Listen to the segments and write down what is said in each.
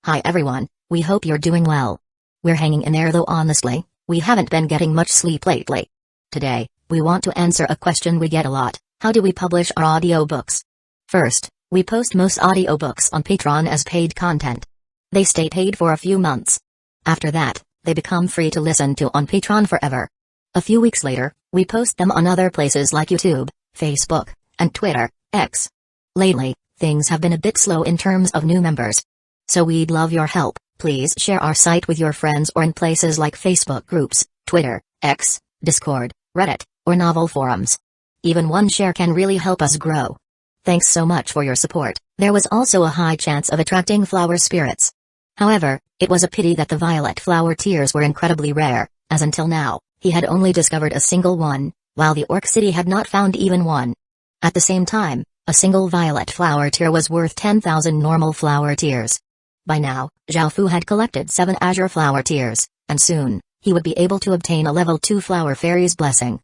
Hi everyone, we hope you're doing well. We're hanging in there though honestly, we haven't been getting much sleep lately. Today, we want to answer a question we get a lot: how do we publish our audiobooks? First, we post most audiobooks on Patreon as paid content. They stay paid for a few months. After that, they become free to listen to on Patreon forever. A few weeks later, we post them on other places like YouTube, Facebook, and Twitter, X. Lately, things have been a bit slow in terms of new members. So we'd love your help. Please share our site with your friends or in places like Facebook groups, Twitter, X, Discord, Reddit, or novel forums. Even one share can really help us grow. Thanks so much for your support. There was also a high chance of attracting flower spirits. However, it was a pity that the violet flower tears were incredibly rare, as until now, he had only discovered a single one, while the Orc City had not found even one. At the same time, a single violet flower tear was worth 10,000 normal flower tears. By now, Zhaofu had collected 7 azure flower tears, and soon, he would be able to obtain a level 2 flower fairy's blessing.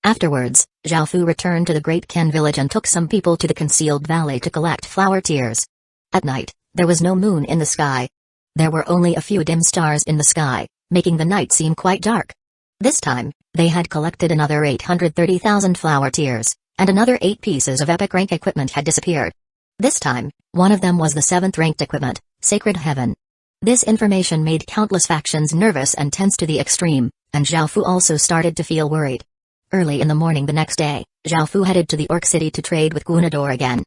Afterwards, Zhaofu returned to the Great Ken village and took some people to the concealed valley to collect flower tears. At night, there was no moon in the sky. There were only a few dim stars in the sky, making the night seem quite dark. This time, they had collected another 830,000 flower tears, and another 8 pieces of epic rank equipment had disappeared. This time, one of them was the 7th ranked equipment, Sacred Heaven. This information made countless factions nervous and tense to the extreme, and Zhaofu also started to feel worried. Early in the morning the next day, Zhaofu headed to the Orc City to trade with Gunador again.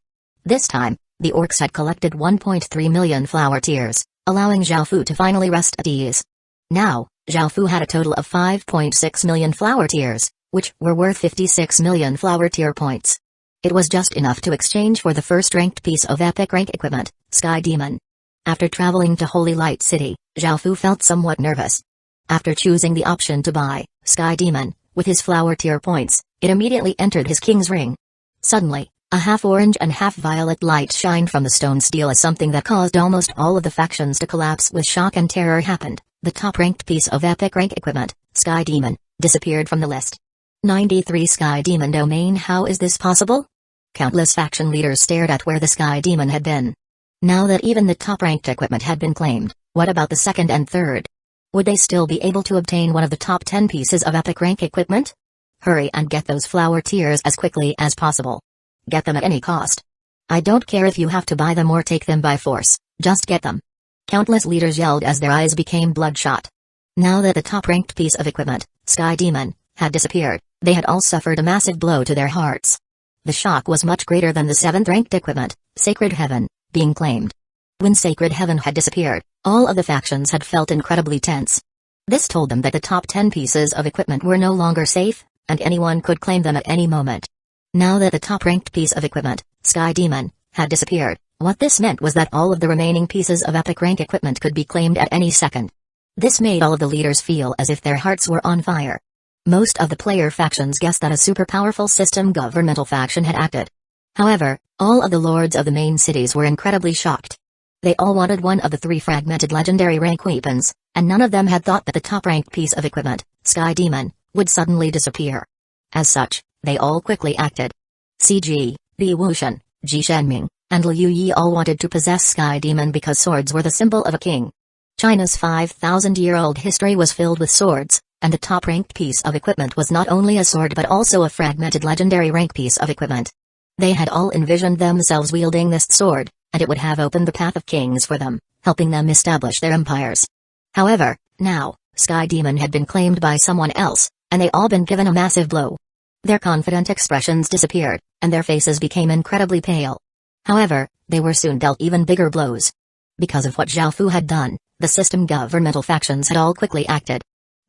This time, the Orcs had collected 1.3 million flower tears, allowing Zhaofu to finally rest at ease. Now, Zhaofu had a total of 5.6 million flower tears, which were worth 56 million flower tear points. It was just enough to exchange for the first ranked piece of epic rank equipment, Sky Demon. After traveling to Holy Light City, Zhaofu felt somewhat nervous. After choosing the option to buy Sky Demon, with his flower tier points, it immediately entered his king's ring. Suddenly, a half-orange and half-violet light shined from the stone steel as something that caused almost all of the factions to collapse with shock and terror happened. The top-ranked piece of epic rank equipment, Sky Demon, disappeared from the list. 93 Sky Demon domain. How is this possible? Countless faction leaders stared at where the Sky Demon had been. Now that even the top-ranked equipment had been claimed, what about the second and third? Would they still be able to obtain one of the top 10 pieces of epic rank equipment? Hurry and get those flower tears as quickly as possible. Get them at any cost. I don't care if you have to buy them or take them by force, just get them. Countless leaders yelled as their eyes became bloodshot. Now that the top-ranked piece of equipment, Sky Demon, had disappeared, they had all suffered a massive blow to their hearts. The shock was much greater than the 7th ranked equipment, Sacred Heaven, being claimed. When Sacred Heaven had disappeared, all of the factions had felt incredibly tense. This told them that the top 10 pieces of equipment were no longer safe, and anyone could claim them at any moment. Now that the top-ranked piece of equipment, Sky Demon, had disappeared, what this meant was that all of the remaining pieces of epic rank equipment could be claimed at any second. This made all of the leaders feel as if their hearts were on fire. Most of the player factions guessed that a super powerful system governmental faction had acted. However, all of the lords of the main cities were incredibly shocked. They all wanted one of the 3 fragmented legendary rank weapons, and none of them had thought that the top-ranked piece of equipment, Sky Demon, would suddenly disappear. As such, they all quickly acted. CG, Bi Wuxian, Ji Shenming, and Liu Yi all wanted to possess Sky Demon because swords were the symbol of a king. China's 5,000-year-old history was filled with swords, and the top-ranked piece of equipment was not only a sword but also a fragmented legendary rank piece of equipment. They had all envisioned themselves wielding this sword, and it would have opened the path of kings for them, helping them establish their empires. However, now, Sky Demon had been claimed by someone else, and they all been given a massive blow. Their confident expressions disappeared, and their faces became incredibly pale. However, they were soon dealt even bigger blows. Because of what Zhaofu had done, the system governmental factions had all quickly acted.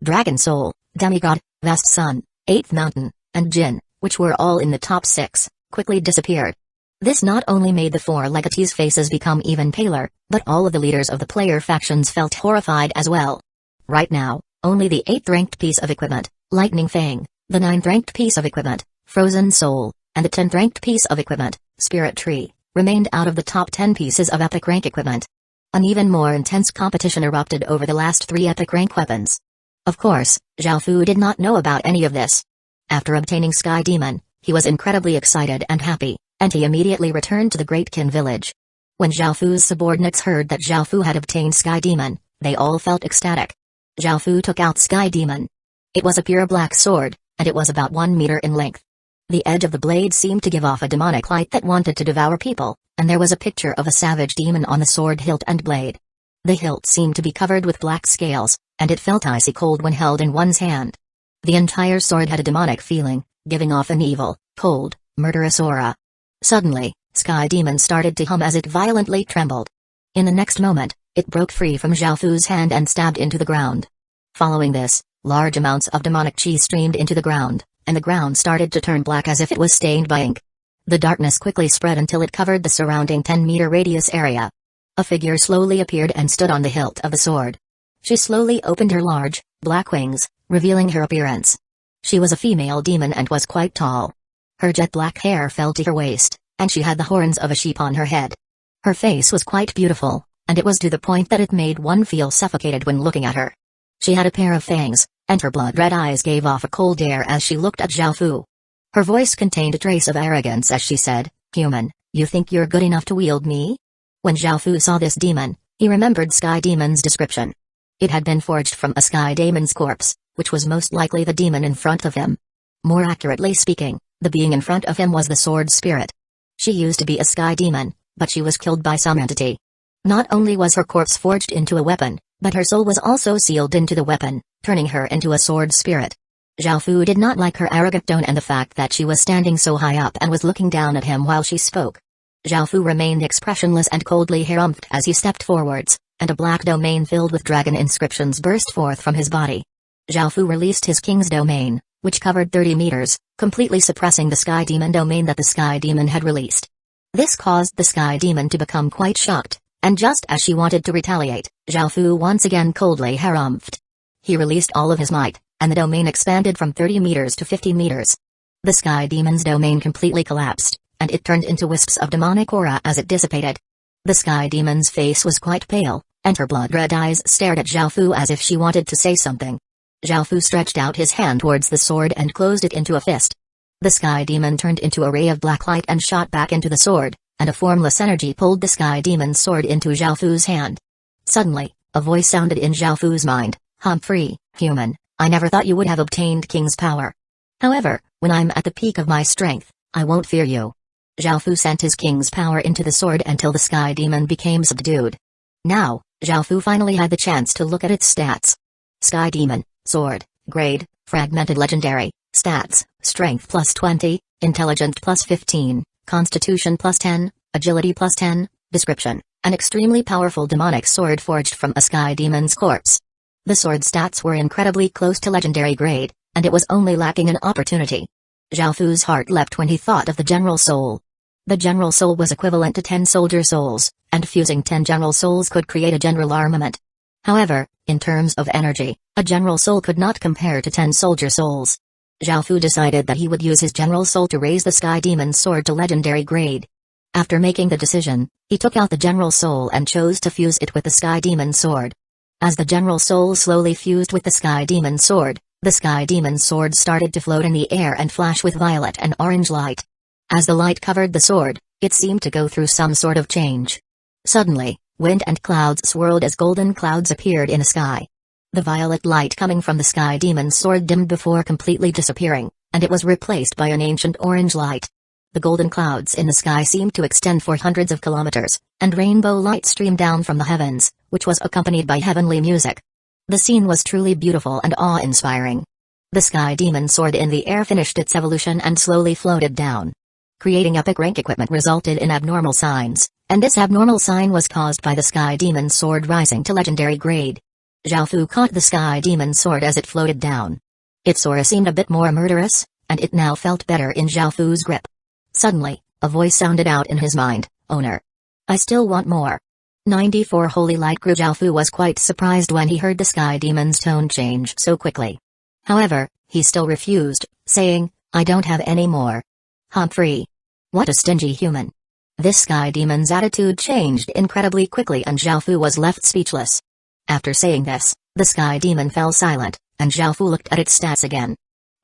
Dragon Soul, Demigod, Vast Sun, 8th Mountain, and Jin, which were all in the top 6, quickly disappeared. This not only made the 4 legatees' faces become even paler, but all of the leaders of the player factions felt horrified as well. Right now, only the 8th ranked piece of equipment, Lightning Fang, the 9th ranked piece of equipment, Frozen Soul, and the 10th ranked piece of equipment, Spirit Tree, remained out of the top 10 pieces of epic rank equipment. An even more intense competition erupted over the last 3 epic rank weapons. Of course, Zhaofu did not know about any of this. After obtaining Sky Demon, he was incredibly excited and happy, and he immediately returned to the Great Kin village. When Xiaofu's subordinates heard that Xiaofu had obtained Sky Demon, they all felt ecstatic. Xiaofu took out Sky Demon. It was a pure black sword, and it was about 1 meter in length. The edge of the blade seemed to give off a demonic light that wanted to devour people, and there was a picture of a savage demon on the sword hilt and blade. The hilt seemed to be covered with black scales, and it felt icy cold when held in one's hand. The entire sword had a demonic feeling, giving off an evil, cold, murderous aura. Suddenly, Sky Demon started to hum as it violently trembled. In the next moment, it broke free from Xiaofu's hand and stabbed into the ground. Following this, large amounts of demonic chi streamed into the ground, and the ground started to turn black as if it was stained by ink. The darkness quickly spread until it covered the surrounding 10-meter radius area. A figure slowly appeared and stood on the hilt of the sword. She slowly opened her large, black wings, revealing her appearance. She was a female demon and was quite tall. Her jet black hair fell to her waist, and she had the horns of a sheep on her head. Her face was quite beautiful, and it was to the point that it made one feel suffocated when looking at her. She had a pair of fangs, and her blood-red eyes gave off a cold air as she looked at Xiaofu. Her voice contained a trace of arrogance as she said, "Human, you think you're good enough to wield me?" When Xiaofu saw this demon, he remembered Sky Demon's description. It had been forged from a Sky Demon's corpse, which was most likely the demon in front of him. More accurately speaking, the being in front of him was the sword spirit. She used to be a Sky Demon, but she was killed by some entity. Not only was her corpse forged into a weapon, but her soul was also sealed into the weapon, turning her into a sword spirit. Xiaofu did not like her arrogant tone and the fact that she was standing so high up and was looking down at him while she spoke. Xiaofu remained expressionless and coldly harumphed as he stepped forwards, and a black domain filled with dragon inscriptions burst forth from his body. Xiaofu released his king's domain, which covered 30 meters, completely suppressing the Sky Demon domain that the Sky Demon had released. This caused the Sky Demon to become quite shocked, and just as she wanted to retaliate, Xiaofu once again coldly harumphed. He released all of his might, and the domain expanded from 30 meters to 50 meters. The Sky Demon's domain completely collapsed, and it turned into wisps of demonic aura as it dissipated. The Sky Demon's face was quite pale, and her blood-red eyes stared at Xiaofu as if she wanted to say something. Xiaofu stretched out his hand towards the sword and closed it into a fist. The Sky Demon turned into a ray of black light and shot back into the sword, and a formless energy pulled the Sky Demon's sword into Xiaofu's hand. Suddenly, a voice sounded in Xiaofu's mind, "Humphrey, human, I never thought you would have obtained king's power. However, when I'm at the peak of my strength, I won't fear you." Xiaofu sent his king's power into the sword until the Sky Demon became subdued. Now, Xiaofu finally had the chance to look at its stats. Sky Demon, sword, grade, fragmented legendary, stats, strength plus 20, intelligence plus 15, constitution plus 10, agility plus 10, description, an extremely powerful demonic sword forged from a Sky Demon's corpse. The sword stats were incredibly close to legendary grade, and it was only lacking an opportunity. Xiaofu's heart leapt when he thought of the General Soul. The General Soul was equivalent to 10 soldier souls, and fusing 10 General Souls could create a general armament. However, in terms of energy, a General Soul could not compare to 10 soldier souls. Xiaofu decided that he would use his General Soul to raise the Sky Demon's sword to legendary grade. After making the decision, he took out the General Soul and chose to fuse it with the Sky Demon's sword. As the General Soul slowly fused with the Sky Demon's sword, the Sky Demon's sword started to float in the air and flash with violet and orange light. As the light covered the sword, it seemed to go through some sort of change. Suddenly, wind and clouds swirled as golden clouds appeared in the sky. The violet light coming from the Sky Demon's sword dimmed before completely disappearing, and it was replaced by an ancient orange light. The golden clouds in the sky seemed to extend for hundreds of kilometers, and rainbow light streamed down from the heavens, which was accompanied by heavenly music. The scene was truly beautiful and awe-inspiring. The Sky Demon's sword in the air finished its evolution and slowly floated down. Creating epic rank equipment resulted in abnormal signs, and this abnormal sign was caused by the Sky Demon's sword rising to legendary grade. Xiaofu caught the Sky Demon's sword as it floated down. Its aura seemed a bit more murderous, and it now felt better in Xiaofu's grip. Suddenly, a voice sounded out in his mind, "Owner. I still want more." 94 Holy Light grew. Xiaofu was quite surprised when he heard the Sky Demon's tone change so quickly. However, he still refused, saying, "I don't have any more." Humphrey. What a stingy human. This Sky Demon's attitude changed incredibly quickly and Xiaofu was left speechless. After saying this, the Sky Demon fell silent, and Xiaofu looked at its stats again.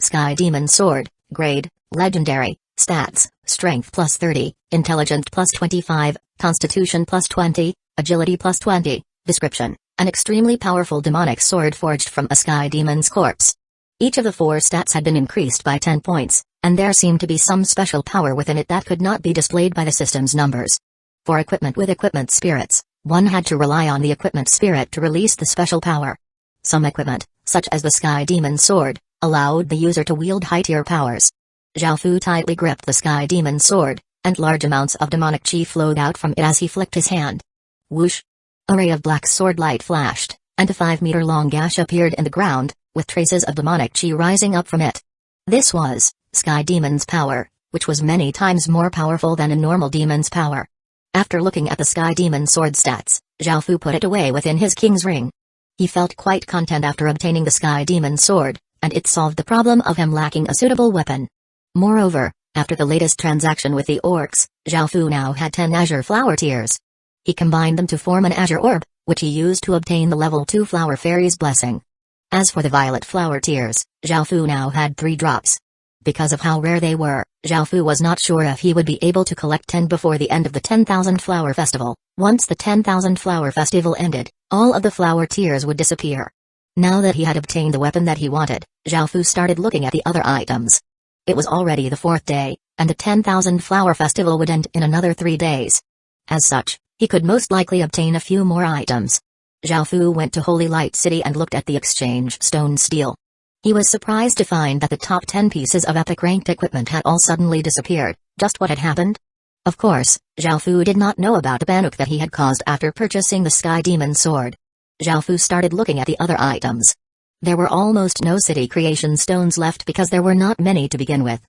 Sky Demon sword, grade, legendary, stats, strength plus 30, intelligence plus 25, Constitution plus 20, Agility plus 20, Description, an extremely powerful demonic sword forged from a sky demon's corpse. Each of the 4 stats had been increased by 10 points, and there seemed to be some special power within it that could not be displayed by the system's numbers. For equipment with equipment spirits, one had to rely on the equipment spirit to release the special power. Some equipment, such as the Sky Demon Sword, allowed the user to wield high-tier powers. Zhao Fu tightly gripped the Sky Demon Sword, and large amounts of demonic chi flowed out from it as he flicked his hand. Whoosh! A ray of black sword light flashed, and a 5-meter-long gash appeared in the ground, with traces of demonic chi rising up from it. This was Sky Demon's power, which was many times more powerful than a normal demon's power. After looking at the Sky Demon Sword stats, Zhao Fu put it away within his king's ring. He felt quite content after obtaining the Sky Demon Sword, and it solved the problem of him lacking a suitable weapon. Moreover, after the latest transaction with the orcs, Zhao Fu now had 10 azure flower tears. He combined them to form an azure orb, which he used to obtain the level 2 flower fairy's blessing. As for the violet flower tears, Zhao Fu now had 3 drops. Because of how rare they were, Zhao Fu was not sure if he would be able to collect 10 before the end of the 10,000 Flower Festival. Once the 10,000 Flower Festival ended, all of the flower tears would disappear. Now that he had obtained the weapon that he wanted, Zhao Fu started looking at the other items. It was already the 4th day, and the 10,000 Flower Festival would end in another 3 days. As such, he could most likely obtain a few more items. Zhao Fu went to Holy Light City and looked at the exchange stone steel. He was surprised to find that the top 10 pieces of epic-ranked equipment had all suddenly disappeared. Just what had happened? Of course, Zhao Fu did not know about the panic that he had caused after purchasing the Sky Demon Sword. Zhao Fu started looking at the other items. There were almost no city creation stones left because there were not many to begin with.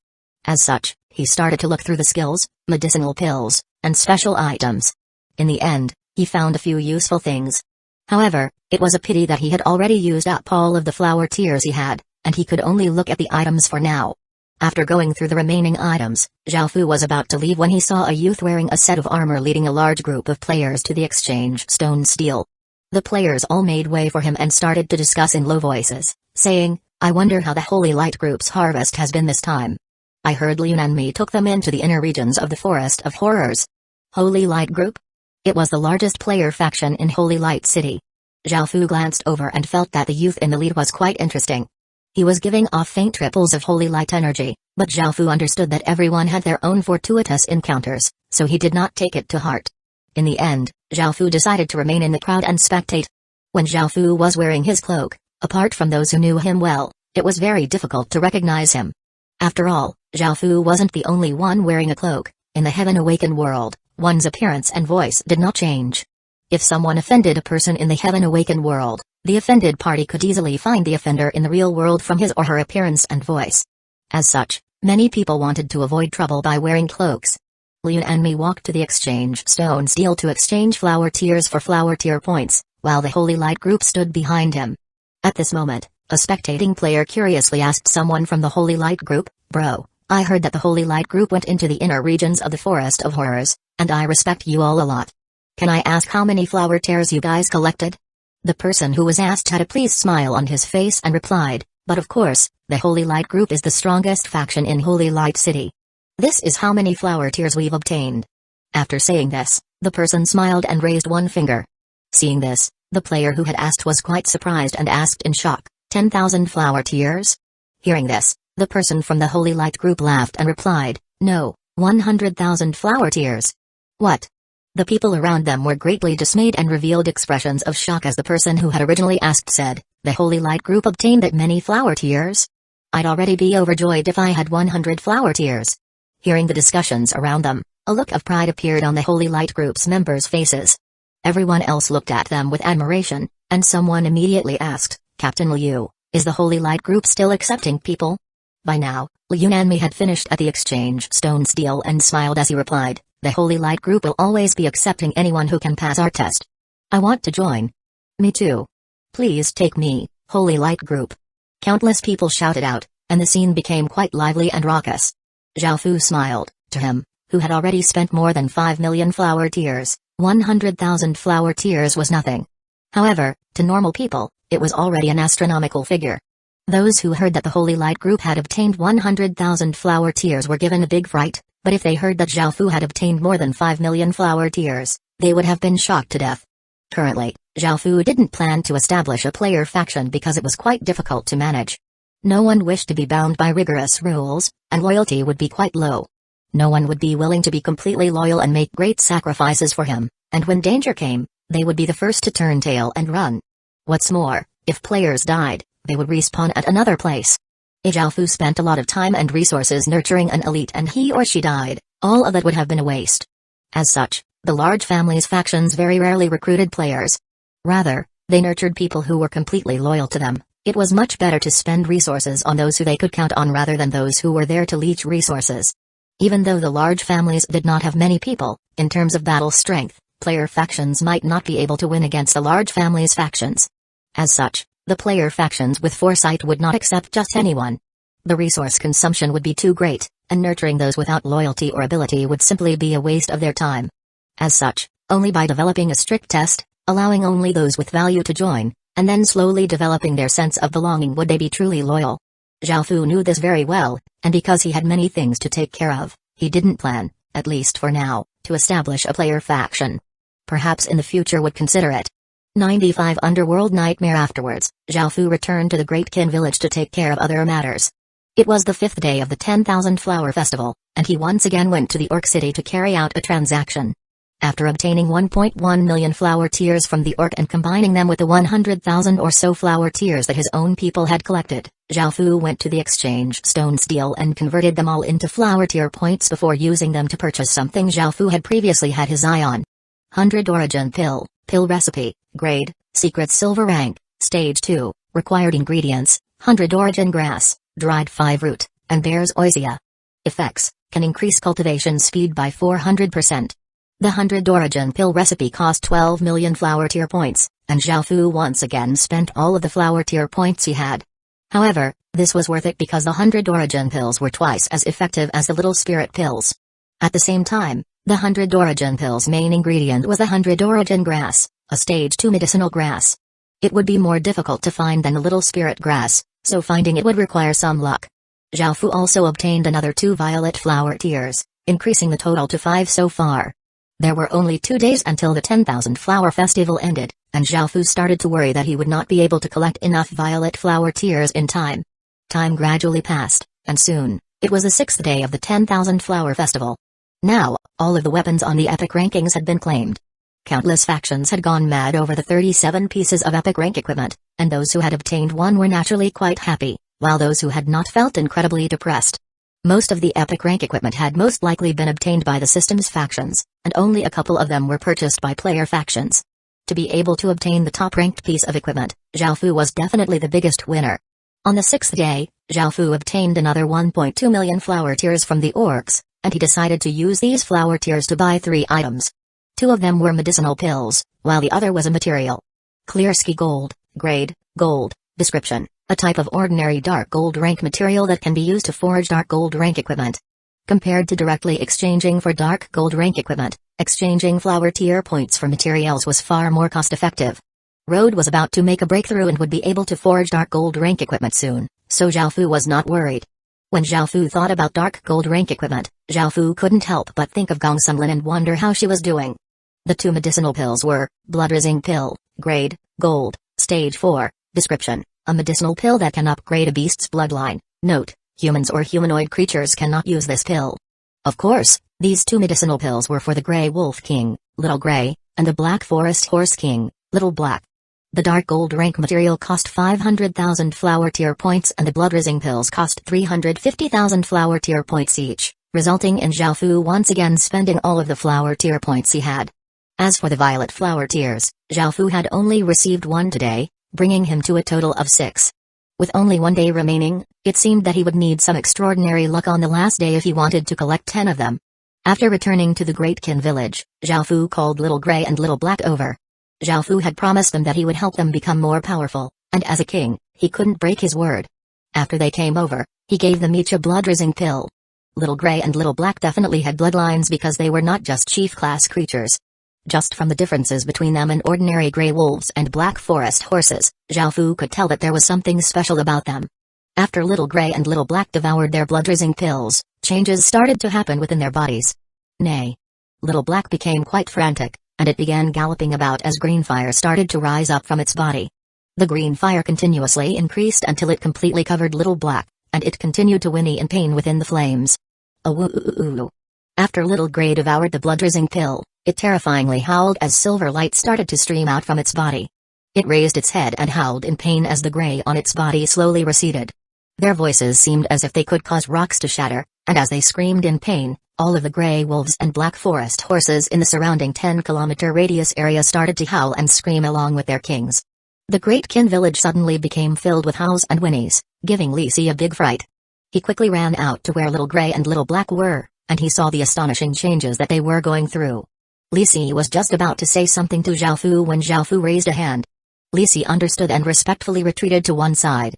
As such, he started to look through the skills, medicinal pills, and special items. In the end, he found a few useful things. However, it was a pity that he had already used up all of the flower tears he had, and he could only look at the items for now. After going through the remaining items, Zhao Fu was about to leave when he saw a youth wearing a set of armor leading a large group of players to the exchange stone steel. The players all made way for him and started to discuss in low voices, saying, "I wonder how the Holy Light Group's harvest has been this time. I heard Liu Nanmi took them into the inner regions of the Forest of Horrors." Holy Light Group? It was the largest player faction in Holy Light City. Zhao Fu glanced over and felt that the youth in the lead was quite interesting. He was giving off faint ripples of holy light energy, but Zhao Fu understood that everyone had their own fortuitous encounters, so he did not take it to heart. In the end, Zhao Fu decided to remain in the crowd and spectate. When Zhao Fu was wearing his cloak, apart from those who knew him well, it was very difficult to recognize him. After all, Zhao Fu wasn't the only one wearing a cloak. In the Heaven Awakened world, one's appearance and voice did not change. If someone offended a person in the Heaven Awakened world, the offended party could easily find the offender in the real world from his or her appearance and voice. As such, many people wanted to avoid trouble by wearing cloaks. Liu Anmi walked to the exchange stone steel to exchange flower tears for flower tear points, while the Holy Light Group stood behind him. At this moment, a spectating player curiously asked someone from the Holy Light Group, "Bro, I heard that the Holy Light Group went into the inner regions of the Forest of Horrors, and I respect you all a lot. Can I ask how many flower tears you guys collected?" The person who was asked had a pleased smile on his face and replied, "But of course, the Holy Light Group is the strongest faction in Holy Light City. This is how many flower tears we've obtained." After saying this, the person smiled and raised one finger. Seeing this, the player who had asked was quite surprised and asked in shock, 10,000 flower tears? Hearing this, the person from the Holy Light Group laughed and replied, "No, 100,000 flower tears." "What?" The people around them were greatly dismayed and revealed expressions of shock as the person who had originally asked said, "The Holy Light Group obtained that many flower tears? I'd already be overjoyed if I had 100 flower tears." Hearing the discussions around them, a look of pride appeared on the Holy Light Group's members' faces. Everyone else looked at them with admiration, and someone immediately asked, "Captain Liu, is the Holy Light Group still accepting people?" By now, Liu Nanmi had finished at the exchange stone steel and smiled as he replied, "The Holy Light Group will always be accepting anyone who can pass our test. I want to join." "Me too. Please take me, Holy Light Group." Countless people shouted out, and the scene became quite lively and raucous. Zhao Fu smiled. To him, who had already spent more than 5 million flower tears, 100,000 flower tears was nothing. However, to normal people, it was already an astronomical figure. Those who heard that the Holy Light Group had obtained 100,000 flower tears were given a big fright, but if they heard that Zhao Fu had obtained more than 5 million flower tears, they would have been shocked to death. Currently, Zhao Fu didn't plan to establish a player faction because it was quite difficult to manage. No one wished to be bound by rigorous rules, and loyalty would be quite low. No one would be willing to be completely loyal and make great sacrifices for him, and when danger came, they would be the first to turn tail and run. What's more, if players died, they would respawn at another place. If Zhao Fu spent a lot of time and resources nurturing an elite and he or she died, all of that would have been a waste. As such, the large families' factions very rarely recruited players. Rather, they nurtured people who were completely loyal to them. It was much better to spend resources on those who they could count on rather than those who were there to leech resources. Even though the large families did not have many people, in terms of battle strength, player factions might not be able to win against the large families' factions. As such, the player factions with foresight would not accept just anyone. The resource consumption would be too great, and nurturing those without loyalty or ability would simply be a waste of their time. As such, only by developing a strict test, allowing only those with value to join, and then slowly developing their sense of belonging would they be truly loyal. Zhao Fu knew this very well, and because he had many things to take care of, he didn't plan, at least for now, to establish a player faction. Perhaps in the future would consider it. 95 Underworld Nightmare. Afterwards, Zhao Fu returned to the Great Qin village to take care of other matters. It was the 5th day of the 10,000 Flower Festival, and he once again went to the Orc City to carry out a transaction. After obtaining 1.1 million flower tears from the Orc and combining them with the 100,000 or so flower tears that his own people had collected, Zhao Fu went to the exchange stones deal and converted them all into flower tear points before using them to purchase something Zhao Fu had previously had his eye on. 100 Origin Pill, Pill Recipe, Grade, Secret Silver Rank, Stage 2, Required Ingredients, 100 Origin Grass, Dried 5 Root, and Bear's Oisia. Effects, can increase cultivation speed by 400%. The 100 Origin Pill recipe cost 12 million flower tier points, and Zhao Fu once again spent all of the flower tier points he had. However, this was worth it because the 100 Origin Pills were twice as effective as the Little Spirit Pills. At the same time, the 100 Origin Pills' main ingredient was the 100 Origin Grass, a Stage 2 medicinal grass. It would be more difficult to find than the Little Spirit Grass, so finding it would require some luck. Zhao Fu also obtained another 2 violet flower tears, increasing the total to 5 so far. There were only 2 days until the 10,000 flower festival ended, and Zhao Fu started to worry that he would not be able to collect enough violet flower tears in time. Time gradually passed, and soon, it was the 6th day of the 10,000 flower festival. Now, all of the weapons on the epic rankings had been claimed. Countless factions had gone mad over the 37 pieces of epic rank equipment, and those who had obtained one were naturally quite happy, while those who had not felt incredibly depressed. Most of the epic rank equipment had most likely been obtained by the system's factions, and only a couple of them were purchased by player factions. To be able to obtain the top-ranked piece of equipment, Zhao Fu was definitely the biggest winner. On the 6th day, Zhao Fu obtained another 1.2 million flower tears from the orcs, and he decided to use these flower tears to buy 3 items. 2 of them were medicinal pills, while the other was a material. Clear Ski Gold, Grade, Gold, Description, a type of ordinary dark gold rank material that can be used to forge dark gold rank equipment. Compared to directly exchanging for dark gold rank equipment, exchanging flower tier points for materials was far more cost-effective. Road was about to make a breakthrough and would be able to forge dark gold rank equipment soon, so Zhao Fu was not worried. When Zhao Fu thought about dark gold rank equipment, Zhao Fu couldn't help but think of Gong Sunlin and wonder how she was doing. The 2 medicinal pills were, Blood Rising Pill, Grade, Gold, Stage 4, Description, a medicinal pill that can upgrade a beast's bloodline. Note, humans or humanoid creatures cannot use this pill. Of course, these 2 medicinal pills were for the Grey Wolf King, Little Grey, and the Black Forest Horse King, Little Black. The dark gold rank material cost 500,000 flower tier points and the blood rising pills cost 350,000 flower tier points each, resulting in Zhao Fu once again spending all of the flower tier points he had. As for the violet flower tears, Zhao Fu had only received 1 today, bringing him to a total of 6. With only 1 day remaining, it seemed that he would need some extraordinary luck on the last day if he wanted to collect 10 of them. After returning to the Great Qin village, Zhao Fu called Little Grey and Little Black over. Zhao Fu had promised them that he would help them become more powerful, and as a king, he couldn't break his word. After they came over, he gave them each a blood-rising pill. Little Grey and Little Black definitely had bloodlines because they were not just chief-class creatures. Just from the differences between them and ordinary grey wolves and black forest horses, Zhao Fu could tell that there was something special about them. After Little Gray and Little Black devoured their blood-raising pills, changes started to happen within their bodies. Nay. Little Black became quite frantic, and it began galloping about as green fire started to rise up from its body. The green fire continuously increased until it completely covered Little Black, and it continued to whinny in pain within the flames. Awoo. After Little Gray devoured the blood-raising pill, it terrifyingly howled as silver light started to stream out from its body. It raised its head and howled in pain as the gray on its body slowly receded. Their voices seemed as if they could cause rocks to shatter, and as they screamed in pain, all of the gray wolves and black forest horses in the surrounding 10-kilometer radius area started to howl and scream along with their kings. The Great Kin village suddenly became filled with howls and whinnies, giving Lisi a big fright. He quickly ran out to where Little Gray and Little Black were, and he saw the astonishing changes that they were going through. Lisi was just about to say something to Xiaofu when Xiaofu raised a hand. Lisi understood and respectfully retreated to one side.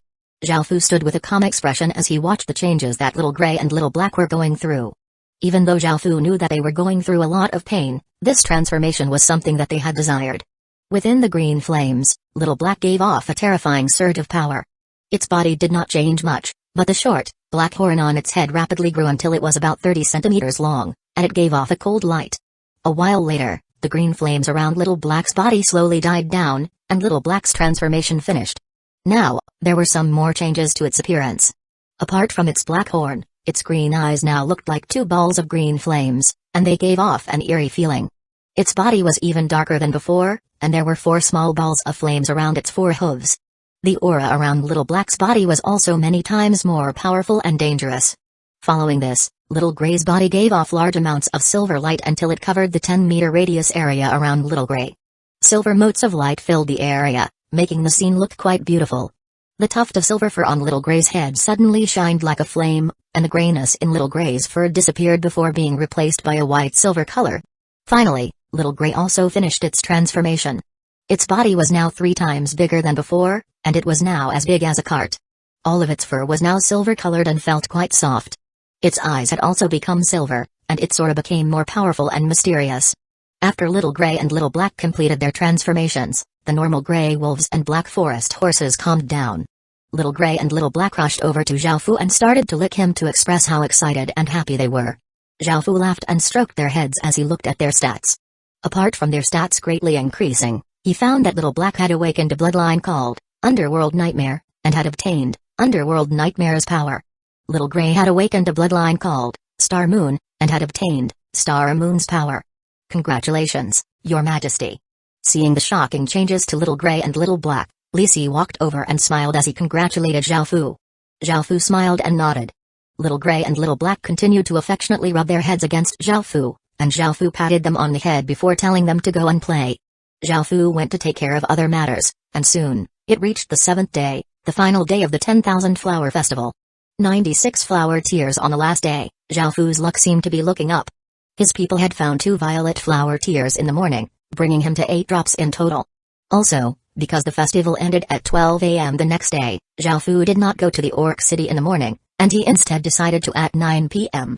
Xiaofu stood with a calm expression as he watched the changes that Little Gray and Little Black were going through. Even though Xiaofu knew that they were going through a lot of pain, this transformation was something that they had desired. Within the green flames, Little Black gave off a terrifying surge of power. Its body did not change much, but the short, black horn on its head rapidly grew until it was about 30 centimeters long, and it gave off a cold light. A while later, the green flames around Little Black's body slowly died down, and Little Black's transformation finished. Now, there were some more changes to its appearance. Apart from its black horn, its green eyes now looked like two balls of green flames, and they gave off an eerie feeling. Its body was even darker than before, and there were 4 small balls of flames around its 4 hooves. The aura around Little Black's body was also many times more powerful and dangerous. Following this, Little Gray's body gave off large amounts of silver light until it covered the 10-meter radius area around Little Gray. Silver motes of light filled the area, making the scene look quite beautiful. The tuft of silver fur on Little Gray's head suddenly shined like a flame, and the grayness in Little Gray's fur disappeared before being replaced by a white-silver color. Finally, Little Gray also finished its transformation. Its body was now 3 times bigger than before, and it was now as big as a cart. All of its fur was now silver-colored and felt quite soft. Its eyes had also become silver, and its aura became more powerful and mysterious. After Little Gray and Little Black completed their transformations, the normal gray wolves and black forest horses calmed down. Little Gray and Little Black rushed over to Xiaofu and started to lick him to express how excited and happy they were. Xiaofu laughed and stroked their heads as he looked at their stats. Apart from their stats greatly increasing, he found that Little Black had awakened a bloodline called Underworld Nightmare, and had obtained Underworld Nightmare's power. Little Gray had awakened a bloodline called Star Moon, and had obtained Star Moon's power. Congratulations, Your Majesty. Seeing the shocking changes to Little Gray and Little Black, Lisi walked over and smiled as he congratulated Xiaofu. Xiaofu smiled and nodded. Little Gray and Little Black continued to affectionately rub their heads against Xiaofu, and Xiaofu patted them on the head before telling them to go and play. Xiaofu went to take care of other matters, and soon, it reached the 7th day, the final day of the 10,000 Flower Festival. 96 flower tears on the last day. Xiaofu's luck seemed to be looking up. His people had found 2 violet flower tears in the morning, bringing him to 8 drops in total. Also, because the festival ended at 12 a.m. the next day, Xiaofu did not go to the Orc City in the morning, and he instead decided to at 9 p.m.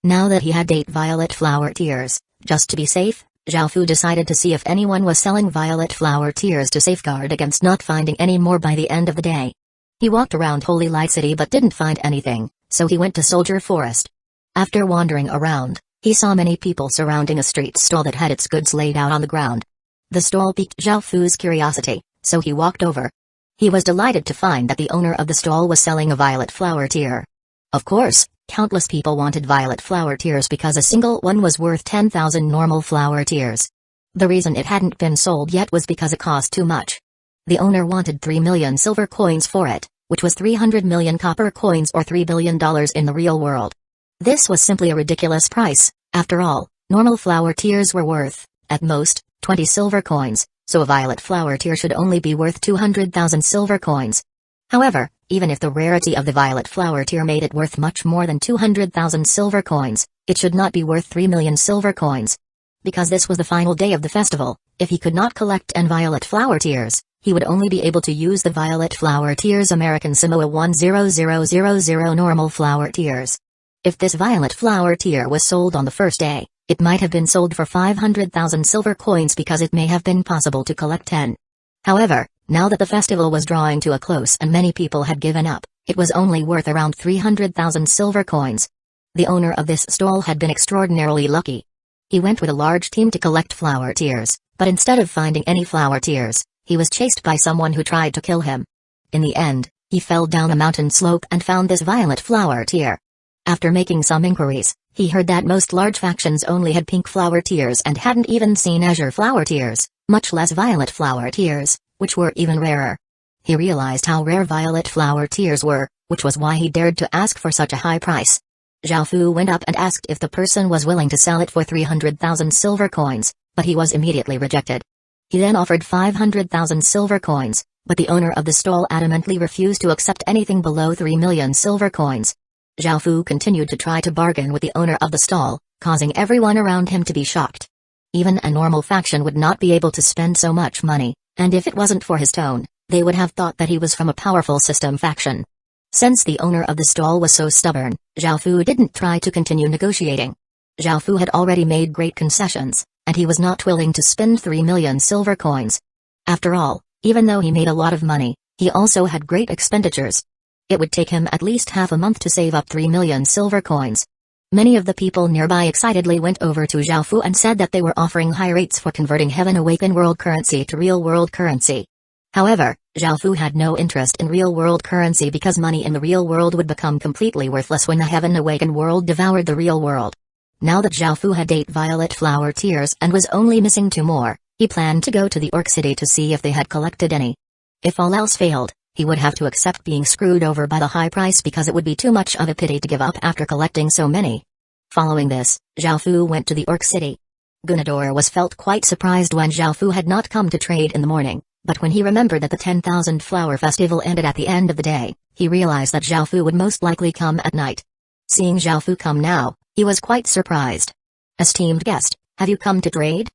Now that he had 8 violet flower tears, just to be safe, Xiaofu decided to see if anyone was selling violet flower tears to safeguard against not finding any more by the end of the day. He walked around Holy Light City but didn't find anything, so he went to Soldier Forest. After wandering around, he saw many people surrounding a street stall that had its goods laid out on the ground. The stall piqued Xiaofu's curiosity, so he walked over. He was delighted to find that the owner of the stall was selling a violet flower tear. Of course, countless people wanted violet flower tears because a single one was worth 10,000 normal flower tears. The reason it hadn't been sold yet was because it cost too much. The owner wanted 3 million silver coins for it, which was 300 million copper coins or $3 billion in the real world. This was simply a ridiculous price. After all, normal flower tears were worth, at most, 20 silver coins, so a violet flower tear should only be worth 200,000 silver coins. However, even if the rarity of the violet flower tear made it worth much more than 200,000 silver coins, it should not be worth 3 million silver coins. Because this was the final day of the festival, if he could not collect N violet flower tears, he would only be able to use the violet flower tears American Samoa 10000 normal flower tears. If this violet flower tear was sold on the first day, it might have been sold for 500,000 silver coins because it may have been possible to collect 10. However, now that the festival was drawing to a close and many people had given up, It was only worth around 300,000 silver coins. The owner of this stall had been extraordinarily lucky. He went with a large team to collect flower tears, but instead of finding any flower tears, he was chased by someone who tried to kill him. In the end, he fell down a mountain slope and found this violet flower tear. After making some inquiries, he heard that most large factions only had pink flower tears and hadn't even seen azure flower tears, much less violet flower tears, which were even rarer. He realized how rare violet flower tears were, which was why he dared to ask for such a high price. Zhao Fu went up and asked if the person was willing to sell it for 300,000 silver coins, but he was immediately rejected. He then offered 500,000 silver coins, but the owner of the stall adamantly refused to accept anything below 3 million silver coins. Zhao Fu continued to try to bargain with the owner of the stall, causing everyone around him to be shocked. Even a normal faction would not be able to spend so much money, and if it wasn't for his tone, they would have thought that he was from a powerful system faction. Since the owner of the stall was so stubborn, Zhao Fu didn't try to continue negotiating. Zhao Fu had already made great concessions, and he was not willing to spend 3 million silver coins. After all, even though he made a lot of money, he also had great expenditures. It would take him at least half a month to save up 3 million silver coins. Many of the people nearby excitedly went over to Zhao Fu and said that they were offering high rates for converting Heaven Awakened world currency to real-world currency. However, Zhao Fu had no interest in real-world currency because money in the real world would become completely worthless when the Heaven Awakened world devoured the real world. Now that Zhao Fu had 8 violet flower tears and was only missing 2 more, he planned to go to the Orc City to see if they had collected any. If all else failed, he would have to accept being screwed over by the high price because it would be too much of a pity to give up after collecting so many. Following this, Zhao Fu went to the Orc City. Gunador was felt quite surprised when Zhao Fu had not come to trade in the morning, but when he remembered that the 10,000 flower festival ended at the end of the day, he realized that Zhao Fu would most likely come at night. Seeing Zhao Fu come now, he was quite surprised. "Esteemed guest, have you come to trade?"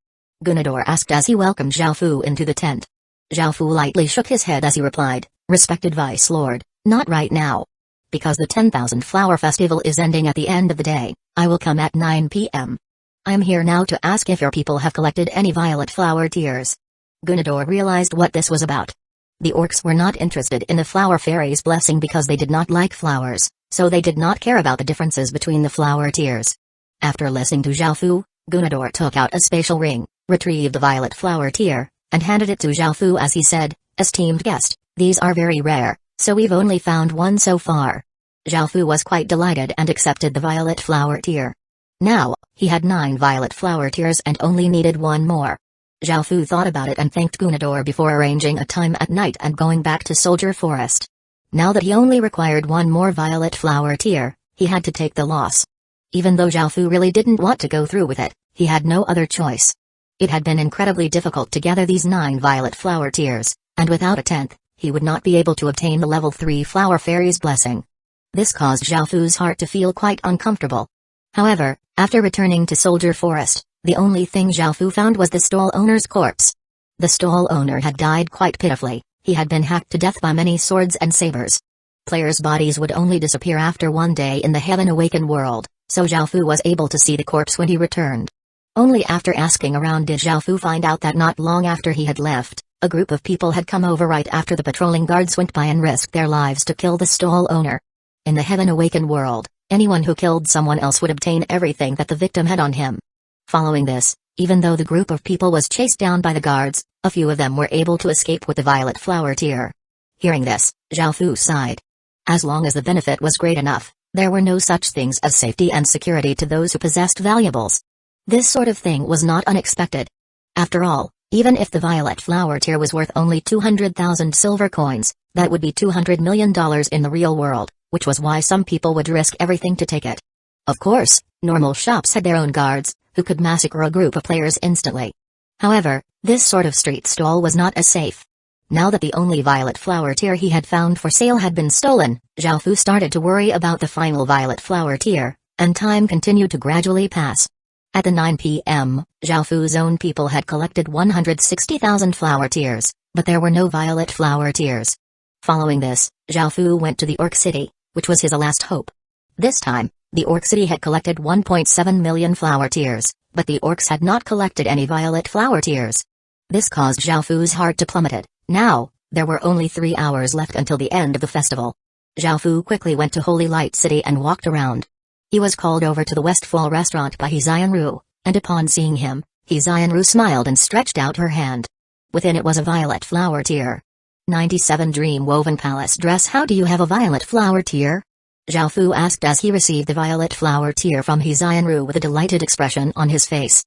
Gunador asked as he welcomed Zhao Fu into the tent. Zhao Fu lightly shook his head as he replied, "Respected Vice Lord, not right now. Because the 10,000 flower festival is ending at the end of the day, I will come at 9 p.m. I am here now to ask if your people have collected any violet flower tears." Gunador realized what this was about. The orcs were not interested in the flower fairy's blessing because they did not like flowers, so they did not care about the differences between the flower tears. After listening to Zhao Fu, Gunador took out a spatial ring, retrieved the violet flower tear, and handed it to Zhao Fu as he said, "Esteemed guest, these are very rare, so we've only found one so far." Zhao Fu was quite delighted and accepted the violet flower tear. Now, he had 9 violet flower tears and only needed 1 more. Zhao Fu thought about it and thanked Gunador before arranging a time at night and going back to Soldier Forest. Now that he only required 1 more violet flower tear, he had to take the loss. Even though Zhao Fu really didn't want to go through with it, he had no other choice. It had been incredibly difficult to gather these 9 violet flower tears, and without a 10th, he would not be able to obtain the level 3 flower fairy's blessing. This caused Zhao Fu's heart to feel quite uncomfortable. However, after returning to Soldier Forest, the only thing Zhao Fu found was the stall owner's corpse. The stall owner had died quite pitifully. He had been hacked to death by many swords and sabers. Players' bodies would only disappear after 1 day in the Heaven Awakened world, so Zhao Fu was able to see the corpse when he returned. Only after asking around did Zhao Fu find out that not long after he had left, a group of people had come over right after the patrolling guards went by and risked their lives to kill the stall owner. In the Heaven Awakened world, anyone who killed someone else would obtain everything that the victim had on him. Following this, even though the group of people was chased down by the guards, a few of them were able to escape with the violet flower tear. Hearing this, Zhao Fu sighed. As long as the benefit was great enough, there were no such things as safety and security to those who possessed valuables. This sort of thing was not unexpected. After all, even if the violet flower tear was worth only 200,000 silver coins, that would be $200 million in the real world, which was why some people would risk everything to take it. Of course, normal shops had their own guards, who could massacre a group of players instantly. However, this sort of street stall was not as safe. Now that the only violet flower tear he had found for sale had been stolen, Zhao Fu started to worry about the final violet flower tear, and time continued to gradually pass. At the 9 p.m., Zhao Fu's own people had collected 160,000 flower tears, but there were no violet flower tears. Following this, Zhao Fu went to the Orc City, which was his last hope. This time, the Orc City had collected 1.7 million flower tears, but the orcs had not collected any violet flower tears. This caused Zhao Fu's heart to plummet. Now, there were only 3 hours left until the end of the festival. Zhao Fu quickly went to Holy Light City and walked around. He was called over to the Westfall restaurant by Ru, and upon seeing him, Ru smiled and stretched out her hand. Within it was a violet flower tear. 97 Dream Woven Palace Dress. How do you have a violet flower tear? Zhao Fu asked as he received the violet flower tear from Ru with a delighted expression on his face.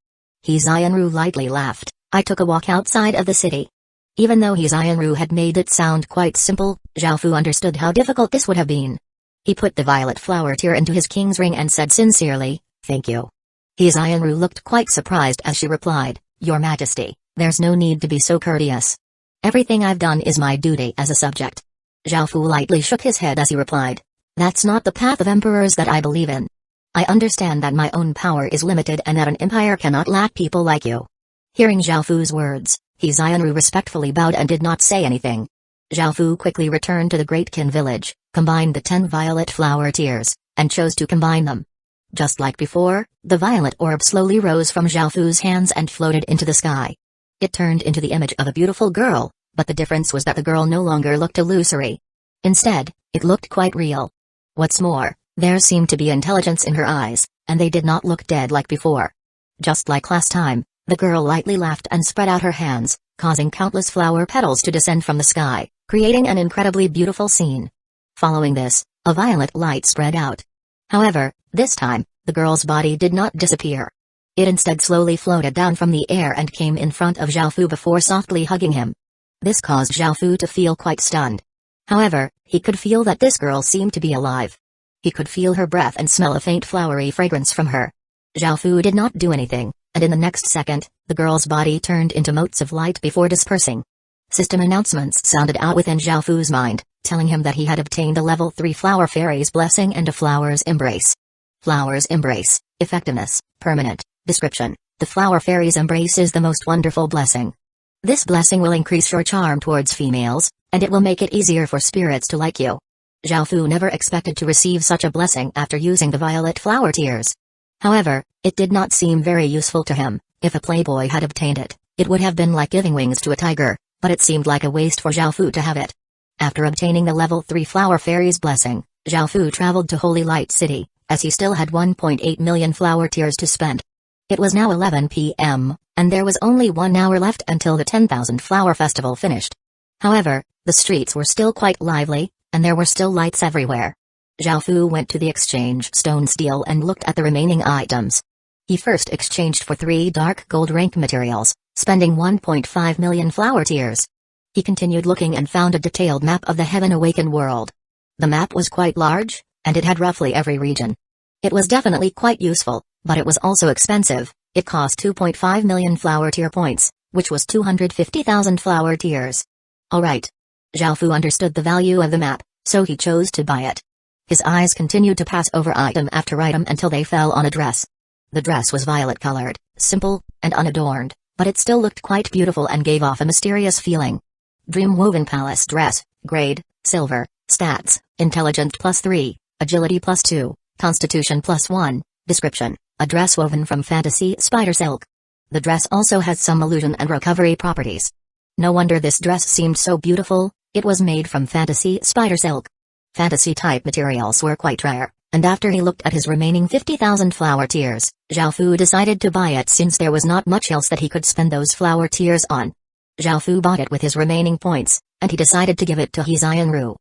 Ru lightly laughed. I took a walk outside of the city. Even though Ru had made it sound quite simple, Zhao Fu understood how difficult this would have been. He put the violet flower tear into his king's ring and said sincerely, "Thank you." Ru looked quite surprised as she replied, "Your Majesty, there's no need to be so courteous. Everything I've done is my duty as a subject." Zhao Fu lightly shook his head as he replied, "That's not the path of emperors that I believe in. I understand that my own power is limited and that an empire cannot lack people like you." Hearing Zhao Fu's words, Ru respectfully bowed and did not say anything. Zhao Fu quickly returned to the Great Qin village, combined the 10 violet flower tears, and chose to combine them. Just like before, the violet orb slowly rose from Zhao Fu's hands and floated into the sky. It turned into the image of a beautiful girl, but the difference was that the girl no longer looked illusory. Instead, it looked quite real. What's more, there seemed to be intelligence in her eyes, and they did not look dead like before. Just like last time, the girl lightly laughed and spread out her hands, causing countless flower petals to descend from the sky, creating an incredibly beautiful scene. Following this, a violet light spread out. However, this time, the girl's body did not disappear. It instead slowly floated down from the air and came in front of Zhao Fu before softly hugging him. This caused Zhao Fu to feel quite stunned. However, he could feel that this girl seemed to be alive. He could feel her breath and smell a faint flowery fragrance from her. Zhao Fu did not do anything, and in the next second, the girl's body turned into motes of light before dispersing. System announcements sounded out within Zhao Fu's mind, telling him that he had obtained a level 3 Flower Fairy's Blessing and a Flower's Embrace. Flower's Embrace, Effectiveness, Permanent. Description: the Flower Fairy's Embrace is the most wonderful blessing. This blessing will increase your charm towards females, and it will make it easier for spirits to like you. Zhao Fu never expected to receive such a blessing after using the violet flower tears. However, it did not seem very useful to him. If a playboy had obtained it, it would have been like giving wings to a tiger, but it seemed like a waste for Zhao Fu to have it. After obtaining the level 3 Flower Fairy's Blessing, Zhao Fu traveled to Holy Light City, as he still had 1.8 million flower tears to spend. It was now 11 p.m., and there was only 1 hour left until the 10,000 Flower Festival finished. However, the streets were still quite lively, and there were still lights everywhere. Zhao Fu went to the exchange stone steel and looked at the remaining items. He first exchanged for 3 dark gold rank materials, spending 1.5 million flower tears. He continued looking and found a detailed map of the Heaven Awakened world. The map was quite large, and it had roughly every region. It was definitely quite useful, but it was also expensive. It cost 2.5 million flower tier points, which was 250,000 flower tears. Alright. Zhao Fu understood the value of the map, so he chose to buy it. His eyes continued to pass over item after item until they fell on a dress. The dress was violet-colored, simple, and unadorned, but it still looked quite beautiful and gave off a mysterious feeling. Dream Woven Palace Dress, Grade, Silver, Stats, Intelligence +3, Agility +2, Constitution +1, Description, a dress woven from fantasy spider silk. The dress also has some illusion and recovery properties. No wonder this dress seemed so beautiful, it was made from fantasy spider silk. Fantasy-type materials were quite rare, and after he looked at his remaining 50,000 flower tears, Zhao Fu decided to buy it since there was not much else that he could spend those flower tears on. Zhao Fu bought it with his remaining points, and he decided to give it to Ru.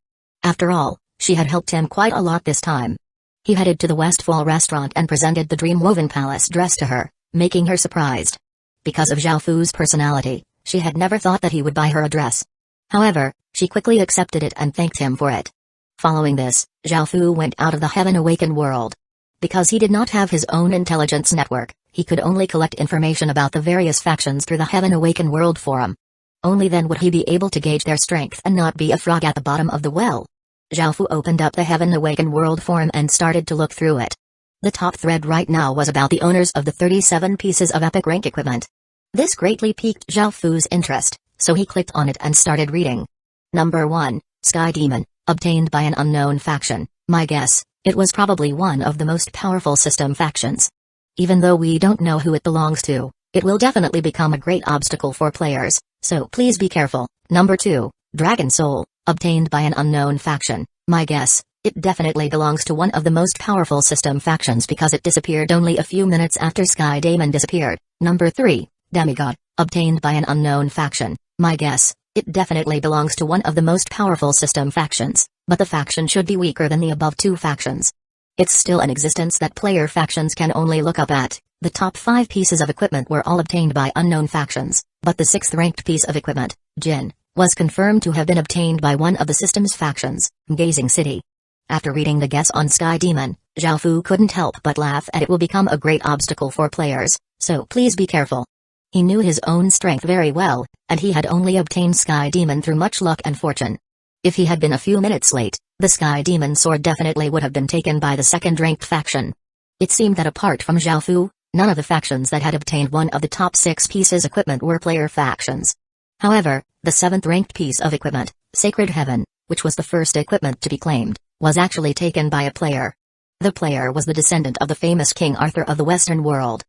After all, she had helped him quite a lot this time. He headed to the Westfall restaurant and presented the Dream Woven Palace dress to her, making her surprised. Because of Zhao Fu's personality, she had never thought that he would buy her a dress. However, she quickly accepted it and thanked him for it. Following this, Zhao Fu went out of the Heaven Awakened world. Because he did not have his own intelligence network, he could only collect information about the various factions through the Heaven Awakened world forum. Only then would he be able to gauge their strength and not be a frog at the bottom of the well. Zhao Fu opened up the Heaven Awakened world forum and started to look through it. The top thread right now was about the owners of the 37 pieces of epic rank equipment. This greatly piqued Zhao Fu's interest, so he clicked on it and started reading. Number 1, Sky Demon, obtained by an unknown faction. My guess, it was probably one of the most powerful system factions. Even though we don't know who it belongs to, it will definitely become a great obstacle for players, so please be careful. Number 2, Dragon Soul, obtained by an unknown faction. My guess, it definitely belongs to one of the most powerful system factions because it disappeared only a few minutes after Sky Demon disappeared. Number 3, Demigod, obtained by an unknown faction. My guess, it definitely belongs to one of the most powerful system factions, but the faction should be weaker than the above two factions. It's still an existence that player factions can only look up at. The top 5 pieces of equipment were all obtained by unknown factions, but the 6th ranked piece of equipment, Jin, was confirmed to have been obtained by one of the system's factions, Gazing City. After reading the guess on Sky Demon, Zhaofu couldn't help but laugh at it will become a great obstacle for players, so please be careful. He knew his own strength very well, and he had only obtained Sky Demon through much luck and fortune. If he had been a few minutes late, the Sky Demon sword definitely would have been taken by the 2nd-ranked faction. It seemed that apart from Zhaofu, none of the factions that had obtained one of the top 6 pieces equipment were player factions. However, the 7th-ranked piece of equipment, Sacred Heaven, which was the first equipment to be claimed, was actually taken by a player. The player was the descendant of the famous King Arthur of the Western world,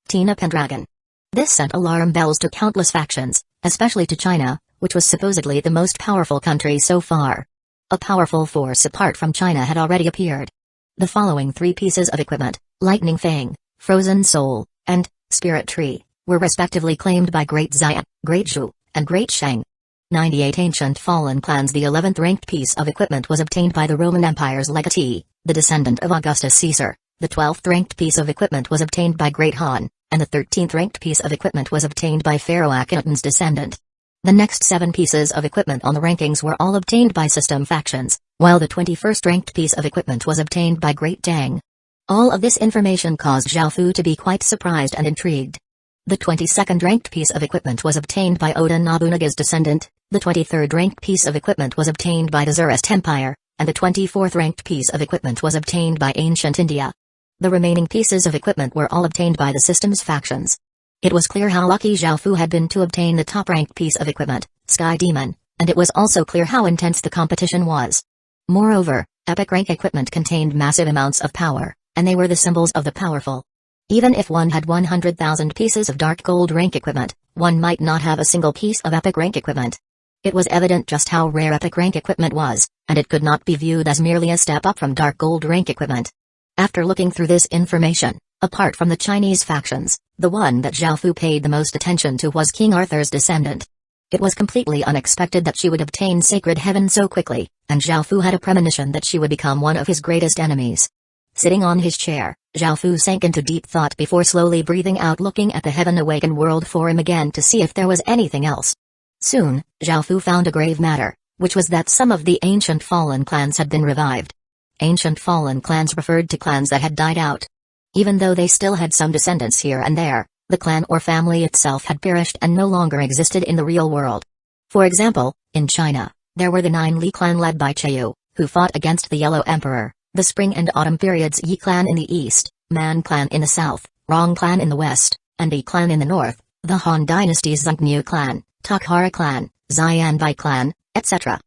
Tina Pendragon. This sent alarm bells to countless factions, especially to China, which was supposedly the most powerful country so far. A powerful force apart from China had already appeared. The following 3 pieces of equipment, Lightning Fang, Frozen Soul, and Spirit Tree, were respectively claimed by Great Xian, Great Zhu, and Great Shang. 98 Ancient Fallen Clans. The 11th ranked piece of equipment was obtained by the Roman Empire's legatee, the descendant of Augustus Caesar. The 12th ranked piece of equipment was obtained by Great Han, and the 13th ranked piece of equipment was obtained by Pharaoh Akhenaten's descendant. The next 7 pieces of equipment on the rankings were all obtained by system factions, while the 21st ranked piece of equipment was obtained by Great Tang. All of this information caused Zhaofu to be quite surprised and intrigued. The 22nd ranked piece of equipment was obtained by Oda Nobunaga's descendant, the 23rd ranked piece of equipment was obtained by the Zoroastrian Empire, and the 24th ranked piece of equipment was obtained by ancient India. The remaining pieces of equipment were all obtained by the system's factions. It was clear how lucky Zhaofu had been to obtain the top-ranked piece of equipment, Sky Demon, and it was also clear how intense the competition was. Moreover, epic rank equipment contained massive amounts of power, and they were the symbols of the powerful. Even if one had 100,000 pieces of dark gold rank equipment, one might not have a single piece of epic rank equipment. It was evident just how rare epic rank equipment was, and it could not be viewed as merely a step up from dark gold rank equipment. After looking through this information, apart from the Chinese factions, the one that Zhaofu paid the most attention to was King Arthur's descendant. It was completely unexpected that she would obtain Sacred Heaven so quickly, and Zhaofu had a premonition that she would become one of his greatest enemies. Sitting on his chair, Zhaofu sank into deep thought before slowly breathing out, looking at the Heaven Awakened world for him again to see if there was anything else. Soon, Zhaofu found a grave matter, which was that some of the ancient fallen clans had been revived. Ancient fallen clans referred to clans that had died out. Even though they still had some descendants here and there, the clan or family itself had perished and no longer existed in the real world. For example, in China, there were the 9 Li clan led by Qiu, who fought against the Yellow Emperor, the Spring and Autumn periods Yi clan in the east, Man clan in the south, Rong clan in the west, and Yi clan in the north, the Han dynasty's Zhengnu clan, Takhara clan, Xianbai clan, etc.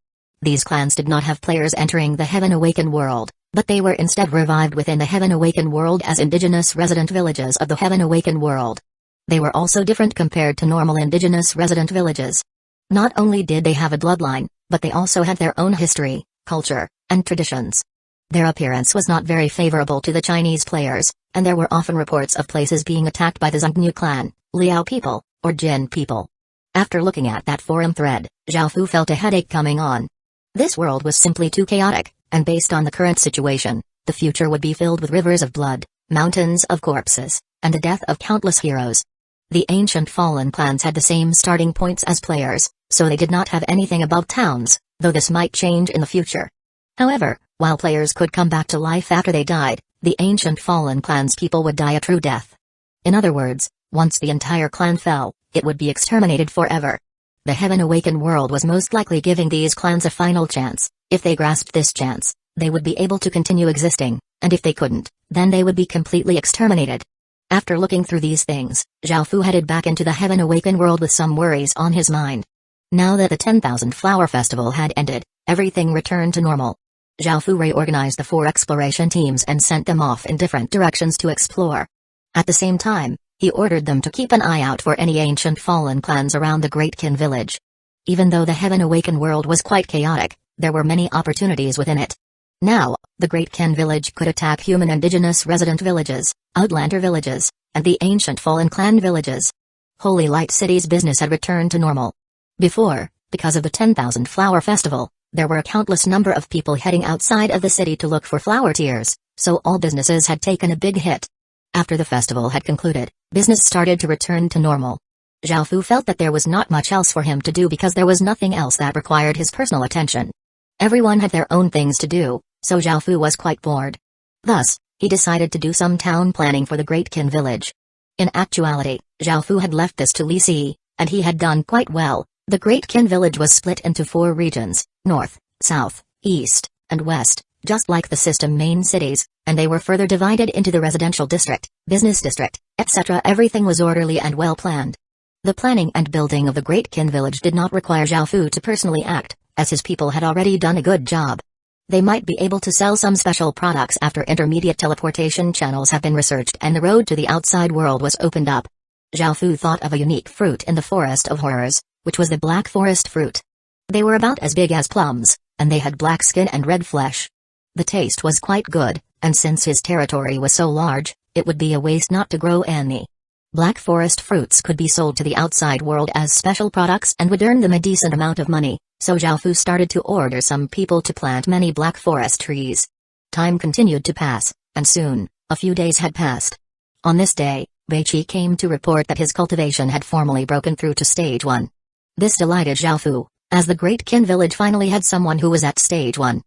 These clans did not have players entering the Heaven Awakened world, but they were instead revived within the Heaven Awakened world as indigenous resident villages of the Heaven Awakened world. They were also different compared to normal indigenous resident villages. Not only did they have a bloodline, but they also had their own history, culture, and traditions. Their appearance was not very favorable to the Chinese players, and there were often reports of places being attacked by the Zhengnu clan, Liao people, or Jin people. After looking at that forum thread, Zhaofu felt a headache coming on. This world was simply too chaotic, and based on the current situation, the future would be filled with rivers of blood, mountains of corpses, and the death of countless heroes. The ancient fallen clans had the same starting points as players, so they did not have anything above towns, though this might change in the future. However, while players could come back to life after they died, the ancient fallen clans people would die a true death. In other words, once the entire clan fell, it would be exterminated forever. The Heaven Awakened world was most likely giving these clans a final chance. If they grasped this chance, they would be able to continue existing, and if they couldn't, then they would be completely exterminated. After looking through these things, Zhaofu headed back into the Heaven Awakened world with some worries on his mind. Now that the 10,000 Flower Festival had ended, everything returned to normal. Zhaofu reorganized the 4 exploration teams and sent them off in different directions to explore. At the same time, he ordered them to keep an eye out for any ancient fallen clans around the Great Qin village. Even though the Heaven Awakened world was quite chaotic, there were many opportunities within it. Now, the Great Ken village could attack human indigenous resident villages, outlander villages, and the ancient Fallen Clan villages. Holy Light City's business had returned to normal. Before, because of the 10,000 Flower Festival, there were a countless number of people heading outside of the city to look for flower tears, so all businesses had taken a big hit. After the festival had concluded, business started to return to normal. Zhao Fu felt that there was not much else for him to do because there was nothing else that required his personal attention. Everyone had their own things to do, so Zhao Fu was quite bored. Thus, he decided to do some town planning for the Great Qin village. In actuality, Zhao Fu had left this to Li Si, and he had done quite well. The Great Qin village was split into 4 regions, north, south, east, and west, just like the system main cities, and they were further divided into the residential district, business district, etc. Everything was orderly and well planned. The planning and building of the Great Qin village did not require Zhao Fu to personally act, as his people had already done a good job. They might be able to sell some special products after intermediate teleportation channels have been researched and the road to the outside world was opened up. Zhao Fu thought of a unique fruit in the Forest of Horrors, which was the Black Forest fruit. They were about as big as plums, and they had black skin and red flesh. The taste was quite good, and since his territory was so large, it would be a waste not to grow any. Black Forest fruits could be sold to the outside world as special products and would earn them a decent amount of money, so Zhao Fu started to order some people to plant many Black Forest trees. Time continued to pass, and soon, a few days had passed. On this day, Beiqi came to report that his cultivation had formally broken through to stage 1. This delighted Zhao Fu, as the Great Qin village finally had someone who was at stage 1.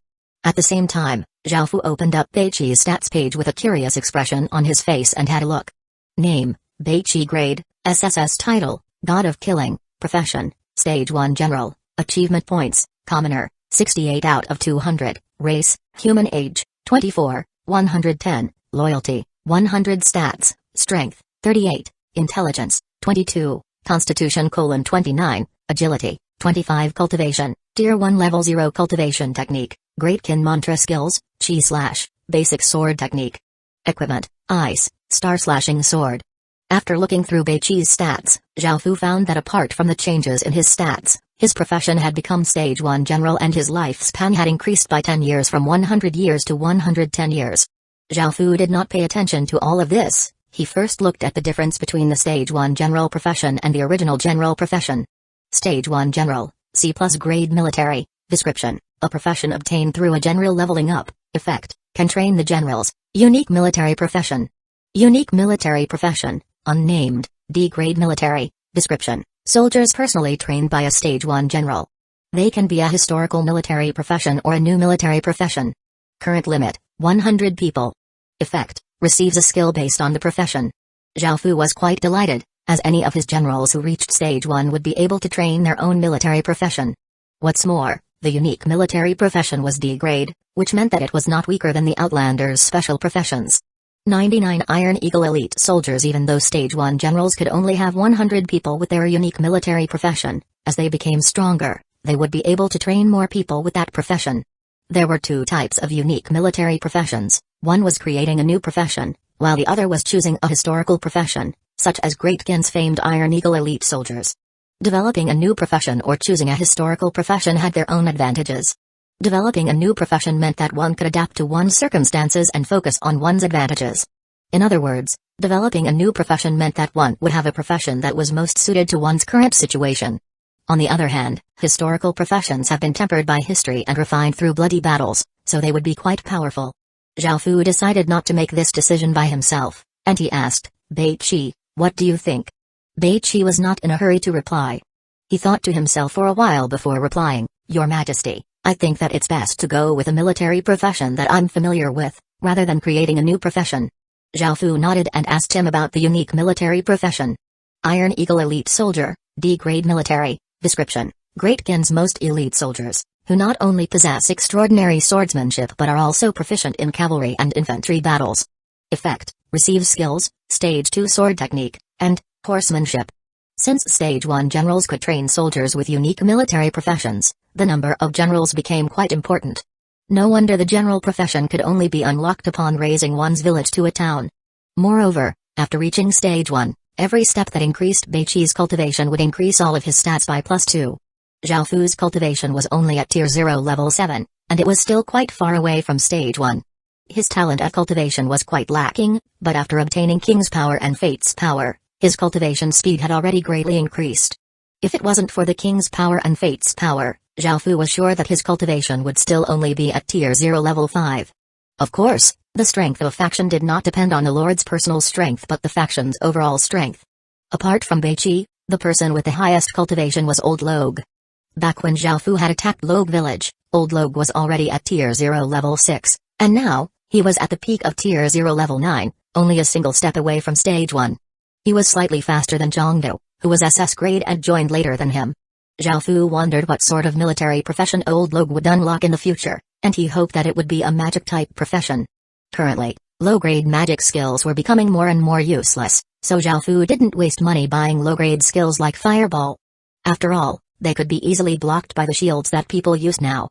At the same time, Zhao Fu opened up Beiqi's stats page with a curious expression on his face and had a look. Name, Beiqi grade, SSS title, God of Killing, profession, stage 1 general, achievement points, commoner, 68 out of 200, race, human age, 24, 110, loyalty, 100 stats, strength, 38, intelligence, 22, constitution: 29, agility, 25 cultivation, tier 1 level 0 cultivation technique, Great Qin mantra skills, chi slash, basic sword technique. Equipment, ice, star slashing sword. After looking through Beiqi's stats, Zhao Fu found that apart from the changes in his stats, his profession had become stage 1 general and his lifespan had increased by 10 years from 100 years to 110 years. Zhao Fu did not pay attention to all of this. He first looked at the difference between the stage 1 general profession and the original general profession. Stage 1 general, C+ grade military, description, a profession obtained through a general leveling up, effect, can train the generals, unique military profession. Unique military profession, unnamed, D grade military, description, soldiers personally trained by a stage 1 general. They can be a historical military profession or a new military profession. Current limit, 100 people. Effect, receives a skill based on the profession. Zhao Fu was quite delighted, as any of his generals who reached stage 1 would be able to train their own military profession. What's more, the unique military profession was D grade, which meant that it was not weaker than the Outlanders' special professions. 99 Iron Eagle elite soldiers. Even though stage 1 generals could only have 100 people with their unique military profession, as they became stronger, they would be able to train more people with that profession. There were 2 types of unique military professions. One was creating a new profession, while the other was choosing a historical profession, such as Great Qin's famed Iron Eagle elite soldiers. Developing a new profession or choosing a historical profession had their own advantages. Developing a new profession meant that one could adapt to one's circumstances and focus on one's advantages. In other words, developing a new profession meant that one would have a profession that was most suited to one's current situation. On the other hand, historical professions have been tempered by history and refined through bloody battles, so they would be quite powerful. Zhao Fu decided not to make this decision by himself, and he asked, Beiqi, what do you think? Beiqi was not in a hurry to reply. He thought to himself for a while before replying, Your Majesty, I think that it's best to go with a military profession that I'm familiar with, rather than creating a new profession. Zhao Fu nodded and asked him about the unique military profession. Iron Eagle elite soldier, D grade military, description, Great Qin's most elite soldiers, who not only possess extraordinary swordsmanship but are also proficient in cavalry and infantry battles. Effect, receives skills, stage 2 sword technique, and horsemanship. Since stage 1 generals could train soldiers with unique military professions, the number of generals became quite important. No wonder the general profession could only be unlocked upon raising one's village to a town. Moreover, after reaching stage 1, every step that increased Beiqi's cultivation would increase all of his stats by +2. Zhao Fu's cultivation was only at tier 0 level 7, and it was still quite far away from stage 1. His talent at cultivation was quite lacking, but after obtaining King's power and Fate's power, his cultivation speed had already greatly increased. If it wasn't for the King's power and Fate's power, Zhao Fu was sure that his cultivation would still only be at tier 0 level 5. Of course, the strength of a faction did not depend on the Lord's personal strength but the faction's overall strength. Apart from Beiqi, the person with the highest cultivation was Old Logue. Back when Zhao Fu had attacked Logue village, Old Logue was already at tier 0 level 6, and now, he was at the peak of tier 0 level 9, only a single step away from stage 1. He was slightly faster than Zhongdo, who was SS grade and joined later than him. Zhao Fu wondered what sort of military profession Old Logue would unlock in the future, and he hoped that it would be a magic-type profession. Currently, low-grade magic skills were becoming more and more useless, so Zhao Fu didn't waste money buying low-grade skills like Fireball. After all, they could be easily blocked by the shields that people use now.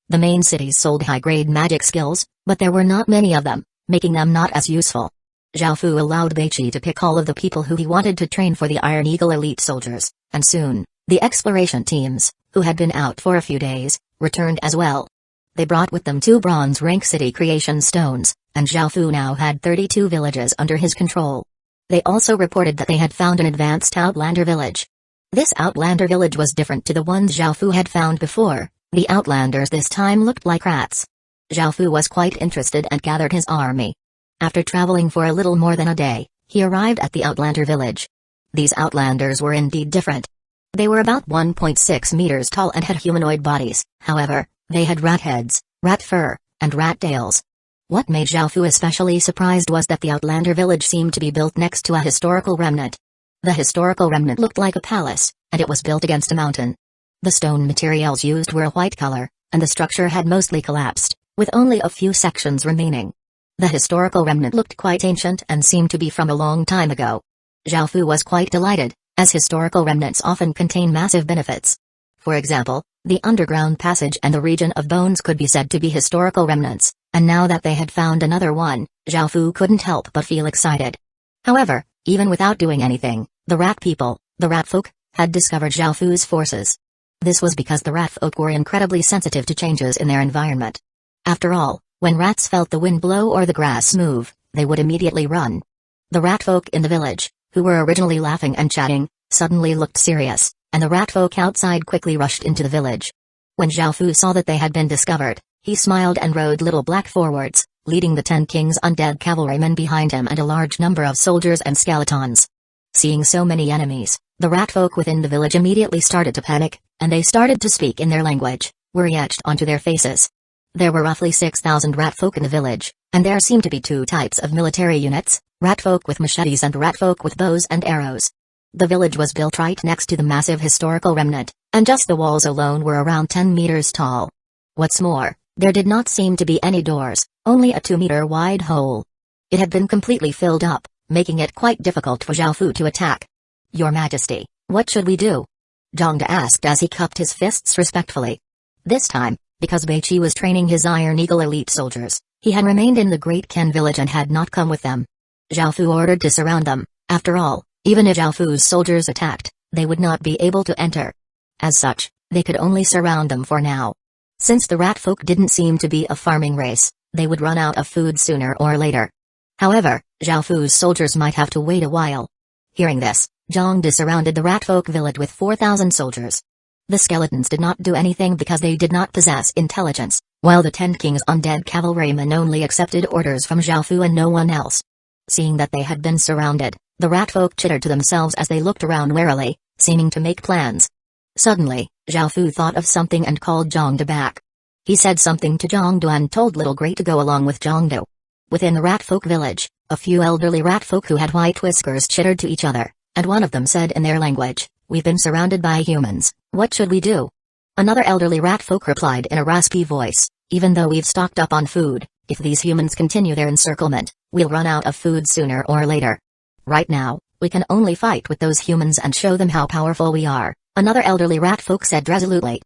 The main cities sold high-grade magic skills, but there were not many of them, making them not as useful. Zhao Fu allowed Beiqi to pick all of the people who he wanted to train for the Iron Eagle elite soldiers, and soon, the exploration teams, who had been out for a few days, returned as well. They brought with them 2 bronze rank city creation stones, and Zhao Fu now had 32 villages under his control. They also reported that they had found an advanced Outlander village. This Outlander village was different to the ones Zhao Fu had found before. The Outlanders this time looked like rats. Zhao Fu was quite interested and gathered his army. After traveling for a little more than a day, he arrived at the Outlander village. These Outlanders were indeed different. They were about 1.6 meters tall and had humanoid bodies, however, they had rat heads, rat fur, and rat tails. What made Zhao Fu especially surprised was that the Outlander village seemed to be built next to a historical remnant. The historical remnant looked like a palace, and it was built against a mountain. The stone materials used were a white color, and the structure had mostly collapsed, with only a few sections remaining. The historical remnant looked quite ancient and seemed to be from a long time ago. Zhao Fu was quite delighted, as historical remnants often contain massive benefits. For example, the underground passage and the region of bones could be said to be historical remnants, and now that they had found another one, Zhao Fu couldn't help but feel excited. However, even without doing anything, the rat people, the rat folk, had discovered Zhao Fu's forces. This was because the rat folk were incredibly sensitive to changes in their environment. After all, when rats felt the wind blow or the grass move, they would immediately run. The rat folk in the village, who were originally laughing and chatting, suddenly looked serious, and the rat folk outside quickly rushed into the village. When Zhao Fu saw that they had been discovered, he smiled and rode Little Black forwards, leading the 10 king's undead cavalrymen behind him and a large number of soldiers and skeletons. Seeing so many enemies, the rat folk within the village immediately started to panic, and they started to speak in their language, worry etched onto their faces. There were roughly 6,000 rat folk in the village, and there seemed to be 2 types of military units, rat folk with machetes and rat folk with bows and arrows. The village was built right next to the massive historical remnant, and just the walls alone were around 10 meters tall. What's more, there did not seem to be any doors, only a 2-meter wide hole. It had been completely filled up, making it quite difficult for Zhao Fu to attack. "Your Majesty, what should we do?" Zhongda asked as he cupped his fists respectfully. This time, because Beiqi was training his Iron Eagle elite soldiers, he had remained in the Great Ken village and had not come with them. Zhao Fu ordered to surround them. After all, even if Zhao Fu's soldiers attacked, they would not be able to enter. As such, they could only surround them for now. Since the rat folk didn't seem to be a farming race, they would run out of food sooner or later. However, Zhao Fu's soldiers might have to wait a while. Hearing this, Zhongda surrounded the rat folk village with 4,000 soldiers. The skeletons did not do anything because they did not possess intelligence, while the 10 king's undead cavalrymen only accepted orders from Zhao Fu and no one else. Seeing that they had been surrounded, the rat folk chittered to themselves as they looked around warily, seeming to make plans. Suddenly, Zhao Fu thought of something and called Zhongda back. He said something to Zhongda and told Little Grey to go along with Zhongda. Within the rat folk village, a few elderly rat folk who had white whiskers chittered to each other, and one of them said in their language, "We've been surrounded by humans, what should we do?" Another elderly rat folk replied in a raspy voice, "Even though we've stocked up on food, if these humans continue their encirclement, we'll run out of food sooner or later. Right now, we can only fight with those humans and show them how powerful we are," another elderly rat folk said resolutely.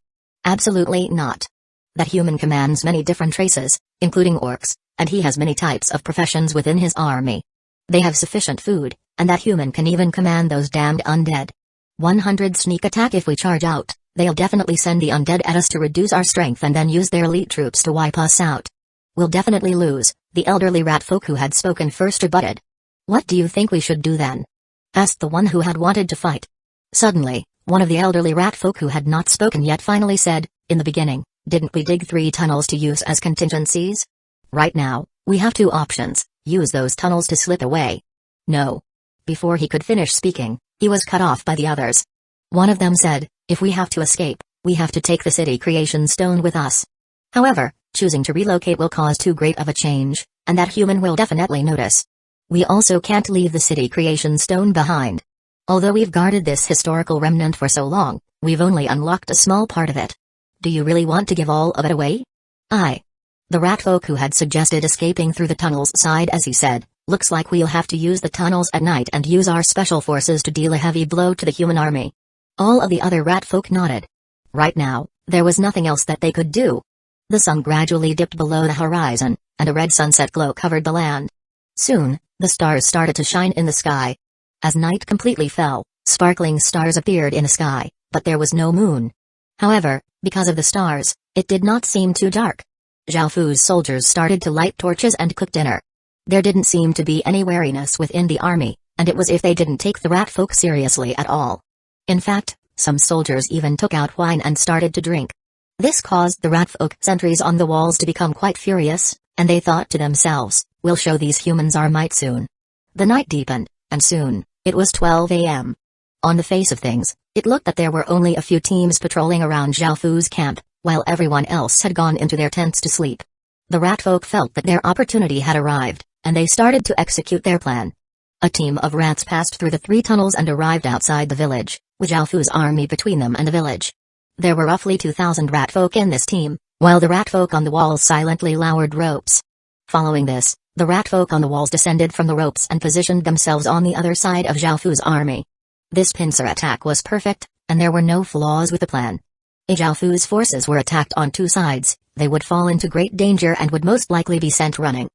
"Absolutely not. That human commands many different races, including orcs, and he has many types of professions within his army. They have sufficient food, and that human can even command those damned undead. 100 sneak attack if we charge out, They'll definitely send the undead at us to reduce our strength and then use their elite troops to wipe us out. We'll definitely lose, the elderly rat folk who had spoken first rebutted. What do you think we should do then? Asked the one who had wanted to fight. Suddenly, one of the elderly rat folk who had not spoken yet finally said, in the beginning, didn't we dig 3 tunnels to use as contingencies? Right now, we have 2 options, use those tunnels to slip away. No. Before he could finish speaking, he was cut off by the others. One of them said, if we have to escape, we have to take the city creation stone with us. However, choosing to relocate will cause too great of a change, and that human will definitely notice. We also can't leave the city creation stone behind. Although we've guarded this historical remnant for so long, we've only unlocked a small part of it. Do you really want to give all of it away? The rat folk who had suggested escaping through the tunnels sighed as he said, looks like we'll have to use the tunnels at night and use our special forces to deal a heavy blow to the human army. All of the other rat folk nodded. Right now, there was nothing else that they could do. The sun gradually dipped below the horizon, and a red sunset glow covered the land. Soon, the stars started to shine in the sky. As night completely fell, sparkling stars appeared in the sky, but there was no moon. However, because of the stars, it did not seem too dark. Zhao Fu's soldiers started to light torches and cook dinner. There didn't seem to be any wariness within the army, and it was if they didn't take the rat folk seriously at all. In fact, some soldiers even took out wine and started to drink. This caused the rat folk sentries on the walls to become quite furious, and they thought to themselves, we'll show these humans our might soon. The night deepened, and soon, it was 12 a.m. On the face of things, it looked that there were only a few teams patrolling around Zhao Fu's camp, while everyone else had gone into their tents to sleep. The rat folk felt that their opportunity had arrived, and they started to execute their plan. A team of rats passed through the 3 tunnels and arrived outside the village, with Zhao Fu's army between them and the village. There were roughly 2,000 rat folk in this team, while the rat folk on the walls silently lowered ropes. Following this, the rat folk on the walls descended from the ropes and positioned themselves on the other side of Zhao Fu's army. This pincer attack was perfect, and there were no flaws with the plan. If Zhao Fu's forces were attacked on 2 sides, they would fall into great danger and would most likely be sent running.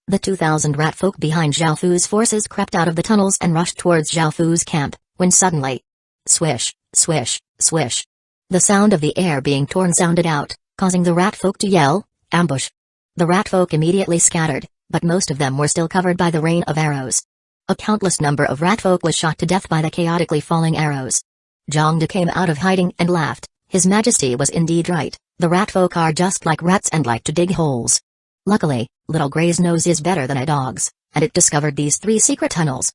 The 2,000 rat folk behind Zhao Fu's forces crept out of the tunnels and rushed towards Zhao Fu's camp, when suddenly, swish, swish, swish. The sound of the air being torn sounded out, causing the rat folk to yell, ambush. The rat folk immediately scattered, but most of them were still covered by the rain of arrows. A countless number of rat folk was shot to death by the chaotically falling arrows. Zhongde came out of hiding and laughed. His Majesty was indeed right, the rat folk are just like rats and like to dig holes. Luckily, Little Grey's nose is better than a dog's, and it discovered these 3 secret tunnels.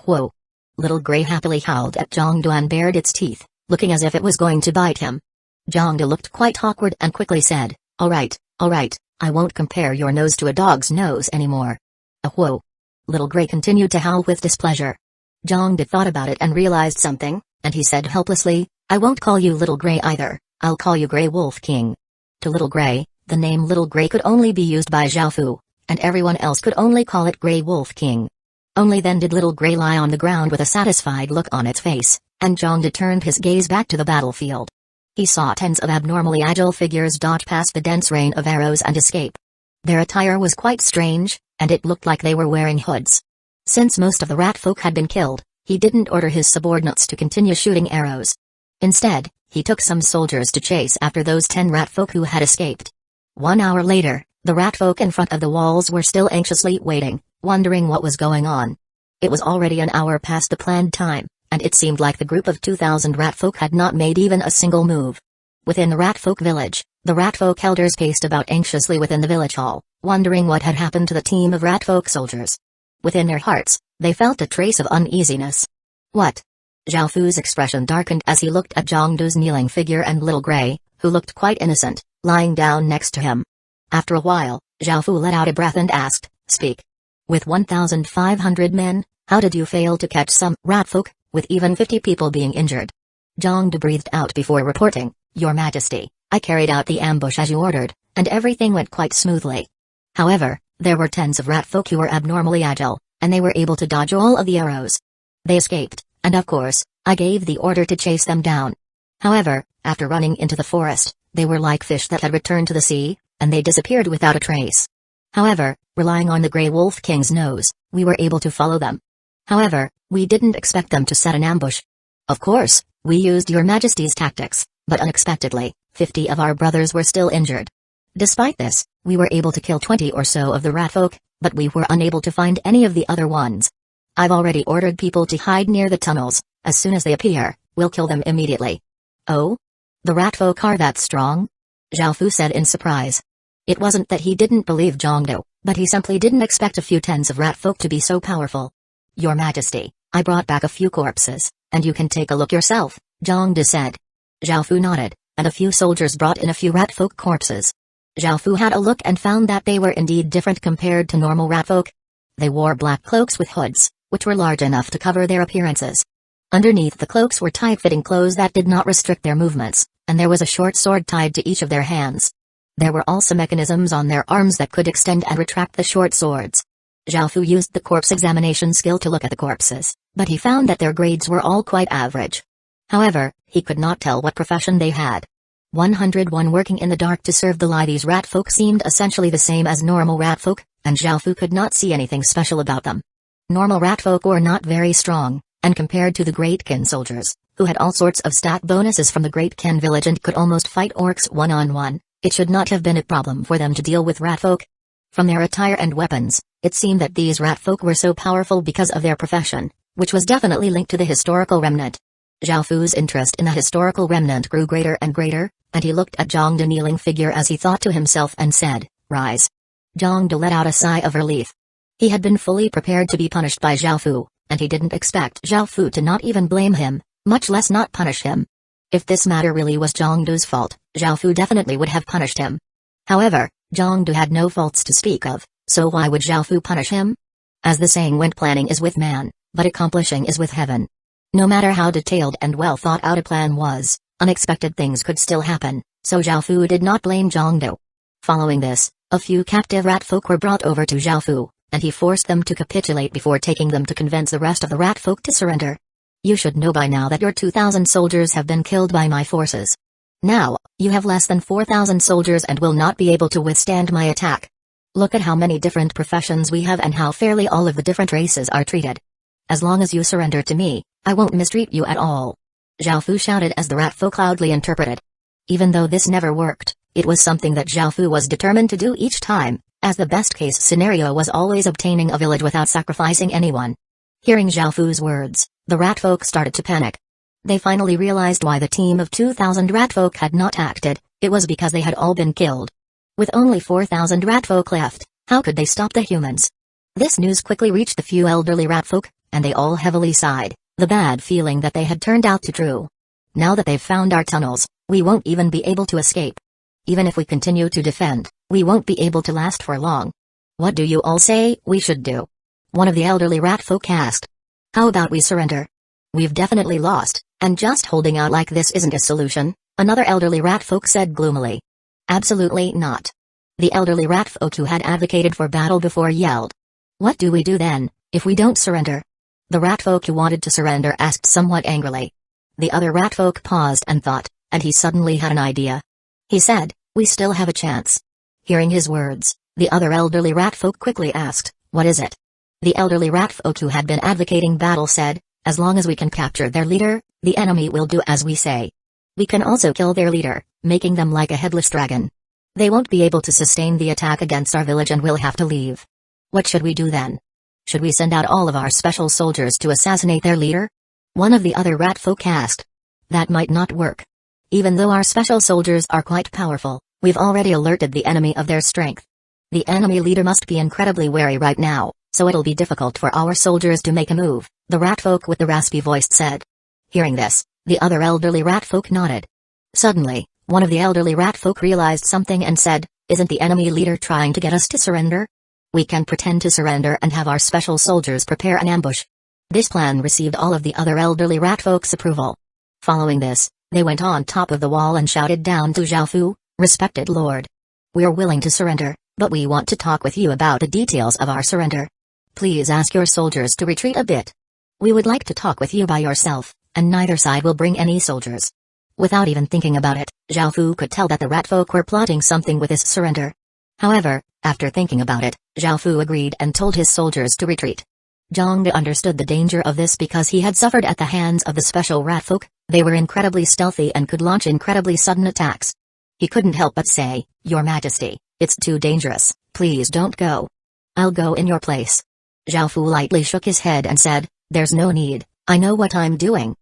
Whoa! Little Grey happily howled at Zhongde and bared its teeth, looking as if it was going to bite him. Zhongde looked quite awkward and quickly said, alright, I won't compare your nose to a dog's nose anymore. Whoa! Little Grey continued to howl with displeasure. Zhongde thought about it and realized something, and he said helplessly, I won't call you Little Grey either, I'll call you Grey Wolf King. To Little Grey, the name Little Grey could only be used by Zhao Fu, and everyone else could only call it Grey Wolf King. Only then did Little Grey lie on the ground with a satisfied look on its face, and Zhongde turned his gaze back to the battlefield. He saw tens of abnormally agile figures dodge past the dense rain of arrows and escape. Their attire was quite strange, and it looked like they were wearing hoods. Since most of the rat folk had been killed, he didn't order his subordinates to continue shooting arrows. Instead, he took some soldiers to chase after those 10 rat folk who had escaped. 1 hour later, the rat folk in front of the walls were still anxiously waiting, wondering what was going on. It was already an hour past the planned time, and it seemed like the group of 2,000 rat folk had not made even a single move. Within the rat folk village, the rat folk elders paced about anxiously within the village hall, wondering what had happened to the team of rat folk soldiers. Within their hearts, they felt a trace of uneasiness. What? Zhao Fu's expression darkened as he looked at Zhongde's kneeling figure and Little Grey, who looked quite innocent, lying down next to him. After a while, Zhao Fu let out a breath and asked, speak. With 1,500 men, how did you fail to catch some rat folk, with even 50 people being injured? Zhongde breathed out before reporting, Your Majesty, I carried out the ambush as you ordered, and everything went quite smoothly. However, there were tens of rat folk who were abnormally agile, and they were able to dodge all of the arrows. They escaped, and of course, I gave the order to chase them down. However, after running into the forest, they were like fish that had returned to the sea, and they disappeared without a trace. However, relying on the Grey Wolf King's nose, we were able to follow them. However, we didn't expect them to set an ambush. Of course, we used Your Majesty's tactics, But unexpectedly, 50 of our brothers were still injured. Despite this, we were able to kill 20 or so of the rat folk, but we were unable to find any of the other ones. I've already ordered people to hide near the tunnels. As soon as they appear, we'll kill them immediately. Oh? The rat folk are that strong? Zhao Fu said in surprise. It wasn't that he didn't believe Zhongdu, but he simply didn't expect a few tens of rat folk to be so powerful. Your Majesty, I brought back a few corpses, and you can take a look yourself, Zhongdu said. Zhao Fu nodded, and a few soldiers brought in a few rat folk corpses. Zhao Fu had a look and found that they were indeed different compared to normal rat folk. They wore black cloaks with hoods, which were large enough to cover their appearances. Underneath the cloaks were tight-fitting clothes that did not restrict their movements, and there was a short sword tied to each of their hands. There were also mechanisms on their arms that could extend and retract the short swords. Zhao Fu used the corpse examination skill to look at the corpses, but he found that their grades were all quite average. However, he could not tell what profession they had. 101 working in the dark to serve the lie. These rat folk seemed essentially the same as normal rat folk, and Zhao Fu could not see anything special about them. Normal rat folk were not very strong, and compared to the Great Kin soldiers, who had all sorts of stat bonuses from the Great Kin village and could almost fight orcs one-on-one, it should not have been a problem for them to deal with rat folk. From their attire and weapons, it seemed that these rat folk were so powerful because of their profession, which was definitely linked to the historical remnant. Zhao Fu's interest in the historical remnant grew greater and greater, and he looked at Zhongdu kneeling figure as he thought to himself and said, "Rise." Zhongdu let out a sigh of relief. He had been fully prepared to be punished by Zhao Fu, and he didn't expect Zhao Fu to not even blame him, much less not punish him. If this matter really was Zhongdu's fault, Zhao Fu definitely would have punished him. However, Zhongdu had no faults to speak of, so why would Zhao Fu punish him? As the saying went, planning is with man, but accomplishing is with heaven. No matter how detailed and well thought out a plan was, unexpected things could still happen, so Zhao Fu did not blame Zhongdu. Following this, a few captive rat folk were brought over to Zhao Fu, and he forced them to capitulate before taking them to convince the rest of the rat folk to surrender. You should know by now that your 2,000 soldiers have been killed by my forces. Now, you have less than 4,000 soldiers and will not be able to withstand my attack. Look at how many different professions we have and how fairly all of the different races are treated. As long as you surrender to me, I won't mistreat you at all. Zhao Fu shouted as the rat folk loudly interpreted. Even though this never worked, it was something that Zhao Fu was determined to do each time, as the best-case scenario was always obtaining a village without sacrificing anyone. Hearing Zhao Fu's words, the rat folk started to panic. They finally realized why the team of 2,000 rat folk had not acted. It was because they had all been killed. With only 4,000 rat folk left, how could they stop the humans? This news quickly reached the few elderly rat folk, and they all heavily sighed, the bad feeling that they had turned out to true. Now that they've found our tunnels, we won't even be able to escape. Even if we continue to defend, we won't be able to last for long. What do you all say we should do? One of the elderly rat folk asked. How about we surrender? We've definitely lost, and just holding out like this isn't a solution, another elderly rat folk said gloomily. Absolutely not. The elderly rat folk who had advocated for battle before yelled. What do we do then, if we don't surrender? The rat folk who wanted to surrender asked somewhat angrily. The other rat folk paused and thought, and he suddenly had an idea. He said, we still have a chance. Hearing his words, the other elderly rat folk quickly asked, what is it? The elderly rat folk who had been advocating battle said, as long as we can capture their leader, the enemy will do as we say. We can also kill their leader, making them like a headless dragon. They won't be able to sustain the attack against our village and we'll have to leave. What should we do then? Should we send out all of our special soldiers to assassinate their leader? One of the other rat folk asked. That might not work. Even though our special soldiers are quite powerful, we've already alerted the enemy of their strength. The enemy leader must be incredibly wary right now, so it'll be difficult for our soldiers to make a move, the rat folk with the raspy voice said. Hearing this, the other elderly rat folk nodded. Suddenly, one of the elderly rat folk realized something and said, isn't the enemy leader trying to get us to surrender? We can pretend to surrender and have our special soldiers prepare an ambush. This plan received all of the other elderly rat folk's approval. Following this, they went on top of the wall and shouted down to Zhao Fu, respected lord. We're willing to surrender, but we want to talk with you about the details of our surrender. Please ask your soldiers to retreat a bit. We would like to talk with you by yourself, and neither side will bring any soldiers. Without even thinking about it, Zhao Fu could tell that the rat folk were plotting something with his surrender. However, after thinking about it, Zhao Fu agreed and told his soldiers to retreat. Zhang understood the danger of this because he had suffered at the hands of the special rat folk. They were incredibly stealthy and could launch incredibly sudden attacks. He couldn't help but say, "Your Majesty, it's too dangerous, please don't go. I'll go in your place." Zhao Fu lightly shook his head and said, "There's no need, I know what I'm doing."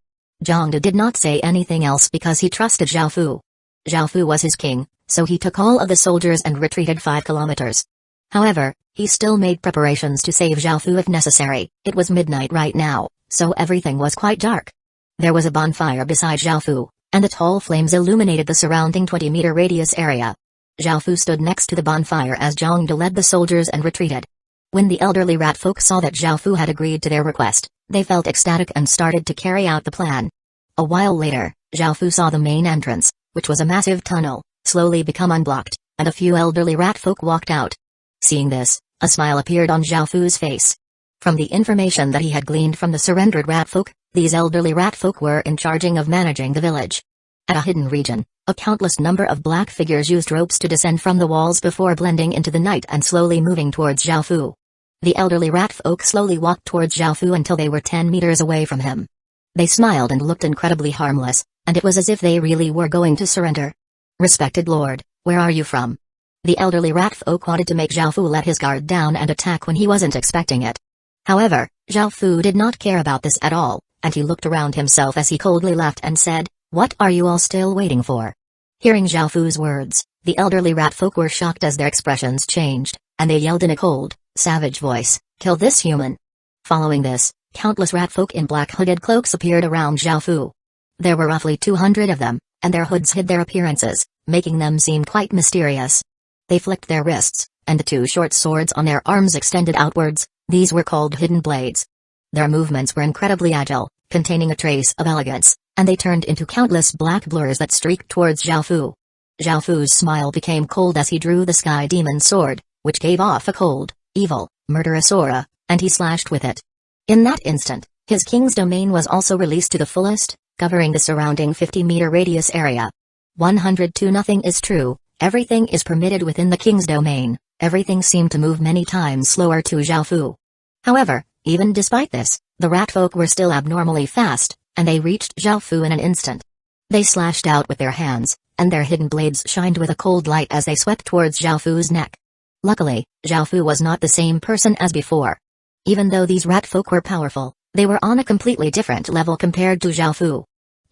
Zhang did not say anything else because he trusted Zhao Fu. Zhao Fu was his king, so he took all of the soldiers and retreated 5 kilometers. However, he still made preparations to save Zhao Fu if necessary. It was midnight right now, so everything was quite dark. There was a bonfire beside Zhao Fu, and the tall flames illuminated the surrounding 20-meter radius area. Zhao Fu stood next to the bonfire as Zhang led the soldiers and retreated. When the elderly rat folk saw that Zhao Fu had agreed to their request, they felt ecstatic and started to carry out the plan. A while later, Zhao Fu saw the main entrance, which was a massive tunnel, slowly become unblocked, and a few elderly rat folk walked out. Seeing this, a smile appeared on Zhao Fu's face. From the information that he had gleaned from the surrendered rat folk, these elderly rat folk were in charge of managing the village. At a hidden region, a countless number of black figures used ropes to descend from the walls before blending into the night and slowly moving towards Zhao Fu. The elderly rat folk slowly walked towards Zhao Fu until they were 10 meters away from him. They smiled and looked incredibly harmless, and it was as if they really were going to surrender. "Respected Lord, where are you from?" The elderly rat folk wanted to make Zhao Fu let his guard down and attack when he wasn't expecting it. However, Zhao Fu did not care about this at all, and he looked around himself as he coldly laughed and said, "What are you all still waiting for?" Hearing Zhao Fu's words, the elderly rat folk were shocked as their expressions changed, and they yelled in a cold, savage voice, "Kill this human!" Following this, countless rat folk in black hooded cloaks appeared around Zhao Fu. There were roughly 200 of them, and their hoods hid their appearances, making them seem quite mysterious. They flicked their wrists, and the 2 short swords on their arms extended outwards. These were called hidden blades. Their movements were incredibly agile, containing a trace of elegance, and they turned into countless black blurs that streaked towards Zhao Fu. Zhao Fu's smile became cold as he drew the Sky Demon sword, which gave off a cold, evil, murderous aura, and he slashed with it. In that instant, his king's domain was also released to the fullest, covering the surrounding 50-meter radius area. 102 Nothing is true, everything is permitted within the king's domain. Everything seemed to move many times slower to Zhao Fu. However, even despite this, the rat folk were still abnormally fast, and they reached Zhao Fu in an instant. They slashed out with their hands, and their hidden blades shined with a cold light as they swept towards Zhao Fu's neck. Luckily, Zhao Fu was not the same person as before. Even though these rat folk were powerful, they were on a completely different level compared to Zhao Fu.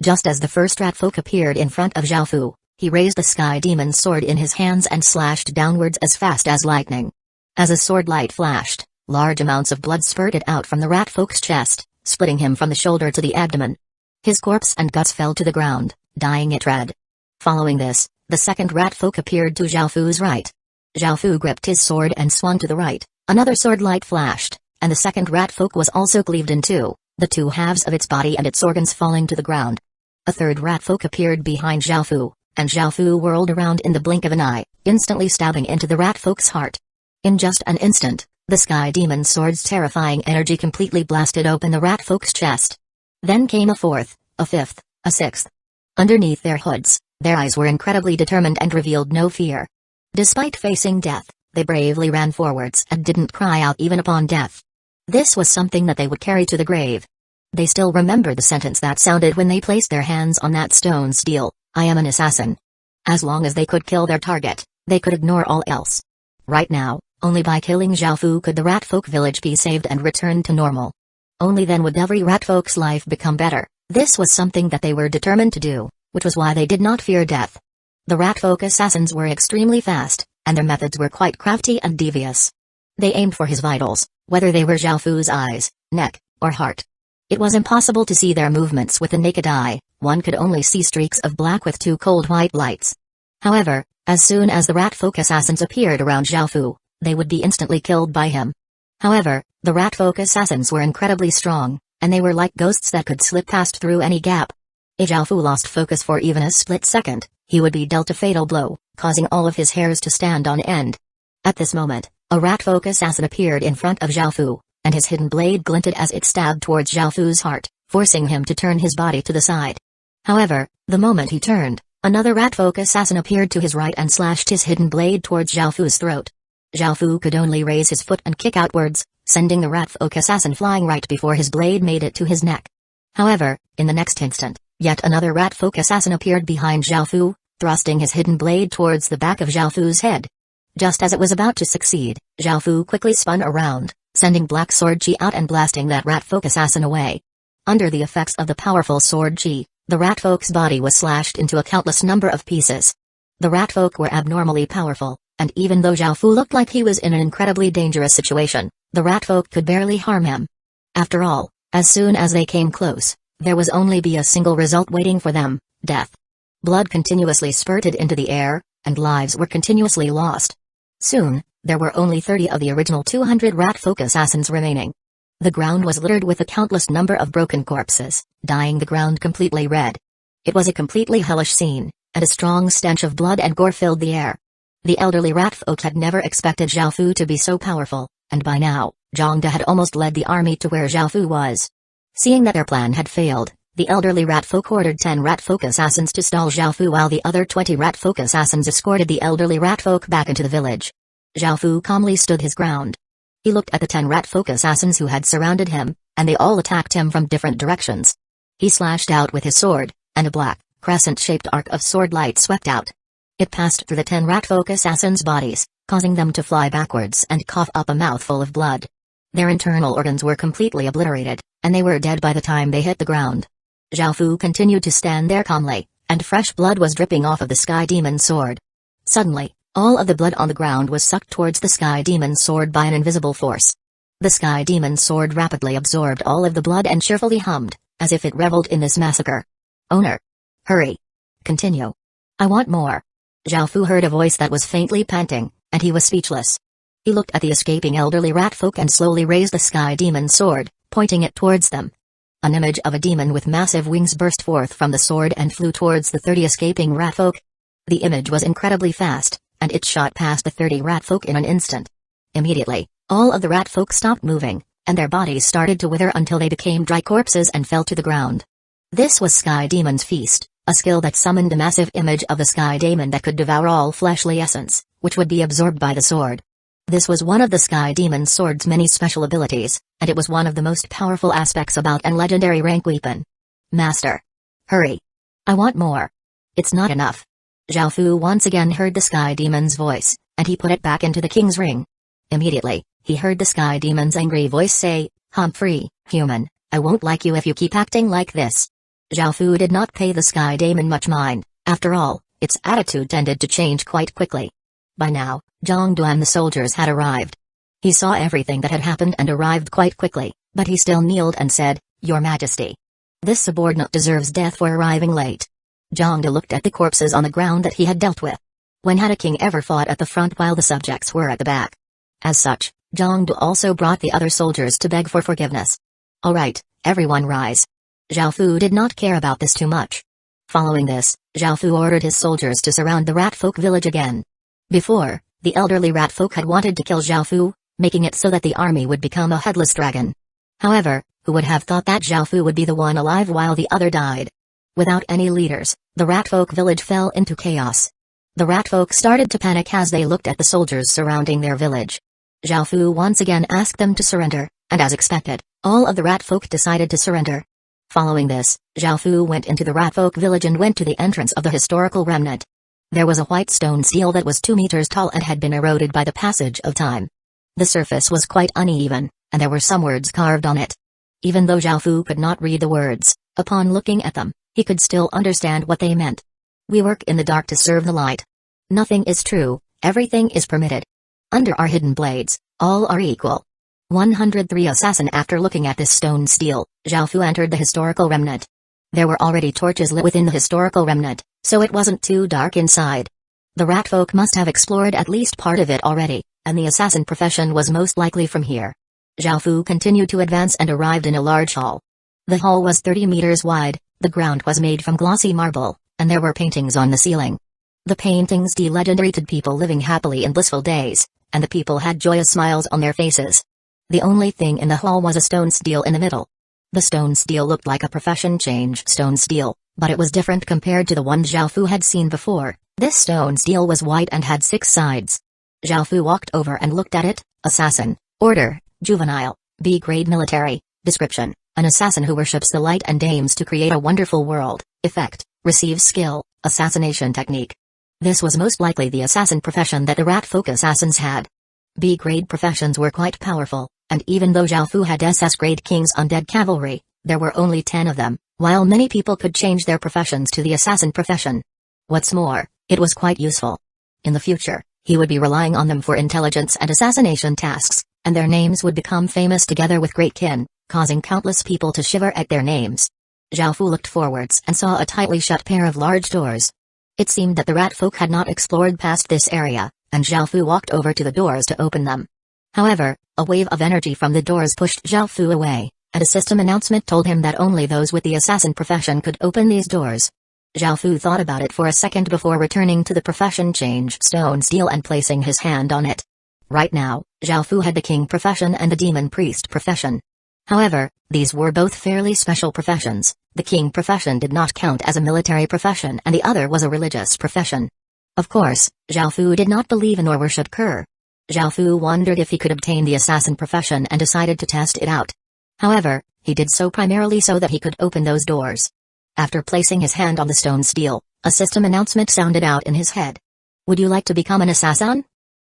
Just as the first rat folk appeared in front of Zhao Fu, he raised the Sky Demon's sword in his hands and slashed downwards as fast as lightning. As a sword light flashed, large amounts of blood spurted out from the rat folk's chest, splitting him from the shoulder to the abdomen. His corpse and guts fell to the ground, dyeing it red. Following this, the second rat folk appeared to Zhao Fu's right. Zhao Fu gripped his sword and swung to the right. Another sword light flashed, and the second rat folk was also cleaved in two, the 2 halves of its body and its organs falling to the ground. A third rat folk appeared behind Zhao Fu, and Zhao Fu whirled around in the blink of an eye, instantly stabbing into the rat folk's heart. In just an instant, the Sky Demon's sword's terrifying energy completely blasted open the rat folk's chest. Then came a fourth, a fifth, a sixth. Underneath their hoods, their eyes were incredibly determined and revealed no fear. Despite facing death, they bravely ran forwards and didn't cry out even upon death. This was something that they would carry to the grave. They still remembered the sentence that sounded when they placed their hands on that stone stele, "I am an assassin." As long as they could kill their target, they could ignore all else. Right now, only by killing Zhao Fu could the rat folk village be saved and return to normal. Only then would every rat folk's life become better. This was something that they were determined to do, which was why they did not fear death. The rat folk assassins were extremely fast, and their methods were quite crafty and devious. They aimed for his vitals, whether they were Zhao Fu's eyes, neck, or heart. It was impossible to see their movements with the naked eye. One could only see streaks of black with 2 cold white lights. However, as soon as the rat folk assassins appeared around Zhao Fu, they would be instantly killed by him. However, the rat folk assassins were incredibly strong, and they were like ghosts that could slip past through any gap. If Zhao Fu lost focus for even a split second, he would be dealt a fatal blow, causing all of his hairs to stand on end. At this moment, a rat folk assassin appeared in front of Zhao Fu, and his hidden blade glinted as it stabbed towards Zhao Fu's heart, forcing him to turn his body to the side. However, the moment he turned, another rat folk assassin appeared to his right and slashed his hidden blade towards Zhao Fu's throat. Zhao Fu could only raise his foot and kick outwards, sending the rat folk assassin flying right before his blade made it to his neck. However, in the next instant, yet another rat folk assassin appeared behind Zhao Fu, thrusting his hidden blade towards the back of Zhao Fu's head. Just as it was about to succeed, Zhao Fu quickly spun around, sending black sword chi out and blasting that rat folk assassin away. Under the effects of the powerful sword chi, the rat folk's body was slashed into a countless number of pieces. The rat folk were abnormally powerful, and even though Zhao Fu looked like he was in an incredibly dangerous situation, the rat folk could barely harm him. After all, as soon as they came close, there was only be a single result waiting for them: death. Blood continuously spurted into the air, and lives were continuously lost. Soon, there were only 30 of the original 200 rat folk assassins remaining. The ground was littered with a countless number of broken corpses, dyeing the ground completely red. It was a completely hellish scene, and a strong stench of blood and gore filled the air. The elderly rat folk had never expected Zhao Fu to be so powerful, and by now, Zhangde had almost led the army to where Zhao Fu was. Seeing that their plan had failed, the elderly rat folk ordered 10 rat folk assassins to stall Zhao Fu while the other 20 rat folk assassins escorted the elderly rat folk back into the village. Zhao Fu calmly stood his ground. He looked at the 10 rat folk assassins who had surrounded him, and they all attacked him from different directions. He slashed out with his sword, and a black, crescent-shaped arc of sword light swept out. It passed through the 10 rat folk assassins' bodies, causing them to fly backwards and cough up a mouthful of blood. Their internal organs were completely obliterated, and they were dead by the time they hit the ground. Zhao Fu continued to stand there calmly, and fresh blood was dripping off of the Sky Demon's sword. Suddenly, all of the blood on the ground was sucked towards the Sky Demon's sword by an invisible force. The Sky Demon's sword rapidly absorbed all of the blood and cheerfully hummed, as if it reveled in this massacre. "Owner! Hurry! Continue! I want more!" Zhao Fu heard a voice that was faintly panting, and he was speechless. He looked at the escaping elderly rat folk and slowly raised the Sky Demon's sword, pointing it towards them. An image of a demon with massive wings burst forth from the sword and flew towards the 30 escaping rat folk. The image was incredibly fast, and it shot past the 30 rat folk in an instant. Immediately, all of the rat folk stopped moving, and their bodies started to wither until they became dry corpses and fell to the ground. This was Sky Demon's Feast, a skill that summoned a massive image of the Sky Demon that could devour all fleshly essence, which would be absorbed by the sword. This was one of the Sky Demon's sword's many special abilities, and it was one of the most powerful aspects about an legendary rank weapon. "Master! Hurry! I want more! It's not enough!" Zhao Fu once again heard the Sky Demon's voice, and he put it back into the king's ring. Immediately, he heard the Sky Demon's angry voice say, "Humphrey, human, I won't like you if you keep acting like this." Zhao Fu did not pay the Sky Demon much mind. After all, its attitude tended to change quite quickly. By now, Zhangde and the soldiers had arrived. He saw everything that had happened and arrived quite quickly, but he still kneeled and said, "Your Majesty. This subordinate deserves death for arriving late." Zhangde looked at the corpses on the ground that he had dealt with. When had a king ever fought at the front while the subjects were at the back? As such, Zhangde also brought the other soldiers to beg for forgiveness. "All right, everyone rise." Zhao Fu did not care about this too much. Following this, Zhao Fu ordered his soldiers to surround the rat folk village again. Before, the elderly rat folk had wanted to kill Zhao Fu, making it so that the army would become a headless dragon. However, who would have thought that Zhao Fu would be the one alive while the other died? Without any leaders, the rat folk village fell into chaos. The rat folk started to panic as they looked at the soldiers surrounding their village. Zhao Fu once again asked them to surrender, and as expected, all of the rat folk decided to surrender. Following this, Zhao Fu went into the rat folk village and went to the entrance of the historical remnant. There was a white stone seal that was 2 meters tall and had been eroded by the passage of time. The surface was quite uneven, and there were some words carved on it. Even though Zhao Fu could not read the words, upon looking at them, he could still understand what they meant. "We work in the dark to serve the light. Nothing is true, everything is permitted. Under our hidden blades, all are equal." 103 Assassin. After looking at this stone stele, Zhao Fu entered the historical remnant. There were already torches lit within the historical remnant, so it wasn't too dark inside. The rat folk must have explored at least part of it already, and the assassin profession was most likely from here. Zhao Fu continued to advance and arrived in a large hall. The hall was 30 meters wide, the ground was made from glossy marble, and there were paintings on the ceiling. The paintings delegendated people living happily in blissful days, and the people had joyous smiles on their faces. The only thing in the hall was a stone stele in the middle. The stone stele looked like a profession change stone stele, but it was different compared to the one Zhao Fu had seen before. This stone stele was white and had 6 sides. Zhao Fu walked over and looked at it. "Assassin, order, juvenile, B-grade military, description, an assassin who worships the light and aims to create a wonderful world, effect, receives skill, assassination technique. This was most likely the assassin profession that the rat folk assassins had. B-grade professions were quite powerful, and even though Zhao Fu had SS-grade King's undead cavalry, there were only 10 of them, while many people could change their professions to the assassin profession. What's more, it was quite useful. In the future, he would be relying on them for intelligence and assassination tasks, and their names would become famous together with great kin, causing countless people to shiver at their names. Zhao Fu looked forwards and saw a tightly shut pair of large doors. It seemed that the rat folk had not explored past this area, and Zhao Fu walked over to the doors to open them. However, a wave of energy from the doors pushed Zhao Fu away, and a system announcement told him that only those with the assassin profession could open these doors. Zhao Fu thought about it for a second before returning to the profession change stone steel and placing his hand on it. Right now, Zhao Fu had the king profession and the demon priest profession. However, these were both fairly special professions. The king profession did not count as a military profession and the other was a religious profession. Of course, Zhao Fu did not believe in or worship Kerr. Zhao Fu wondered if he could obtain the assassin profession and decided to test it out. However, he did so primarily so that he could open those doors. After placing his hand on the stone steel, a system announcement sounded out in his head. Would you like to become an assassin?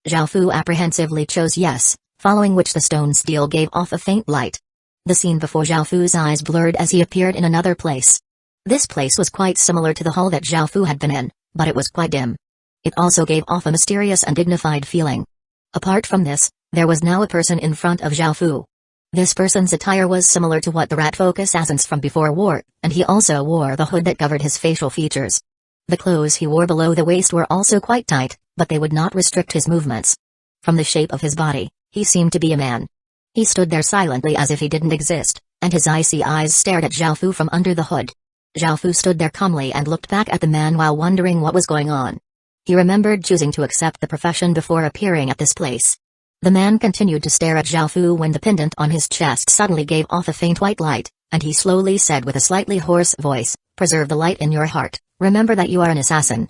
Zhao Fu apprehensively chose yes, following which the stone steel gave off a faint light. The scene before Zhao Fu's eyes blurred as he appeared in another place. This place was quite similar to the hall that Zhao Fu had been in, but it was quite dim. It also gave off a mysterious and dignified feeling. Apart from this, there was now a person in front of Zhao Fu. This person's attire was similar to what the rat folk assassins from before wore, and he also wore the hood that covered his facial features. The clothes he wore below the waist were also quite tight, but they would not restrict his movements. From the shape of his body, he seemed to be a man. He stood there silently as if he didn't exist, and his icy eyes stared at Zhao Fu from under the hood. Zhao Fu stood there calmly and looked back at the man while wondering what was going on. He remembered choosing to accept the profession before appearing at this place. The man continued to stare at Zhao Fu when the pendant on his chest suddenly gave off a faint white light, and he slowly said with a slightly hoarse voice, "Preserve the light in your heart, remember that you are an assassin.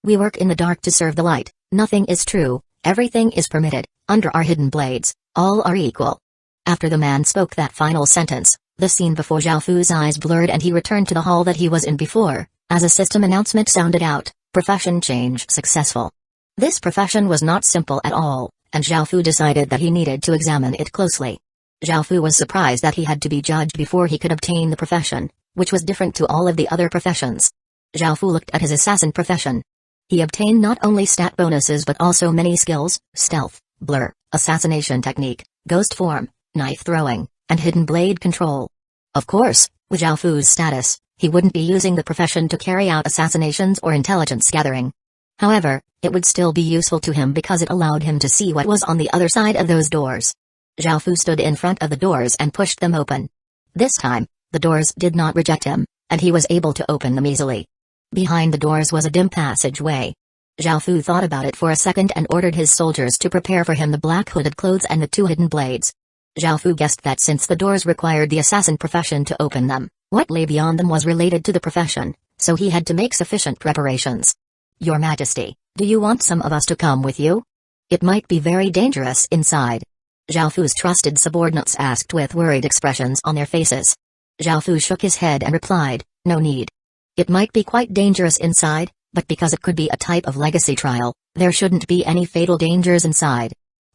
We work in the dark to serve the light, nothing is true, everything is permitted, under our hidden blades, all are equal." After the man spoke that final sentence, the scene before Zhao Fu's eyes blurred and he returned to the hall that he was in before, as a system announcement sounded out, "Profession change successful." This profession was not simple at all, and Zhao Fu decided that he needed to examine it closely. Zhao Fu was surprised that he had to be judged before he could obtain the profession, which was different to all of the other professions. Zhao Fu looked at his assassin profession. He obtained not only stat bonuses but also many skills: stealth, blur, assassination technique, ghost form, knife throwing, and hidden blade control. Of course, with Zhao Fu's status, he wouldn't be using the profession to carry out assassinations or intelligence gathering. However, it would still be useful to him because it allowed him to see what was on the other side of those doors. Zhao Fu stood in front of the doors and pushed them open. This time, the doors did not reject him, and he was able to open them easily. Behind the doors was a dim passageway. Zhao Fu thought about it for a second and ordered his soldiers to prepare for him the black hooded clothes and the 2 hidden blades. Zhao Fu guessed that since the doors required the assassin profession to open them, what lay beyond them was related to the profession, so he had to make sufficient preparations. "Your Majesty, do you want some of us to come with you? It might be very dangerous inside." Zhao Fu's trusted subordinates asked with worried expressions on their faces. Zhao Fu shook his head and replied, "No need. It might be quite dangerous inside, but because it could be a type of legacy trial, there shouldn't be any fatal dangers inside.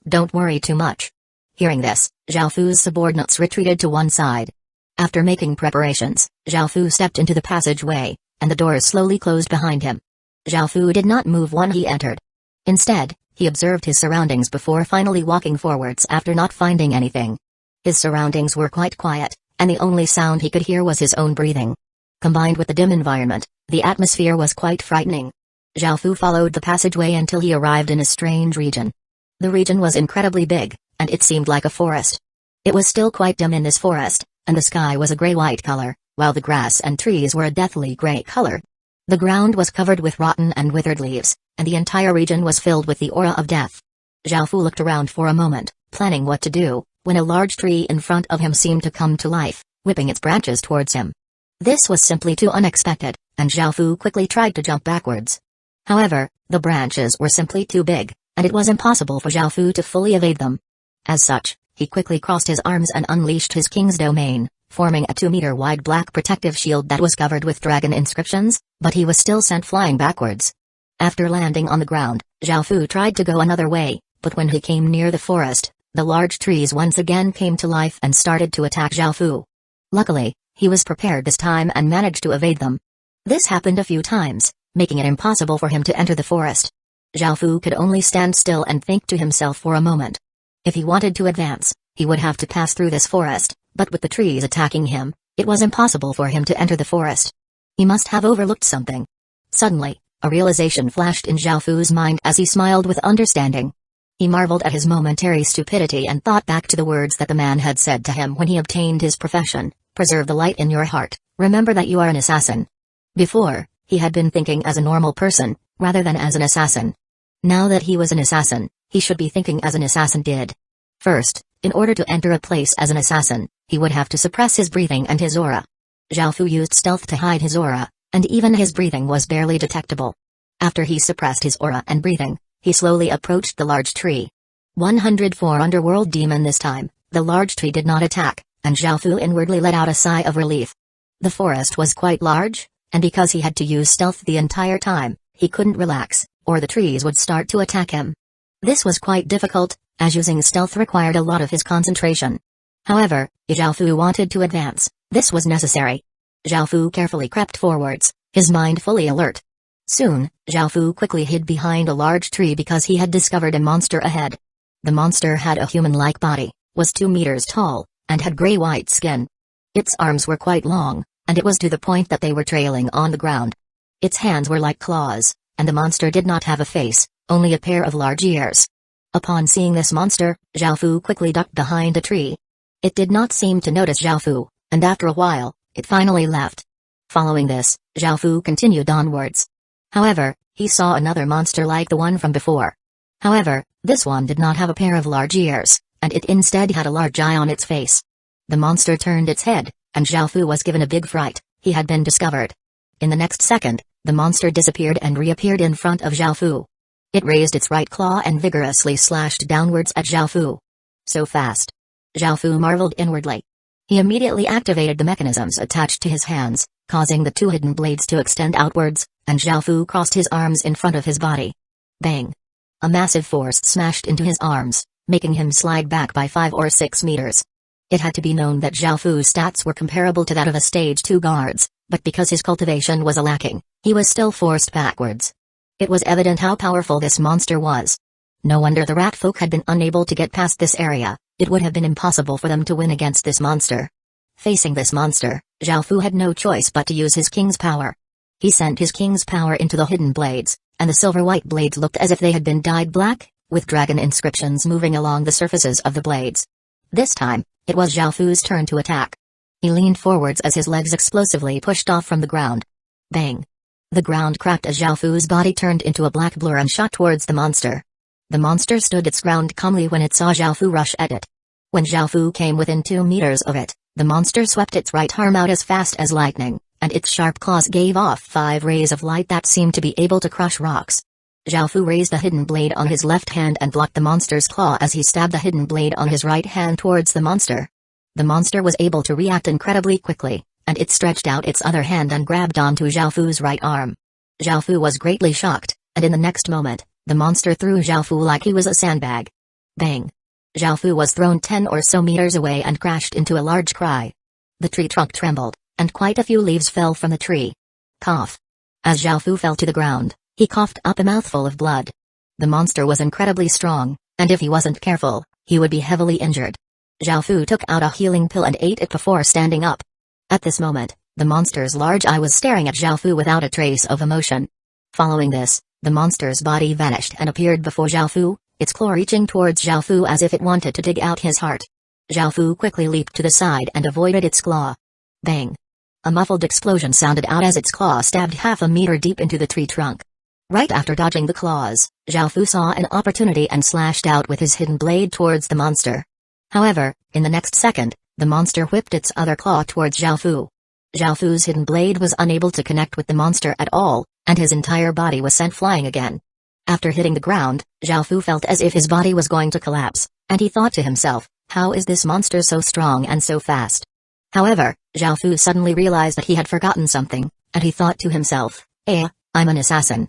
Don't worry too much." Hearing this, Zhao Fu's subordinates retreated to one side. After making preparations, Zhao Fu stepped into the passageway, and the doors slowly closed behind him. Zhao Fu did not move when he entered. Instead, he observed his surroundings before finally walking forwards after not finding anything. His surroundings were quite quiet, and the only sound he could hear was his own breathing. Combined with the dim environment, the atmosphere was quite frightening. Zhao Fu followed the passageway until he arrived in a strange region. The region was incredibly big, and it seemed like a forest. It was still quite dim in this forest, and the sky was a gray-white color, while the grass and trees were a deathly gray color. The ground was covered with rotten and withered leaves, and the entire region was filled with the aura of death. Zhao Fu looked around for a moment, planning what to do, when a large tree in front of him seemed to come to life, whipping its branches towards him. This was simply too unexpected, and Zhao Fu quickly tried to jump backwards. However, the branches were simply too big, and it was impossible for Zhao Fu to fully evade them. As such, He quickly crossed his arms and unleashed his king's domain, forming a 2-meter-wide black protective shield that was covered with dragon inscriptions, but he was still sent flying backwards. After landing on the ground, Zhao Fu tried to go another way, but when he came near the forest, the large trees once again came to life and started to attack Zhao Fu. Luckily, he was prepared this time and managed to evade them. This happened a few times, making it impossible for him to enter the forest. Zhao Fu could only stand still and think to himself for a moment. If he wanted to advance, he would have to pass through this forest, but with the trees attacking him, it was impossible for him to enter the forest. He must have overlooked something. Suddenly, a realization flashed in Zhao Fu's mind as he smiled with understanding. He marveled at his momentary stupidity and thought back to the words that the man had said to him when he obtained his profession: "Preserve the light in your heart, remember that you are an assassin." Before, he had been thinking as a normal person, rather than as an assassin. Now that he was an assassin, he should be thinking as an assassin did. First, in order to enter a place as an assassin, he would have to suppress his breathing and his aura. Zhao Fu used stealth to hide his aura, and even his breathing was barely detectable. After he suppressed his aura and breathing, he slowly approached the large tree. 104 Underworld Demon. This time, the large tree did not attack, and Zhao Fu inwardly let out a sigh of relief. The forest was quite large, and because he had to use stealth the entire time, he couldn't relax, or the trees would start to attack him. This was quite difficult, as using stealth required a lot of his concentration. However, if Zhao Fu wanted to advance, this was necessary. Zhao Fu carefully crept forwards, his mind fully alert. Soon, Zhao Fu quickly hid behind a large tree because he had discovered a monster ahead. The monster had a human-like body, was 2 meters tall, and had gray-white skin. Its arms were quite long, and it was to the point that they were trailing on the ground. Its hands were like claws, and the monster did not have a face, only a pair of large ears. Upon seeing this monster, Zhao Fu quickly ducked behind a tree. It did not seem to notice Zhao Fu, and after a while, it finally left. Following this, Zhao Fu continued onwards. However, he saw another monster like the one from before. However, this one did not have a pair of large ears, and it instead had a large eye on its face. The monster turned its head, and Zhao Fu was given a big fright. He had been discovered. In the next second, the monster disappeared and reappeared in front of Zhao Fu. It raised its right claw and vigorously slashed downwards at Zhao Fu. So fast. Zhao Fu marveled inwardly. He immediately activated the mechanisms attached to his hands, causing the 2 hidden blades to extend outwards, and Zhao Fu crossed his arms in front of his body. Bang! A massive force smashed into his arms, making him slide back by 5 or 6 meters. It had to be known that Zhao Fu's stats were comparable to that of a stage 2 guards, but because his cultivation was lacking, he was still forced backwards. It was evident how powerful this monster was. No wonder the rat folk had been unable to get past this area. It would have been impossible for them to win against this monster. Facing this monster, Zhao Fu had no choice but to use his king's power. He sent his king's power into the hidden blades, and the silver-white blades looked as if they had been dyed black, with dragon inscriptions moving along the surfaces of the blades. This time, it was Zhao Fu's turn to attack. He leaned forwards as his legs explosively pushed off from the ground. Bang! The ground cracked as Zhao Fu's body turned into a black blur and shot towards the monster. The monster stood its ground calmly when it saw Zhao Fu rush at it. When Zhao Fu came within 2 meters of it, the monster swept its right arm out as fast as lightning, and its sharp claws gave off 5 rays of light that seemed to be able to crush rocks. Zhao Fu raised the hidden blade on his left hand and blocked the monster's claw as he stabbed the hidden blade on his right hand towards the monster. The monster was able to react incredibly quickly, and it stretched out its other hand and grabbed onto Zhao Fu's right arm. Zhao Fu was greatly shocked, and in the next moment, the monster threw Zhao Fu like he was a sandbag. Bang! Zhao Fu was thrown 10 or so meters away and crashed into a large cry. The tree trunk trembled, and quite a few leaves fell from the tree. Cough! As Zhao Fu fell to the ground, he coughed up a mouthful of blood. The monster was incredibly strong, and if he wasn't careful, he would be heavily injured. Zhao Fu took out a healing pill and ate it before standing up. At this moment, the monster's large eye was staring at Zhao Fu without a trace of emotion. Following this, the monster's body vanished and appeared before Zhao Fu, its claw reaching towards Zhao Fu as if it wanted to dig out his heart. Zhao Fu quickly leaped to the side and avoided its claw. Bang! A muffled explosion sounded out as its claw stabbed half a meter deep into the tree trunk. Right after dodging the claws, Zhao Fu saw an opportunity and slashed out with his hidden blade towards the monster. However, in the next second, the monster whipped its other claw towards Zhao Fu. Zhao Fu's hidden blade was unable to connect with the monster at all, and his entire body was sent flying again. After hitting the ground, Zhao Fu felt as if his body was going to collapse, and he thought to himself, How is this monster so strong and so fast? However, Zhao Fu suddenly realized that he had forgotten something, and he thought to himself, I'm an assassin.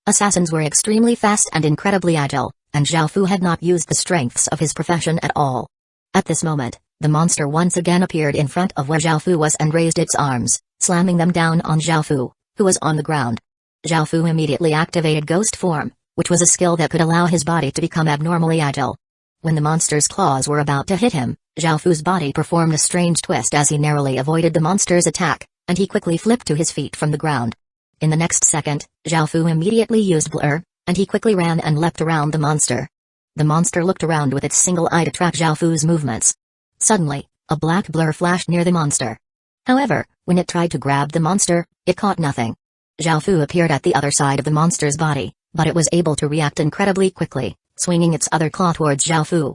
Assassins were extremely fast and incredibly agile, and Zhao Fu had not used the strengths of his profession at all. At this moment, the monster once again appeared in front of where Zhao Fu was and raised its arms, slamming them down on Zhao Fu, who was on the ground. Zhao Fu immediately activated ghost form, which was a skill that could allow his body to become abnormally agile. When the monster's claws were about to hit him, Zhao Fu's body performed a strange twist as he narrowly avoided the monster's attack, and he quickly flipped to his feet from the ground. In the next second, Zhao Fu immediately used blur, and he quickly ran and leapt around the monster. The monster looked around with its single eye to track Zhao Fu's movements. Suddenly, a black blur flashed near the monster. However, when it tried to grab the monster, it caught nothing. Zhao Fu appeared at the other side of the monster's body, but it was able to react incredibly quickly, swinging its other claw towards Zhao Fu.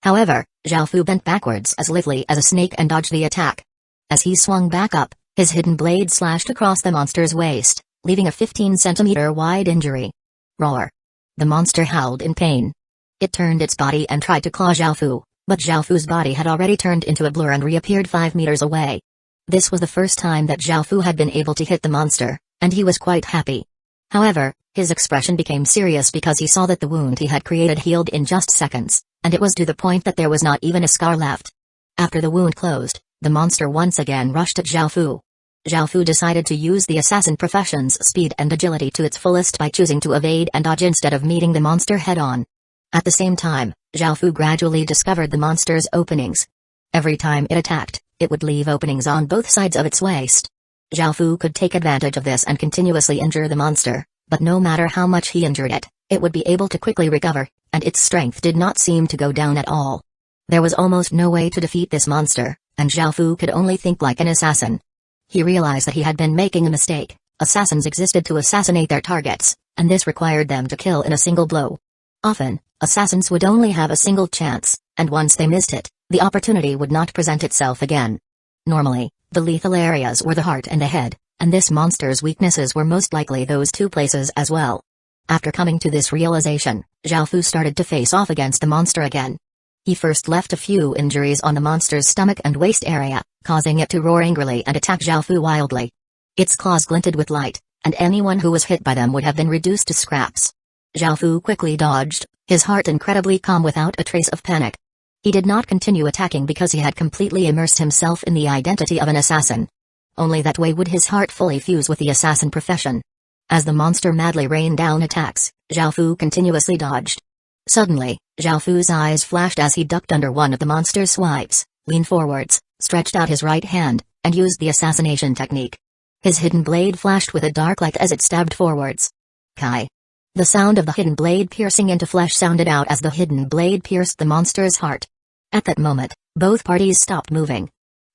However, Zhao Fu bent backwards as lively as a snake and dodged the attack. As he swung back up, his hidden blade slashed across the monster's waist, leaving a 15-centimeter wide injury. Roar! The monster howled in pain. It turned its body and tried to claw Zhao Fu, but Zhao Fu's body had already turned into a blur and reappeared 5 meters away. This was the first time that Zhao Fu had been able to hit the monster, and he was quite happy. However, his expression became serious because he saw that the wound he had created healed in just seconds, and it was to the point that there was not even a scar left. After the wound closed, the monster once again rushed at Zhao Fu. Zhao Fu decided to use the assassin profession's speed and agility to its fullest by choosing to evade and dodge instead of meeting the monster head-on. At the same time, Zhao Fu gradually discovered the monster's openings. Every time it attacked, it would leave openings on both sides of its waist. Zhao Fu could take advantage of this and continuously injure the monster, but no matter how much he injured it, it would be able to quickly recover, and its strength did not seem to go down at all. There was almost no way to defeat this monster, and Zhao Fu could only think like an assassin. He realized that he had been making a mistake. Assassins existed to assassinate their targets, and this required them to kill in a single blow. Often, assassins would only have a single chance, and once they missed it, the opportunity would not present itself again. Normally, the lethal areas were the heart and the head, and this monster's weaknesses were most likely those two places as well. After coming to this realization, Zhao Fu started to face off against the monster again. He first left a few injuries on the monster's stomach and waist area, causing it to roar angrily and attack Zhao Fu wildly. Its claws glinted with light, and anyone who was hit by them would have been reduced to scraps. Zhao Fu quickly dodged, his heart incredibly calm without a trace of panic. He did not continue attacking because he had completely immersed himself in the identity of an assassin. Only that way would his heart fully fuse with the assassin profession. As the monster madly rained down attacks, Zhao Fu continuously dodged. Suddenly, Zhao Fu's eyes flashed as he ducked under one of the monster's swipes, leaned forwards, stretched out his right hand, and used the assassination technique. His hidden blade flashed with a dark light as it stabbed forwards. Kai! The sound of the hidden blade piercing into flesh sounded out as the hidden blade pierced the monster's heart. At that moment, both parties stopped moving.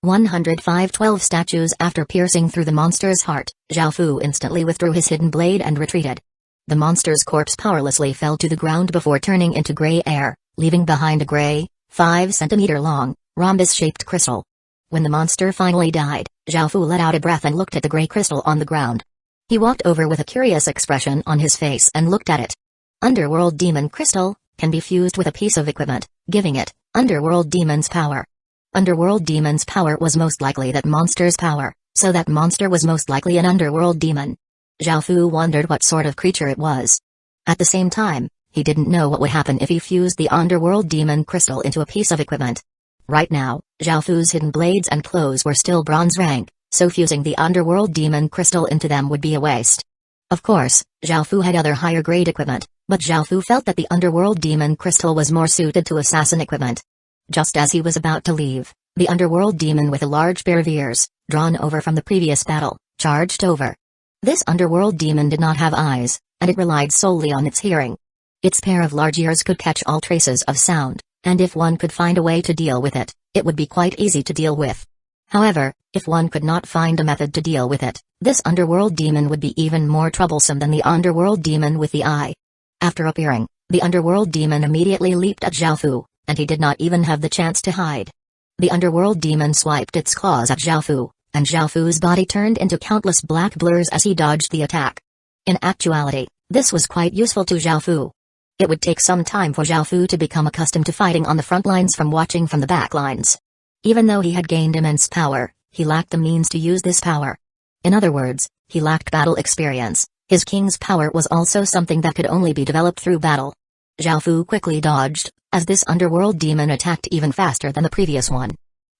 105-12 statues after piercing through the monster's heart, Zhao Fu instantly withdrew his hidden blade and retreated. The monster's corpse powerlessly fell to the ground before turning into gray air, leaving behind a gray, 5-centimeter-long, rhombus-shaped crystal. When the monster finally died, Zhao Fu let out a breath and looked at the gray crystal on the ground. He walked over with a curious expression on his face and looked at it. Underworld Demon Crystal can be fused with a piece of equipment, giving it Underworld Demon's power. Underworld Demon's power was most likely that monster's power, so that monster was most likely an underworld demon. Zhao Fu wondered what sort of creature it was. At the same time, he didn't know what would happen if he fused the Underworld Demon Crystal into a piece of equipment. Right now, Zhao Fu's hidden blades and clothes were still bronze rank, so fusing the Underworld Demon Crystal into them would be a waste. Of course, Zhao Fu had other higher grade equipment, but Zhao Fu felt that the Underworld Demon Crystal was more suited to assassin equipment. Just as he was about to leave, the Underworld Demon with a large pair of ears, drawn over from the previous battle, charged over. This Underworld Demon did not have eyes, and it relied solely on its hearing. Its pair of large ears could catch all traces of sound, and if one could find a way to deal with it, it would be quite easy to deal with. However, if one could not find a method to deal with it, this Underworld Demon would be even more troublesome than the Underworld Demon with the eye. After appearing, the Underworld Demon immediately leaped at Zhao Fu, and he did not even have the chance to hide. The Underworld Demon swiped its claws at Zhao Fu, and Zhao Fu's body turned into countless black blurs as he dodged the attack. In actuality, this was quite useful to Zhao Fu. It would take some time for Zhao Fu to become accustomed to fighting on the front lines from watching from the back lines. Even though he had gained immense power, he lacked the means to use this power. In other words, he lacked battle experience. His king's power was also something that could only be developed through battle. Zhao Fu quickly dodged, as this underworld demon attacked even faster than the previous one.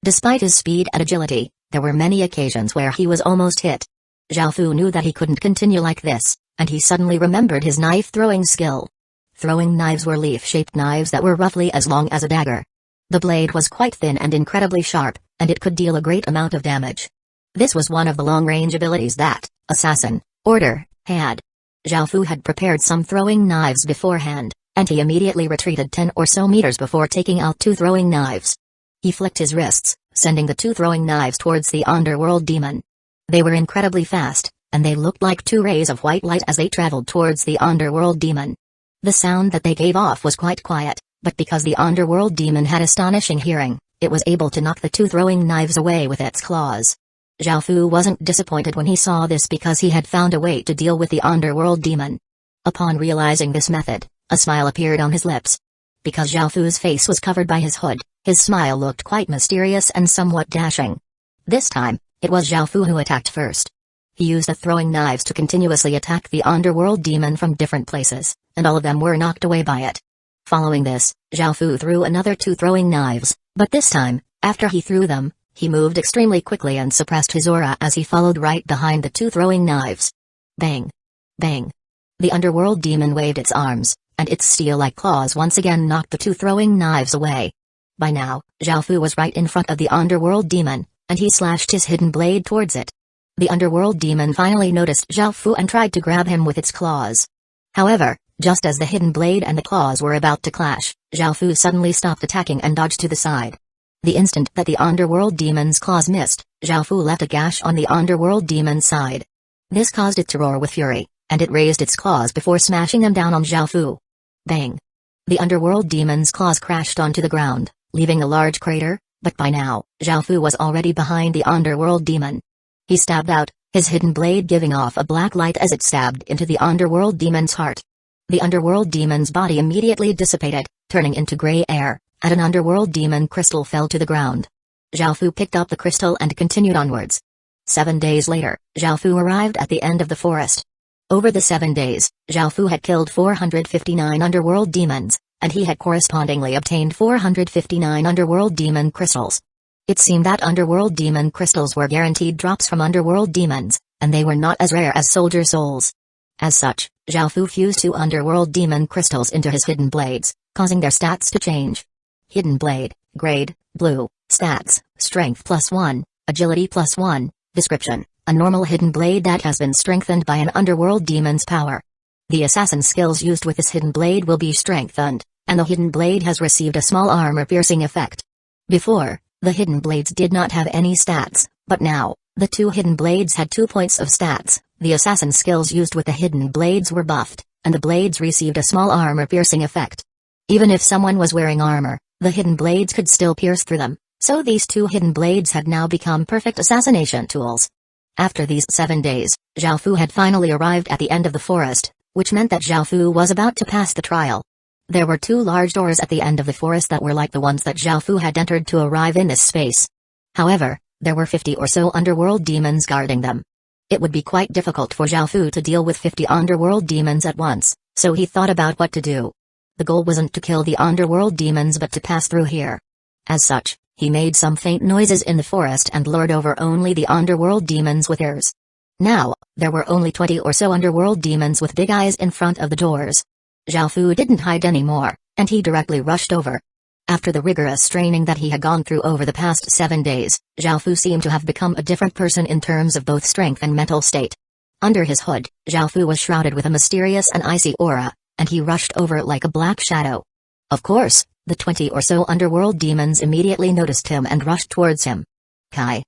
Despite his speed and agility, there were many occasions where he was almost hit. Zhao Fu knew that he couldn't continue like this, and he suddenly remembered his knife-throwing skill. Throwing knives were leaf-shaped knives that were roughly as long as a dagger. The blade was quite thin and incredibly sharp, and it could deal a great amount of damage. This was one of the long-range abilities that Assassin Order had. Zhao Fu had prepared some throwing knives beforehand, and he immediately retreated 10 or so meters before taking out 2 throwing knives. He flicked his wrists, sending the 2 throwing knives towards the underworld demon. They were incredibly fast, and they looked like 2 rays of white light as they traveled towards the underworld demon. The sound that they gave off was quite quiet, but because the underworld demon had astonishing hearing, it was able to knock the 2 throwing knives away with its claws. Zhao Fu wasn't disappointed when he saw this because he had found a way to deal with the underworld demon. Upon realizing this method, a smile appeared on his lips. Because Zhao Fu's face was covered by his hood, his smile looked quite mysterious and somewhat dashing. This time, it was Zhao Fu who attacked first. He used the throwing knives to continuously attack the underworld demon from different places, and all of them were knocked away by it. Following this, Zhao Fu threw another 2 throwing knives, but this time, after he threw them, he moved extremely quickly and suppressed his aura as he followed right behind the 2 throwing knives. Bang! Bang! The underworld demon waved its arms, and its steel-like claws once again knocked the 2 throwing knives away. By now, Zhao Fu was right in front of the underworld demon, and he slashed his hidden blade towards it. The underworld demon finally noticed Zhao Fu and tried to grab him with its claws. However, just as the hidden blade and the claws were about to clash, Zhao Fu suddenly stopped attacking and dodged to the side. The instant that the underworld demon's claws missed, Zhao Fu left a gash on the underworld demon's side. This caused it to roar with fury, and it raised its claws before smashing them down on Zhao Fu. Bang! The underworld demon's claws crashed onto the ground, leaving a large crater, but by now, Zhao Fu was already behind the underworld demon. He stabbed out, his hidden blade giving off a black light as it stabbed into the underworld demon's heart. The underworld demon's body immediately dissipated, turning into gray air, and an underworld demon crystal fell to the ground. Zhao Fu picked up the crystal and continued onwards. 7 days later, Zhao Fu arrived at the end of the forest. Over the 7 days, Zhao Fu had killed 459 underworld demons, and he had correspondingly obtained 459 underworld demon crystals. It seemed that underworld demon crystals were guaranteed drops from underworld demons, and they were not as rare as soldier souls. As such, Zhao Fu fused 2 underworld demon crystals into his hidden blades, causing their stats to change. Hidden blade, grade, blue, stats, strength +1, agility +1, description, a normal hidden blade that has been strengthened by an underworld demon's power. The assassin skills used with this hidden blade will be strengthened, and the hidden blade has received a small armor-piercing effect. Before, the hidden blades did not have any stats, but now, the 2 hidden blades had 2 points of stats. The assassin skills used with the hidden blades were buffed, and the blades received a small armor-piercing effect. Even if someone was wearing armor, the hidden blades could still pierce through them, so these 2 hidden blades had now become perfect assassination tools. After these 7 days, Zhao Fu had finally arrived at the end of the forest, which meant that Zhao Fu was about to pass the trial. There were 2 large doors at the end of the forest that were like the ones that Zhao Fu had entered to arrive in this space. However, there were 50 or so underworld demons guarding them. It would be quite difficult for Zhao Fu to deal with 50 underworld demons at once, so he thought about what to do. The goal wasn't to kill the underworld demons but to pass through here. As such, he made some faint noises in the forest and lured over only the underworld demons with ears. Now, there were only 20 or so underworld demons with big eyes in front of the doors. Zhao Fu didn't hide anymore, and he directly rushed over. After the rigorous training that he had gone through over the past 7 days, Zhao Fu seemed to have become a different person in terms of both strength and mental state. Under his hood, Zhao Fu was shrouded with a mysterious and icy aura, and he rushed over like a black shadow. Of course, the 20 or so underworld demons immediately noticed him and rushed towards him. Kai.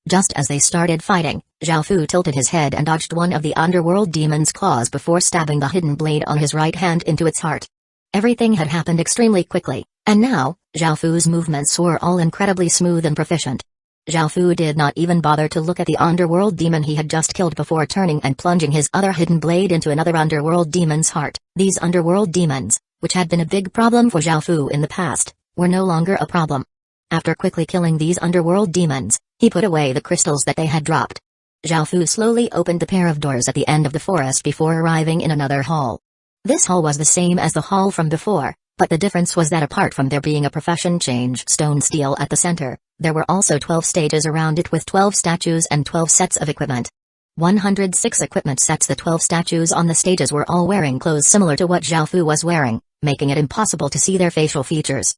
Just as they started fighting, Zhao Fu tilted his head and dodged one of the underworld demon's claws before stabbing the hidden blade on his right hand into its heart. Everything had happened extremely quickly, and now, Zhao Fu's movements were all incredibly smooth and proficient. Zhao Fu did not even bother to look at the underworld demon he had just killed before turning and plunging his other hidden blade into another underworld demon's heart. These underworld demons, which had been a big problem for Zhao Fu in the past, were no longer a problem. After quickly killing these underworld demons, he put away the crystals that they had dropped. Zhao Fu slowly opened the pair of doors at the end of the forest before arriving in another hall. This hall was the same as the hall from before, but the difference was that apart from there being a profession change stone steel at the center, there were also 12 stages around it with 12 statues and 12 sets of equipment. 106 equipment sets. The 12 statues on the stages were all wearing clothes similar to what Zhao Fu was wearing, making it impossible to see their facial features.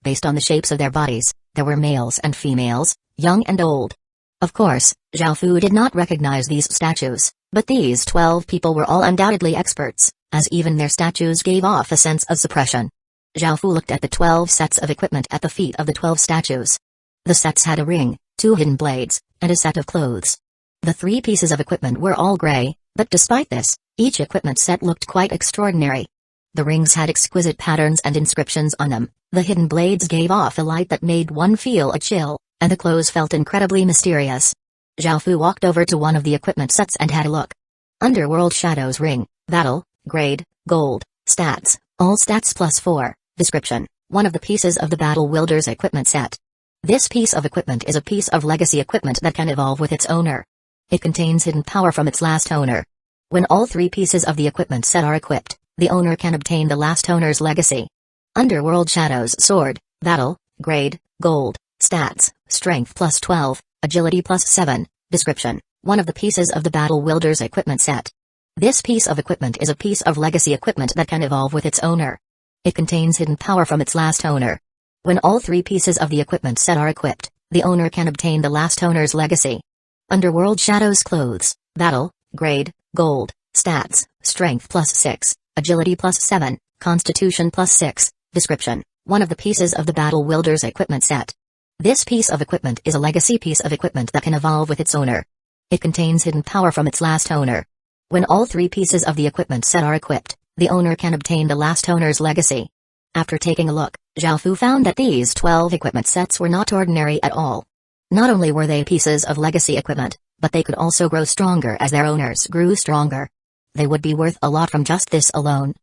Based on the shapes of their bodies, there were males and females, young and old. Of course, Zhao Fu did not recognize these statues, but these 12 people were all undoubtedly experts, as even their statues gave off a sense of suppression. Zhao Fu looked at the 12 sets of equipment at the feet of the 12 statues. The sets had a ring, 2 hidden blades, and a set of clothes. The 3 pieces of equipment were all gray, but despite this, each equipment set looked quite extraordinary. The rings had exquisite patterns and inscriptions on them, the hidden blades gave off a light that made one feel a chill, and the clothes felt incredibly mysterious. Zhao Fu walked over to one of the equipment sets and had a look. Underworld Shadows Ring, Battle, Grade, Gold, Stats, all stats plus 4, Description, one of the pieces of the Battle Wielder's equipment set. This piece of equipment is a piece of legacy equipment that can evolve with its owner. It contains hidden power from its last owner. When all 3 pieces of the equipment set are equipped, the owner can obtain the last owner's legacy. Underworld Shadows Sword, Battle, Grade, Gold, Stats, Strength plus 12, Agility plus 7, Description, one of the pieces of the Battle Wielder's equipment set. This piece of equipment is a piece of legacy equipment that can evolve with its owner. It contains hidden power from its last owner. When all 3 pieces of the equipment set are equipped, the owner can obtain the last owner's legacy. Underworld Shadows Clothes, Battle, Grade, Gold, Stats, Strength plus 6, Agility plus 7, Constitution plus 6, Description, one of the pieces of the Battle Wielder's equipment set. This piece of equipment is a legacy piece of equipment that can evolve with its owner. It contains hidden power from its last owner. When all 3 pieces of the equipment set are equipped, the owner can obtain the last owner's legacy. After taking a look, Zhao Fu found that these 12 equipment sets were not ordinary at all. Not only were they pieces of legacy equipment, but they could also grow stronger as their owners grew stronger. They would be worth a lot from just this alone.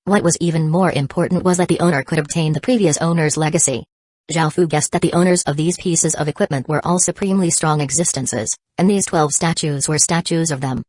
What was even more important was that the owner could obtain the previous owner's legacy. Zhao Fu guessed that the owners of these pieces of equipment were all supremely strong existences, and these 12 statues were statues of them.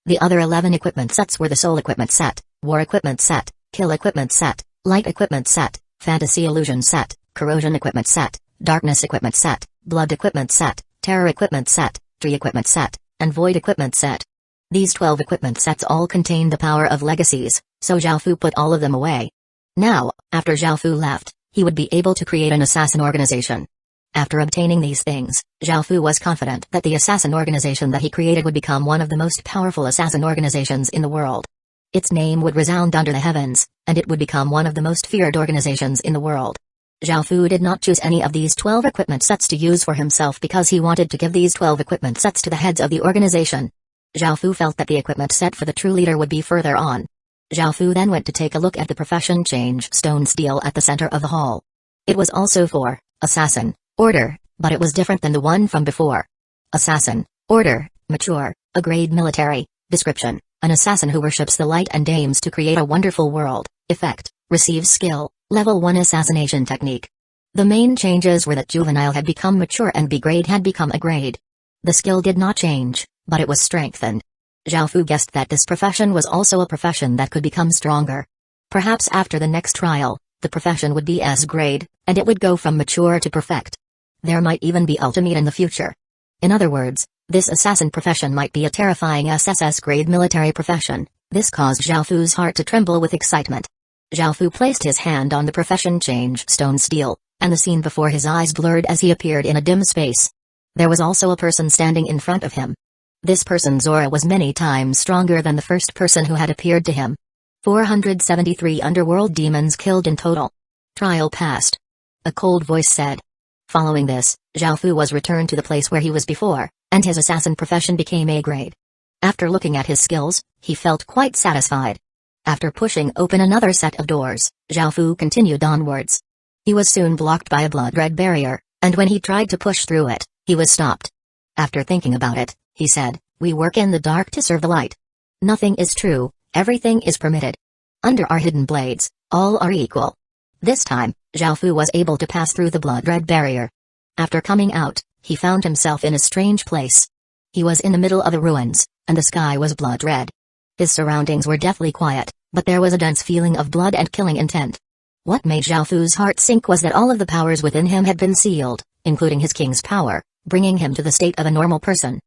The other 11 equipment sets were the Soul Equipment Set, War Equipment Set, Kill Equipment Set, Light Equipment Set, Fantasy Illusion Set, Corrosion Equipment Set, Darkness Equipment Set, Blood Equipment Set, Terror Equipment Set, Tree Equipment Set, and Void Equipment Set. These 12 equipment sets all contained the power of legacies, so Zhao Fu put all of them away. Now, after Zhao Fu left, he would be able to create an assassin organization. After obtaining these things, Zhao Fu was confident that the assassin organization that he created would become one of the most powerful assassin organizations in the world. Its name would resound under the heavens, and it would become one of the most feared organizations in the world. Zhao Fu did not choose any of these 12 equipment sets to use for himself because he wanted to give these 12 equipment sets to the heads of the organization. Zhao Fu felt that the equipment set for the true leader would be further on. Zhao Fu then went to take a look at the profession change stone steel at the center of the hall. It was also for Assassin, Order, but it was different than the one from before. Assassin, Order, Mature, a grade military, Description, an assassin who worships the light and aims to create a wonderful world, Effect, receives skill, Level 1 assassination technique. The main changes were that Juvenile had become mature and B grade had become a grade. The skill did not change, but it was strengthened. Zhao Fu guessed that this profession was also a profession that could become stronger. Perhaps after the next trial, the profession would be S grade, and it would go from mature to perfect. There might even be ultimate in the future. In other words, this assassin profession might be a terrifying SSS grade military profession. This caused Zhao Fu's heart to tremble with excitement. Zhao Fu placed his hand on the profession change stone steel, and the scene before his eyes blurred as he appeared in a dim space. There was also a person standing in front of him. This person's aura was many times stronger than the first person who had appeared to him. 473 underworld demons killed in total. Trial passed. A cold voice said. Following this, Zhao Fu was returned to the place where he was before, and his assassin profession became A grade. After looking at his skills, he felt quite satisfied. After pushing open another set of doors, Zhao Fu continued onwards. He was soon blocked by a blood-red barrier, and when he tried to push through it, He was stopped. After thinking about it, he said, "We work in the dark to serve the light. Nothing is true, everything is permitted. Under our hidden blades, all are equal." This time, Zhao Fu was able to pass through the blood-red barrier. After coming out, he found himself in a strange place. He was in the middle of the ruins, and the sky was blood-red. His surroundings were deathly quiet, but there was a dense feeling of blood and killing intent. What made Zhao Fu's heart sink was that all of the powers within him had been sealed, including his king's power, bringing him to the state of a normal person.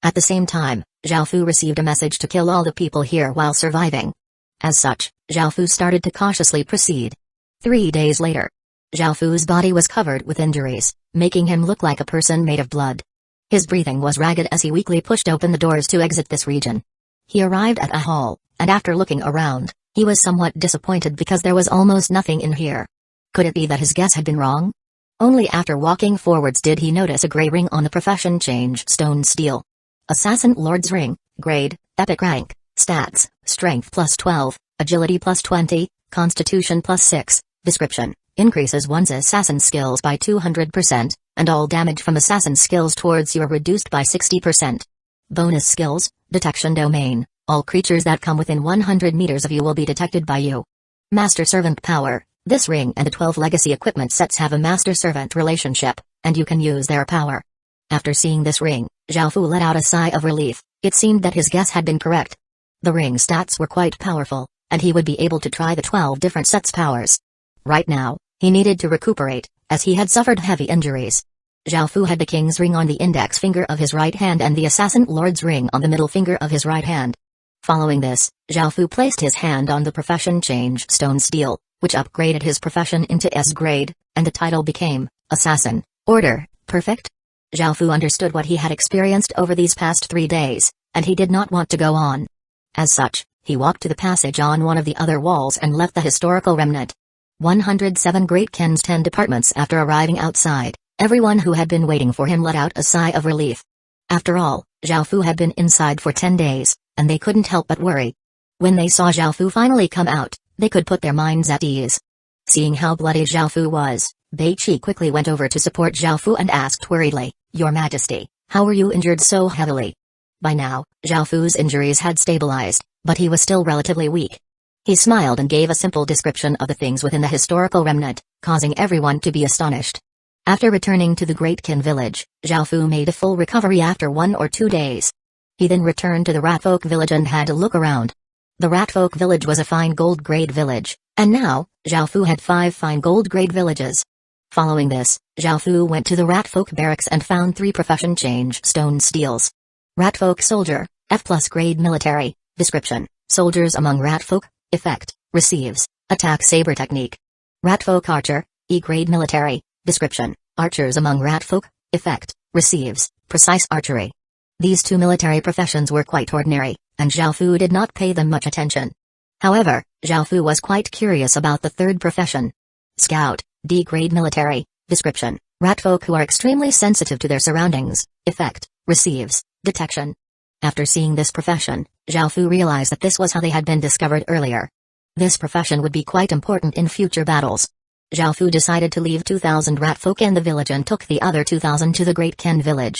At the same time, Zhao Fu received a message to kill all the people here while surviving. As such, Zhao Fu started to cautiously proceed. 3 days later, Zhao Fu's body was covered with injuries, making him look like a person made of blood. His breathing was ragged as he weakly pushed open the doors to exit this region. He arrived at a hall, and after looking around, he was somewhat disappointed because there was almost nothing in here. Could it be that his guess had been wrong? Only after walking forwards did he notice a gray ring on the profession change stone steel. Assassin Lord's Ring, Grade, Epic Rank, Stats, Strength +12, Agility +20, Constitution +6, Description, increases one's assassin skills by 200%, and all damage from assassin skills towards you are reduced by 60%. Bonus skills, Detection Domain, all creatures that come within 100 meters of you will be detected by you. Master Servant Power, this ring and the 12 legacy equipment sets have a master-servant relationship, and you can use their power. After seeing this ring, Zhao Fu let out a sigh of relief. It seemed that his guess had been correct. The ring stats were quite powerful, and he would be able to try the 12 different sets powers. Right now, he needed to recuperate, as he had suffered heavy injuries. Zhao Fu had the king's ring on the index finger of his right hand and the assassin lord's ring on the middle finger of his right hand. Following this, Zhao Fu placed his hand on the profession change stone steel, which upgraded his profession into S grade, and the title became Assassin, Order, Perfect. Zhao Fu understood what he had experienced over these past 3 days, and he did not want to go on. As such, he walked to the passage on one of the other walls and left the historical remnant. 107 Great Ken's 10 departments. After arriving outside, everyone who had been waiting for him let out a sigh of relief. After all, Zhao Fu had been inside for 10 days, and they couldn't help but worry. When they saw Zhao Fu finally come out, they could put their minds at ease. Seeing how bloody Zhao Fu was, Beiqi quickly went over to support Zhao Fu and asked worriedly, "Your Majesty, how were you injured so heavily?" By now, Zhao Fu's injuries had stabilized, but he was still relatively weak. He smiled and gave a simple description of the things within the historical remnant, causing everyone to be astonished. After returning to the Great Kin village, Zhao Fu made a full recovery after 1 or 2 days. He then returned to the Ratfolk village and had a look around. The Ratfolk village was a fine gold grade village, and now, Zhao Fu had 5 fine gold grade villages. Following this, Zhao Fu went to the Ratfolk barracks and found 3 profession change stone steels. Ratfolk Soldier, F+ grade military, description, soldiers among Ratfolk, effect, receives, attack saber technique. Ratfolk Archer, E grade military, description, archers among Ratfolk, effect, receives, precise archery. These 2 military professions were quite ordinary, and Zhao Fu did not pay them much attention. However, Zhao Fu was quite curious about the 3rd profession. Scout, D grade military, description, Ratfolk who are extremely sensitive to their surroundings, effect, receives, detection. After seeing this profession, Zhao Fu realized that this was how they had been discovered earlier. This profession would be quite important in future battles. Zhao Fu decided to leave 2,000 Ratfolk in the village and took the other 2,000 to the Great Ken village.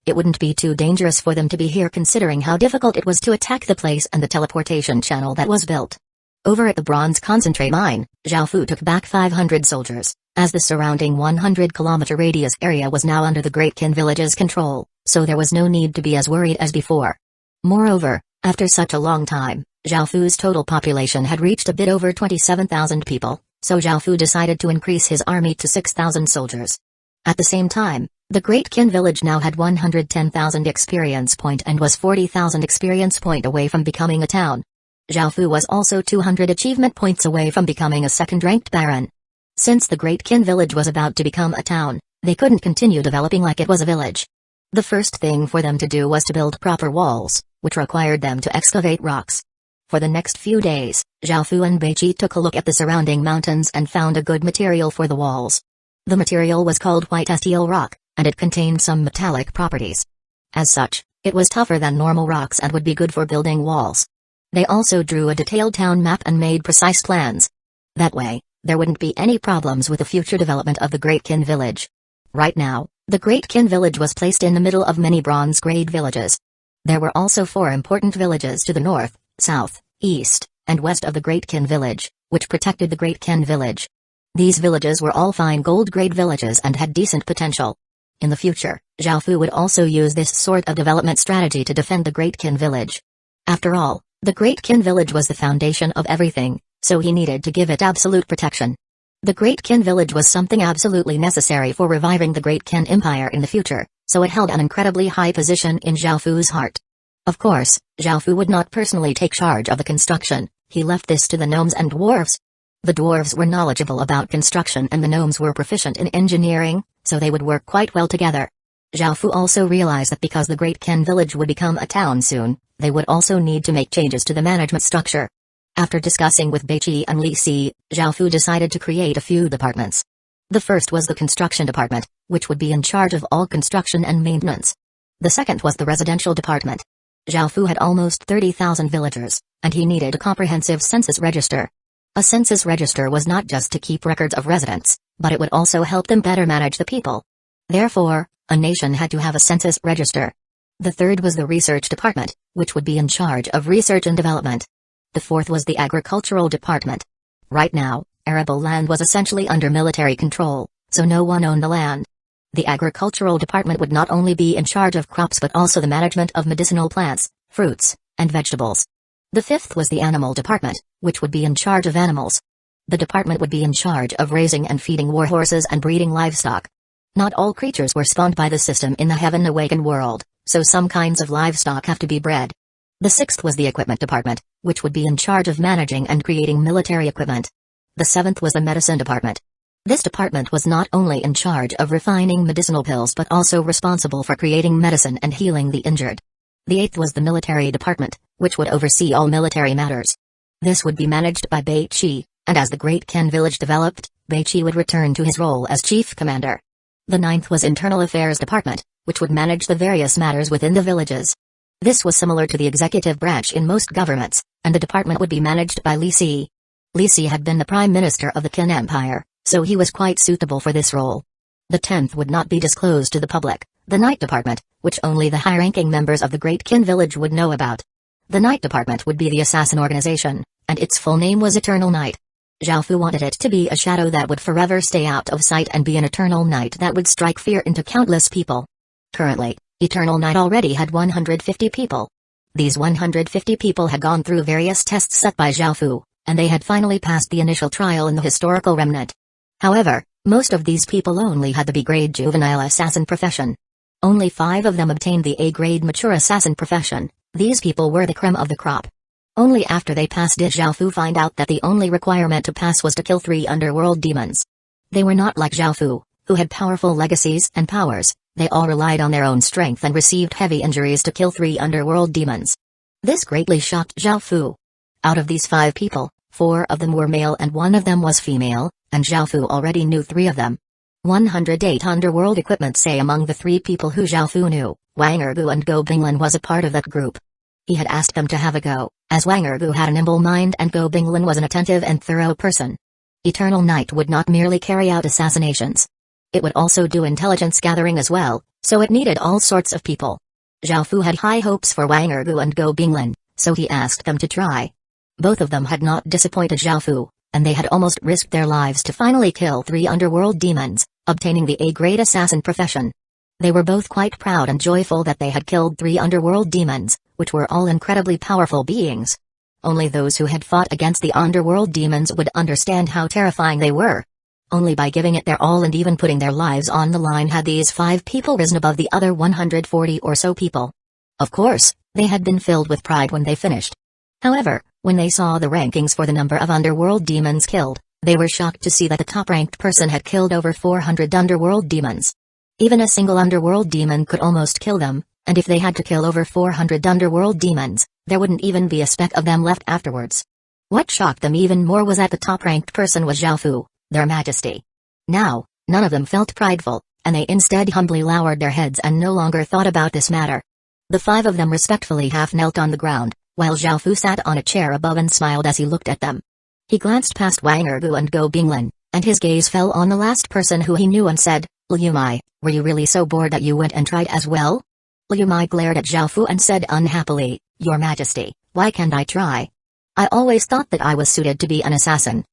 It wouldn't be too dangerous for them to be here considering how difficult it was to attack the place and the teleportation channel that was built. Over at the Bronze Concentrate Mine, Zhao Fu took back 500 soldiers, as the surrounding 100-kilometer radius area was now under the Great Kin village's control, so there was no need to be as worried as before. Moreover, after such a long time, Zhao Fu's total population had reached a bit over 27,000 people, so Zhao Fu decided to increase his army to 6,000 soldiers. At the same time, the Great Kin village now had 110,000 experience point and was 40,000 experience point away from becoming a town. Zhao Fu was also 200 achievement points away from becoming a second-ranked baron. Since the Great Kin village was about to become a town, they couldn't continue developing like it was a village. The first thing for them to do was to build proper walls, which required them to excavate rocks. For the next few days, Zhao Fu and Beiqi took a look at the surrounding mountains and found a good material for the walls. The material was called white steel rock, and it contained some metallic properties. As such, it was tougher than normal rocks and would be good for building walls. They also drew a detailed town map and made precise plans. That way, there wouldn't be any problems with the future development of the Great Kin village. Right now, The Great Qin village was placed in the middle of many bronze-grade villages. There were also 4 important villages to the north, south, east, and west of the Great Qin village, which protected the Great Qin village. These villages were all fine gold-grade villages and had decent potential. In the future, Zhao Fu would also use this sort of development strategy to defend the Great Qin village. After all, the Great Qin village was the foundation of everything, so he needed to give it absolute protection. The Great Qin village was something absolutely necessary for reviving the Great Qin Empire in the future, so it held an incredibly high position in Zhao Fu's heart. Of course, Zhao Fu would not personally take charge of the construction, he left this to the gnomes and dwarves. The dwarves were knowledgeable about construction and the gnomes were proficient in engineering, so they would work quite well together. Zhao Fu also realized that because the Great Qin village would become a town soon, they would also need to make changes to the management structure. After discussing with Beiqi and Li Si, Zhao Fu decided to create a few departments. The first was the construction department, which would be in charge of all construction and maintenance. The second was the residential department. Zhao Fu had almost 30,000 villagers, and he needed a comprehensive census register. A census register was not just to keep records of residents, but it would also help them better manage the people. Therefore, a nation had to have a census register. The third was the research department, which would be in charge of research and development. The fourth was the agricultural department. Right now, arable land was essentially under military control, so no one owned the land. The agricultural department would not only be in charge of crops but also the management of medicinal plants, fruits, and vegetables. The fifth was the animal department, which would be in charge of animals. The department would be in charge of raising and feeding war horses and breeding livestock. Not all creatures were spawned by the system in the Heaven Awakened world, so some kinds of livestock have to be bred. The sixth was the equipment department, which would be in charge of managing and creating military equipment. The seventh was the medicine department. This department was not only in charge of refining medicinal pills but also responsible for creating medicine and healing the injured. The eighth was the military department, which would oversee all military matters. This would be managed by Beiqi, and as the Great Qin village developed, Beiqi would return to his role as chief commander. The ninth was internal affairs department, which would manage the various matters within the villages. This was similar to the executive branch in most governments, and the department would be managed by Li Si. Li Si had been the prime minister of the Qin Empire, so he was quite suitable for this role. The 10th would not be disclosed to the public, the night department, which only the high-ranking members of the Great Qin village would know about. The night department would be the assassin organization, and its full name was Eternal Night. Zhao Fu wanted it to be a shadow that would forever stay out of sight and be an eternal night that would strike fear into countless people. Currently, Eternal Night already had 150 people. These 150 people had gone through various tests set by Zhao Fu, and they had finally passed the initial trial in the historical remnant. However, most of these people only had the B-grade juvenile assassin profession. Only 5 of them obtained the A-grade mature assassin profession. These people were the creme of the crop. Only after they passed did Zhao Fu find out that the only requirement to pass was to kill 3 underworld demons. They were not like Zhao Fu, who had powerful legacies and powers. They all relied on their own strength and received heavy injuries to kill 3 underworld demons. This greatly shocked Zhao Fu. Out of these 5 people, 4 of them were male and 1 of them was female, and Zhao Fu already knew 3 of them. 108 underworld equipment say among the 3 people who Zhao Fu knew, Wang Ergu and Go Binglin was a part of that group. He had asked them to have a go, as Wang Ergu had a nimble mind and Go Binglin was an attentive and thorough person. Eternal Night would not merely carry out assassinations. It would also do intelligence gathering as well, so it needed all sorts of people. Zhao Fu had high hopes for Wang Ergu and Go Binglin, so he asked them to try. Both of them had not disappointed Zhao Fu, and they had almost risked their lives to finally kill 3 underworld demons, obtaining the A-grade assassin profession. They were both quite proud and joyful that they had killed 3 underworld demons, which were all incredibly powerful beings. Only those who had fought against the underworld demons would understand how terrifying they were. Only by giving it their all and even putting their lives on the line had these 5 people risen above the other 140 or so people. Of course, they had been filled with pride when they finished. However, when they saw the rankings for the number of underworld demons killed, they were shocked to see that the top-ranked person had killed over 400 underworld demons. Even a single underworld demon could almost kill them, and if they had to kill over 400 underworld demons, there wouldn't even be a speck of them left afterwards. What shocked them even more was that the top-ranked person was Zhao Fu, their majesty. Now, none of them felt prideful, and they instead humbly lowered their heads and no longer thought about this matter. The 5 of them respectfully half-knelt on the ground, while Zhao Fu sat on a chair above and smiled as he looked at them. He glanced past Wang Ergu and Go Binglin, and his gaze fell on the last person who he knew and said, Liu Mai, were you really so bored that you went and tried as well? Liu Mai glared at Zhao Fu and said unhappily, Your Majesty, why can't I try? I always thought that I was suited to be an assassin.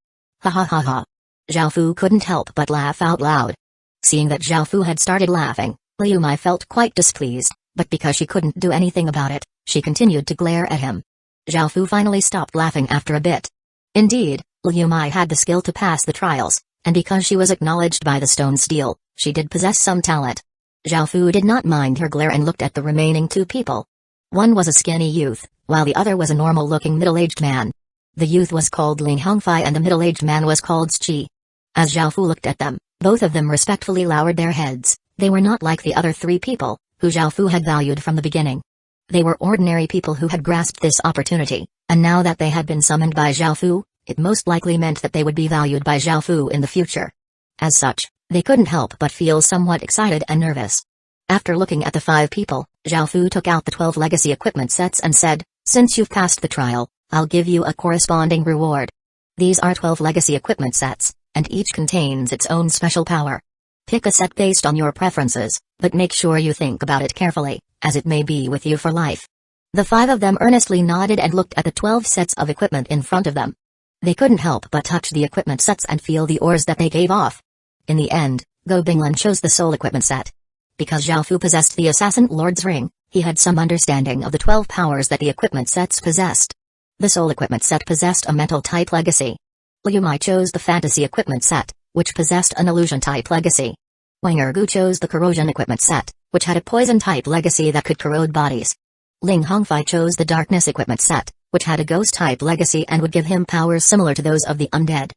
Ha ha ha ha. Zhao Fu couldn't help but laugh out loud. Seeing that Zhao Fu had started laughing, Liu Mai felt quite displeased, but because she couldn't do anything about it, she continued to glare at him. Zhao Fu finally stopped laughing after a bit. Indeed, Liu Mai had the skill to pass the trials, and because she was acknowledged by the stone steel, she did possess some talent. Zhao Fu did not mind her glare and looked at the remaining two people. One was a skinny youth, while the other was a normal-looking middle-aged man. The youth was called Ling Hongfei and the middle-aged man was called Chi. As Zhao Fu looked at them, both of them respectfully lowered their heads. They were not like the other three people, who Zhao Fu had valued from the beginning. They were ordinary people who had grasped this opportunity, and now that they had been summoned by Zhao Fu, it most likely meant that they would be valued by Zhao Fu in the future. As such, they couldn't help but feel somewhat excited and nervous. After looking at the 5 people, Zhao Fu took out the 12 legacy equipment sets and said, Since you've passed the trial, I'll give you a corresponding reward. These are 12 legacy equipment sets, and each contains its own special power. Pick a set based on your preferences, but make sure you think about it carefully, as it may be with you for life. The 5 of them earnestly nodded and looked at the 12 sets of equipment in front of them. They couldn't help but touch the equipment sets and feel the auras that they gave off. In the end, Go Binglan chose the soul equipment set. Because Zhao Fu possessed the Assassin Lord's Ring, he had some understanding of the 12 powers that the equipment sets possessed. The soul equipment set possessed a mental type legacy. Liu Mai chose the fantasy equipment set, which possessed an illusion type legacy. Wang Ergu chose the corrosion equipment set, which had a poison type legacy that could corrode bodies. Ling Hongfei chose the darkness equipment set, which had a ghost type legacy and would give him powers similar to those of the undead.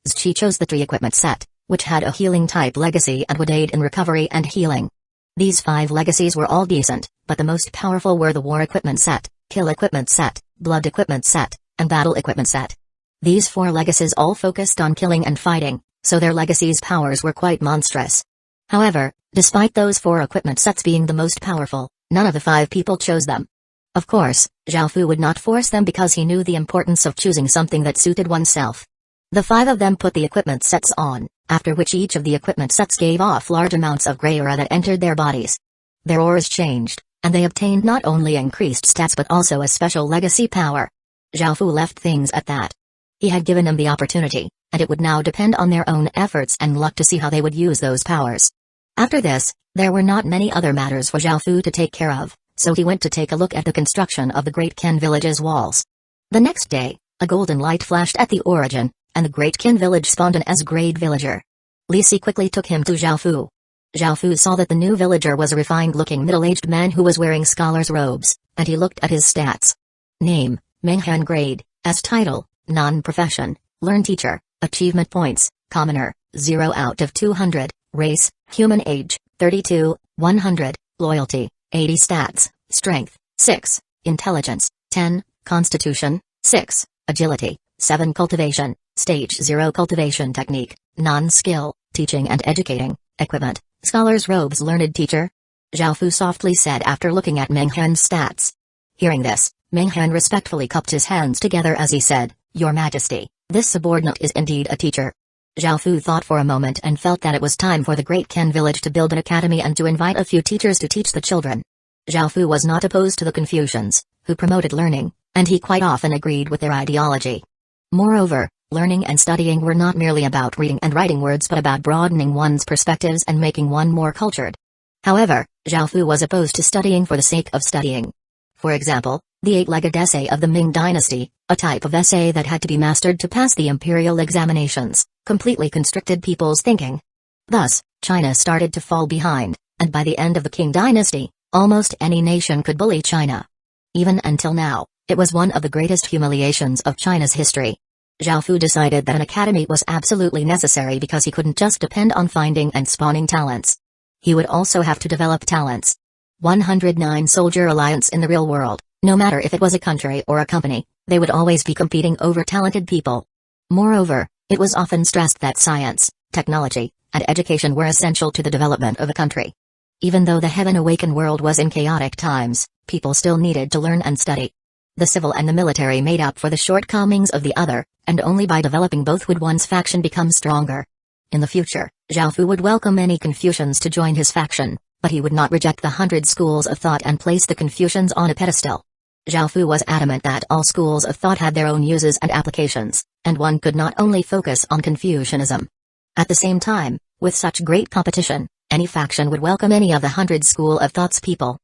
Zhi chose the tree equipment set, which had a healing type legacy and would aid in recovery and healing. These 5 legacies were all decent, but the most powerful were the war equipment set, kill equipment set, blood equipment set, and battle equipment set. These 4 legacies all focused on killing and fighting, so their legacies' powers were quite monstrous. However, despite those 4 equipment sets being the most powerful, none of the 5 people chose them. Of course, Zhao Fu would not force them because he knew the importance of choosing something that suited oneself. The 5 of them put the equipment sets on, after which each of the equipment sets gave off large amounts of gray aura that entered their bodies. Their auras changed, and they obtained not only increased stats but also a special legacy power. Zhao Fu left things at that. He had given them the opportunity, and it would now depend on their own efforts and luck to see how they would use those powers. After this, there were not many other matters for Zhao Fu to take care of, so he went to take a look at the construction of the Great Qin Village's walls. The next day, a golden light flashed at the origin, and the Great Qin Village spawned an S-grade villager. Li Si quickly took him to Zhao Fu. Zhao Fu saw that the new villager was a refined-looking middle-aged man who was wearing scholar's robes, and he looked at his stats. Name, Menghan grade, S title, non-profession, learn teacher, achievement points, commoner, 0 out of 200, race, human age, 32, 100, loyalty, 80 stats, strength, 6, intelligence, 10, constitution, 6, agility, 7 cultivation, stage 0 cultivation technique, non-skill, teaching and educating, equipment, scholar's robes learned teacher. Zhao Fu softly said after looking at Menghan's stats. Hearing this, Menghan respectfully cupped his hands together as he said, Your Majesty, this subordinate is indeed a teacher. Zhao Fu thought for a moment and felt that it was time for the Great Qin Village to build an academy and to invite a few teachers to teach the children. Zhao Fu was not opposed to the Confucians, who promoted learning, and he quite often agreed with their ideology. Moreover, learning and studying were not merely about reading and writing words but about broadening one's perspectives and making one more cultured. However, Zhao Fu was opposed to studying for the sake of studying. For example, the 8-legged essay of the Ming Dynasty, a type of essay that had to be mastered to pass the imperial examinations, completely constricted people's thinking. Thus, China started to fall behind, and by the end of the Qing Dynasty, almost any nation could bully China. Even until now, it was one of the greatest humiliations of China's history. Zhao Fu decided that an academy was absolutely necessary because he couldn't just depend on finding and spawning talents. He would also have to develop talents. 109 Soldier Alliance in the real world, no matter if it was a country or a company, they would always be competing over talented people. Moreover, it was often stressed that science, technology, and education were essential to the development of a country. Even though the Heaven Awakened world was in chaotic times, people still needed to learn and study. The civil and the military made up for the shortcomings of the other, and only by developing both would one's faction become stronger. In the future, Zhao Fu would welcome any Confucians to join his faction, but he would not reject the 100 schools of thought and place the Confucians on a pedestal. Zhao Fu was adamant that all schools of thought had their own uses and applications, and one could not only focus on Confucianism. At the same time, with such great competition, any faction would welcome any of the 100 school of thought's people.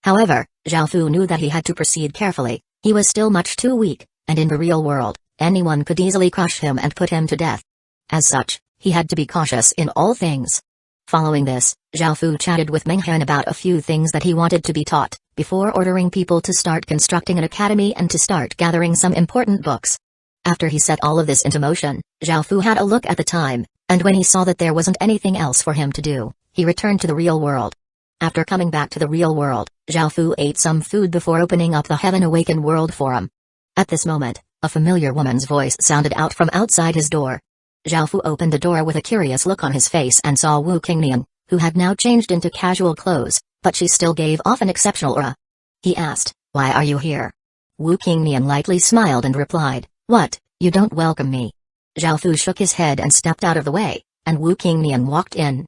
However, Zhao Fu knew that he had to proceed carefully. He was still much too weak, and in the real world, anyone could easily crush him and put him to death. As such, he had to be cautious in all things. Following this, Zhao Fu chatted with Meng Han about a few things that he wanted to be taught, before ordering people to start constructing an academy and to start gathering some important books. After he set all of this into motion, Zhao Fu had a look at the time, and when he saw that there wasn't anything else for him to do, he returned to the real world. After coming back to the real world, Zhao Fu ate some food before opening up the Heaven Awaken World Forum. At this moment, a familiar woman's voice sounded out from outside his door. Zhao Fu opened the door with a curious look on his face and saw Wu Qingnian, who had now changed into casual clothes, but she still gave off an exceptional aura. He asked, "Why are you here?" Wu Qingnian lightly smiled and replied, "What, you don't welcome me?" Zhao Fu shook his head and stepped out of the way, and Wu Qingnian walked in.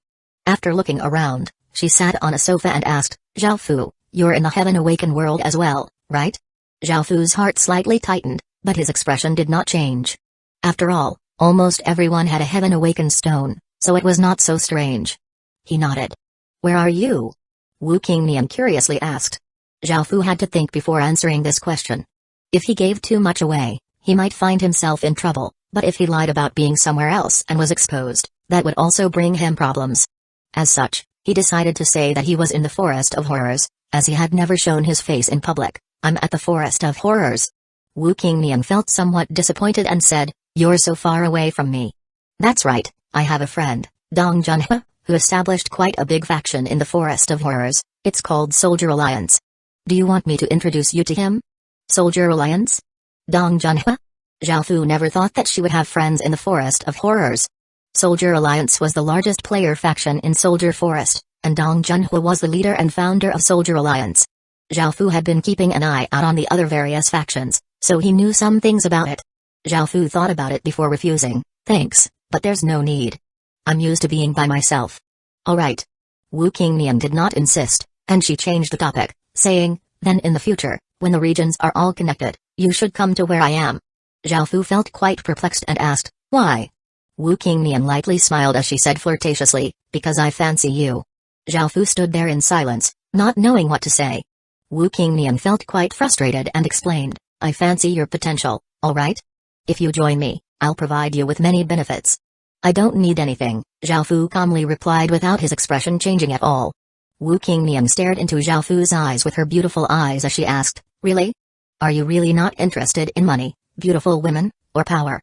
After looking around, she sat on a sofa and asked, "Zhao Fu, you're in the Heaven Awaken world as well, right?" Zhao Fu's heart slightly tightened, but his expression did not change. After all, almost everyone had a Heaven Awakened stone, so it was not so strange. He nodded. "Where are you?" Wu Qingnian curiously asked. Zhao Fu had to think before answering this question. If he gave too much away, he might find himself in trouble, but if he lied about being somewhere else and was exposed, that would also bring him problems. As such, he decided to say that he was in the Forest of Horrors, as he had never shown his face in public. "I'm at the Forest of Horrors." Wu Qingnian felt somewhat disappointed and said, "You're so far away from me." "That's right, I have a friend, Dong Junhe, who established quite a big faction in the Forest of Horrors. It's called Soldier Alliance. Do you want me to introduce you to him?" "Soldier Alliance? Dong Junhe?" Zhao Fu never thought that she would have friends in the Forest of Horrors. Soldier Alliance was the largest player faction in Soldier Forest, and Dong Junhe was the leader and founder of Soldier Alliance. Zhao Fu had been keeping an eye out on the other various factions, so he knew some things about it. Zhao Fu thought about it before refusing. "Thanks, but there's no need. I'm used to being by myself." "Alright." Wu Qingnian did not insist, and she changed the topic, saying, "Then in the future, when the regions are all connected, you should come to where I am." Zhao Fu felt quite perplexed and asked, "Why?" Wu Qingnian lightly smiled as she said flirtatiously, "Because I fancy you." Zhao Fu stood there in silence, not knowing what to say. Wu Qingnian felt quite frustrated and explained, "I fancy your potential, alright? If you join me, I'll provide you with many benefits." "I don't need anything," Zhao Fu calmly replied without his expression changing at all. Wu Qingnian stared into Zhao Fu's eyes with her beautiful eyes as she asked, "Really? Are you really not interested in money, beautiful women, or power?"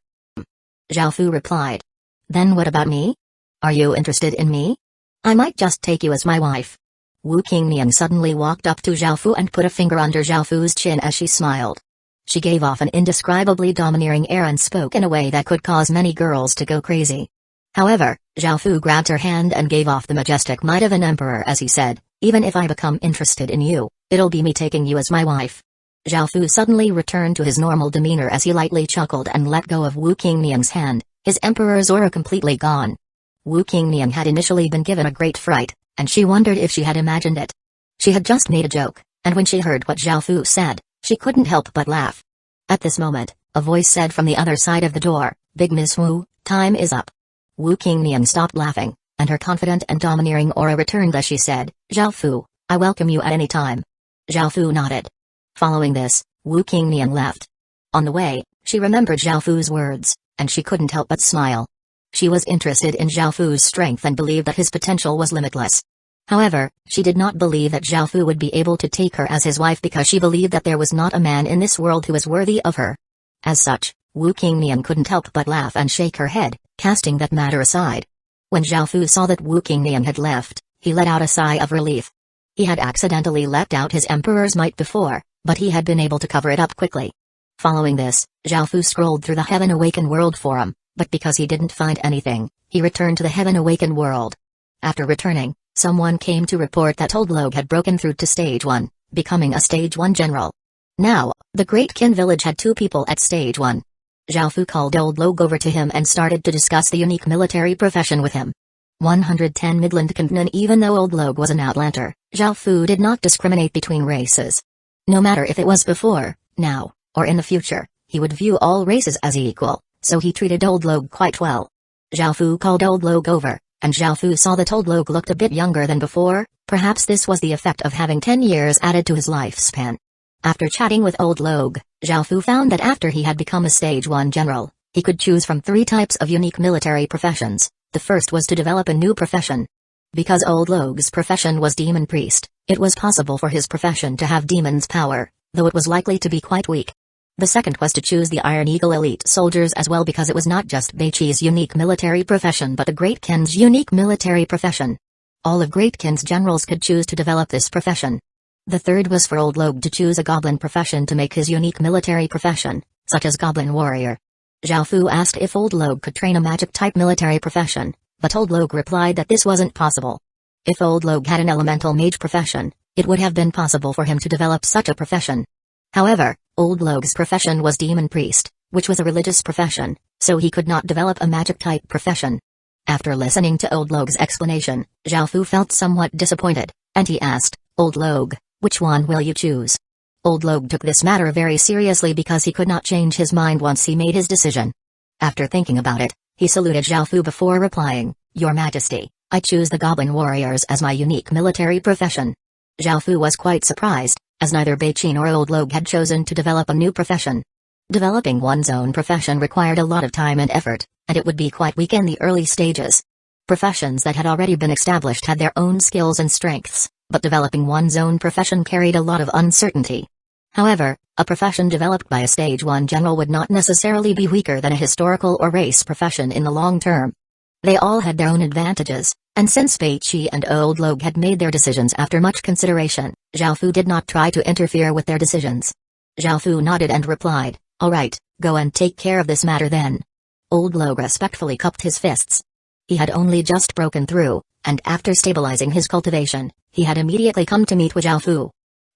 Zhao Fu replied. "Then what about me? Are you interested in me? I might just take you as my wife." Wu Qingnian suddenly walked up to Zhao Fu and put a finger under Zhao Fu's chin as she smiled. She gave off an indescribably domineering air and spoke in a way that could cause many girls to go crazy. However, Zhao Fu grabbed her hand and gave off the majestic might of an emperor as he said, "Even if I become interested in you, it'll be me taking you as my wife." Zhao Fu suddenly returned to his normal demeanor as he lightly chuckled and let go of Wu Qingnian's hand, his emperor's aura completely gone. Wu Qingnian had initially been given a great fright, and she wondered if she had imagined it. She had just made a joke, and when she heard what Zhao Fu said, she couldn't help but laugh. At this moment, a voice said from the other side of the door, "Big Miss Wu, time is up." Wu Qingnian stopped laughing, and her confident and domineering aura returned as she said, "Zhao Fu, I welcome you at any time." Zhao Fu nodded. Following this, Wu Qingnian left. On the way, she remembered Zhao Fu's words, and she couldn't help but smile. She was interested in Zhao Fu's strength and believed that his potential was limitless. However, she did not believe that Zhao Fu would be able to take her as his wife because she believed that there was not a man in this world who was worthy of her. As such, Wu Qingnian couldn't help but laugh and shake her head, casting that matter aside. When Zhao Fu saw that Wu Qingnian had left, he let out a sigh of relief. He had accidentally let out his emperor's might before, but he had been able to cover it up quickly. Following this, Zhao Fu scrolled through the Heaven Awaken World Forum, but because he didn't find anything, he returned to the Heaven Awaken World. After returning, someone came to report that Old Logue had broken through to Stage 1, becoming a Stage 1 general. Now, the Great Qin village had 2 people at Stage 1. Zhao Fu called Old Logue over to him and started to discuss the unique military profession with him. 110 Midland Continent. Even though Old Logue was an outlander, Zhao Fu did not discriminate between races. No matter if it was before, now, or in the future, he would view all races as equal, so he treated Old Logue quite well. Zhao Fu called Old Logue over, and Zhao Fu saw that Old Logue looked a bit younger than before. Perhaps this was the effect of having 10 years added to his lifespan. After chatting with Old Logue, Zhao Fu found that after he had become a Stage 1 general, he could choose from 3 types of unique military professions. The first was to develop a new profession. Because Old Logue's profession was demon priest, it was possible for his profession to have demon's power, though it was likely to be quite weak. The second was to choose the Iron Eagle elite soldiers as well, because it was not just Beiqi's unique military profession but the Great Qin's unique military profession. All of Great Qin's generals could choose to develop this profession. The third was for Old Logue to choose a goblin profession to make his unique military profession, such as Goblin Warrior. Zhao Fu asked if Old Logue could train a magic-type military profession, but Old Logue replied that this wasn't possible. If Old Logue had an elemental mage profession, it would have been possible for him to develop such a profession. However, Old Logue's profession was demon priest, which was a religious profession, so he could not develop a magic-type profession. After listening to Old Logue's explanation, Zhao Fu felt somewhat disappointed, and he asked, "Old Logue, which one will you choose?" Old Logue took this matter very seriously because he could not change his mind once he made his decision. After thinking about it, he saluted Zhao Fu before replying, "Your Majesty, I choose the Goblin Warriors as my unique military profession." Zhao Fu was quite surprised, as neither Beiqi nor Old Logue had chosen to develop a new profession. Developing one's own profession required a lot of time and effort, and it would be quite weak in the early stages. Professions that had already been established had their own skills and strengths, but developing one's own profession carried a lot of uncertainty. However, a profession developed by a Stage 1 general would not necessarily be weaker than a historical or race profession in the long term. They all had their own advantages, and since Beiqi and Old Logue had made their decisions after much consideration, Zhao Fu did not try to interfere with their decisions. Zhao Fu nodded and replied, "All right, go and take care of this matter then." Old Logue respectfully cupped his fists. He had only just broken through, and after stabilizing his cultivation, he had immediately come to meet with Zhao Fu.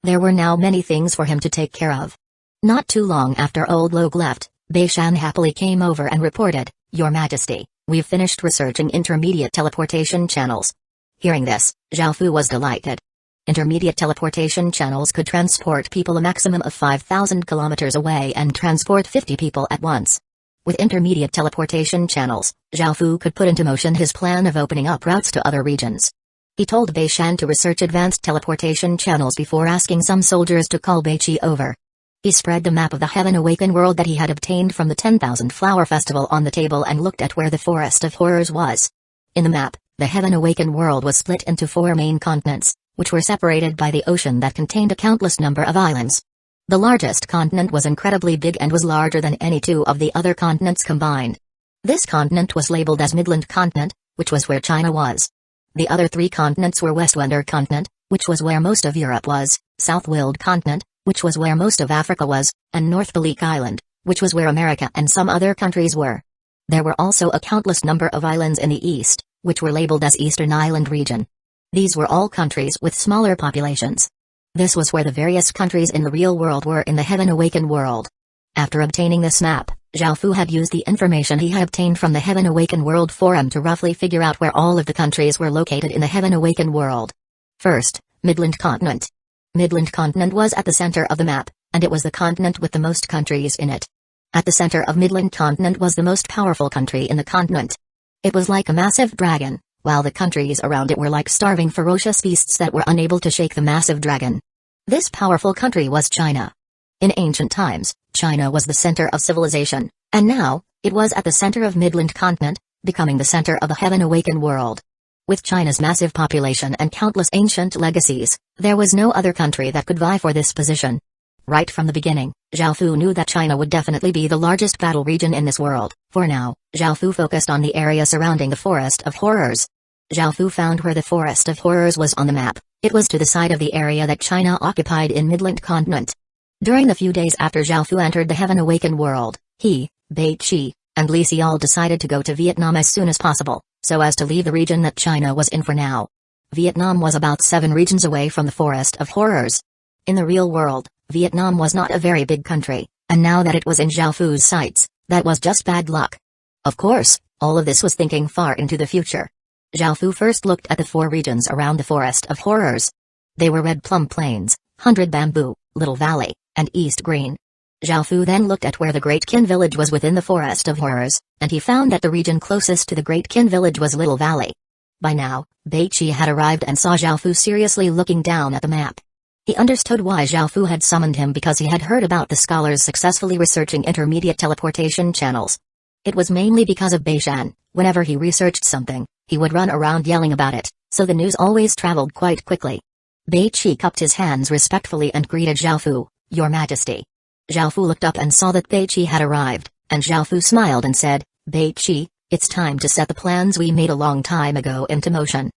There were now many things for him to take care of. Not too long after Old Logue left, Bei Shan happily came over and reported, "Your Majesty, we've finished researching intermediate teleportation channels." Hearing this, Zhao Fu was delighted. Intermediate teleportation channels could transport people a maximum of 5,000 kilometers away and transport 50 people at once. With intermediate teleportation channels, Zhao Fu could put into motion his plan of opening up routes to other regions. He told Bei Shan to research advanced teleportation channels before asking some soldiers to call Beiqi over. He spread the map of the Heaven Awaken world that he had obtained from the 10,000 Flower Festival on the table and looked at where the Forest of Horrors was. In the map, the Heaven Awaken world was split into 4 main continents, which were separated by the ocean that contained a countless number of islands. The largest continent was incredibly big and was larger than any 2 of the other continents combined. This continent was labeled as Midland Continent, which was where China was. The other 3 continents were Westwinder Continent, which was where most of Europe was, South Wild Continent, which was where most of Africa was, and North Balik Island, which was where America and some other countries were. There were also a countless number of islands in the east, which were labeled as Eastern Island Region. These were all countries with smaller populations. This was where the various countries in the real world were in the Heaven Awaken world. After obtaining this map, Zhao Fu had used the information he had obtained from the Heaven Awaken World Forum to roughly figure out where all of the countries were located in the Heaven Awaken world. First, Midland Continent. Midland Continent was at the center of the map, and it was the continent with the most countries in it. At the center of Midland Continent was the most powerful country in the continent. It was like a massive dragon, while the countries around it were like starving ferocious beasts that were unable to shake the massive dragon. This powerful country was China. In ancient times, China was the center of civilization, and now, it was at the center of Midland Continent, becoming the center of the Heaven Awaken world. With China's massive population and countless ancient legacies, there was no other country that could vie for this position. Right from the beginning, Zhao Fu knew that China would definitely be the largest battle region in this world. For now, Zhao Fu focused on the area surrounding the Forest of Horrors. Zhao Fu found where the Forest of Horrors was on the map. It was to the side of the area that China occupied in Midland Continent. During the few days after Zhao Fu entered the Heaven Awaken world, he, Beiqi, and Li Si all decided to go to Vietnam as soon as possible, so as to leave the region that China was in for now. Vietnam was about 7 regions away from the Forest of Horrors. In the real world, Vietnam was not a very big country, and now that it was in Zhao Fu's sights, That was just bad luck. Of course, all of this was thinking far into the future. Xiaofu first looked at the 4 regions around the Forest of Horrors. They were Red Plum Plains, 100 Bamboo, Little Valley, and East Green. Xiaofu then looked at where the Great Qin Village was within the Forest of Horrors, and he found that the region closest to the Great Qin Village was Little Valley. By now, Beiqi had arrived and saw Xiaofu seriously looking down at the map. He understood why Xiaofu had summoned him because he had heard about the scholars successfully researching intermediate teleportation channels. It was mainly because of Beishan. Whenever he researched something, he would run around yelling about it, so the news always traveled quite quickly. Beiqi cupped his hands respectfully and greeted Xiaofu, "Your Majesty." Xiaofu looked up and saw that Beiqi had arrived, and Xiaofu smiled and said, "Beiqi, it's time to set the plans we made a long time ago into motion."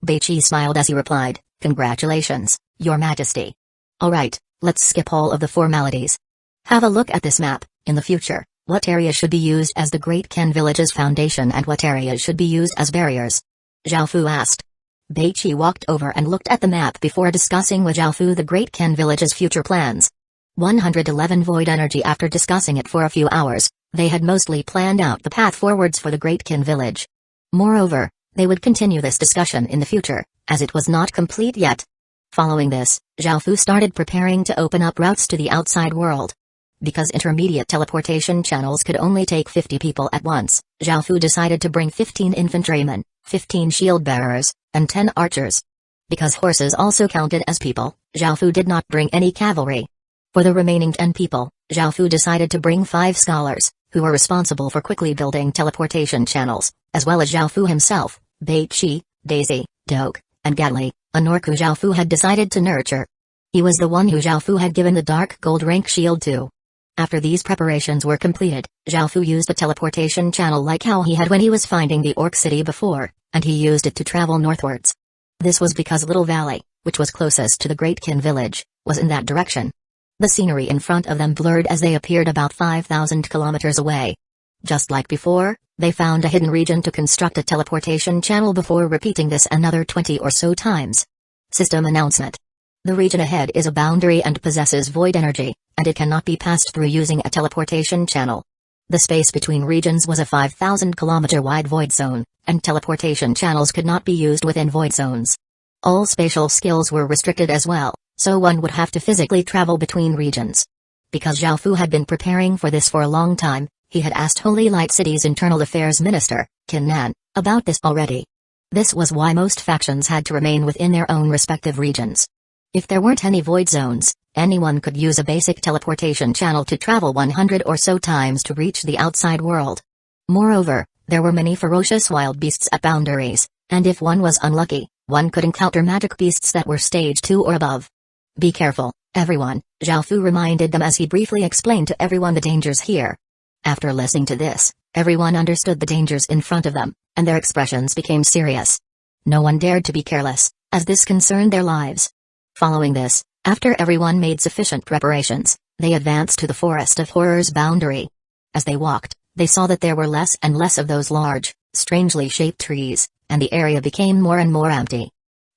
Beiqi smiled as he replied, "Congratulations, Your Majesty. Alright, let's skip all of the formalities. Have a look at this map. In the future, what areas should be used as the Great Qin Village's foundation and what areas should be used as barriers?" Xiaofu asked. Beiqi walked over and looked at the map before discussing with Xiaofu the Great Qin Village's future plans. 111 Void Energy. After discussing it for a few hours, they had mostly planned out the path forwards for the Great Qin Village. Moreover, they would continue this discussion in the future, as it was not complete yet. Following this, Xiaofu started preparing to open up routes to the outside world. Because intermediate teleportation channels could only take 50 people at once, Xiaofu decided to bring 15 infantrymen, 15 shield bearers, and 10 archers. Because horses also counted as people, Xiaofu did not bring any cavalry. For the remaining 10 people, Xiaofu decided to bring 5 scholars, who were responsible for quickly building teleportation channels, as well as Xiaofu himself, Beiqi, Daisy, Doke, and Gatli, a Nork who Xiaofu had decided to nurture. He was the one who Xiaofu had given the dark gold rank shield to. After these preparations were completed, Xiaofu used the teleportation channel like how he had when he was finding the Orc City before, and he used it to travel northwards. This was because Little Valley, which was closest to the Great Qin Village, was in that direction. The scenery in front of them blurred as they appeared about 5,000 kilometers away. Just like before, they found a hidden region to construct a teleportation channel before repeating this another 20 or so times. System announcement. The region ahead is a boundary and possesses void energy, and it cannot be passed through using a teleportation channel. The space between regions was a 5,000-kilometer wide void zone, and teleportation channels could not be used within void zones. All spatial skills were restricted as well, so one would have to physically travel between regions. Because Xiaofu had been preparing for this for a long time, he had asked Holy Light City's Internal Affairs Minister, Qin Nan, about this already. This was why most factions had to remain within their own respective regions. If there weren't any void zones, anyone could use a basic teleportation channel to travel 100 or so times to reach the outside world. Moreover, there were many ferocious wild beasts at boundaries, and if one was unlucky, one could encounter magic beasts that were stage 2 or above. Be careful, everyone, Xiaofu reminded them as he briefly explained to everyone the dangers here. After listening to this, everyone understood the dangers in front of them, and their expressions became serious. No one dared to be careless, as this concerned their lives. Following this, after everyone made sufficient preparations, they advanced to the Forest of Horrors boundary. As they walked, they saw that there were less and less of those large, strangely shaped trees, and the area became more and more empty.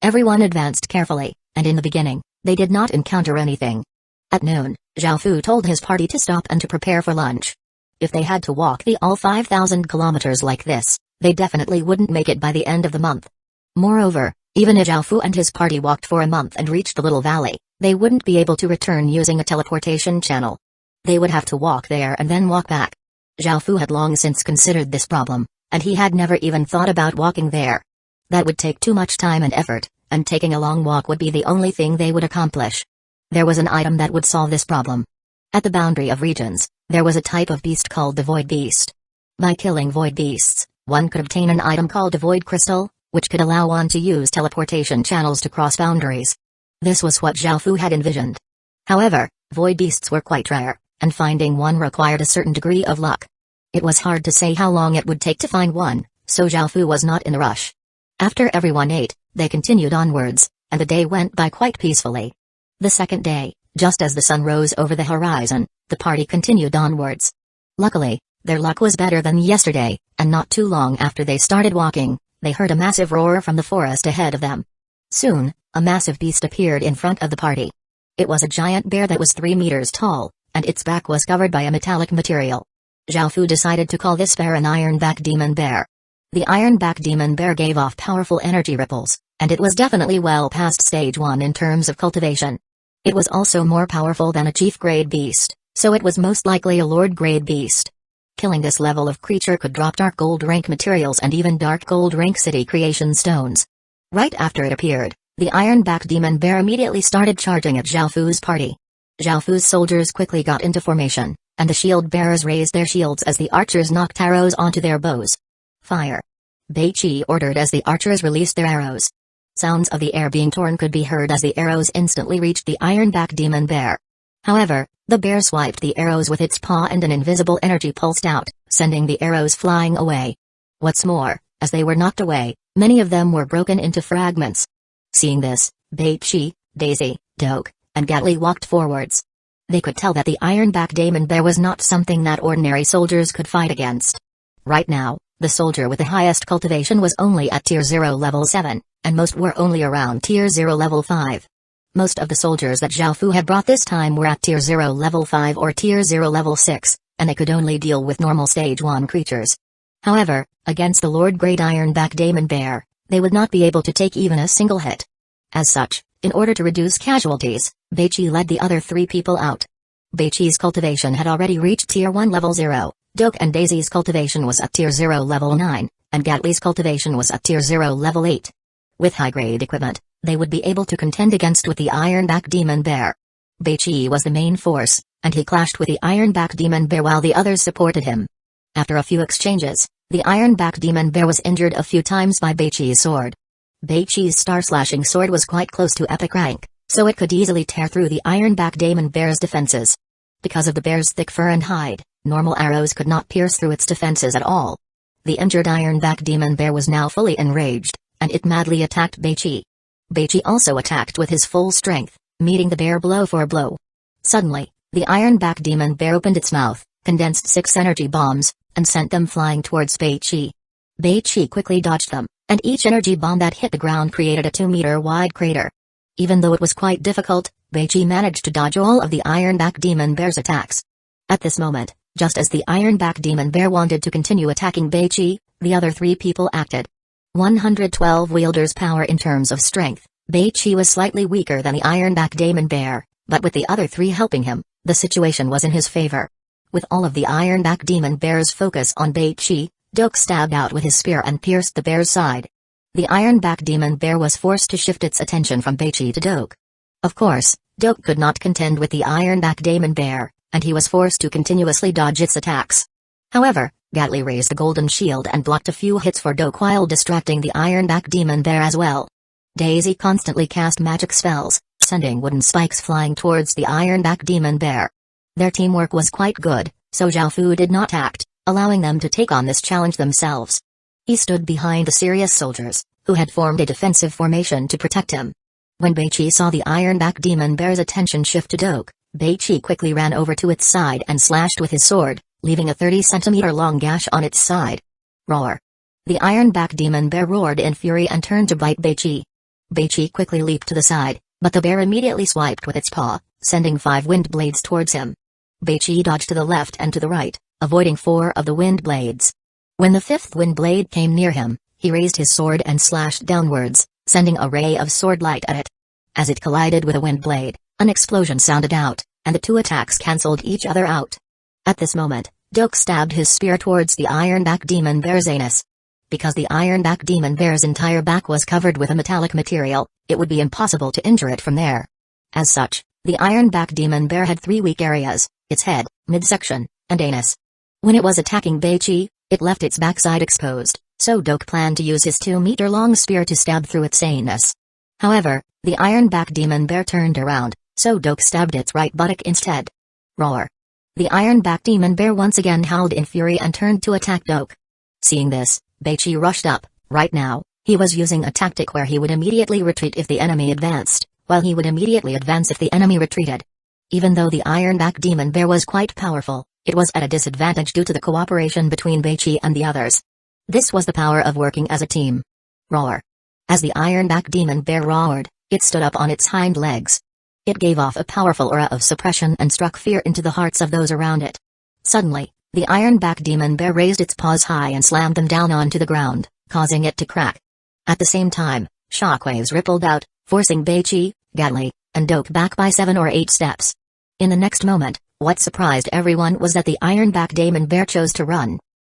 Everyone advanced carefully, and in the beginning, they did not encounter anything. At noon, Xiaofu told his party to stop and to prepare for lunch. If they had to walk the all 5,000 kilometers like this, they definitely wouldn't make it by the end of the month. Moreover, even if Xiaofu and his party walked for a month and reached the Little Valley, they wouldn't be able to return using a teleportation channel. They would have to walk there and then walk back. Xiaofu had long since considered this problem, and he had never even thought about walking there. That would take too much time and effort, and taking a long walk would be the only thing they would accomplish. There was an item that would solve this problem. At the boundary of regions, there was a type of beast called the Void Beast. By killing Void Beasts, one could obtain an item called a Void Crystal, which could allow one to use teleportation channels to cross boundaries. This was what Xiaofu had envisioned. However, Void Beasts were quite rare, and finding one required a certain degree of luck. It was hard to say how long it would take to find one, so Xiaofu was not in a rush. After everyone ate, they continued onwards, and the day went by quite peacefully. The second day, just as the sun rose over the horizon, the party continued onwards. Luckily, their luck was better than yesterday, and not too long after they started walking, they heard a massive roar from the forest ahead of them. Soon, a massive beast appeared in front of the party. It was a giant bear that was 3 meters tall, and its back was covered by a metallic material. Zhao decided to call this bear an Ironback Demon Bear. The Ironback Demon Bear gave off powerful energy ripples, and it was definitely well past stage 1 in terms of cultivation. It was also more powerful than a chief-grade beast, so it was most likely a lord-grade beast. Killing this level of creature could drop dark gold rank materials and even dark gold rank city creation stones. Right after it appeared, the Ironback Demon Bear immediately started charging at Zhao party. Zhao soldiers quickly got into formation, and the shield bearers raised their shields as the archers knocked arrows onto their bows. Fire! Beiqi ordered as the archers released their arrows. Sounds of the air being torn could be heard as the arrows instantly reached the Ironback Demon Bear. However, the bear swiped the arrows with its paw and an invisible energy pulsed out, sending the arrows flying away. What's more, as they were knocked away, many of them were broken into fragments. Seeing this, Beiqi, Daisy, Doke, and Gatli walked forwards. They could tell that the Ironback Demon Bear was not something that ordinary soldiers could fight against. Right now, the soldier with the highest cultivation was only at Tier 0 level 7, and most were only around Tier 0 level 5. Most of the soldiers that Zhao had brought this time were at Tier 0 level 5 or Tier 0 level 6, and they could only deal with normal Stage 1 creatures. However, against the Lord Great Ironback Demon Bear, they would not be able to take even a single hit. As such, in order to reduce casualties, Beiqi led the other 3 people out. Beiqi's cultivation had already reached Tier 1 level 0, Doke and Daisy's cultivation was at Tier 0 level 9, and Gatli's cultivation was at Tier 0 level 8. With high-grade equipment, they would be able to contend against with the Ironback Demon Bear. Beiqi was the main force, and he clashed with the Ironback Demon Bear while the others supported him. After a few exchanges, the Ironback Demon Bear was injured a few times by Beiqi's sword. Beiqi's star-slashing sword was quite close to epic rank, so it could easily tear through the Ironback Demon Bear's defenses. Because of the bear's thick fur and hide, normal arrows could not pierce through its defenses at all. The injured Ironback Demon Bear was now fully enraged, and it madly attacked Beiqi. Beiqi also attacked with his full strength, meeting the bear blow for blow. Suddenly, the Ironback Demon Bear opened its mouth, condensed 6 energy bombs, and sent them flying towards Beiqi. Beiqi quickly dodged them, and each energy bomb that hit the ground created a 2-meter-wide crater. Even though it was quite difficult, Beiqi managed to dodge all of the Ironback Demon Bear's attacks. At this moment, just as the Ironback Demon Bear wanted to continue attacking Beiqi, the other 3 people acted. 112 wielders power in terms of strength, Beiqi was slightly weaker than the Ironback Demon Bear, but with the other 3 helping him, the situation was in his favor. With all of the Ironback Demon Bear's focus on Beiqi, Doke stabbed out with his spear and pierced the bear's side. The Ironback Demon Bear was forced to shift its attention from Beiqi to Doke. Of course, Doke could not contend with the Ironback Demon Bear, and he was forced to continuously dodge its attacks. However, Gatli raised the golden shield and blocked a few hits for Doke while distracting the Ironback Demon Bear as well. Daisy constantly cast magic spells, sending wooden spikes flying towards the Ironback Demon Bear. Their teamwork was quite good, so Zhao did not act, allowing them to take on this challenge themselves. He stood behind the serious soldiers, who had formed a defensive formation to protect him. When Beiqi saw the Ironback Demon Bear's attention shift to Doke, Beiqi quickly ran over to its side and slashed with his sword, leaving a 30-centimeter-long gash on its side. Roar! The Ironback Demon Bear roared in fury and turned to bite Beiqi. Beiqi quickly leaped to the side, but the bear immediately swiped with its paw, sending 5 wind blades towards him. Beiqi dodged to the left and to the right, avoiding 4 of the wind blades. When the 5th wind blade came near him, he raised his sword and slashed downwards, sending a ray of sword light at it. As it collided with a wind blade, an explosion sounded out, and the 2 attacks cancelled each other out. At this moment, Doke stabbed his spear towards the Ironback Demon Bear's anus. Because the Ironback Demon Bear's entire back was covered with a metallic material, it would be impossible to injure it from there. As such, the Ironback Demon Bear had 3 weak areas: its head, midsection, and anus. When it was attacking Beiqi, it left its backside exposed, so Doke planned to use his 2-meter-long spear to stab through its anus. However, the Ironback Demon Bear turned around, so Doke stabbed its right buttock instead. Roar! The Ironback Demon Bear once again howled in fury and turned to attack Doke. Seeing this, Beiqi rushed up. Right now, he was using a tactic where he would immediately retreat if the enemy advanced, while he would immediately advance if the enemy retreated. Even though the Ironback Demon Bear was quite powerful, it was at a disadvantage due to the cooperation between Beiqi and the others. This was the power of working as a team. Roar! As the Ironback Demon Bear roared, it stood up on its hind legs. It gave off a powerful aura of suppression and struck fear into the hearts of those around it. Suddenly, The ironback demon bear raised its paws high and slammed them down onto the ground, causing it to crack. At the same time, shockwaves rippled out, forcing Beichi, Gatli, and Doke back by 7 or 8 steps. In the next moment, what surprised everyone was that the ironback demon bear chose to run.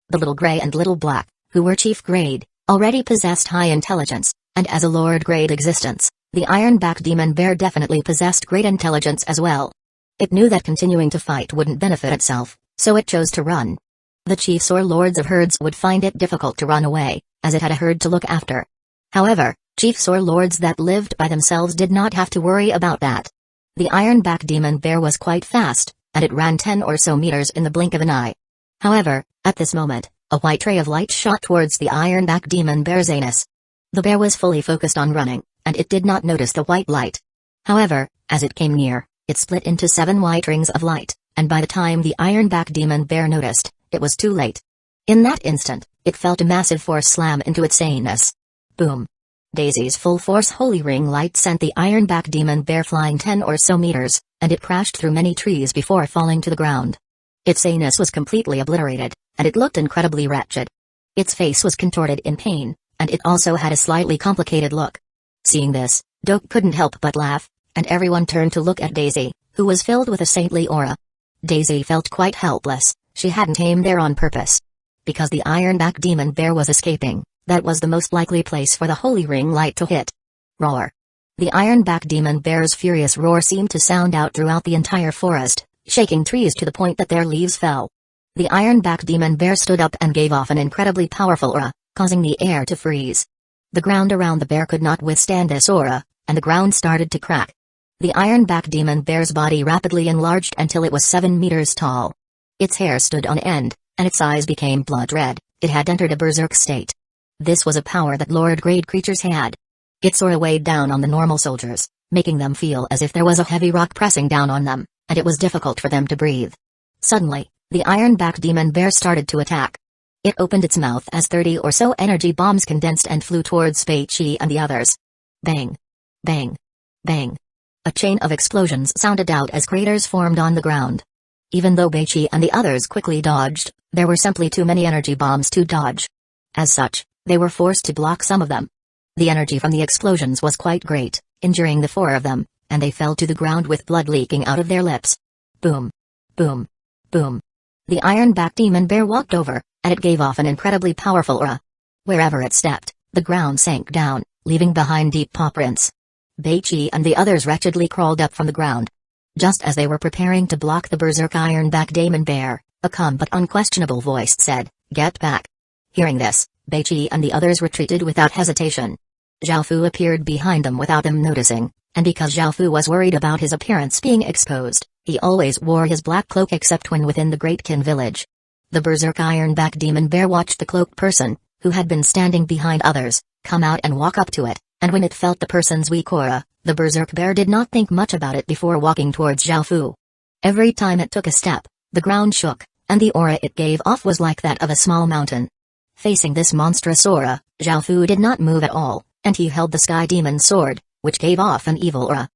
The Little Gray and Little Black, who were chief grade, already possessed high intelligence, and as a lord grade existence, the ironback demon bear definitely possessed great intelligence as well. It knew that continuing to fight wouldn't benefit itself, so it chose to run. The chiefs or lords of herds would find it difficult to run away, as it had a herd to look after. However, chiefs or lords that lived by themselves did not have to worry about that. The ironback demon bear was quite fast, and it ran 10 or so meters in the blink of an eye. However, at this moment, a white ray of light shot towards the ironback demon bear's anus. The bear was fully focused on running, and it did not notice the white light. However, as it came near, it split into 7 white rings of light, and by the time the ironback demon bear noticed, it was too late. In that instant, it felt a massive force slam into its anus. Boom. Daisy's full-force holy ring light sent the ironback demon bear flying 10 or so meters, and it crashed through many trees before falling to the ground. Its anus was completely obliterated, and it looked incredibly wretched. Its face was contorted in pain, and it also had a slightly complicated look. Seeing this, Doke couldn't help but laugh, and everyone turned to look at Daisy, who was filled with a saintly aura. Daisy felt quite helpless. She hadn't aimed there on purpose. Because the ironback demon bear was escaping, that was the most likely place for the holy ring light to hit. Roar. The ironback demon bear's furious roar seemed to sound out throughout the entire forest, shaking trees to the point that their leaves fell. The ironback demon bear stood up and gave off an incredibly powerful aura, causing the air to freeze. The ground around the bear could not withstand this aura, and the ground started to crack. The ironback demon bear's body rapidly enlarged until it was 7 meters tall. Its hair stood on end, and its eyes became blood red. It had entered a berserk state. This was a power that Lord-grade creatures had. Its aura weighed down on the normal soldiers, making them feel as if there was a heavy rock pressing down on them, and it was difficult for them to breathe. Suddenly, the ironback demon bear started to attack. It opened its mouth as 30 or so energy bombs condensed and flew towards Beichi and the others. Bang! Bang! Bang! A chain of explosions sounded out as craters formed on the ground. Even though Beichi and the others quickly dodged, there were simply too many energy bombs to dodge. As such, they were forced to block some of them. The energy from the explosions was quite great, injuring the 4 of them, and they fell to the ground with blood leaking out of their lips. Boom! Boom! Boom! The ironback demon bear walked over, and it gave off an incredibly powerful aura. Wherever it stepped, the ground sank down, leaving behind deep paw prints. Beichi and the others wretchedly crawled up from the ground. Just as they were preparing to block the berserk ironback demon bear, a calm but unquestionable voice said, "Get back." Hearing this, Beichi and the others retreated without hesitation. Zhaofu appeared behind them without them noticing, and because Zhaofu was worried about his appearance being exposed, he always wore his black cloak except when within the Great Kin village. The berserk ironback demon bear watched the cloaked person, who had been standing behind others, come out and walk up to it, and when it felt the person's weak aura, the berserk bear did not think much about it before walking towards Zhaofu. Every time it took a step, the ground shook, and the aura it gave off was like that of a small mountain. Facing this monstrous aura, Zhaofu did not move at all, and he held the Sky Demon's sword, which gave off an evil aura.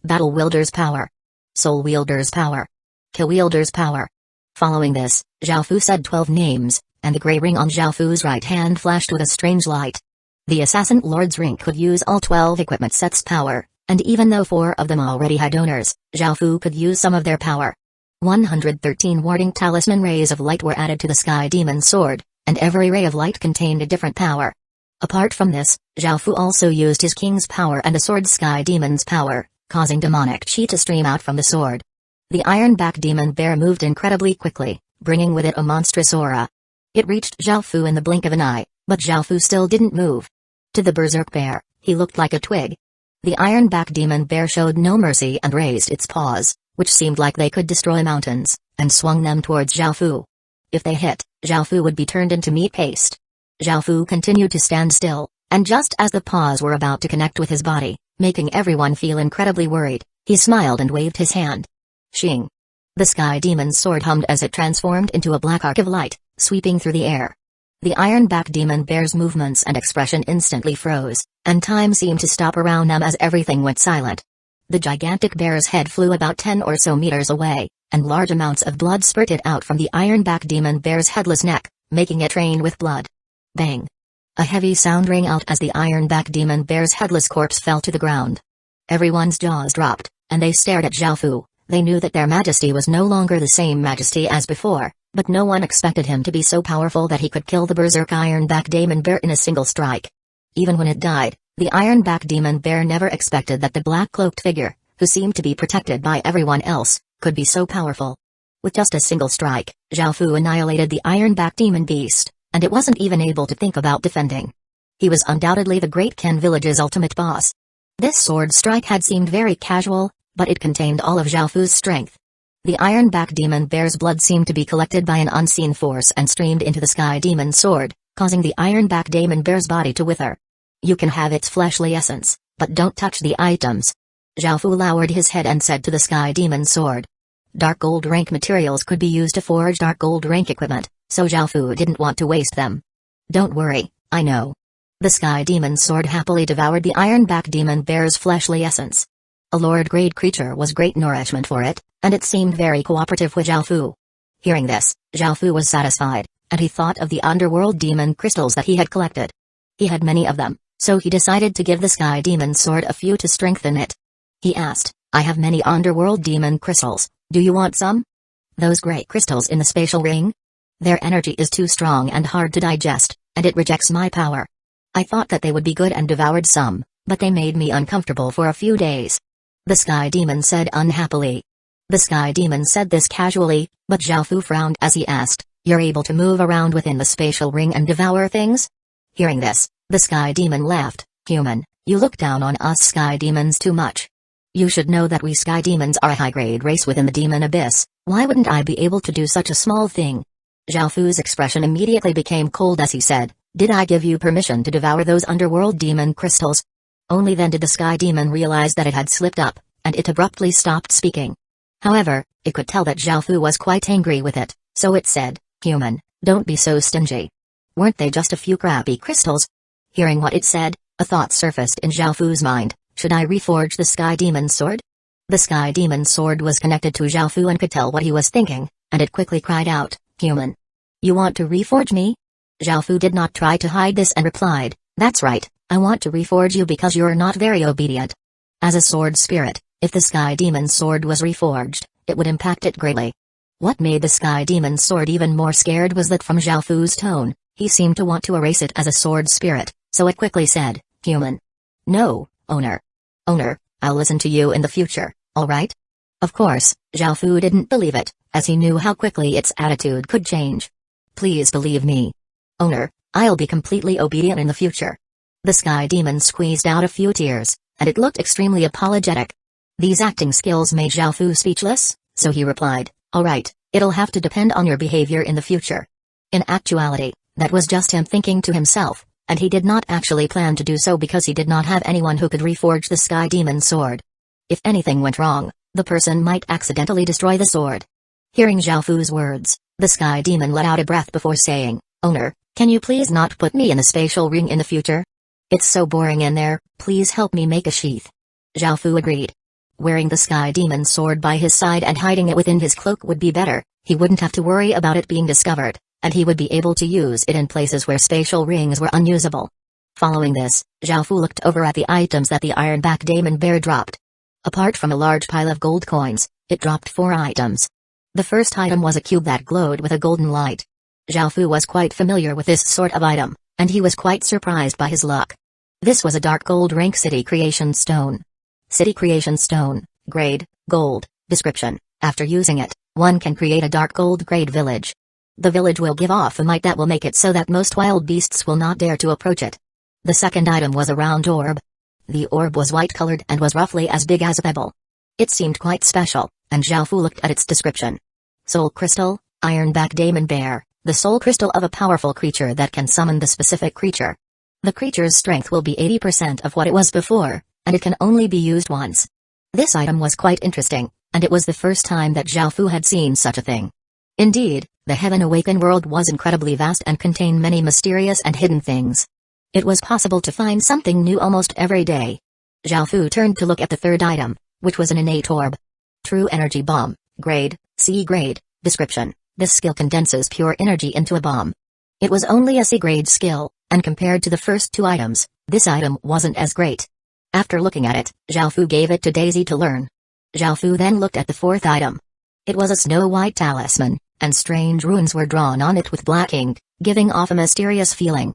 Battle Wielder's Power. Soul Wielder's Power. Ki Wielder's Power. Following this, Zhaofu said 12 names, and the gray ring on Zhaofu's right hand flashed with a strange light. The Assassin Lord's ring could use all 12 equipment sets' power, and even though 4 of them already had owners, Zhaofu could use some of their power. 113 warding talisman rays of light were added to the Sky Demon's sword, and every ray of light contained a different power. Apart from this, Zhaofu also used his king's power and the sword Sky Demon's power, causing demonic chi to stream out from the sword. The ironback demon bear moved incredibly quickly, bringing with it a monstrous aura. It reached Zhaofu in the blink of an eye, but Zhaofu still didn't move. To the berserk bear, he looked like a twig. The ironback demon bear showed no mercy and raised its paws, which seemed like they could destroy mountains, and swung them towards Zhaofu. If they hit, Zhaofu would be turned into meat paste. Zhaofu continued to stand still, and just as the paws were about to connect with his body, making everyone feel incredibly worried, he smiled and waved his hand. Shing! The Sky Demon's sword hummed as it transformed into a black arc of light, sweeping through the air. The ironback demon bear's movements and expression instantly froze, and time seemed to stop around them as everything went silent. The gigantic bear's head flew about 10 or so meters away, and large amounts of blood spurted out from the ironback demon bear's headless neck, making it rain with blood. Bang! A heavy sound rang out as the ironback demon bear's headless corpse fell to the ground. Everyone's jaws dropped, and they stared at Xiaofu. They knew that their majesty was no longer the same majesty as before, but no one expected him to be so powerful that he could kill the berserk ironback demon bear in a single strike. Even when it died, the ironback demon bear never expected that the black-cloaked figure, who seemed to be protected by everyone else, could be so powerful. With just a single strike, Xiaofu annihilated the ironback demon beast, and it wasn't even able to think about defending. He was undoubtedly the Great Ken village's ultimate boss. This sword strike had seemed very casual, but it contained all of Xiaofu's strength. The ironback demon bear's blood seemed to be collected by an unseen force and streamed into the sky demon sword, causing the ironback demon bear's body to wither. You can have its fleshly essence, but don't touch the items. Xiaofu lowered his head and said to the sky demon sword. Dark gold rank materials could be used to forge dark gold rank equipment, so Xiaofu didn't want to waste them. Don't worry, I know. The sky demon sword happily devoured the ironback demon bear's fleshly essence. A lord-grade creature was great nourishment for it, and it seemed very cooperative with Xiaofu. Hearing this, Xiaofu was satisfied, and he thought of the underworld demon crystals that he had collected. He had many of them, so he decided to give the sky demon sword a few to strengthen it. He asked, I have many underworld demon crystals, do you want some? Those great crystals in the spatial ring? Their energy is too strong and hard to digest, and it rejects my power. I thought that they would be good and devoured some, but they made me uncomfortable for a few days. The sky demon said unhappily. The sky demon said this casually, but Xiaofu frowned as he asked, You're able to move around within the spatial ring and devour things? Hearing this, the sky demon laughed. Human, you look down on us sky demons too much. You should know that we sky demons are a high-grade race within the demon abyss. Why wouldn't I be able to do such a small thing? Xiaofu's expression immediately became cold as he said, Did I give you permission to devour those underworld demon crystals? Only then did the sky demon realize that it had slipped up, and it abruptly stopped speaking. However, it could tell that Xiaofu was quite angry with it, so it said, Human, don't be so stingy. Weren't they just a few crappy crystals? Hearing what it said, a thought surfaced in Xiaofu's mind, should I reforge the sky demon sword? The sky demon sword was connected to Xiaofu and could tell what he was thinking, and it quickly cried out, Human. You want to reforge me? Xiaofu did not try to hide this and replied, That's right. I want to reforge you because you're not very obedient. As a sword spirit, if the sky demon sword was reforged, it would impact it greatly. What made the sky demon sword even more scared was that from Xiaofu's tone, he seemed to want to erase it as a sword spirit, so it quickly said, Human. No, owner. Owner, I'll listen to you in the future, alright? Of course, Xiaofu didn't believe it, as he knew how quickly its attitude could change. Please believe me. Owner, I'll be completely obedient in the future. The sky demon squeezed out a few tears, and it looked extremely apologetic. These acting skills made Xiaofu speechless, so he replied, Alright, it'll have to depend on your behavior in the future. In actuality, that was just him thinking to himself, and he did not actually plan to do so because he did not have anyone who could reforge the sky demon sword. If anything went wrong, the person might accidentally destroy the sword. Hearing Xiaofu's words, the sky demon let out a breath before saying, Owner, can you please not put me in the spatial ring in the future? It's so boring in there, please help me make a sheath. Xiaofu agreed. Wearing the sky demon sword by his side and hiding it within his cloak would be better, he wouldn't have to worry about it being discovered, and he would be able to use it in places where spatial rings were unusable. Following this, Xiaofu looked over at the items that the ironback demon bear dropped. Apart from a large pile of gold coins, it dropped 4 items. The first item was a cube that glowed with a golden light. Xiaofu was quite familiar with this sort of item, and he was quite surprised by his luck. This was a dark gold rank city creation stone. City creation stone, grade, gold, description. After using it, one can create a dark gold grade village. The village will give off a might that will make it so that most wild beasts will not dare to approach it. The second item was a round orb. The orb was white-colored and was roughly as big as a pebble. It seemed quite special, and Xiaofu looked at its description. Soul crystal, ironback demon bear, the soul crystal of a powerful creature that can summon the specific creature. The creature's strength will be 80% of what it was before, and it can only be used once. This item was quite interesting, and it was the first time that Xiaofu had seen such a thing. Indeed, the Heaven Awakened world was incredibly vast and contained many mysterious and hidden things. It was possible to find something new almost every day. Xiaofu turned to look at the third item, which was an innate orb. True energy bomb, grade, C grade, description. This skill condenses pure energy into a bomb. It was only a C grade skill, and compared to the first two items, this item wasn't as great. After looking at it, Xiaofu gave it to Daisy to learn. Xiaofu then looked at the fourth item. It was a snow-white talisman, and strange runes were drawn on it with black ink, giving off a mysterious feeling.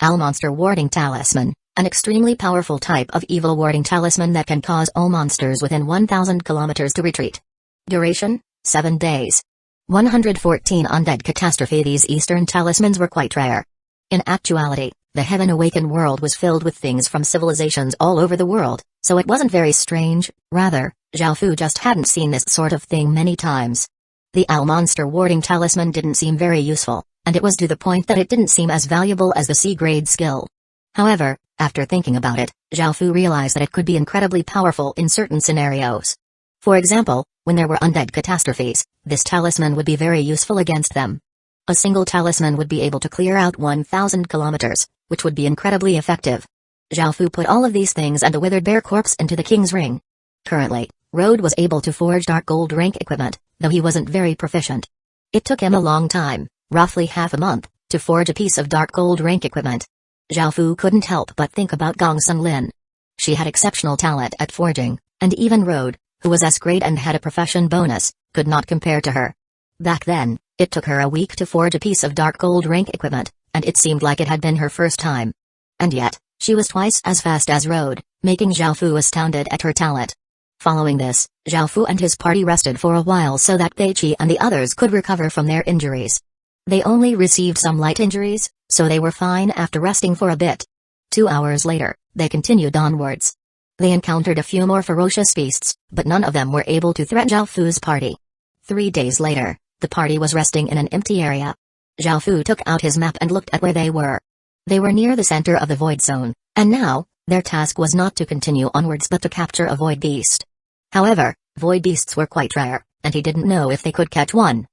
Monster Warding Talisman, an extremely powerful type of evil warding talisman that can cause all monsters within 1,000 kilometers to retreat. Duration, 7 days. 114 Undead Catastrophe. These Eastern talismans were quite rare. In actuality, the Heaven Awakened world was filled with things from civilizations all over the world, so it wasn't very strange. Rather, Xiaofu just hadn't seen this sort of thing many times. The Monster Warding Talisman didn't seem very useful, and it was to the point that it didn't seem as valuable as the C-grade skill. However, after thinking about it, Xiaofu realized that it could be incredibly powerful in certain scenarios. For example, when there were undead catastrophes, this talisman would be very useful against them. A single talisman would be able to clear out 1,000 kilometers, which would be incredibly effective. Xiaofu put all of these things and the withered bear corpse into the king's ring. Currently, Road was able to forge dark gold rank equipment, though he wasn't very proficient. It took him a long time, roughly half a month, to forge a piece of dark gold rank equipment. Xiaofu couldn't help but think about Gong Sunlin. She had exceptional talent at forging, and even Road, who was as great and had a profession bonus, could not compare to her. Back then, it took her a week to forge a piece of dark gold rank equipment, and it seemed like it had been her first time. And yet, she was twice as fast as Road, making Xiaofu astounded at her talent. Following this, Xiaofu and his party rested for a while so that Beiqi and the others could recover from their injuries. They only received some light injuries, so they were fine after resting for a bit. 2 hours later, they continued onwards. They encountered a few more ferocious beasts, but none of them were able to threaten Xiaofu's party. 3 days later, the party was resting in an empty area. Xiaofu took out his map and looked at where they were. They were near the center of the Void Zone, and now, their task was not to continue onwards but to capture a Void Beast. However, Void Beasts were quite rare, and he didn't know if they could catch one.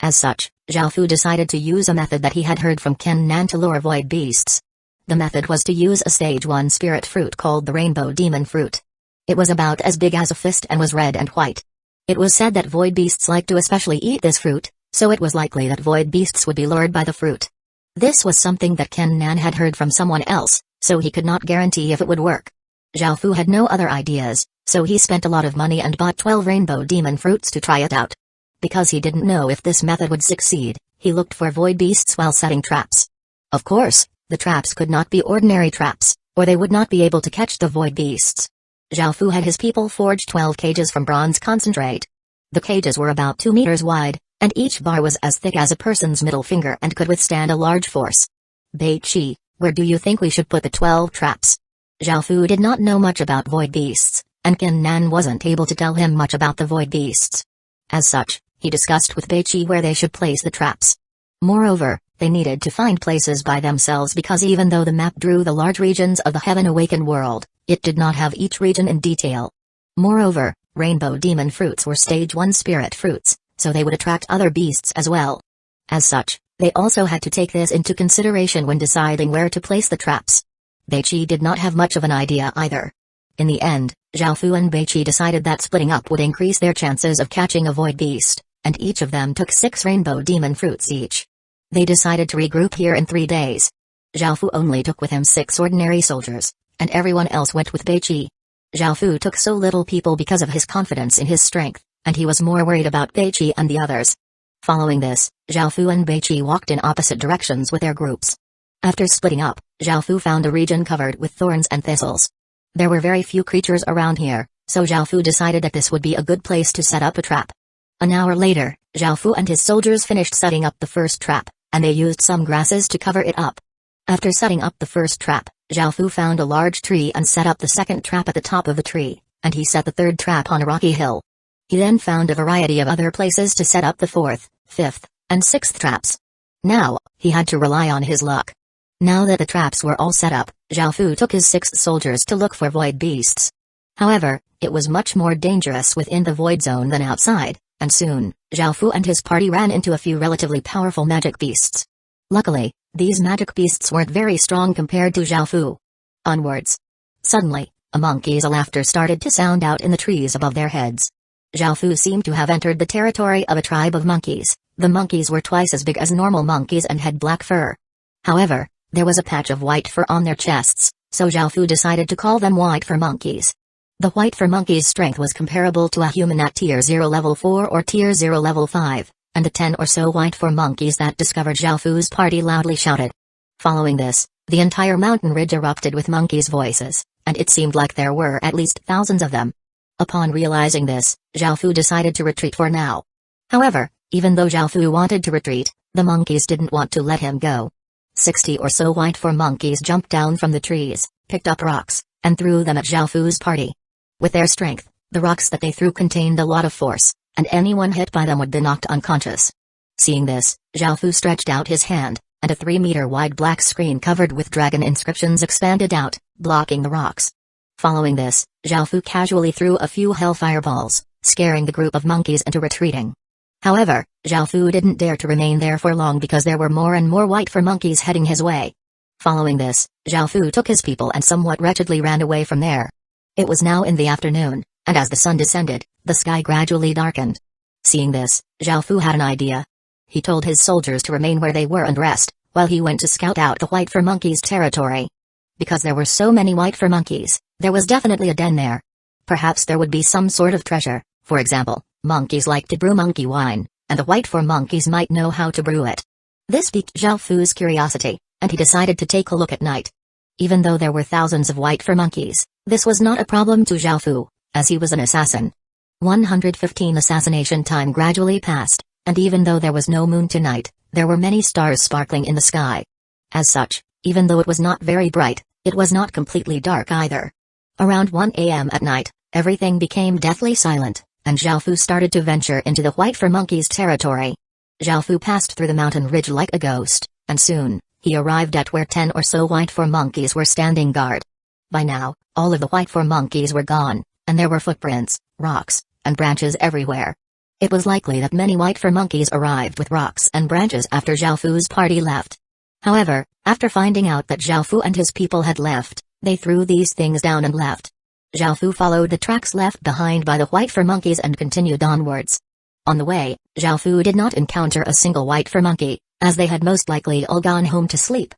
As such, Xiaofu decided to use a method that he had heard from Ken Nan to lure Void Beasts. The method was to use a Stage 1 spirit fruit called the Rainbow Demon Fruit. It was about as big as a fist and was red and white. It was said that Void Beasts like to especially eat this fruit, so it was likely that Void Beasts would be lured by the fruit. This was something that Ken Nan had heard from someone else, so he could not guarantee if it would work. Xiaofu had no other ideas, so he spent a lot of money and bought 12 Rainbow Demon Fruits to try it out. Because he didn't know if this method would succeed, he looked for Void Beasts while setting traps. Of course, the traps could not be ordinary traps, or they would not be able to catch the Void Beasts. Xiaofu had his people forge 12 cages from bronze concentrate. The cages were about 2 meters wide, and each bar was as thick as a person's middle finger and could withstand a large force. Beiqi, where do you think we should put the 12 traps? Xiaofu did not know much about Void Beasts, and Ken Nan wasn't able to tell him much about the Void Beasts. As such, he discussed with Beiqi where they should place the traps. Moreover, they needed to find places by themselves because even though the map drew the large regions of the Heaven Awakened world, it did not have each region in detail. Moreover, Rainbow Demon Fruits were Stage 1 spirit fruits, so they would attract other beasts as well. As such, they also had to take this into consideration when deciding where to place the traps. Beiqi did not have much of an idea either. In the end, Xiaofu and Beiqi decided that splitting up would increase their chances of catching a Void Beast, and each of them took 6 Rainbow Demon Fruits each. They decided to regroup here in 3 days. Xiaofu only took with him 6 ordinary soldiers, and everyone else went with Beiqi. Xiaofu took so little people because of his confidence in his strength, and he was more worried about Beiqi and the others. Following this, Xiaofu and Beiqi walked in opposite directions with their groups. After splitting up, Xiaofu found a region covered with thorns and thistles. There were very few creatures around here, so Xiaofu decided that this would be a good place to set up a trap. An hour later, Xiaofu and his soldiers finished setting up the first trap, and they used some grasses to cover it up. After setting up the first trap, Xiaofu found a large tree and set up the second trap at the top of the tree, and he set the third trap on a rocky hill. He then found a variety of other places to set up the 4th, 5th, and 6th traps. Now, he had to rely on his luck. Now that the traps were all set up, Xiaofu took his 6 soldiers to look for Void Beasts. However, it was much more dangerous within the Void Zone than outside, and soon, Xiaofu and his party ran into a few relatively powerful magic beasts. Luckily, these magic beasts weren't very strong compared to Xiaofu. Onwards. Suddenly, A monkey's laughter started to sound out in the trees above their heads. Xiaofu seemed to have entered the territory of a tribe of monkeys. The monkeys were twice as big as normal monkeys and had black fur. However, there was a patch of white fur on their chests, so Xiaofu decided to call them white fur monkeys. The white fur monkey's strength was comparable to a human at Tier 0 Level 4 or Tier 0 Level 5, and the 10 or so white fur monkeys that discovered Xiaofu's party loudly shouted. Following this, the entire mountain ridge erupted with monkeys' voices, and it seemed like there were at least thousands of them. Upon realizing this, Xiaofu decided to retreat for now. However, even though Xiaofu wanted to retreat, the monkeys didn't want to let him go. 60 or so white fur monkeys jumped down from the trees, picked up rocks, and threw them at Xiaofu's party. With their strength, the rocks that they threw contained a lot of force, and anyone hit by them would be knocked unconscious. Seeing this, Xiaofu stretched out his hand, and a 3-meter wide black screen covered with dragon inscriptions expanded out, blocking the rocks. Following this, Xiaofu casually threw a few hellfire balls, scaring the group of monkeys into retreating. However, Xiaofu didn't dare to remain there for long because there were more and more white fur monkeys heading his way. Following this, Xiaofu took his people and somewhat wretchedly ran away from there. It was now in the afternoon, and as the sun descended, the sky gradually darkened. Seeing this, Xiaofu had an idea. He told his soldiers to remain where they were and rest, while he went to scout out the white fur monkeys' territory. Because there were so many white fur monkeys, there was definitely a den there. Perhaps there would be some sort of treasure. For example, monkeys like to brew monkey wine, and the white fur monkeys might know how to brew it. This piqued Xiaofu's curiosity, and he decided to take a look at night. Even though there were thousands of white fur monkeys, this was not a problem to Xiaofu, as he was an assassin. 115 assassination time gradually passed, and even though there was no moon tonight, there were many stars sparkling in the sky. As such, even though it was not very bright, it was not completely dark either. Around 1 a.m. at night, everything became deathly silent, and Xiaofu started to venture into the white fur monkeys' territory. Xiaofu passed through the mountain ridge like a ghost, and soon, he arrived at where 10 or so white fur monkeys were standing guard. By now, all of the white fur monkeys were gone, and there were footprints, rocks, and branches everywhere. It was likely that many white fur monkeys arrived with rocks and branches after Xiaofu's party left. However, after finding out that Xiaofu and his people had left, they threw these things down and left. Xiaofu followed the tracks left behind by the white fur monkeys and continued onwards. On the way, Xiaofu did not encounter a single white fur monkey, as they had most likely all gone home to sleep.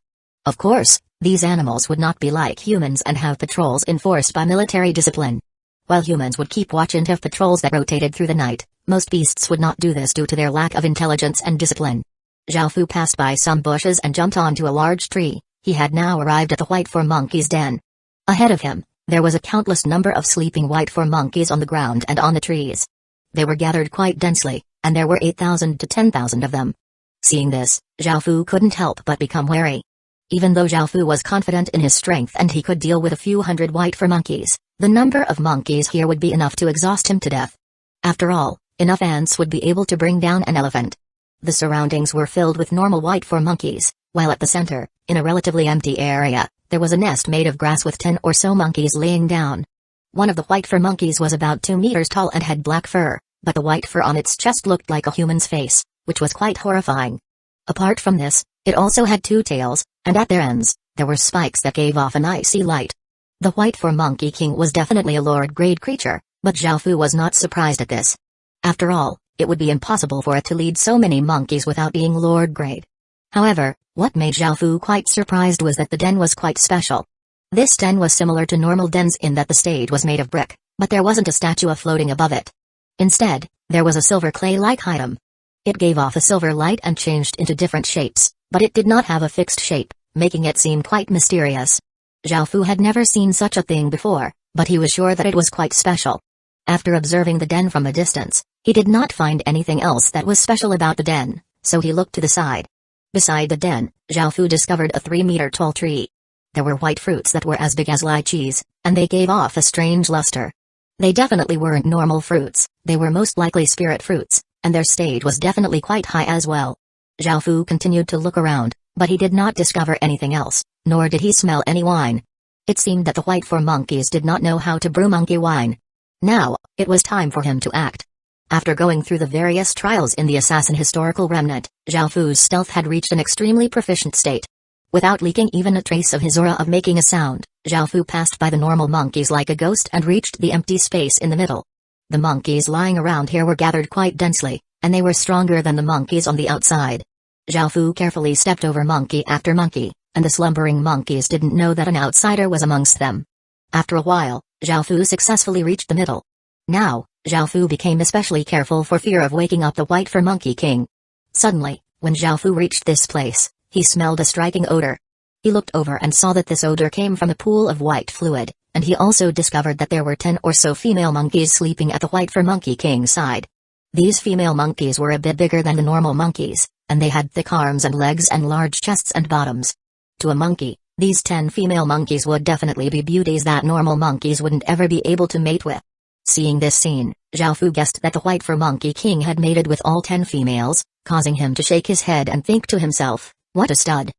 Of course, these animals would not be like humans and have patrols enforced by military discipline. While humans would keep watch and have patrols that rotated through the night, most beasts would not do this due to their lack of intelligence and discipline. Xiaofu passed by some bushes and jumped onto a large tree. He had now arrived at the white fur monkey's den. Ahead of him, there was a countless number of sleeping white fur monkeys on the ground and on the trees. They were gathered quite densely, and there were 8,000 to 10,000 of them. Seeing this, Xiaofu couldn't help but become wary. Even though Xiaofu was confident in his strength and he could deal with a few hundred white fur monkeys, the number of monkeys here would be enough to exhaust him to death. After all, enough ants would be able to bring down an elephant. The surroundings were filled with normal white fur monkeys, while at the center, in a relatively empty area, there was a nest made of grass with 10 or so monkeys laying down. One of the white fur monkeys was about 2 meters tall and had black fur, but the white fur on its chest looked like a human's face, which was quite horrifying. Apart from this, it also had 2 tails, and at their ends, there were spikes that gave off an icy light. The white fur monkey king was definitely a lord-grade creature, but Xiaofu was not surprised at this. After all, it would be impossible for it to lead so many monkeys without being lord-grade. However, what made Xiaofu quite surprised was that the den was quite special. This den was similar to normal dens in that the stage was made of brick, but there wasn't a statue floating above it. Instead, there was a silver clay-like item. It gave off a silver light and changed into different shapes, but it did not have a fixed shape, making it seem quite mysterious. Xiaofu had never seen such a thing before, but he was sure that it was quite special. After observing the den from a distance, he did not find anything else that was special about the den, so he looked to the side. Beside the den, Xiaofu discovered a 3-meter-tall tree. There were white fruits that were as big as lychees, and they gave off a strange luster. They definitely weren't normal fruits, they were most likely spirit fruits, and their stage was definitely quite high as well. Xiaofu continued to look around, but he did not discover anything else, nor did he smell any wine. It seemed that the white fur monkeys did not know how to brew monkey wine. Now, it was time for him to act. After going through the various trials in the assassin historical remnant, Xiaofu's stealth had reached an extremely proficient state. Without leaking even a trace of his aura of making a sound, Zhao Fu passed by the normal monkeys like a ghost and reached the empty space in the middle. The monkeys lying around here were gathered quite densely, and they were stronger than the monkeys on the outside. Zhao Fu carefully stepped over monkey after monkey, and the slumbering monkeys didn't know that an outsider was amongst them. After a while, Zhao Fu successfully reached the middle. Now, Zhao Fu became especially careful for fear of waking up the white fur monkey king. Suddenly, when Zhao Fu reached this place, he smelled a striking odor. He looked over and saw that this odor came from a pool of white fluid, and he also discovered that there were 10 or so female monkeys sleeping at the white fur monkey king's side. These female monkeys were a bit bigger than the normal monkeys, and they had thick arms and legs and large chests and bottoms. To a monkey, these 10 female monkeys would definitely be beauties that normal monkeys wouldn't ever be able to mate with. Seeing this scene, Zhao Fu guessed that the white fur monkey king had mated with all 10 females, causing him to shake his head and think to himself, what a stud.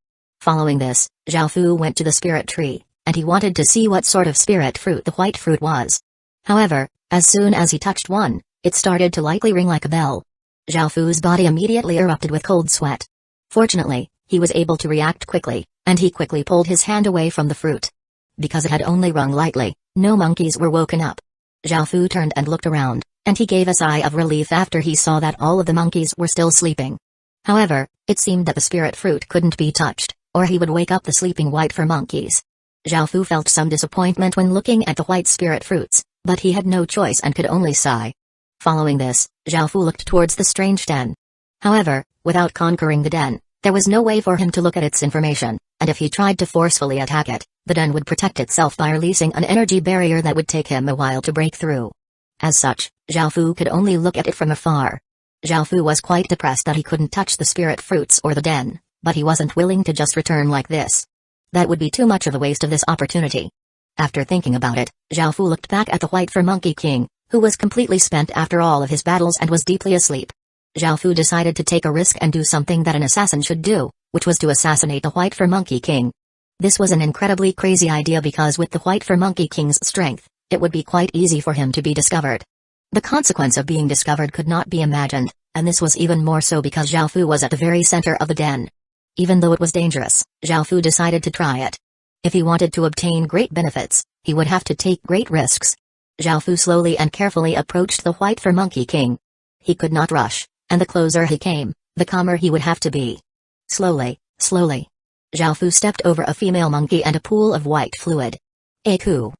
Following this, Zhao Fu went to the spirit tree, and he wanted to see what sort of spirit fruit the white fruit was. However, as soon as he touched one, it started to lightly ring like a bell. Zhao Fu's body immediately erupted with cold sweat. Fortunately, he was able to react quickly, and he quickly pulled his hand away from the fruit. Because it had only rung lightly, no monkeys were woken up. Zhao Fu turned and looked around, and he gave a sigh of relief after he saw that all of the monkeys were still sleeping. However, it seemed that the spirit fruit couldn't be touched, or he would wake up the sleeping white fur monkeys. Zhao Fu felt some disappointment when looking at the white spirit fruits, but he had no choice and could only sigh. Following this, Zhao Fu looked towards the strange den. However, without conquering the den, there was no way for him to look at its information, and if he tried to forcefully attack it, the den would protect itself by releasing an energy barrier that would take him a while to break through. As such, Zhao Fu could only look at it from afar. Zhao Fu was quite depressed that he couldn't touch the spirit fruits or the den, but he wasn't willing to just return like this. That would be too much of a waste of this opportunity. After thinking about it, Zhao Fu looked back at the white fur monkey king, who was completely spent after all of his battles and was deeply asleep. Zhao Fu decided to take a risk and do something that an assassin should do, which was to assassinate the white fur monkey king. This was an incredibly crazy idea because with the white fur monkey king's strength, it would be quite easy for him to be discovered. The consequence of being discovered could not be imagined, and this was even more so because Zhao Fu was at the very center of the den. Even though it was dangerous, Zhao Fu decided to try it. If he wanted to obtain great benefits, he would have to take great risks. Zhao Fu slowly and carefully approached the white fur monkey king. He could not rush, and the closer he came, the calmer he would have to be. Slowly, Zhao Fu stepped over a female monkey and a pool of white fluid. Aku.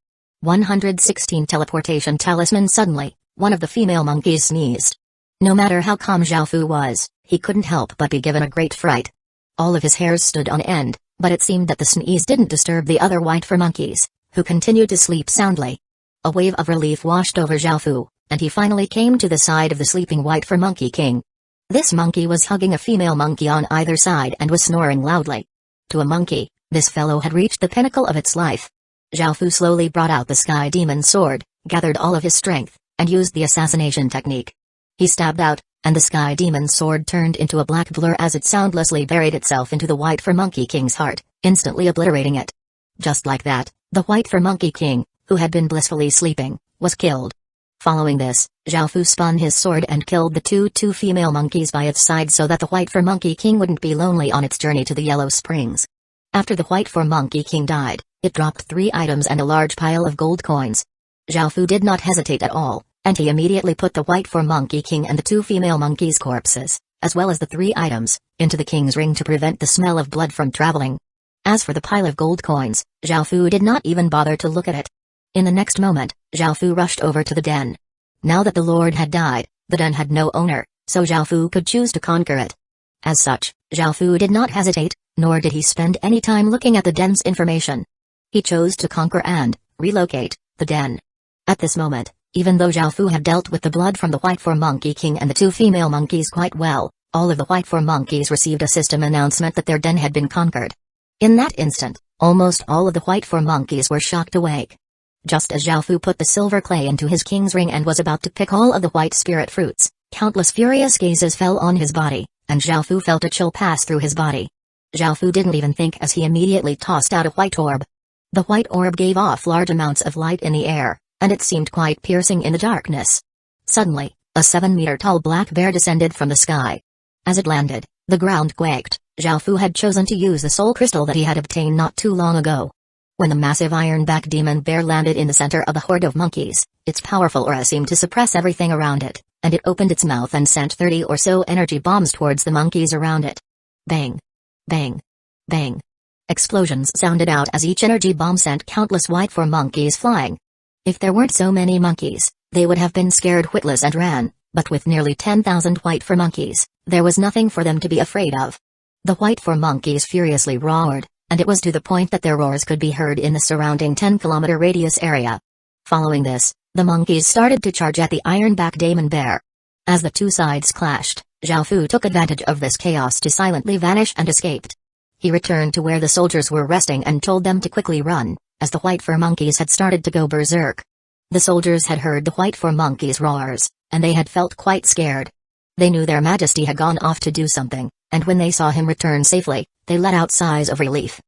116 Teleportation Talisman. Suddenly, one of the female monkeys sneezed. No matter how calm Zhao Fu was, he couldn't help but be given a great fright. All of his hairs stood on end, but it seemed that the sneeze didn't disturb the other white fur monkeys, who continued to sleep soundly. A wave of relief washed over Zhao Fu, and he finally came to the side of the sleeping white fur monkey king. This monkey was hugging a female monkey on either side and was snoring loudly. To a monkey, this fellow had reached the pinnacle of its life. Zhao Fu slowly brought out the sky demon sword, gathered all of his strength, and used the assassination technique. He stabbed out, and the sky demon sword turned into a black blur as it soundlessly buried itself into the white fur monkey king's heart, instantly obliterating it. Just like that, the white fur monkey king, who had been blissfully sleeping, was killed. Following this, Zhao Fu spun his sword and killed the two female monkeys by its side so that the white fur monkey king wouldn't be lonely on its journey to the Yellow Springs. After the white fur monkey king died, it dropped 3 items and a large pile of gold coins. Zhao Fu did not hesitate at all, and he immediately put the white fur monkey king and the 2 female monkeys' corpses, as well as the 3 items, into the king's ring to prevent the smell of blood from traveling. As for the pile of gold coins, Zhao Fu did not even bother to look at it. In the next moment, Zhao Fu rushed over to the den. Now that the lord had died, the den had no owner, so Zhao Fu could choose to conquer it. As such, Zhao Fu did not hesitate, nor did he spend any time looking at the den's information. He chose to conquer and relocate the den. At this moment, even though Zhao Fu had dealt with the blood from the white fur monkey king and the 2 female monkeys quite well, all of the white fur monkeys received a system announcement that their den had been conquered. In that instant, almost all of the white fur monkeys were shocked awake. Just as Zhao Fu put the silver clay into his king's ring and was about to pick all of the white spirit fruits, countless furious gazes fell on his body, and Zhao Fu felt a chill pass through his body. Zhao Fu didn't even think as he immediately tossed out a white orb. The white orb gave off large amounts of light in the air, and it seemed quite piercing in the darkness. Suddenly, a 7-meter-tall black bear descended from the sky. As it landed, the ground quaked. Zhao Fu had chosen to use the soul crystal that he had obtained not too long ago. When the massive iron-back demon bear landed in the center of a horde of monkeys, its powerful aura seemed to suppress everything around it, and it opened its mouth and sent 30 or so energy bombs towards the monkeys around it. Bang! Bang! Bang! Explosions sounded out as each energy bomb sent countless white fur monkeys flying. If there weren't so many monkeys, they would have been scared witless and ran, but with nearly 10,000 white fur monkeys, there was nothing for them to be afraid of. The white fur monkeys furiously roared, and it was to the point that their roars could be heard in the surrounding 10-kilometer radius area. Following this, the monkeys started to charge at the iron-back demon bear. As the two sides clashed, Zhao Fu took advantage of this chaos to silently vanish and escaped. He returned to where the soldiers were resting and told them to quickly run, as the white fur monkeys had started to go berserk. The soldiers had heard the white fur monkeys' roars, and they had felt quite scared. They knew their majesty had gone off to do something, and when they saw him return safely, they let out sighs of relief.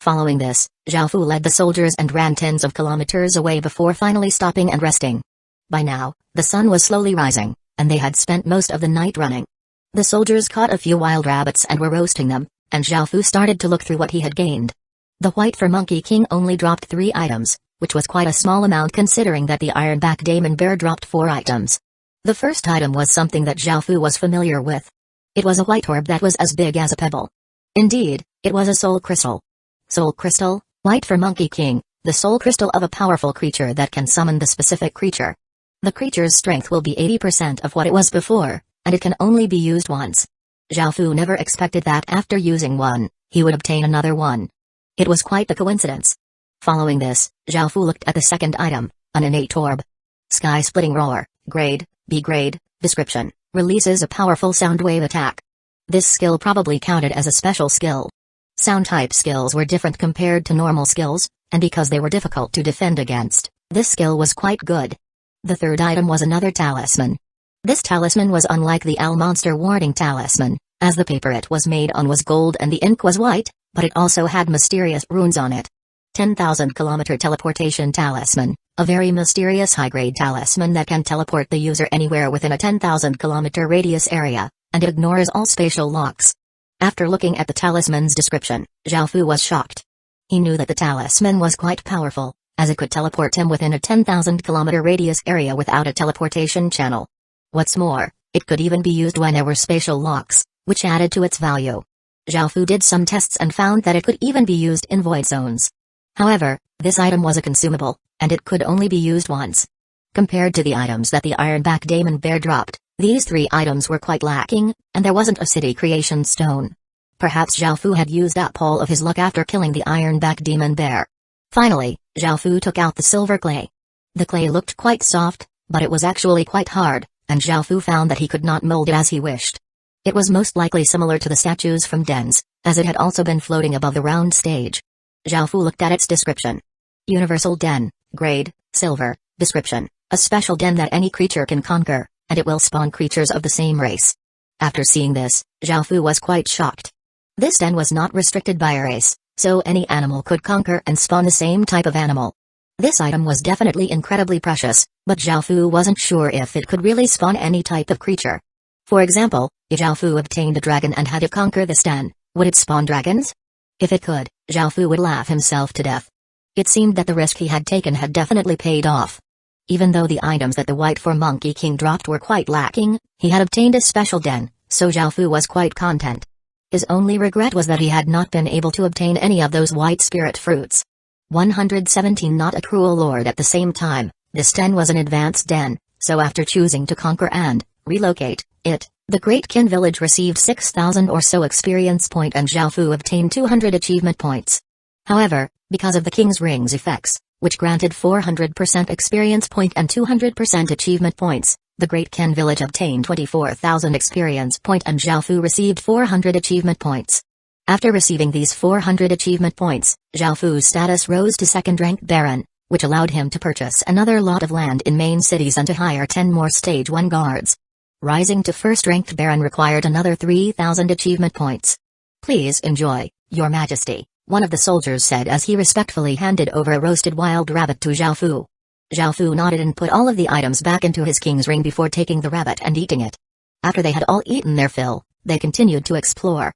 Following this, Zhao Fu led the soldiers and ran tens of kilometers away before finally stopping and resting. By now, the sun was slowly rising, and they had spent most of the night running. The soldiers caught a few wild rabbits and were roasting them, and Zhao Fu started to look through what he had gained. The white fur monkey king only dropped 3 items, which was quite a small amount considering that the iron-back demon bear dropped 4 items. The first item was something that Zhao Fu was familiar with. It was a white orb that was as big as a pebble. Indeed, it was a soul crystal. Soul crystal, white fur monkey king, the soul crystal of a powerful creature that can summon the specific creature. The creature's strength will be 80% of what it was before, and it can only be used once. Zhao Fu never expected that after using one, he would obtain another one. It was quite the coincidence. Following this, Zhao Fu looked at the second item, an innate orb. Sky-splitting roar, grade, B grade, description, releases a powerful sound wave attack. This skill probably counted as a special skill. Sound-type skills were different compared to normal skills, and because they were difficult to defend against, this skill was quite good. The third item was another talisman. This talisman was unlike the Owl Monster Warding talisman, as the paper it was made on was gold and the ink was white, but it also had mysterious runes on it. 10,000-kilometer teleportation talisman, a very mysterious high-grade talisman that can teleport the user anywhere within a 10,000-kilometer radius area, and it ignores all spatial locks. After looking at the talisman's description, Zhao Fu was shocked. He knew that the talisman was quite powerful, as it could teleport him within a 10,000-kilometer radius area without a teleportation channel. What's more, it could even be used when there were spatial locks, which added to its value. Zhao Fu did some tests and found that it could even be used in void zones. However, this item was a consumable, and it could only be used once. Compared to the items that the iron-back demon bear dropped, these 3 items were quite lacking, and there wasn't a city creation stone. Perhaps Zhao Fu had used up all of his luck after killing the iron-back demon bear. Finally, Zhao Fu took out the silver clay. The clay looked quite soft, but it was actually quite hard, and Zhao Fu found that he could not mold it as he wished. It was most likely similar to the statues from Danzō, as it had also been floating above the round stage. Zhao Fu looked at its description. Universal Den, grade, silver, description, a special den that any creature can conquer, and it will spawn creatures of the same race. After seeing this, Zhao Fu was quite shocked. This den was not restricted by a race, so any animal could conquer and spawn the same type of animal. This item was definitely incredibly precious, but Zhao Fu wasn't sure if it could really spawn any type of creature. For example, if Zhao Fu obtained a dragon and had to conquer this den, would it spawn dragons? If it could, Zhao Fu would laugh himself to death. It seemed that the risk he had taken had definitely paid off. Even though the items that the white fur monkey king dropped were quite lacking, he had obtained a special den, so Zhao Fu was quite content. His only regret was that he had not been able to obtain any of those white spirit fruits. 117 Not a cruel lord. At the same time, this den was an advanced den, so after choosing to conquer and relocate it, the Great Kin village received 6,000 or so experience point and Zhao Fu obtained 200 achievement points. However, because of the King's Ring's effects, which granted 400% experience point and 200% achievement points, the Great Kin village obtained 24,000 experience point and Zhao Fu received 400 achievement points. After receiving these 400 achievement points, Zhao Fu's status rose to second-rank Baron, which allowed him to purchase another lot of land in main cities and to hire 10 more Stage 1 guards. Rising to first-ranked Baron required another 3,000 achievement points. "Please enjoy, Your Majesty," one of the soldiers said as he respectfully handed over a roasted wild rabbit to Zhao Fu. Zhao Fu nodded and put all of the items back into his king's ring before taking the rabbit and eating it. After they had all eaten their fill, they continued to explore.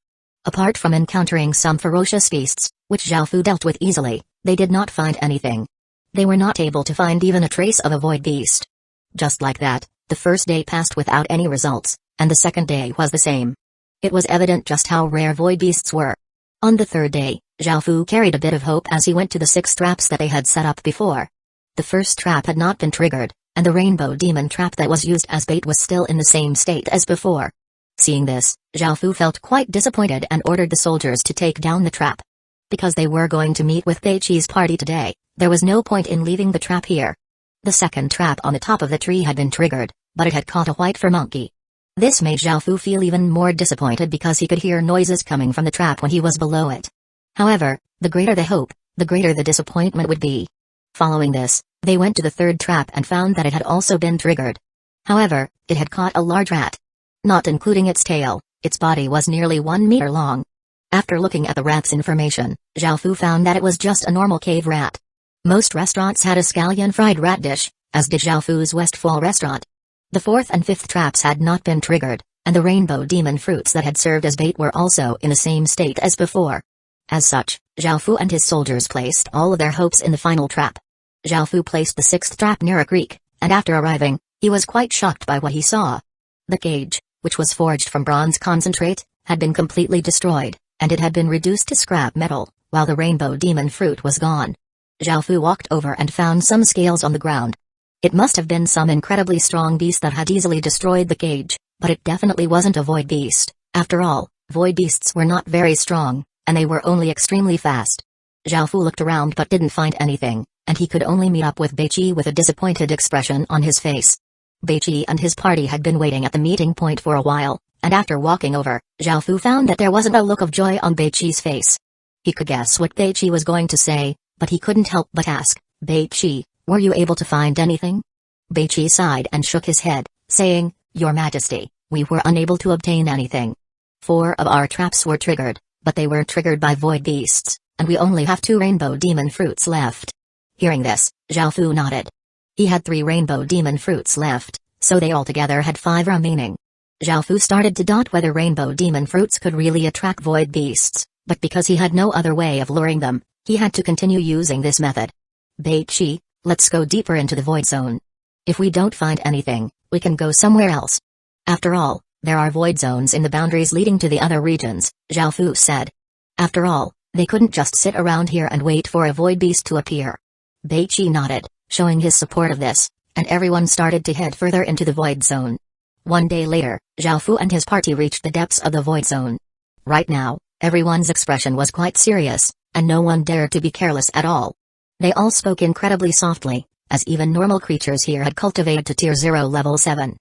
Apart from encountering some ferocious beasts, which Zhao Fu dealt with easily, They did not find anything. They were not able to find even a trace of a void beast. Just like that, the first day passed without any results, and the second day was the same. It was evident just how rare void beasts were. On the third day, Zhao Fu carried a bit of hope as he went to the 6 traps that they had set up before. The first trap had not been triggered, and the rainbow demon trap that was used as bait was still in the same state as before. Seeing this, Zhao Fu felt quite disappointed and ordered the soldiers to take down the trap. Because they were going to meet with Beiqi's party today, there was no point in leaving the trap here. The second trap on the top of the tree had been triggered, but it had caught a white fur monkey. This made Zhao Fu feel even more disappointed because he could hear noises coming from the trap when he was below it. However, the greater the hope, the greater the disappointment would be. Following this, they went to the third trap and found that it had also been triggered. However, it had caught a large rat. Not including its tail, its body was nearly 1 meter long. After looking at the rat's information, Zhao Fu found that it was just a normal cave rat. Most restaurants had a scallion fried rat dish, as did Zhao Fu's Westfall restaurant. The fourth and fifth traps had not been triggered, and the rainbow demon fruits that had served as bait were also in the same state as before. As such, Zhao Fu and his soldiers placed all of their hopes in the final trap. Zhao Fu placed the 6th trap near a creek, and after arriving, he was quite shocked by what he saw. The cage, which was forged from bronze concentrate, had been completely destroyed, and it had been reduced to scrap metal, while the rainbow demon fruit was gone. Zhao Fu walked over and found some scales on the ground. It must have been some incredibly strong beast that had easily destroyed the cage, but it definitely wasn't a void beast. After all, void beasts were not very strong, and they were only extremely fast. Zhao Fu looked around but didn't find anything, and he could only meet up with Beiqi with a disappointed expression on his face. Beiqi and his party had been waiting at the meeting point for a while, and after walking over, Zhao Fu found that there wasn't a look of joy on Beiqi's face. He could guess what Beiqi was going to say, but he couldn't help but ask, "Beiqi, were you able to find anything?" Beiqi sighed and shook his head, saying, "Your Majesty, we were unable to obtain anything. 4 of our traps were triggered, but they were triggered by void beasts, and we only have 2 rainbow demon fruits left." Hearing this, Zhao Fu nodded. He had 3 rainbow demon fruits left, so they altogether had 5 remaining. Zhao Fu started to doubt whether rainbow demon fruits could really attract void beasts, but because he had no other way of luring them, he had to continue using this method. "Beiqi, let's go deeper into the void zone. If we don't find anything, we can go somewhere else. After all, there are void zones in the boundaries leading to the other regions," Zhao Fu said. After all, they couldn't just sit around here and wait for a void beast to appear. Beiqi nodded, showing his support of this, and everyone started to head further into the void zone. One day later, Zhao Fu and his party reached the depths of the void zone. Right now, everyone's expression was quite serious, and no one dared to be careless at all. They all spoke incredibly softly, as even normal creatures here had cultivated to Tier 0 level 7.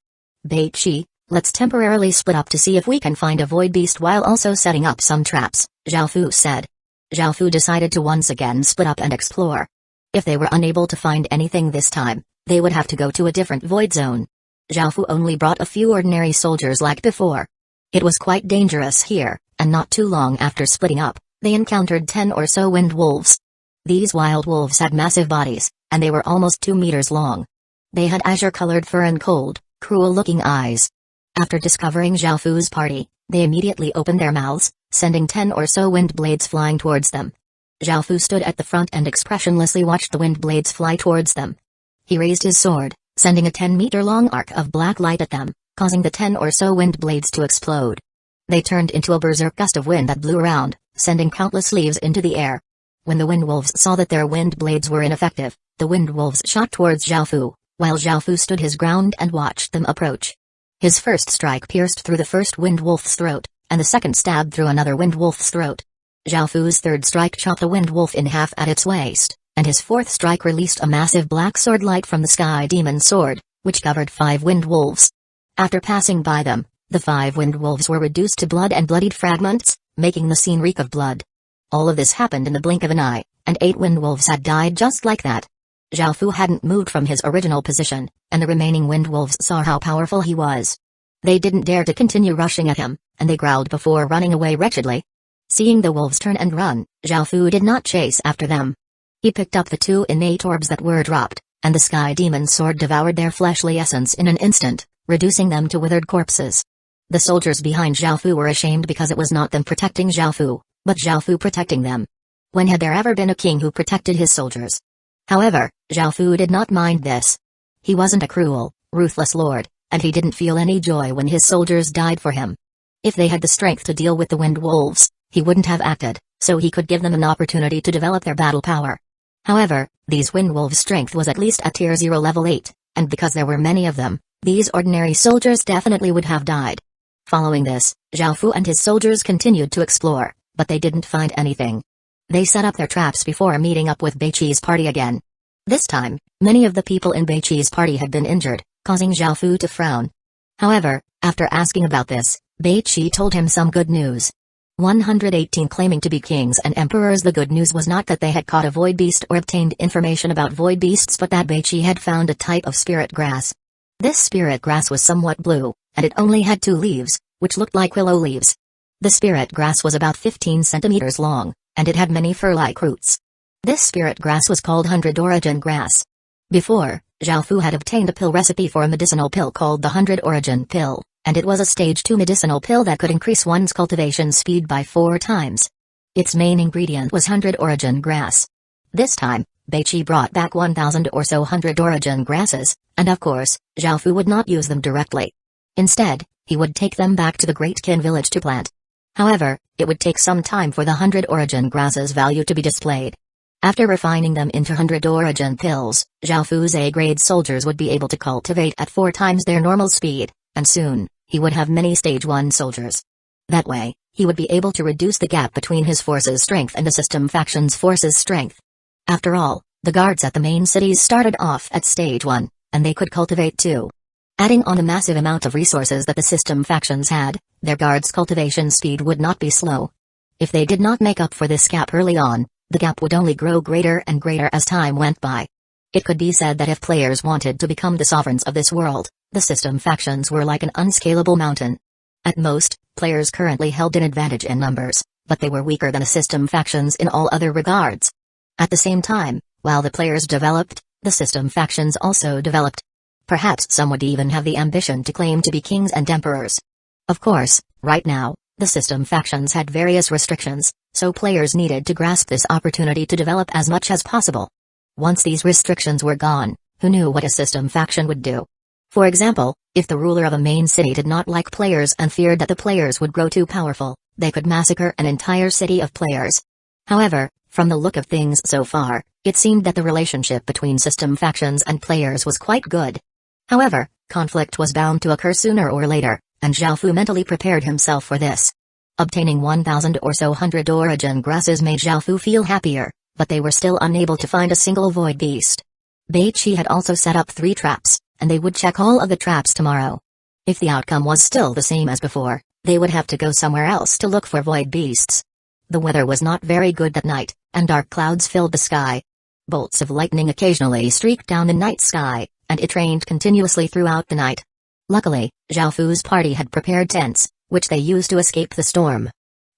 "Beiqi, let's temporarily split up to see if we can find a void beast while also setting up some traps," Zhao Fu said. Zhao Fu decided to once again split up and explore. If they were unable to find anything this time, they would have to go to a different void zone. Zhao Fu only brought a few ordinary soldiers like before. It was quite dangerous here, and not too long after splitting up, they encountered 10 or so wind wolves. These wild wolves had massive bodies, and they were almost 2 meters long. They had azure-colored fur and cold, cruel-looking eyes. After discovering Zhao Fu's party, they immediately opened their mouths, sending 10 or so wind blades flying towards them. Zhao Fu stood at the front and expressionlessly watched the wind blades fly towards them. He raised his sword, sending a 10-meter-long arc of black light at them, causing the 10 or so wind blades to explode. They turned into a berserk gust of wind that blew around, sending countless leaves into the air. When the wind wolves saw that their wind blades were ineffective, the wind wolves shot towards Zhao Fu, while Zhao Fu stood his ground and watched them approach. His first strike pierced through the first wind wolf's throat, and the second stabbed through another wind wolf's throat. Zhao Fu's third strike chopped a wind wolf in half at its waist, and his fourth strike released a massive black sword light from the sky demon sword, which covered 5 wind wolves. After passing by them, the 5 wind wolves were reduced to blood and bloodied fragments, making the scene reek of blood. All of this happened in the blink of an eye, and 8 wind wolves had died just like that. Zhao Fu hadn't moved from his original position, and the remaining wind wolves saw how powerful he was. They didn't dare to continue rushing at him, and they growled before running away wretchedly. Seeing the wolves turn and run, Zhao Fu did not chase after them. He picked up the 2 innate orbs that were dropped, and the sky demon sword devoured their fleshly essence in an instant, reducing them to withered corpses. The soldiers behind Zhao Fu were ashamed because it was not them protecting Zhao Fu, but Zhao Fu protecting them. When had there ever been a king who protected his soldiers? However, Zhao Fu did not mind this. He wasn't a cruel, ruthless lord, and he didn't feel any joy when his soldiers died for him. If they had the strength to deal with the wind wolves, he wouldn't have acted, so he could give them an opportunity to develop their battle power. However, these wind wolves' strength was at least at tier 0 level 8, and because there were many of them, these ordinary soldiers definitely would have died. Following this, Zhao Fu and his soldiers continued to explore, but they didn't find anything. They set up their traps before meeting up with Beiqi's party again. This time, many of the people in Beiqi's party had been injured, causing Zhao Fu to frown. However, after asking about this, Beiqi told him some good news. 118 claiming to be kings and emperors. The good news was not that they had caught a void beast or obtained information about void beasts, but that Beiqi had found a type of spirit grass. This spirit grass was somewhat blue, and it only had 2 leaves, which looked like willow leaves. The spirit grass was about 15 centimeters long, and it had many fur-like roots. This spirit grass was called 100 origin grass. Before, Zhao Fu had obtained a pill recipe for a medicinal pill called the 100 origin pill, and it was a stage 2 medicinal pill that could increase one's cultivation speed by 4 times. Its main ingredient was 100 origin grass. This time, Beiqi brought back 1,000 or so 100 origin grasses, and of course, Zhao Fu would not use them directly. Instead, he would take them back to the Great Kin village to plant. However, it would take some time for the 100 origin grasses' value to be displayed. After refining them into 100 origin pills, Zhao Fu's A-grade soldiers would be able to cultivate at 4 times their normal speed, and soon, he would have many stage 1 soldiers. That way, he would be able to reduce the gap between his force's strength and the system faction's force's strength. After all, the guards at the main cities started off at stage 1, and they could cultivate too. Adding on the massive amount of resources that the system factions had, their guards' cultivation speed would not be slow. If they did not make up for this gap early on, the gap would only grow greater and greater as time went by. It could be said that if players wanted to become the sovereigns of this world, the system factions were like an unscalable mountain. At most, players currently held an advantage in numbers, but they were weaker than the system factions in all other regards. At the same time, while the players developed, the system factions also developed. Perhaps some would even have the ambition to claim to be kings and emperors. Of course, right now, the system factions had various restrictions, so players needed to grasp this opportunity to develop as much as possible. Once these restrictions were gone, who knew what a system faction would do? For example, if the ruler of a main city did not like players and feared that the players would grow too powerful, they could massacre an entire city of players. However, from the look of things so far, it seemed that the relationship between system factions and players was quite good. However, conflict was bound to occur sooner or later, and Zhao Fu mentally prepared himself for this. Obtaining 1,000 or so 100 origin grasses made Zhao Fu feel happier, but they were still unable to find a single void beast. Beiqi had also set up 3 traps, and they would check all of the traps tomorrow. If the outcome was still the same as before, they would have to go somewhere else to look for void beasts. The weather was not very good that night, and dark clouds filled the sky. Bolts of lightning occasionally streaked down the night sky, and it rained continuously throughout the night. Luckily, Zhao Fu's party had prepared tents, which they used to escape the storm.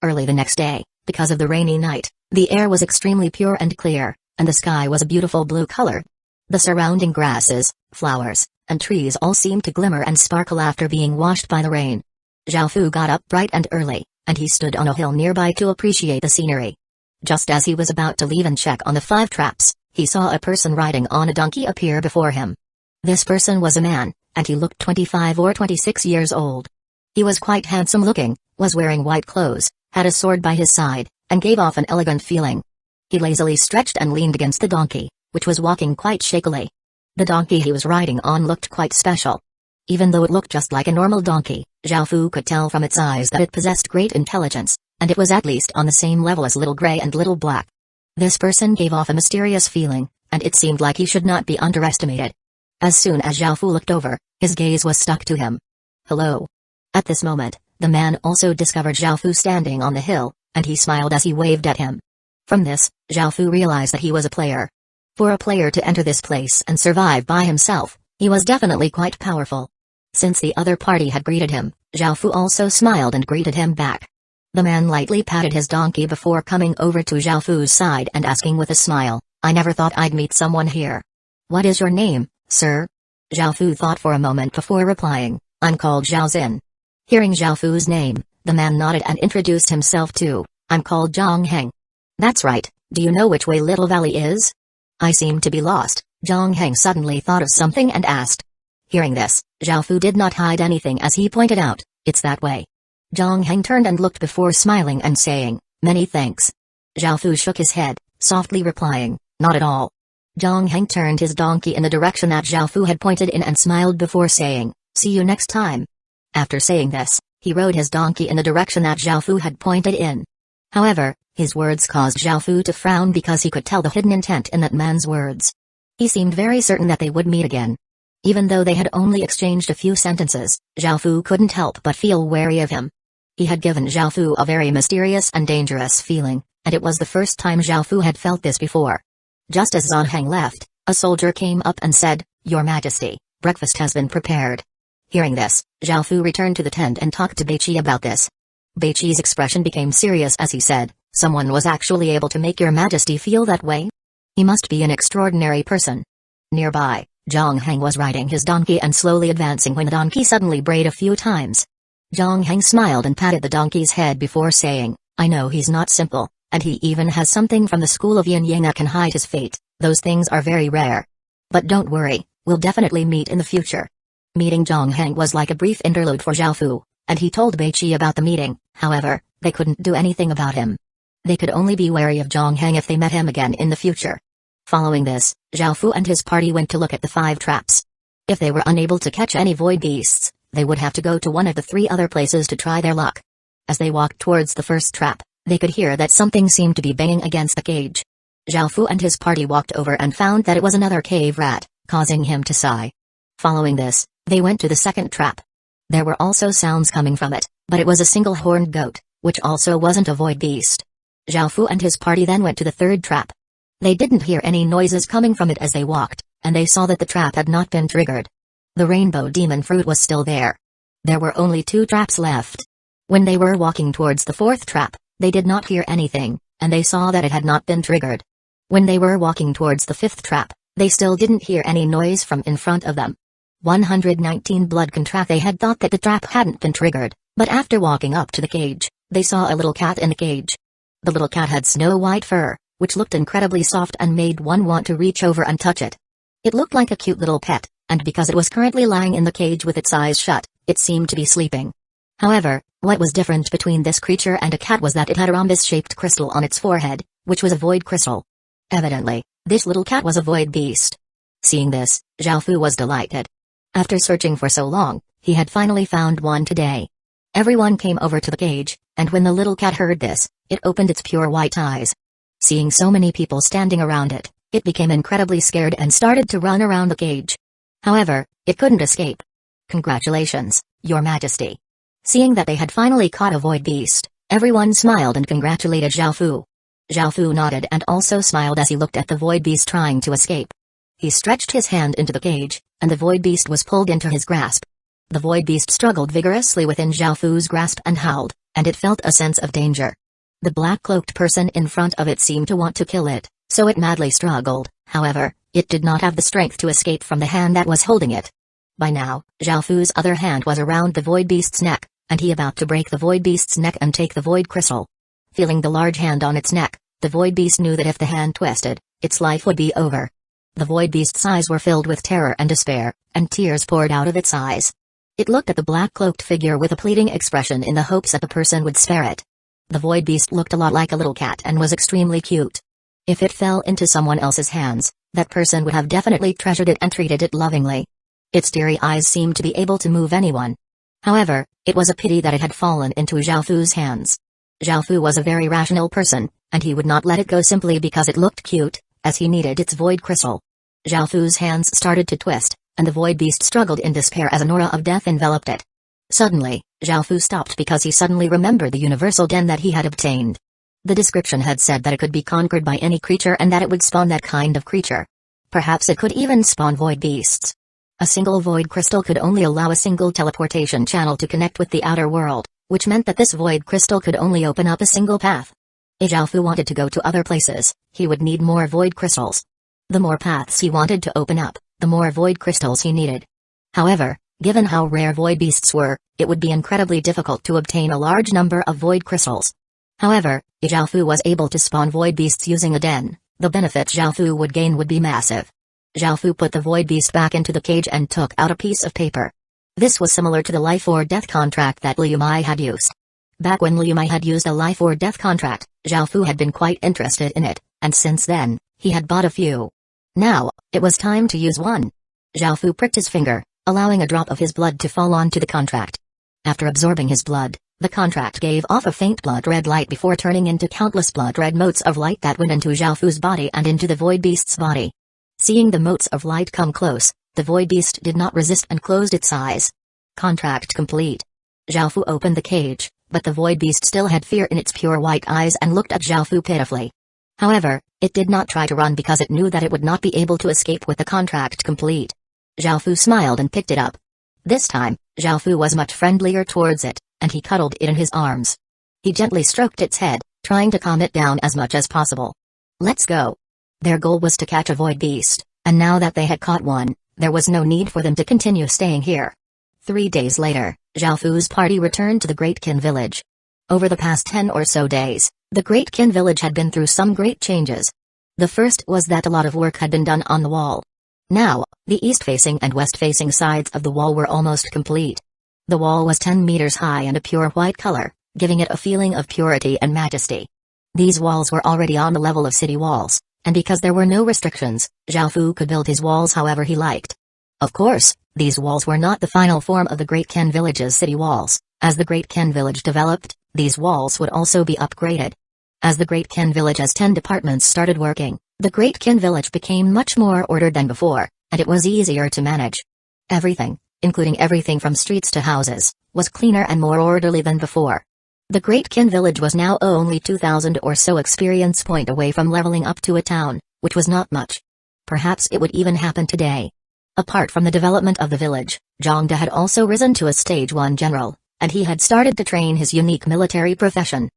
Early the next day, because of the rainy night, the air was extremely pure and clear, and the sky was a beautiful blue color. The surrounding grasses, flowers, and trees all seemed to glimmer and sparkle after being washed by the rain. Zhao Fu got up bright and early, and he stood on a hill nearby to appreciate the scenery. Just as he was about to leave and check on the 5 traps, he saw a person riding on a donkey appear before him. This person was a man, and he looked 25 or 26 years old. He was quite handsome looking, was wearing white clothes, had a sword by his side, and gave off an elegant feeling. He lazily stretched and leaned against the donkey, which was walking quite shakily. The donkey he was riding on looked quite special. Even though it looked just like a normal donkey, Zhao Fu could tell from its eyes that it possessed great intelligence, and it was at least on the same level as Little Gray and Little Black. This person gave off a mysterious feeling, and it seemed like he should not be underestimated. As soon as Zhao Fu looked over, his gaze was stuck to him. Hello. At this moment, the man also discovered Zhao Fu standing on the hill, and he smiled as he waved at him. From this, Zhao Fu realized that he was a player. For a player to enter this place and survive by himself, he was definitely quite powerful. Since the other party had greeted him, Zhao Fu also smiled and greeted him back. The man lightly patted his donkey before coming over to Zhao Fu's side and asking with a smile, "I never thought I'd meet someone here. What is your name, sir?" Zhao Fu thought for a moment before replying, "I'm called Zhao Xin." Hearing Zhao Fu's name, the man nodded and introduced himself too, "I'm called Zhang Heng." "That's right, Do you know which way Little Valley is? I seem to be lost. Zhang Heng suddenly thought of something and asked. Hearing this, Zhao Fu did not hide anything as he pointed out, it's that way. Zhang Heng turned and looked before smiling and saying, many thanks. Zhao Fu shook his head, softly replying, not at all. Zhang Heng turned his donkey in the direction that Zhao Fu had pointed in and smiled before saying, see you next time. After saying this, he rode his donkey in the direction that Zhao Fu had pointed in. However, his words caused Zhao Fu to frown because he could tell the hidden intent in that man's words. He seemed very certain that they would meet again. Even though they had only exchanged a few sentences, Zhao Fu couldn't help but feel wary of him. He had given Zhao Fu a very mysterious and dangerous feeling, and it was the first time Zhao Fu had felt this before. Just as Zhang Heng left, a soldier came up and said, Your Majesty, breakfast has been prepared. Hearing this, Zhao Fu returned to the tent and talked to Beiqi about this. Beiqi's expression became serious as he said, someone was actually able to make Your Majesty feel that way? He must be an extraordinary person. Nearby, Zhang Heng was riding his donkey and slowly advancing when the donkey suddenly brayed a few times. Zhang Heng smiled and patted the donkey's head before saying, I know he's not simple, and he even has something from the school of yin yang that can hide his fate. Those things are very rare. But don't worry, we'll definitely meet in the future. Meeting Zhang Heng was like a brief interlude for Zhao Fu, and he told Beiqi about the meeting. However, they couldn't do anything about him. They could only be wary of Zhang Heng if they met him again in the future. Following this, Zhao Fu and his party went to look at the 5 traps. If they were unable to catch any void beasts, they would have to go to one of the 3 other places to try their luck. As they walked towards the first trap, they could hear that something seemed to be banging against the cage. Zhao Fu and his party walked over and found that it was another cave rat, causing him to sigh. Following this, they went to the second trap. There were also sounds coming from it, but it was a single-horned goat, which also wasn't a void beast. Zhao Fu and his party then went to the third trap. They didn't hear any noises coming from it as they walked, and they saw that the trap had not been triggered. The rainbow demon fruit was still there. There were only 2 traps left. When they were walking towards the 4th trap, they did not hear anything, and they saw that it had not been triggered. When they were walking towards the 5th trap, they still didn't hear any noise from in front of them. 119 blood contract. They had thought that the trap hadn't been triggered, but after walking up to the cage, they saw a little cat in the cage. The little cat had snow-white fur, which looked incredibly soft and made one want to reach over and touch it. It looked like a cute little pet, and because it was currently lying in the cage with its eyes shut, it seemed to be sleeping. However, what was different between this creature and a cat was that it had a rhombus-shaped crystal on its forehead, which was a void crystal. Evidently, this little cat was a void beast. Seeing this, Zhao Fu was delighted. After searching for so long, he had finally found one today. Everyone came over to the cage, and when the little cat heard this, it opened its pure white eyes. Seeing so many people standing around it, it became incredibly scared and started to run around the cage. However, it couldn't escape. Congratulations, Your Majesty. Seeing that they had finally caught a void beast, everyone smiled and congratulated Zhao Fu. Zhao Fu nodded and also smiled as he looked at the void beast trying to escape. He stretched his hand into the cage, and the void beast was pulled into his grasp. The void beast struggled vigorously within Zhao Fu's grasp and howled, and it felt a sense of danger. The black-cloaked person in front of it seemed to want to kill it, so it madly struggled. However, it did not have the strength to escape from the hand that was holding it. By now, Zhao Fu's other hand was around the void beast's neck, and he about to break the void beast's neck and take the void crystal. Feeling the large hand on its neck, the void beast knew that if the hand twisted, its life would be over. The void beast's eyes were filled with terror and despair, and tears poured out of its eyes. It looked at the black-cloaked figure with a pleading expression in the hopes that the person would spare it. The void beast looked a lot like a little cat and was extremely cute. If it fell into someone else's hands, that person would have definitely treasured it and treated it lovingly. Its teary eyes seemed to be able to move anyone. However, it was a pity that it had fallen into Zhao Fu's hands. Zhao Fu was a very rational person, and he would not let it go simply because it looked cute, as he needed its void crystal. Zhao Fu's hands started to twist, and the void beast struggled in despair as an aura of death enveloped it. Suddenly, Zhao Fu stopped because he suddenly remembered the universal den that he had obtained. The description had said that it could be conquered by any creature and that it would spawn that kind of creature. Perhaps it could even spawn void beasts. A single void crystal could only allow a single teleportation channel to connect with the outer world, which meant that this void crystal could only open up a single path. If Zhao Fu wanted to go to other places, he would need more void crystals. The more paths he wanted to open up, the more void crystals he needed. However, given how rare void beasts were, it would be incredibly difficult to obtain a large number of void crystals. However, if Zhaofu was able to spawn void beasts using a den, the benefit Zhaofu would gain would be massive. Zhaofu put the void beast back into the cage and took out a piece of paper. This was similar to the life or death contract that Liu Mai had used. Back when Liu Mai had used a life or death contract, Zhaofu had been quite interested in it, and since then, he had bought a few. Now, it was time to use one. Zhaofu pricked his finger, allowing a drop of his blood to fall onto the contract. After absorbing his blood, the contract gave off a faint blood-red light before turning into countless blood-red motes of light that went into Zhaofu's body and into the void beast's body. Seeing the motes of light come close, the void beast did not resist and closed its eyes. Contract complete. Zhaofu opened the cage, but the void beast still had fear in its pure white eyes and looked at Zhaofu pitifully. However, it did not try to run because it knew that it would not be able to escape with the contract complete. Zhaofu smiled and picked it up. This time, Zhaofu was much friendlier towards it, and he cuddled it in his arms. He gently stroked its head, trying to calm it down as much as possible. Let's go. Their goal was to catch a void beast, and now that they had caught one, there was no need for them to continue staying here. 3 days later, Zhaofu's party returned to the Great Qin village. Over the past 10 or so days, the Great Qin village had been through some great changes. The first was that a lot of work had been done on the wall. Now, the east-facing and west-facing sides of the wall were almost complete. The wall was 10 meters high and a pure white color, giving it a feeling of purity and majesty. These walls were already on the level of city walls, and because there were no restrictions, Zhaofu could build his walls however he liked. Of course, these walls were not the final form of the Great Qin village's city walls. As the Great Qin village developed, these walls would also be upgraded. As the Great Qin village's 10 departments started working, the Great Qin village became much more ordered than before, and it was easier to manage. Everything, including everything from streets to houses, was cleaner and more orderly than before. The Great Qin village was now only 2,000 or so experience point away from leveling up to a town, which was not much. Perhaps it would even happen today. Apart from the development of the village, Zhangde had also risen to a stage 1 general, and he had started to train his unique military profession.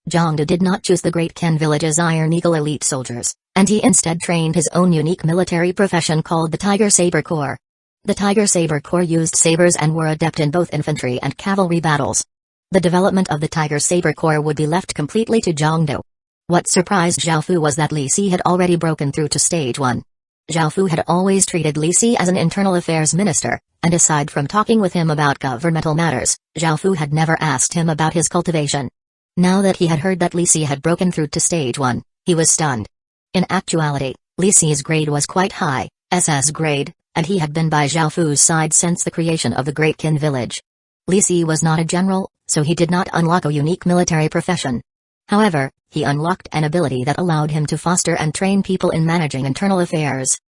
Zhangde did not choose the Great Qin village's Iron Eagle elite soldiers, and he instead trained his own unique military profession called the Tiger Saber Corps. The Tiger Saber Corps used sabers and were adept in both infantry and cavalry battles. The development of the Tiger Saber Corps would be left completely to Zhangde. What surprised Zhaofu was that Li Si had already broken through to stage 1. Zhaofu had always treated Li Si as an internal affairs minister, and aside from talking with him about governmental matters, Zhaofu had never asked him about his cultivation. Now that he had heard that Li Si had broken through to stage 1, he was stunned. In actuality, Li Si's grade was quite high, SS grade, and he had been by Zhaofu's side since the creation of the Great Qin village. Li Si was not a general, so he did not unlock a unique military profession. However, he unlocked an ability that allowed him to foster and train people in managing internal affairs.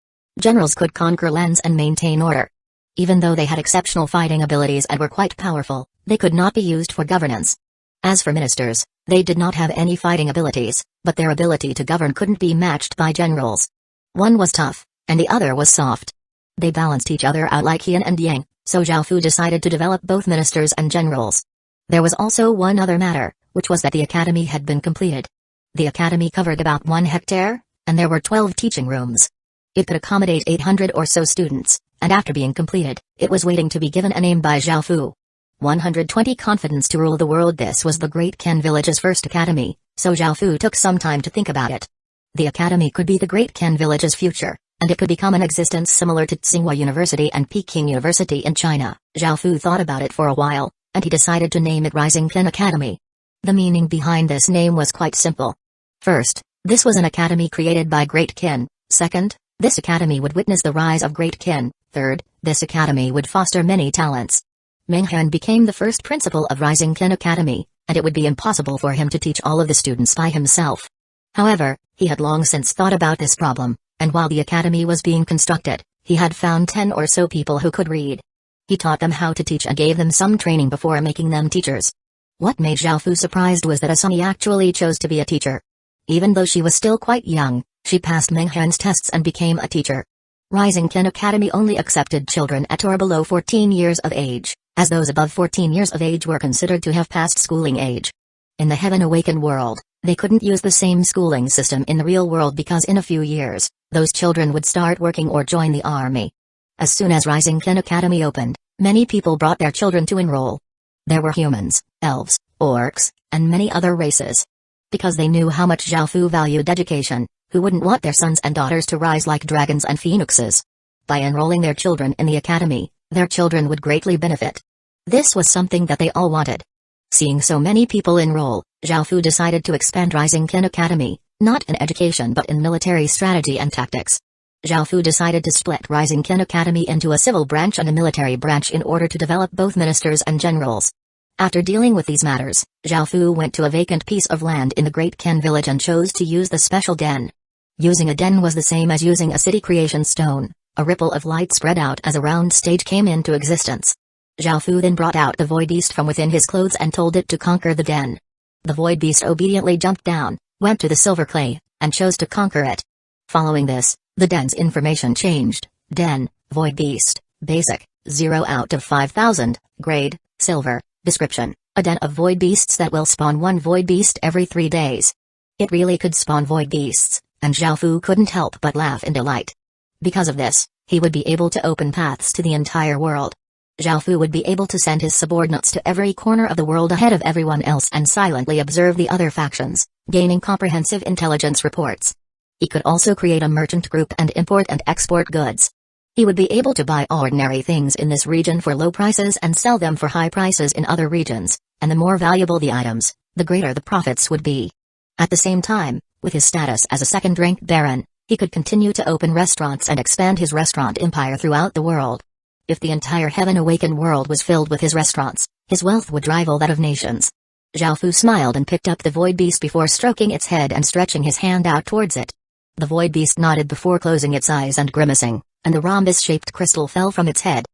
Generals could conquer lands and maintain order. Even though they had exceptional fighting abilities and were quite powerful, they could not be used for governance. As for ministers, they did not have any fighting abilities, but their ability to govern couldn't be matched by generals. One was tough, and the other was soft. They balanced each other out like yin and yang, so Zhaofu decided to develop both ministers and generals. There was also one other matter, which was that the academy had been completed. The academy covered about 1 hectare, and there were 12 teaching rooms. It could accommodate 800 or so students, and after being completed, it was waiting to be given a name by Zhaofu. 120 confidence to rule the world. This was the Great Qin village's first academy, so Zhaofu took some time to think about it. The academy could be the Great Qin village's future, and it could become an existence similar to Tsinghua University and Peking University in China. Zhaofu thought about it for a while, and he decided to name it Rising Qin Academy. The meaning behind this name was quite simple. First, this was an academy created by Great Qin. Second, this academy would witness the rise of Great Qin. Third, this academy would foster many talents. Menghan became the first principal of Rising Qin Academy, and it would be impossible for him to teach all of the students by himself. However, he had long since thought about this problem, and while the academy was being constructed, he had found 10 or so people who could read. He taught them how to teach and gave them some training before making them teachers. What made Zhaofu surprised was that Asami actually chose to be a teacher. Even though she was still quite young, she passed Menghan's tests and became a teacher. Rising Qin Academy only accepted children at or below 14 years of age, as those above 14 years of age were considered to have passed schooling age. In the Heaven Awakened world, they couldn't use the same schooling system in the real world because in a few years, those children would start working or join the army. As soon as Rising Qin Academy opened, many people brought their children to enroll. There were humans, elves, orcs, and many other races. Because they knew how much Xiaofu valued education, who wouldn't want their sons and daughters to rise like dragons and phoenixes? By enrolling their children in the academy, their children would greatly benefit. This was something that they all wanted. Seeing so many people enroll, Xiaofu decided to expand Rising Kin Academy, not in education but in military strategy and tactics. Xiaofu decided to split Rising Kin Academy into a civil branch and a military branch in order to develop both ministers and generals. After dealing with these matters, Xiaofu went to a vacant piece of land in the Great Kin village and chose to use the special den. Using a den was the same as using a city creation stone. A ripple of light spread out as a round stage came into existence. Xiaofu then brought out the void beast from within his clothes and told it to conquer the den. The void beast obediently jumped down, went to the silver clay, and chose to conquer it. Following this, the den's information changed. Den, void beast, basic, 0 out of 5,000, grade, silver, description, a den of void beasts that will spawn one void beast every 3 days. It really could spawn void beasts, and Xiaofu couldn't help but laugh in delight. Because of this, he would be able to open paths to the entire world. Xiaofu would be able to send his subordinates to every corner of the world ahead of everyone else and silently observe the other factions, gaining comprehensive intelligence reports. He could also create a merchant group and import and export goods. He would be able to buy ordinary things in this region for low prices and sell them for high prices in other regions, and the more valuable the items, the greater the profits would be. At the same time, with his status as a second-rank baron, he could continue to open restaurants and expand his restaurant empire throughout the world. If the entire heaven-awakened world was filled with his restaurants, his wealth would rival that of nations. Xiaofu smiled and picked up the void beast before stroking its head and stretching his hand out towards it. The void beast nodded before closing its eyes and grimacing, and the rhombus-shaped crystal fell from its head.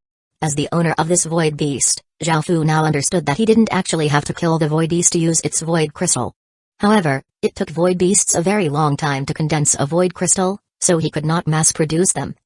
As the owner of this void beast, Xiaofu now understood that he didn't actually have to kill the void beast to use its void crystal. However, it took void beasts a very long time to condense a void crystal, so he could not mass-produce them.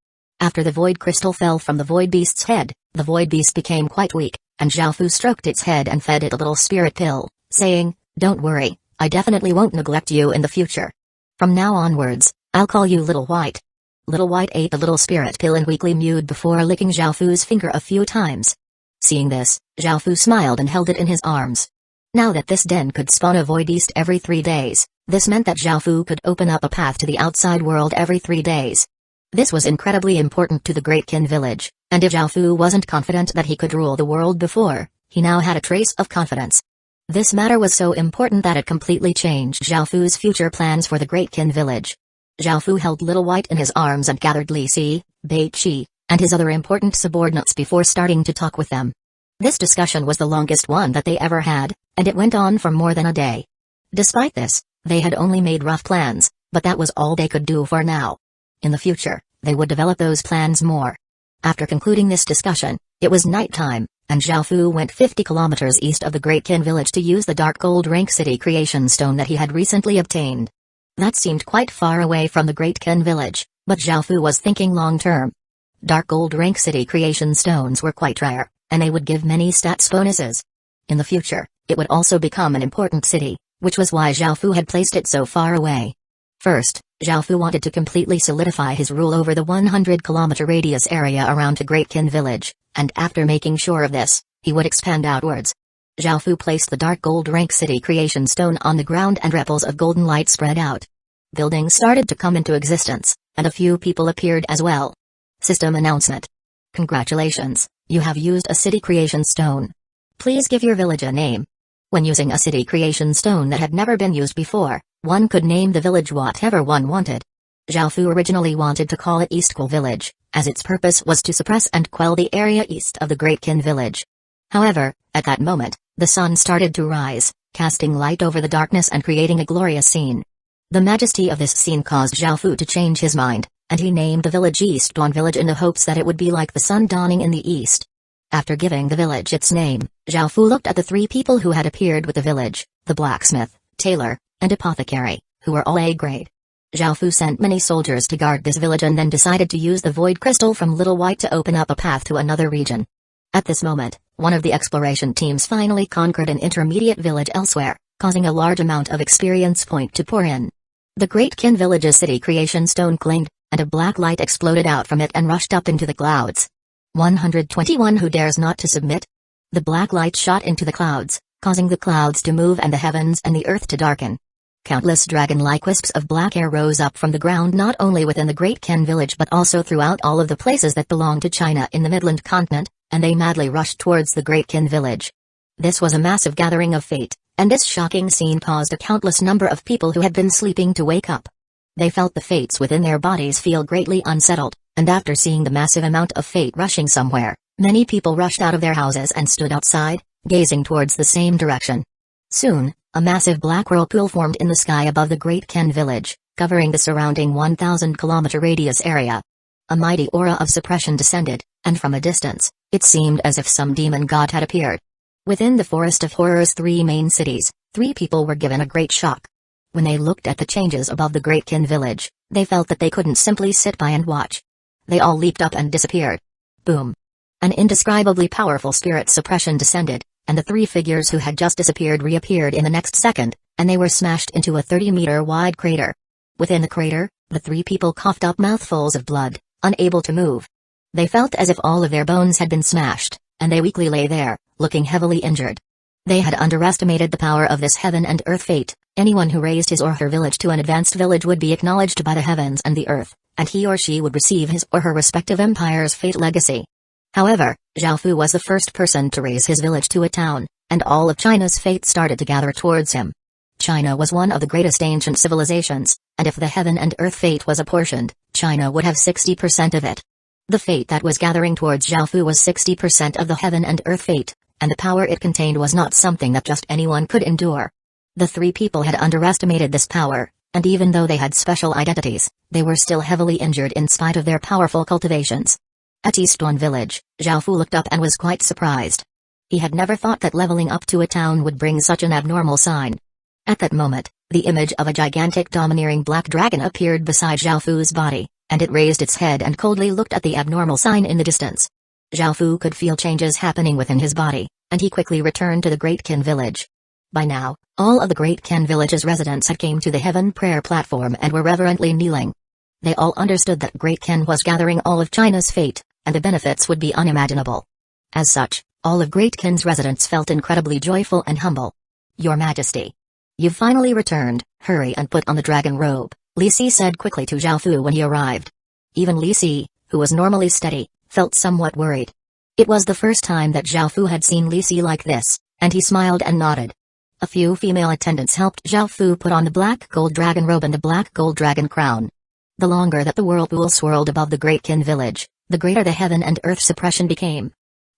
After the void crystal fell from the void beast's head, the void beast became quite weak, and Xiaofu stroked its head and fed it a little spirit pill, saying, "Don't worry, I definitely won't neglect you in the future. From now onwards, I'll call you Little White." Little White ate the little spirit pill and weakly mewed before licking Xiaofu's finger a few times. Seeing this, Xiaofu smiled and held it in his arms. Now that this den could spawn a void beast every 3 days, this meant that Xiaofu could open up a path to the outside world every 3 days. This was incredibly important to the Great Kin village, and if Xiaofu wasn't confident that he could rule the world before, he now had a trace of confidence. This matter was so important that it completely changed Xiaofu's future plans for the Great Kin village. Xiaofu held Little White in his arms and gathered Li Si, Bei Qi, and his other important subordinates before starting to talk with them. This discussion was the longest one that they ever had, and it went on for more than a day. Despite this, they had only made rough plans, but that was all they could do for now. In the future, they would develop those plans more. After concluding this discussion, it was night time, and Xiaofu went 50 kilometers east of the Great Kin village to use the dark gold rank city creation stone that he had recently obtained. That seemed quite far away from the Great Kin village, but Xiaofu was thinking long-term. Dark gold rank city creation stones were quite rare, and they would give many stats bonuses. In the future, it would also become an important city, which was why Xiaofu had placed it so far away. First, Xiaofu wanted to completely solidify his rule over the 100-kilometer radius area around the Great Kin village, and after making sure of this, he would expand outwards. Xiaofu placed the dark gold rank city creation stone on the ground and ripples of golden light spread out. Buildings started to come into existence, and a few people appeared as well. System announcement. Congratulations, you have used a city creation stone. Please give your village a name. When using a city creation stone that had never been used before, one could name the village whatever one wanted. Xiaofu originally wanted to call it Eastquell Village, as its purpose was to suppress and quell the area east of the Great Kin village. However, at that moment, the sun started to rise, casting light over the darkness and creating a glorious scene. The majesty of this scene caused Xiaofu to change his mind, and he named the village East Dawn Village in the hopes that it would be like the sun dawning in the east. After giving the village its name, Xiaofu looked at the 3 people who had appeared with the village, the blacksmith, tailor, and apothecary, who were all A-grade. Xiaofu sent many soldiers to guard this village and then decided to use the void crystal from Little White to open up a path to another region. At this moment, one of the exploration teams finally conquered an intermediate village elsewhere, causing a large amount of experience point to pour in. The Great Kin village's city creation stone clinged, and a black light exploded out from it and rushed up into the clouds. 121 Who dares not to submit? The black light shot into the clouds, causing the clouds to move and the heavens and the earth to darken. Countless dragon-like wisps of black air rose up from the ground not only within the Great Qin village but also throughout all of the places that belong to China in the Midland continent, and they madly rushed towards the Great Qin village. This was a massive gathering of fate, and this shocking scene caused a countless number of people who had been sleeping to wake up. They felt the fates within their bodies feel greatly unsettled, and after seeing the massive amount of fate rushing somewhere, many people rushed out of their houses and stood outside, gazing towards the same direction. Soon, a massive black whirlpool formed in the sky above the Great Qin village, covering the surrounding 1,000-kilometer radius area. A mighty aura of suppression descended, and from a distance, it seemed as if some demon god had appeared. Within the Forest of Horror's 3 main cities, 3 people were given a great shock. When they looked at the changes above the Great Qin village, they felt that they couldn't simply sit by and watch. They all leaped up and disappeared. Boom! An indescribably powerful spirit suppression descended, and the 3 figures who had just disappeared reappeared in the next second, and they were smashed into a 30-meter-wide crater. Within the crater, the 3 people coughed up mouthfuls of blood, unable to move. They felt as if all of their bones had been smashed, and they weakly lay there, looking heavily injured. They had underestimated the power of this heaven and earth fate. Anyone who raised his or her village to an advanced village would be acknowledged by the heavens and the earth, and he or she would receive his or her respective empire's fate legacy. However, Zhao Fu was the first person to raise his village to a town, and all of China's fate started to gather towards him. China was one of the greatest ancient civilizations, and if the heaven and earth fate was apportioned, China would have 60% of it. The fate that was gathering towards Zhao Fu was 60% of the heaven and earth fate, and the power it contained was not something that just anyone could endure. The 3 people had underestimated this power, and even though they had special identities, they were still heavily injured in spite of their powerful cultivations. At Eastbourne Village, Zhao Fu looked up and was quite surprised. He had never thought that leveling up to a town would bring such an abnormal sign. At that moment, the image of a gigantic domineering black dragon appeared beside Zhao Fu's body, and it raised its head and coldly looked at the abnormal sign in the distance. Zhao Fu could feel changes happening within his body, and he quickly returned to the Great Qin village. By now, all of the Great Qin village's residents had came to the heaven prayer platform and were reverently kneeling. They all understood that Great Qin was gathering all of China's fate, and the benefits would be unimaginable. As such, all of Great Qin's residents felt incredibly joyful and humble. "Your Majesty. You've finally returned, hurry and put on the dragon robe," Li Si said quickly to Zhao Fu when he arrived. Even Li Si, who was normally steady, felt somewhat worried. It was the first time that Zhao Fu had seen Li Si like this, and he smiled and nodded. A few female attendants helped Zhao Fu put on the black gold dragon robe and the black gold dragon crown. The longer that the whirlpool swirled above the Great Qin village, the greater the heaven and earth suppression became.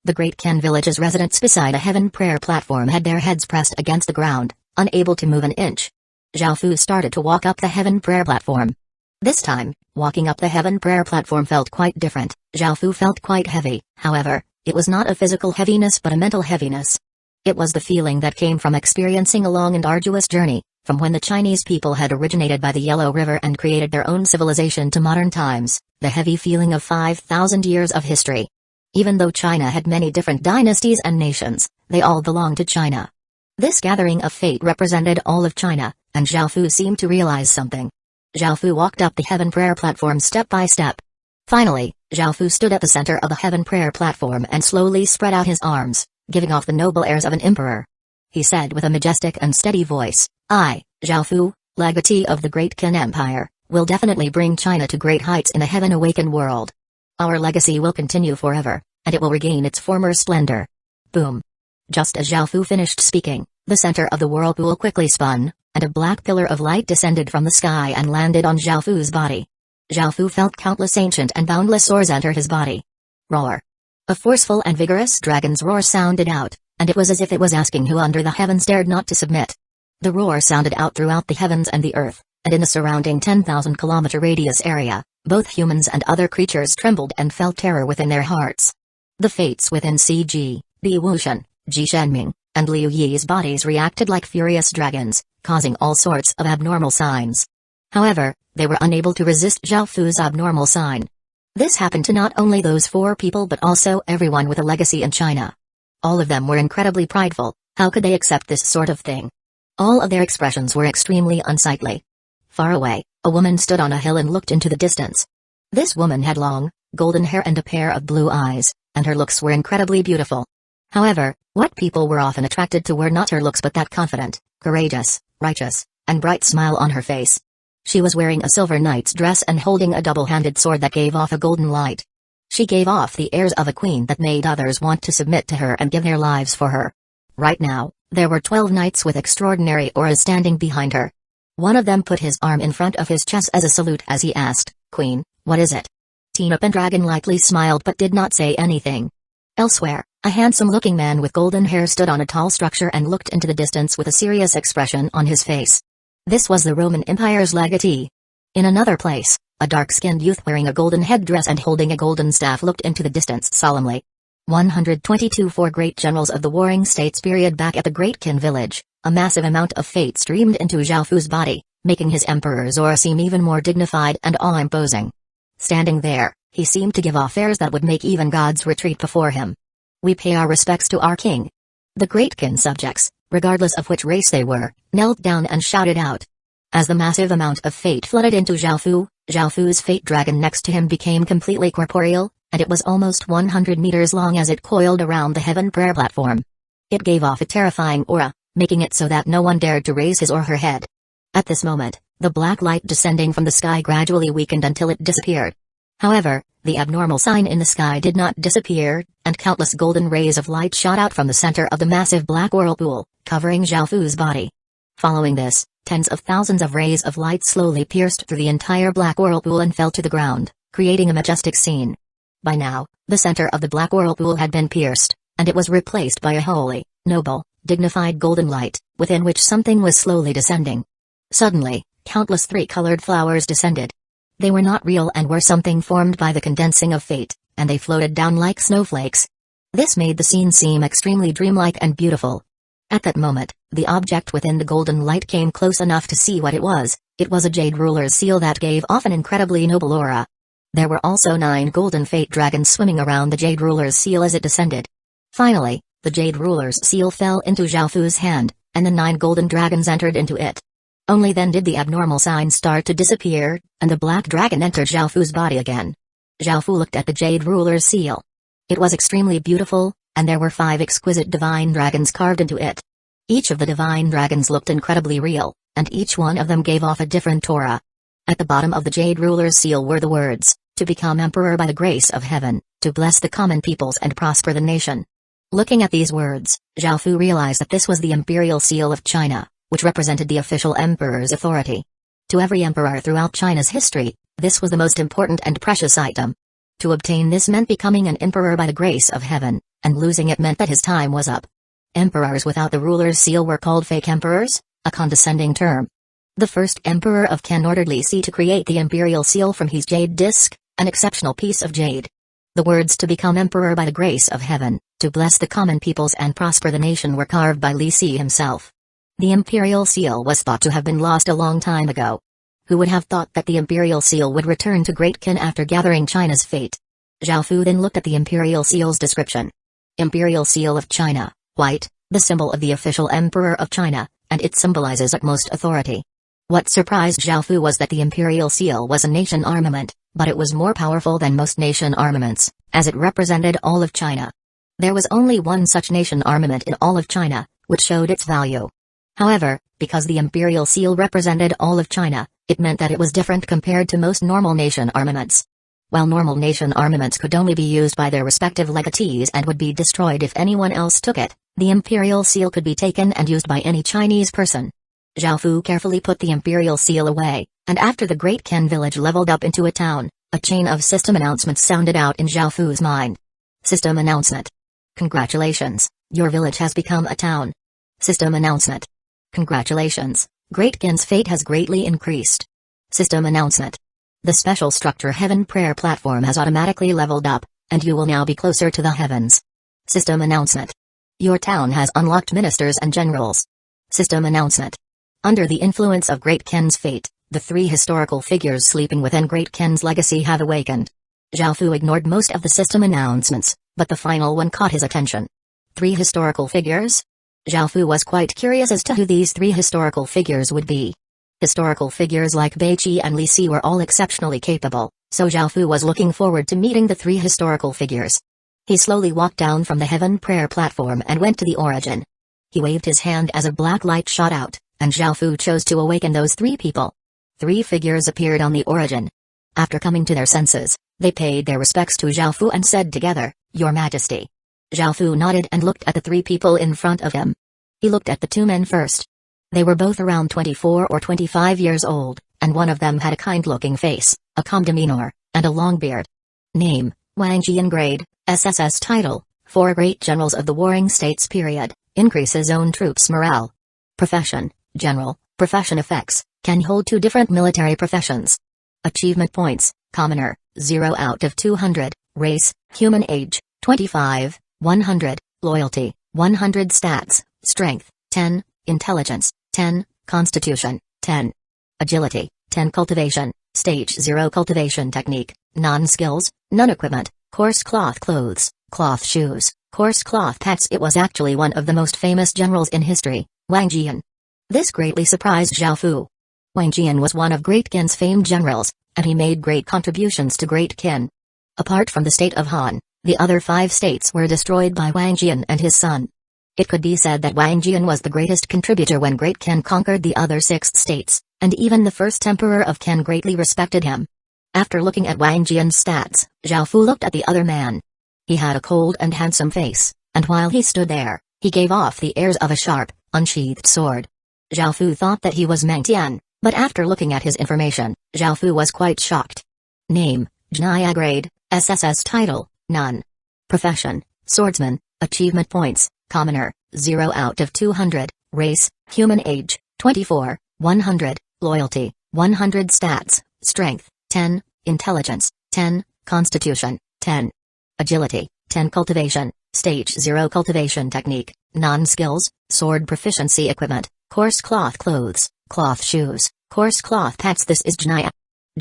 The Great Qin village's residents beside a heaven prayer platform had their heads pressed against the ground, unable to move an inch. Zhao Fu started to walk up the heaven prayer platform. This time, walking up the heaven prayer platform felt quite different. Zhao Fu felt quite heavy, however, it was not a physical heaviness but a mental heaviness. It was the feeling that came from experiencing a long and arduous journey, from when the Chinese people had originated by the Yellow River and created their own civilization to modern times, the heavy feeling of 5,000 years of history. Even though China had many different dynasties and nations, they all belonged to China. This gathering of fate represented all of China, and Zhao Fu seemed to realize something. Zhao Fu walked up the heaven prayer platform step by step. Finally, Zhao Fu stood at the center of the heaven prayer platform and slowly spread out his arms, giving off the noble airs of an emperor. He said with a majestic and steady voice, "I, Zhao Fu, legatee of the Great Qin Empire, will definitely bring China to great heights in the heaven-awakened world. Our legacy will continue forever, and it will regain its former splendor." Boom. Just as Zhao Fu finished speaking, the center of the whirlpool quickly spun, and a black pillar of light descended from the sky and landed on Zhao Fu's body. Zhao Fu felt countless ancient and boundless roars enter his body. Roar. A forceful and vigorous dragon's roar sounded out, and it was as if it was asking who under the heavens dared not to submit. The roar sounded out throughout the heavens and the earth, and in the surrounding 10,000-kilometer radius area, both humans and other creatures trembled and felt terror within their hearts. The fates within CG, Bi Wushan, Ji Shenming, and Liu Yi's bodies reacted like furious dragons, causing all sorts of abnormal signs. However, they were unable to resist Zhao Fu's abnormal sign. This happened to not only those 4 people but also everyone with a legacy in China. All of them were incredibly prideful. How could they accept this sort of thing? All of their expressions were extremely unsightly. Far away, a woman stood on a hill and looked into the distance. This woman had long, golden hair and a pair of blue eyes, and her looks were incredibly beautiful. However, what people were often attracted to were not her looks but that confident, courageous, righteous, and bright smile on her face. She was wearing a silver knight's dress and holding a double-handed sword that gave off a golden light. She gave off the airs of a queen that made others want to submit to her and give their lives for her. Right now, there were 12 knights with extraordinary auras standing behind her. One of them put his arm in front of his chest as a salute as he asked, "Queen, what is it?" Tina Pendragon lightly smiled but did not say anything. Elsewhere, a handsome-looking man with golden hair stood on a tall structure and looked into the distance with a serious expression on his face. This was the Roman Empire's legatee. In another place, a dark-skinned youth wearing a golden headdress and holding a golden staff looked into the distance solemnly. 122 Four great generals of the Warring States period back at the Great Qin village, a massive amount of fate streamed into Zhao Fu's body, making his emperor's aura seem even more dignified and awe-imposing. Standing there, he seemed to give off airs that would make even gods retreat before him. We pay our respects to our king. The Great Qin subjects, regardless of which race they were, knelt down and shouted out. As the massive amount of fate flooded into Zhao Fu's fate dragon next to him became completely corporeal, and it was almost 100 meters long as it coiled around the heaven prayer platform. It gave off a terrifying aura, making it so that no one dared to raise his or her head. At this moment, the black light descending from the sky gradually weakened until it disappeared. However, the abnormal sign in the sky did not disappear, and countless golden rays of light shot out from the center of the massive black whirlpool, covering Zhao Fu's body. Following this, tens of thousands of rays of light slowly pierced through the entire black whirlpool and fell to the ground, creating a majestic scene. By now, the center of the black whirlpool had been pierced, and it was replaced by a holy, noble, dignified golden light, within which something was slowly descending. Suddenly, countless three-colored flowers descended. They were not real and were something formed by the condensing of fate, and they floated down like snowflakes. This made the scene seem extremely dreamlike and beautiful. At that moment, the object within the golden light came close enough to see what it was. It was a jade ruler's seal that gave off an incredibly noble aura. There were also 9 golden fate dragons swimming around the jade ruler's seal as it descended. Finally, the jade ruler's seal fell into Zhao Fu's hand, and the 9 golden dragons entered into it. Only then did the abnormal sign start to disappear, and the black dragon entered Zhao Fu's body again. Zhao Fu looked at the jade ruler's seal. It was extremely beautiful, and there were 5 exquisite divine dragons carved into it. Each of the divine dragons looked incredibly real, and each one of them gave off a different aura. At the bottom of the jade ruler's seal were the words, "To become emperor by the grace of heaven, to bless the common peoples and prosper the nation." Looking at these words, Zhao Fu realized that this was the imperial seal of China, which represented the official emperor's authority. To every emperor throughout China's history, this was the most important and precious item. To obtain this meant becoming an emperor by the grace of heaven, and losing it meant that his time was up. Emperors without the ruler's seal were called fake emperors, a condescending term. The first emperor of Qin ordered Li Si to create the imperial seal from his jade disc, an exceptional piece of jade. The words "to become emperor by the grace of heaven, to bless the common peoples and prosper the nation" were carved by Li Si himself. The imperial seal was thought to have been lost a long time ago. Who would have thought that the imperial seal would return to Great Qin after gathering China's fate? Zhao Fu then looked at the imperial seal's description. Imperial seal of China, white, the symbol of the official emperor of China, and it symbolizes utmost authority. What surprised Zhao Fu was that the imperial seal was a nation armament, but it was more powerful than most nation armaments, as it represented all of China. There was only one such nation armament in all of China, which showed its value. However, because the imperial seal represented all of China, it meant that it was different compared to most normal nation armaments. While normal nation armaments could only be used by their respective legatees and would be destroyed if anyone else took it, the imperial seal could be taken and used by any Chinese person. Zhao Fu carefully put the imperial seal away, and after the Great Qin village leveled up into a town, a chain of system announcements sounded out in Zhao Fu's mind. System announcement. Congratulations, your village has become a town. System announcement. Congratulations, Great Qin's fate has greatly increased. System announcement. The special structure Heaven Prayer Platform has automatically leveled up, and you will now be closer to the heavens. System announcement. Your town has unlocked ministers and generals. System announcement. Under the influence of Great Qin's fate, the 3 historical figures sleeping within Great Qin's legacy have awakened. Zhao Fu ignored most of the system announcements, but the final one caught his attention. 3 historical figures? Zhao Fu was quite curious as to who these 3 historical figures would be. Historical figures like Beiqi and Li Si were all exceptionally capable, so Zhao Fu was looking forward to meeting the 3 historical figures. He slowly walked down from the Heaven Prayer Platform and went to the origin. He waved his hand as a black light shot out, and Zhao Fu chose to awaken those three people. Three figures appeared on the origin. After coming to their senses, they paid their respects to Zhao Fu and said together, "Your Majesty." Zhao Fu nodded and looked at the three people in front of him. He looked at the two men first. They were both around 24 or 25 years old, and one of them had a kind-looking face, a calm demeanor, and a long beard. Name, Wang Jian. Grade, SSS. Title, 4 Great Generals of the Warring States period, increases own troops' morale. Profession, General. Profession effects, can hold 2 different military professions. Achievement points, Commoner, 0 out of 200, Race, Human. Age, 25, 100, Loyalty, 100. Stats, Strength, 10, Intelligence, 10, Constitution, 10. Agility, 10. Cultivation, Stage 0. Cultivation technique, non-skills, none. Equipment, coarse cloth clothes, cloth shoes, coarse cloth pets. It was actually one of the most famous generals in history, Wang Jian. This greatly surprised Zhao Fu. Wang Jian was one of Great Qin's famed generals, and he made great contributions to Great Qin. Apart from the state of Han, the other 5 states were destroyed by Wang Jian and his son. It could be said that Wang Jian was the greatest contributor when Great Qin conquered the other 6 states, and even the first emperor of Qin greatly respected him. After looking at Wang Jian's stats, Zhao Fu looked at the other man. He had a cold and handsome face, and while he stood there, he gave off the airs of a sharp, unsheathed sword. Zhao Fu thought that he was Meng Tian, but after looking at his information, Zhao Fu was quite shocked. Name, Jnaya. Grade, SSS. Title, none. Profession, Swordsman. Achievement points, Commoner, 0 out of 200, Race, Human. Age, 24, 100, Loyalty, 100. Stats, Strength, 10, Intelligence, 10, Constitution, 10. Agility, 10. Cultivation, Stage 0. Cultivation technique, non-skills, sword proficiency. Equipment, coarse cloth clothes, cloth shoes, coarse cloth pets. This is Jnaya.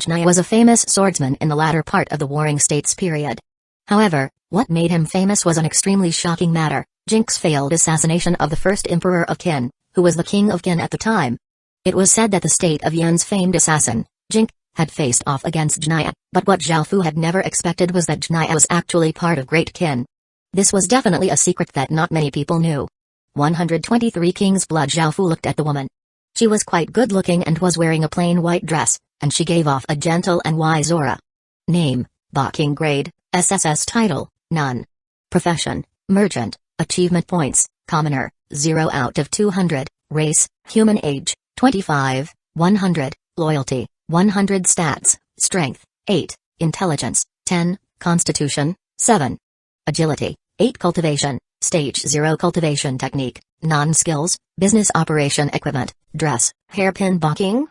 Jnaya was a famous swordsman in the latter part of the Warring States period. However, what made him famous was an extremely shocking matter, Jink's failed assassination of the first emperor of Qin, who was the king of Qin at the time. It was said that the state of Yan's famed assassin, Jink, had faced off against Jnaya, but what Zhao Fu had never expected was that Jnaya was actually part of Great Qin. This was definitely a secret that not many people knew. 123 King's Blood. Zhao Fu looked at the woman. She was quite good-looking and was wearing a plain white dress, and she gave off a gentle and wise aura. Name, Ba King. Grade, SSS. Title, none. Profession, Merchant. Achievement points, Commoner, 0 out of 200, Race, Human. Age, 25, 100, Loyalty, 100. Stats, Strength, 8, Intelligence, 10, Constitution, 7. Agility, 8. Cultivation, Stage 0. Cultivation technique, non-skills, business operation. Equipment, dress, hairpin. Ba King?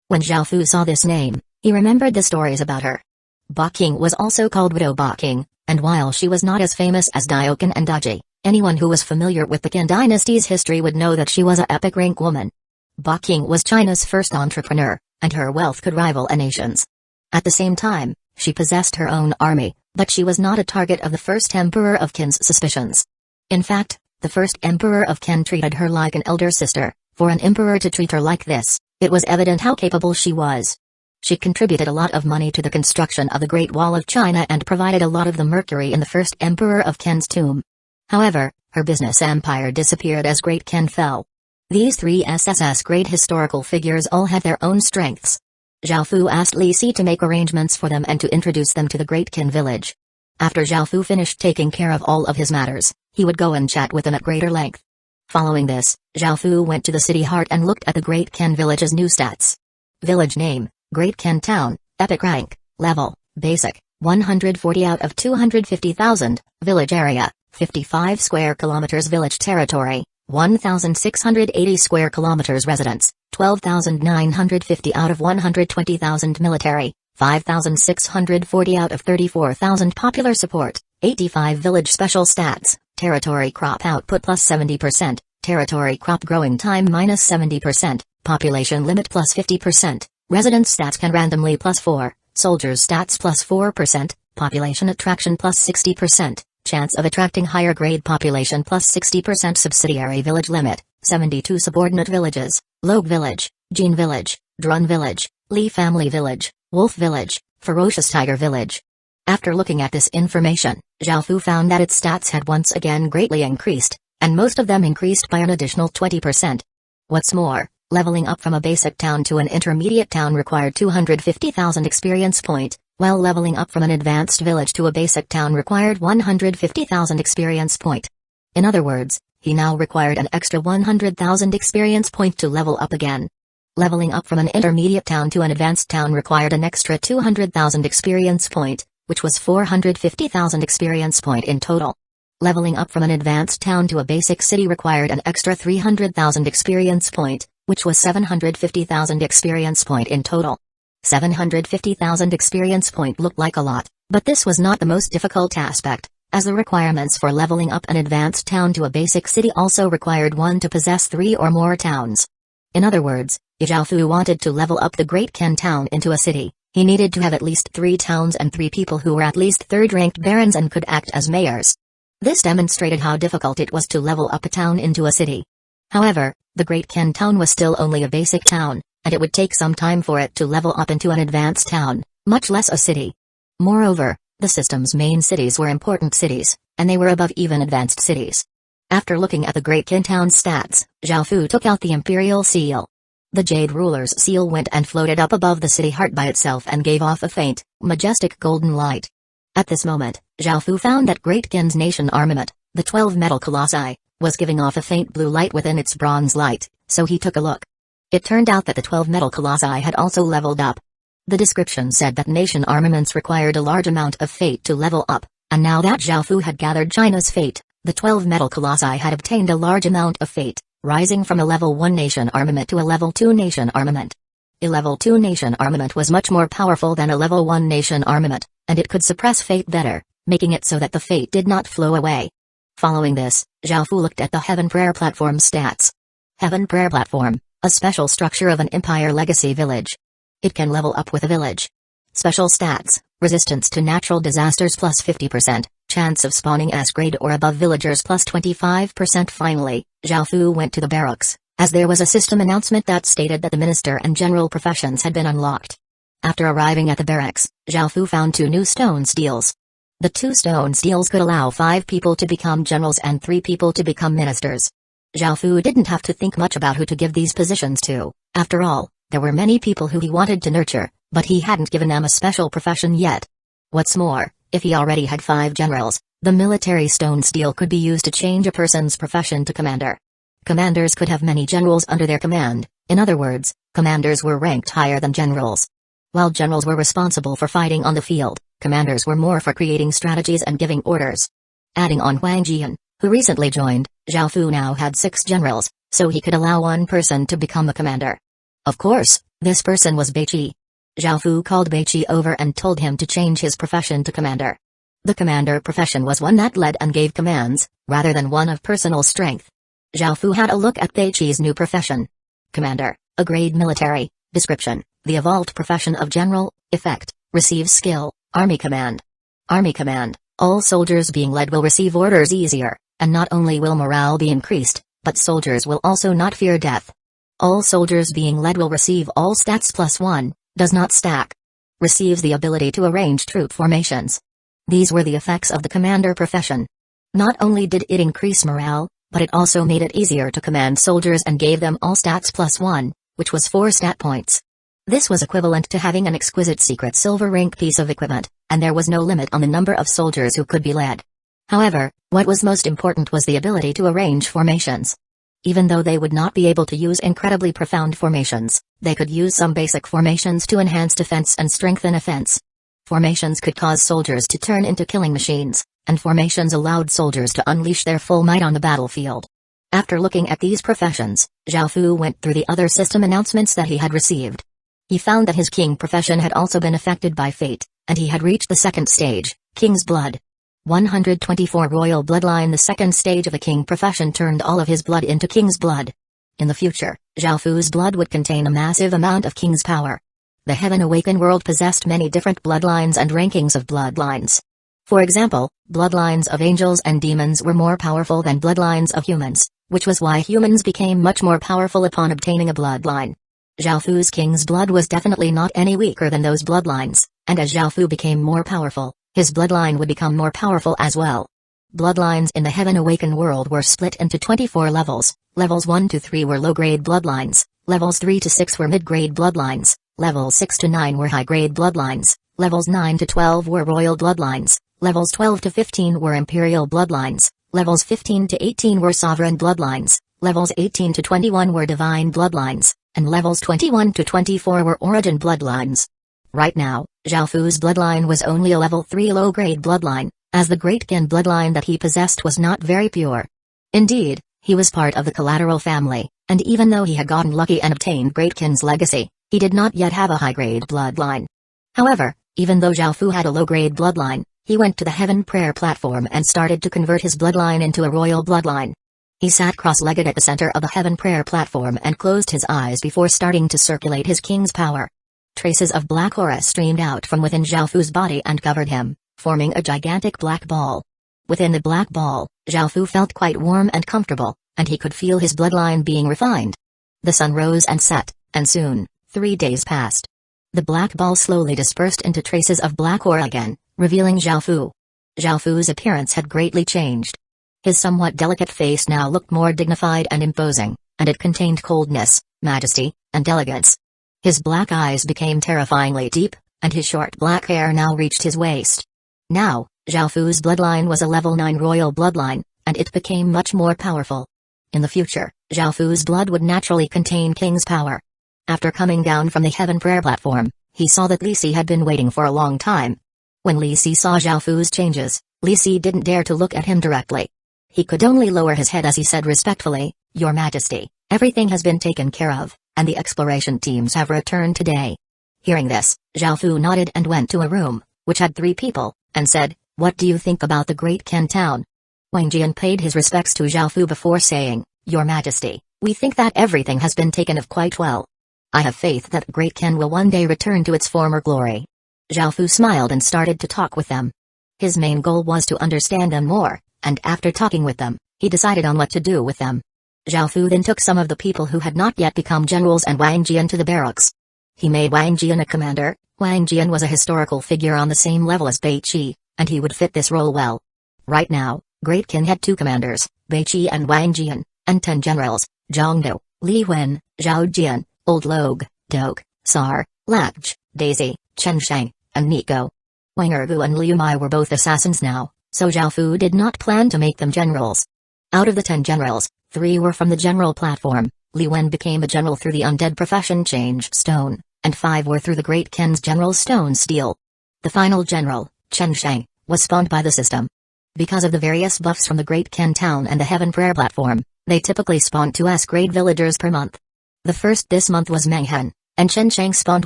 When Zhao Fu saw this name, he remembered the stories about her. Ba King was also called Widow Ba King, and while she was not as famous as Daioken and Daji, anyone who was familiar with the Qin dynasty's history would know that she was a epic rank woman. Ba King was China's first entrepreneur, and her wealth could rival a nation's. At the same time, she possessed her own army, but she was not a target of the first emperor of Qin's suspicions. In fact, the first emperor of Qin treated her like an elder sister. For an emperor to treat her like this, it was evident how capable she was. She contributed a lot of money to the construction of the Great Wall of China and provided a lot of the mercury in the first emperor of Qin's tomb. However, her business empire disappeared as Great Qin fell. These 3 SSS great historical figures all had their own strengths. Zhao Fu asked Li Si to make arrangements for them and to introduce them to the Great Qin village. After Zhao Fu finished taking care of all of his matters, he would go and chat with them at greater length. Following this, Zhao Fu went to the city heart and looked at the Great Qin village's new stats. Village name, Great Qin Town, Epic Rank, Level, Basic, 140 out of 250,000, Village Area, 55 square kilometers. Village Territory, 1,680 square kilometers. Residents, 12,950 out of 120,000. Military, 5,640 out of 34,000. Popular support, 85. Village Special Stats, Territory Crop Output plus 70%, Territory Crop Growing Time minus 70%, Population Limit plus 50%, Residence Stats can randomly plus 4, Soldiers Stats plus 4%, Population Attraction plus 60%, Chance of attracting higher grade population plus 60%. Subsidiary Village Limit, 72 Subordinate Villages, Logue Village, Jean Village, Drun Village, Li Family Village, Wolf Village, Ferocious Tiger Village. After looking at this information, Zhao Fu found that its stats had once again greatly increased, and most of them increased by an additional 20%. What's more, Leveling up from a basic town to an intermediate town required 250,000 experience point, while leveling up from an advanced village to a basic town required 150,000 experience point. In other words, he now required an extra 100,000 experience point to level up again. Leveling up from an intermediate town to an advanced town required an extra 200,000 experience point, which was 450,000 experience point in total. Leveling up from an advanced town to a basic city required an extra 300,000 experience point, which was 750,000 experience point in total. 750,000 experience point looked like a lot, but this was not the most difficult aspect, as the requirements for leveling up an advanced town to a basic city also required one to possess 3 or more towns. In other words, if Zhao Fu wanted to level up the Great Ken town into a city, he needed to have at least 3 towns and 3 people who were at least third-ranked barons and could act as mayors. This demonstrated how difficult it was to level up a town into a city. However, the Great Ken town was still only a basic town, and it would take some time for it to level up into an advanced town, much less a city. Moreover, the system's main cities were important cities, and they were above even advanced cities. After looking at the Great Ken town's stats, Zhao Fu took out the Imperial Seal. The Jade Ruler's seal went and floated up above the city heart by itself and gave off a faint, majestic golden light. At this moment, Zhao Fu found that Great Ken's nation armament, the 12 metal colossi, was giving off a faint blue light within its bronze light, so he took a look. It turned out that the 12 metal colossi had also leveled up. The description said that nation armaments required a large amount of fate to level up, and now that Zhao Fu had gathered China's fate, the 12 metal colossi had obtained a large amount of fate, rising from a level 1 nation armament to a level 2 nation armament. A level 2 nation armament was much more powerful than a level 1 nation armament, and it could suppress fate better, making it so that the fate did not flow away. Following this, Zhao Fu looked at the Heaven Prayer Platform stats. Heaven Prayer Platform, a special structure of an Empire Legacy village. It can level up with a village. Special stats: resistance to natural disasters plus 50%, chance of spawning S-grade or above villagers plus 25%. Finally, Zhao Fu went to the barracks, as there was a system announcement that stated that the minister and general professions had been unlocked. After arriving at the barracks, Zhao Fu found 2 new stone steels. The 2 stone steels could allow 5 people to become generals and 3 people to become ministers. Zhao Fu didn't have to think much about who to give these positions to. After all, there were many people who he wanted to nurture, but he hadn't given them a special profession yet. What's more, if he already had 5 generals, the military stone steel could be used to change a person's profession to commander. Commanders could have many generals under their command. In other words, commanders were ranked higher than generals. While generals were responsible for fighting on the field, commanders were more for creating strategies and giving orders. Adding on Huang Jian, who recently joined, Zhao Fu now had 6 generals, so he could allow 1 person to become a commander. Of course, this person was Beiqi. Zhao Fu called Beiqi over and told him to change his profession to commander. The commander profession was one that led and gave commands, rather than one of personal strength. Zhao Fu had a look at Beiqi's new profession. Commander, a grade military. Description: the evolved profession of general. Effect: receives skill, army command. Army command: all soldiers being led will receive orders easier, and not only will morale be increased, but soldiers will also not fear death. All soldiers being led will receive all stats plus 1, does not stack. Receives the ability to arrange troop formations. These were the effects of the commander profession. Not only did it increase morale, but it also made it easier to command soldiers and gave them all stats plus 1, which was 4 stat points. This was equivalent to having an exquisite secret silver rank piece of equipment, and there was no limit on the number of soldiers who could be led. However, what was most important was the ability to arrange formations. Even though they would not be able to use incredibly profound formations, they could use some basic formations to enhance defense and strengthen offense. Formations could cause soldiers to turn into killing machines, and formations allowed soldiers to unleash their full might on the battlefield. After looking at these professions, Zhao Fu went through the other system announcements that he had received. He found that his king profession had also been affected by fate, and he had reached the 2nd stage, King's Blood. 124 royal bloodline. The 2nd stage of a king profession turned all of his blood into king's blood. In the future, Zhao Fu's blood would contain a massive amount of king's power. The Heaven Awakened world possessed many different bloodlines and rankings of bloodlines. For example, bloodlines of angels and demons were more powerful than bloodlines of humans, which was why humans became much more powerful upon obtaining a bloodline. Zhao Fu's king's blood was definitely not any weaker than those bloodlines, and as Zhao Fu became more powerful, his bloodline would become more powerful as well. Bloodlines in the Heaven Awakened world were split into 24 levels. Levels 1 to 3 were low-grade bloodlines, Levels 3 to 6 were mid-grade bloodlines, levels 6 to 9 were high-grade bloodlines, levels 9 to 12 were royal bloodlines, levels 12 to 15 were imperial bloodlines, levels 15 to 18 were sovereign bloodlines, levels 18 to 21 were divine bloodlines, and levels 21 to 24 were origin bloodlines. Right now, Zhao Fu's bloodline was only a level 3 low-grade bloodline, as the Great Kin bloodline that he possessed was not very pure. Indeed, he was part of the collateral family, and even though he had gotten lucky and obtained Great Kin's legacy, he did not yet have a high-grade bloodline. However, even though Zhao Fu had a low-grade bloodline, he went to the Heaven Prayer platform and started to convert his bloodline into a royal bloodline. He sat cross-legged at the center of the Heaven Prayer platform and closed his eyes before starting to circulate his king's power. Traces of black aura streamed out from within Zhao Fu's body and covered him, forming a gigantic black ball. Within the black ball, Zhao Fu felt quite warm and comfortable, and he could feel his bloodline being refined. The sun rose and set, and soon, 3 days passed. The black ball slowly dispersed into traces of black aura again, revealing Zhao Fu. Zhao Fu's appearance had greatly changed. His somewhat delicate face now looked more dignified and imposing, and it contained coldness, majesty, and elegance. His black eyes became terrifyingly deep, and his short black hair now reached his waist. Now, Zhao Fu's bloodline was a level 9 royal bloodline, and it became much more powerful. In the future, Zhao Fu's blood would naturally contain king's power. After coming down from the Heaven Prayer platform, he saw that Li Si had been waiting for a long time. When Li Si saw Zhao Fu's changes, Li Si didn't dare to look at him directly. He could only lower his head as he said respectfully, "Your Majesty, everything has been taken care of, and the exploration teams have returned today." Hearing this, Zhao Fu nodded and went to a room, which had 3 people, and said, "What do you think about the Great Ken town?" Wang Jian paid his respects to Zhao Fu before saying, "Your Majesty, we think that everything has been taken of quite well. I have faith that Great Ken will one day return to its former glory." Zhao Fu smiled and started to talk with them. His main goal was to understand them more, and after talking with them, he decided on what to do with them. Zhao Fu then took some of the people who had not yet become generals and Wang Jian to the barracks. He made Wang Jian a commander. Wang Jian was a historical figure on the same level as Bei Qi, and he would fit this role well. Right now, Great Kin had 2 commanders, Bei Qi and Wang Jian, and 10 generals, Zhongdu, Li Wen, Zhao Jian, Old Log, Dog, Sar, Lakj, Daisy, Chen Shang, and Nico. Wang Ergu and Liu Mai were both assassins now, so Zhao Fu did not plan to make them generals. Out of the 10 generals, 3 were from the general platform. Li Wen became a general through the undead profession Change Stone, and 5 were through the Great Ken's General Stone Steel. The final general, Chen Shang, was spawned by the system. Because of the various buffs from the Great Ken town and the Heaven Prayer platform, they typically spawned 2 grade villagers per month. The first this month was Menghen, and Chen Shang spawned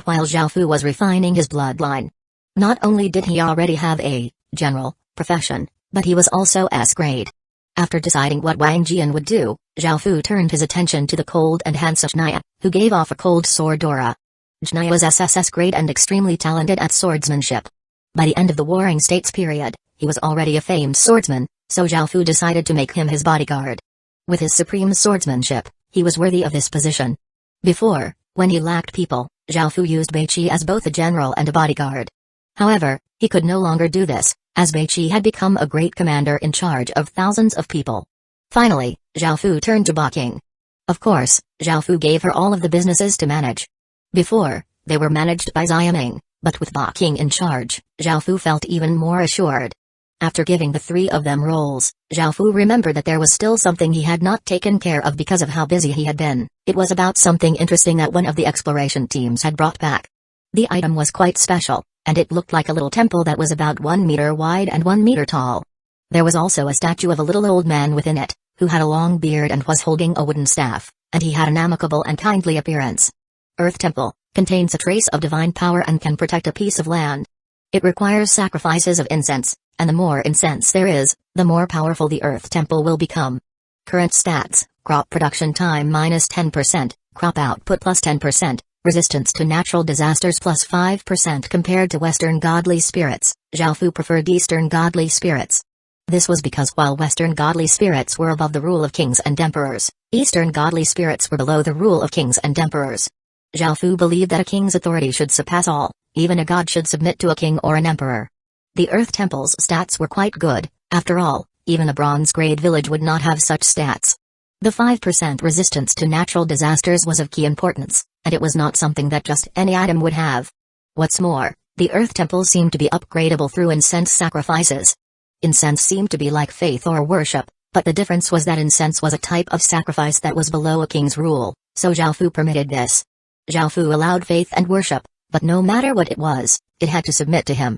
while Zhao Fu was refining his bloodline. Not only did he already have a general profession, but he was also S-grade. After deciding what Wang Jian would do, Zhao Fu turned his attention to the cold and handsome Jnaya, who gave off a cold sword aura. Jnaya was SSS grade and extremely talented at swordsmanship. By the end of the Warring States period, he was already a famed swordsman, so Zhao Fu decided to make him his bodyguard. With his supreme swordsmanship, he was worthy of this position. Before, when he lacked people, Zhao Fu used Bei Qi as both a general and a bodyguard. However, he could no longer do this, as Bei Qi had become a great commander in charge of thousands of people. Finally, Zhao Fu turned to Ba King. Of course, Zhao Fu gave her all of the businesses to manage. Before, they were managed by Xiaming, but with Ba King in charge, Zhao Fu felt even more assured. After giving the 3 of them roles, Zhao Fu remembered that there was still something he had not taken care of because of how busy he had been. It was about something interesting that one of the exploration teams had brought back. The item was quite special, and it looked like a little temple that was about 1 meter wide and 1 meter tall. There was also a statue of a little old man within it, who had a long beard and was holding a wooden staff, and he had an amicable and kindly appearance. Earth Temple contains a trace of divine power and can protect a piece of land. It requires sacrifices of incense, and the more incense there is, the more powerful the Earth Temple will become. Current stats: crop production time -10%, crop output +10%, resistance to natural disasters +5% compared to Western godly spirits. Zhao Fu preferred Eastern godly spirits. This was because while Western godly spirits were above the rule of kings and emperors, Eastern godly spirits were below the rule of kings and emperors. Zhao Fu believed that a king's authority should surpass all, even a god should submit to a king or an emperor. The Earth Temple's stats were quite good. After all, even a bronze-grade village would not have such stats. The 5% resistance to natural disasters was of key importance, and it was not something that just any item would have. What's more, the earth temples seemed to be upgradable through incense sacrifices. Incense seemed to be like faith or worship, but the difference was that incense was a type of sacrifice that was below a king's rule, so Zhaofu permitted this. Zhaofu allowed faith and worship, but no matter what it was, it had to submit to him.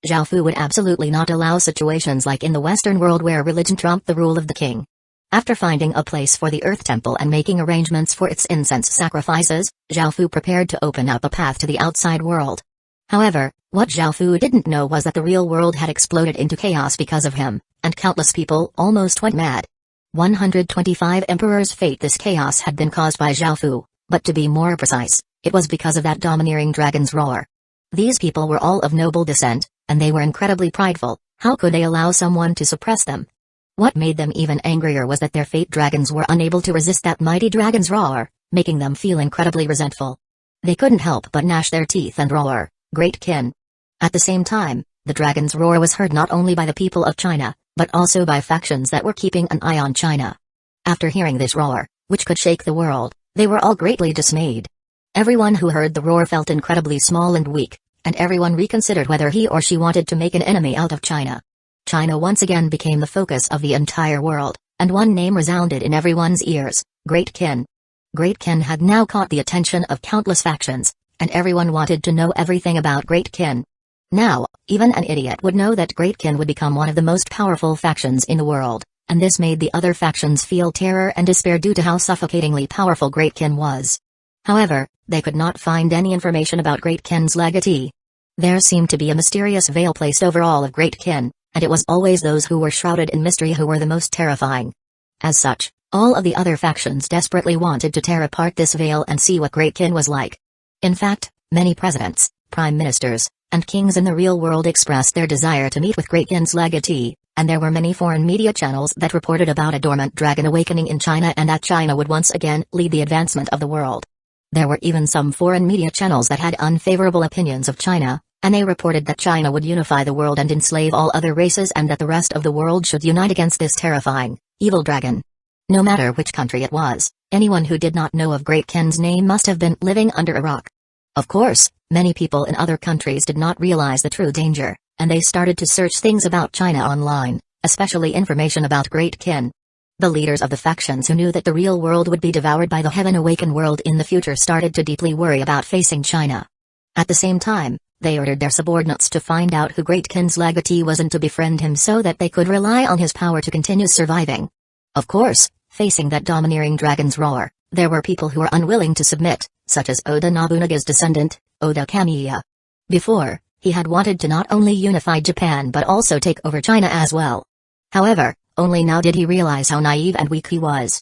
Zhaofu would absolutely not allow situations like in the Western world where religion trumped the rule of the king. After finding a place for the earth temple and making arrangements for its incense sacrifices, Zhaofu prepared to open up a path to the outside world. However, what Zhaofu didn't know was that the real world had exploded into chaos because of him, and countless people almost went mad. 125 Emperor's fate. This chaos had been caused by Zhaofu, but to be more precise, it was because of that domineering dragon's roar. These people were all of noble descent, and they were incredibly prideful. How could they allow someone to suppress them? What made them even angrier was that their fate dragons were unable to resist that mighty dragon's roar, making them feel incredibly resentful. They couldn't help but gnash their teeth and roar, "Great Kin!" At the same time, the dragon's roar was heard not only by the people of China, but also by factions that were keeping an eye on China. After hearing this roar, which could shake the world, they were all greatly dismayed. Everyone who heard the roar felt incredibly small and weak, and everyone reconsidered whether he or she wanted to make an enemy out of China. China once again became the focus of the entire world, and one name resounded in everyone's ears: Great Kin. Great Kin had now caught the attention of countless factions, and everyone wanted to know everything about Great Kin. Now, even an idiot would know that Great Kin would become one of the most powerful factions in the world, and this made the other factions feel terror and despair due to how suffocatingly powerful Great Kin was. However, they could not find any information about Great Kin's legatee. There seemed to be a mysterious veil placed over all of Great Kin, and it was always those who were shrouded in mystery who were the most terrifying. As such, all of the other factions desperately wanted to tear apart this veil and see what Great Kin was like. In fact, many presidents, prime ministers, and kings in the real world expressed their desire to meet with Great Kin's legatee, and there were many foreign media channels that reported about a dormant dragon awakening in China and that China would once again lead the advancement of the world. There were even some foreign media channels that had unfavorable opinions of China, and they reported that China would unify the world and enslave all other races and that the rest of the world should unite against this terrifying, evil dragon. No matter which country it was, anyone who did not know of Great Kin's name must have been living under a rock. Of course, many people in other countries did not realize the true danger, and they started to search things about China online, especially information about Great Kin. The leaders of the factions who knew that the real world would be devoured by the heaven-awakened world in the future started to deeply worry about facing China. At the same time, they ordered their subordinates to find out who Great Kin's legatee was and to befriend him so that they could rely on his power to continue surviving. Of course, facing that domineering dragon's roar, there were people who were unwilling to submit, such as Oda Nobunaga's descendant, Oda Kamiya. Before, he had wanted to not only unify Japan but also take over China as well. However, only now did he realize how naive and weak he was.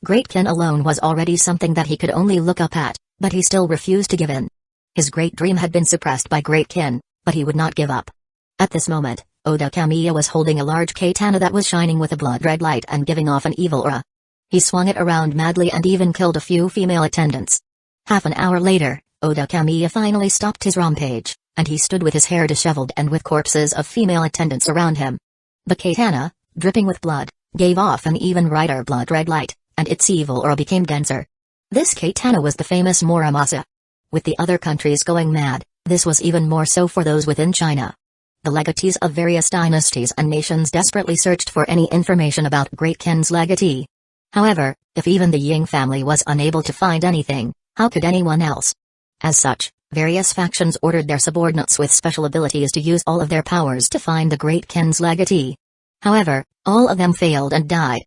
Great Kin alone was already something that he could only look up at, but he still refused to give in. His great dream had been suppressed by Great Kin, but he would not give up. At this moment, Oda Kamiya was holding a large katana that was shining with a blood-red light and giving off an evil aura. He swung it around madly and even killed a few female attendants. Half an hour later, Oda Kamiya finally stopped his rampage, and he stood with his hair disheveled and with corpses of female attendants around him. The katana, dripping with blood, gave off an even brighter blood-red light, and its evil aura became denser. This katana was the famous Muramasa. With the other countries going mad, this was even more so for those within China. The legatees of various dynasties and nations desperately searched for any information about Great Kin's legatee. However, if even the Ying family was unable to find anything, how could anyone else? As such, various factions ordered their subordinates with special abilities to use all of their powers to find the Great Kin's legatee. However, all of them failed and died.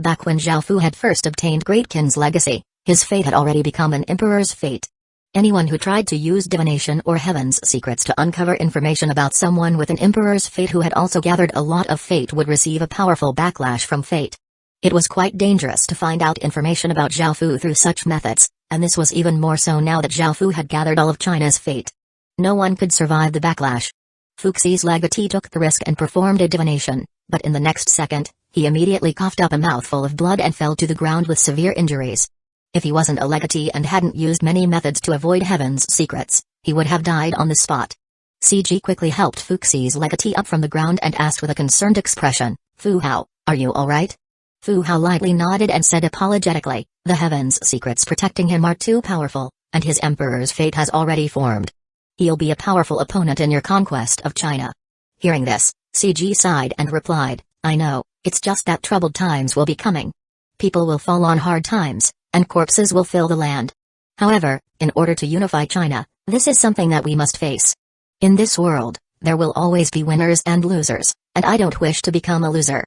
Back when Zhaofu had first obtained Great Kin's legacy, his fate had already become an emperor's fate. Anyone who tried to use divination or heaven's secrets to uncover information about someone with an emperor's fate who had also gathered a lot of fate would receive a powerful backlash from fate. It was quite dangerous to find out information about Zhaofu through such methods, and this was even more so now that Zhaofu had gathered all of China's fate. No one could survive the backlash. Fuxi's legatee took the risk and performed a divination, but in the next second, he immediately coughed up a mouthful of blood and fell to the ground with severe injuries. If he wasn't a legatee and hadn't used many methods to avoid heaven's secrets, he would have died on the spot. CG quickly helped Fuxi's legatee up from the ground and asked with a concerned expression, "Fu Hao, are you alright?" Fu Hao lightly nodded and said apologetically, "The heavens' secrets protecting him are too powerful, and his emperor's fate has already formed. He'll be a powerful opponent in your conquest of China." Hearing this, CG sighed and replied, "I know, it's just that troubled times will be coming. People will fall on hard times, and corpses will fill the land. However, in order to unify China, this is something that we must face. In this world, there will always be winners and losers, and I don't wish to become a loser."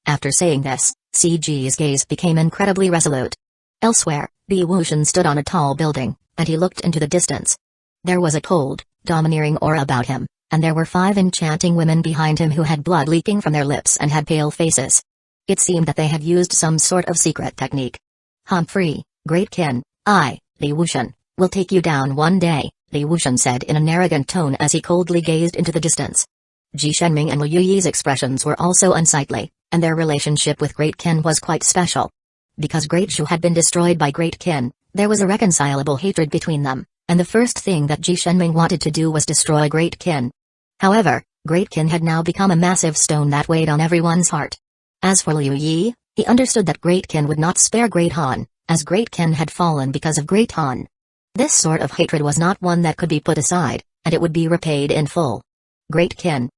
After saying this, CG's gaze became incredibly resolute. Elsewhere, the Wushan stood on a tall building, and he looked into the distance. There was a cold, domineering aura about him, and there were 5 enchanting women behind him who had blood leaking from their lips and had pale faces. It seemed that they had used some sort of secret technique. "Humphrey, Great Kin, the Wushan, will take you down one day," the Wushan said in an arrogant tone as he coldly gazed into the distance. Ji Shenming and Liu Yi's expressions were also unsightly, and their relationship with Great Kin was quite special. Because Great Shu had been destroyed by Great Kin, there was irreconcilable hatred between them, and the first thing that Ji Shenming wanted to do was destroy Great Kin. However, Great Kin had now become a massive stone that weighed on everyone's heart. As for Liu Yi, he understood that Great Kin would not spare Great Han, as Great Kin had fallen because of Great Han. This sort of hatred was not one that could be put aside, and it would be repaid in full. "Great Kin.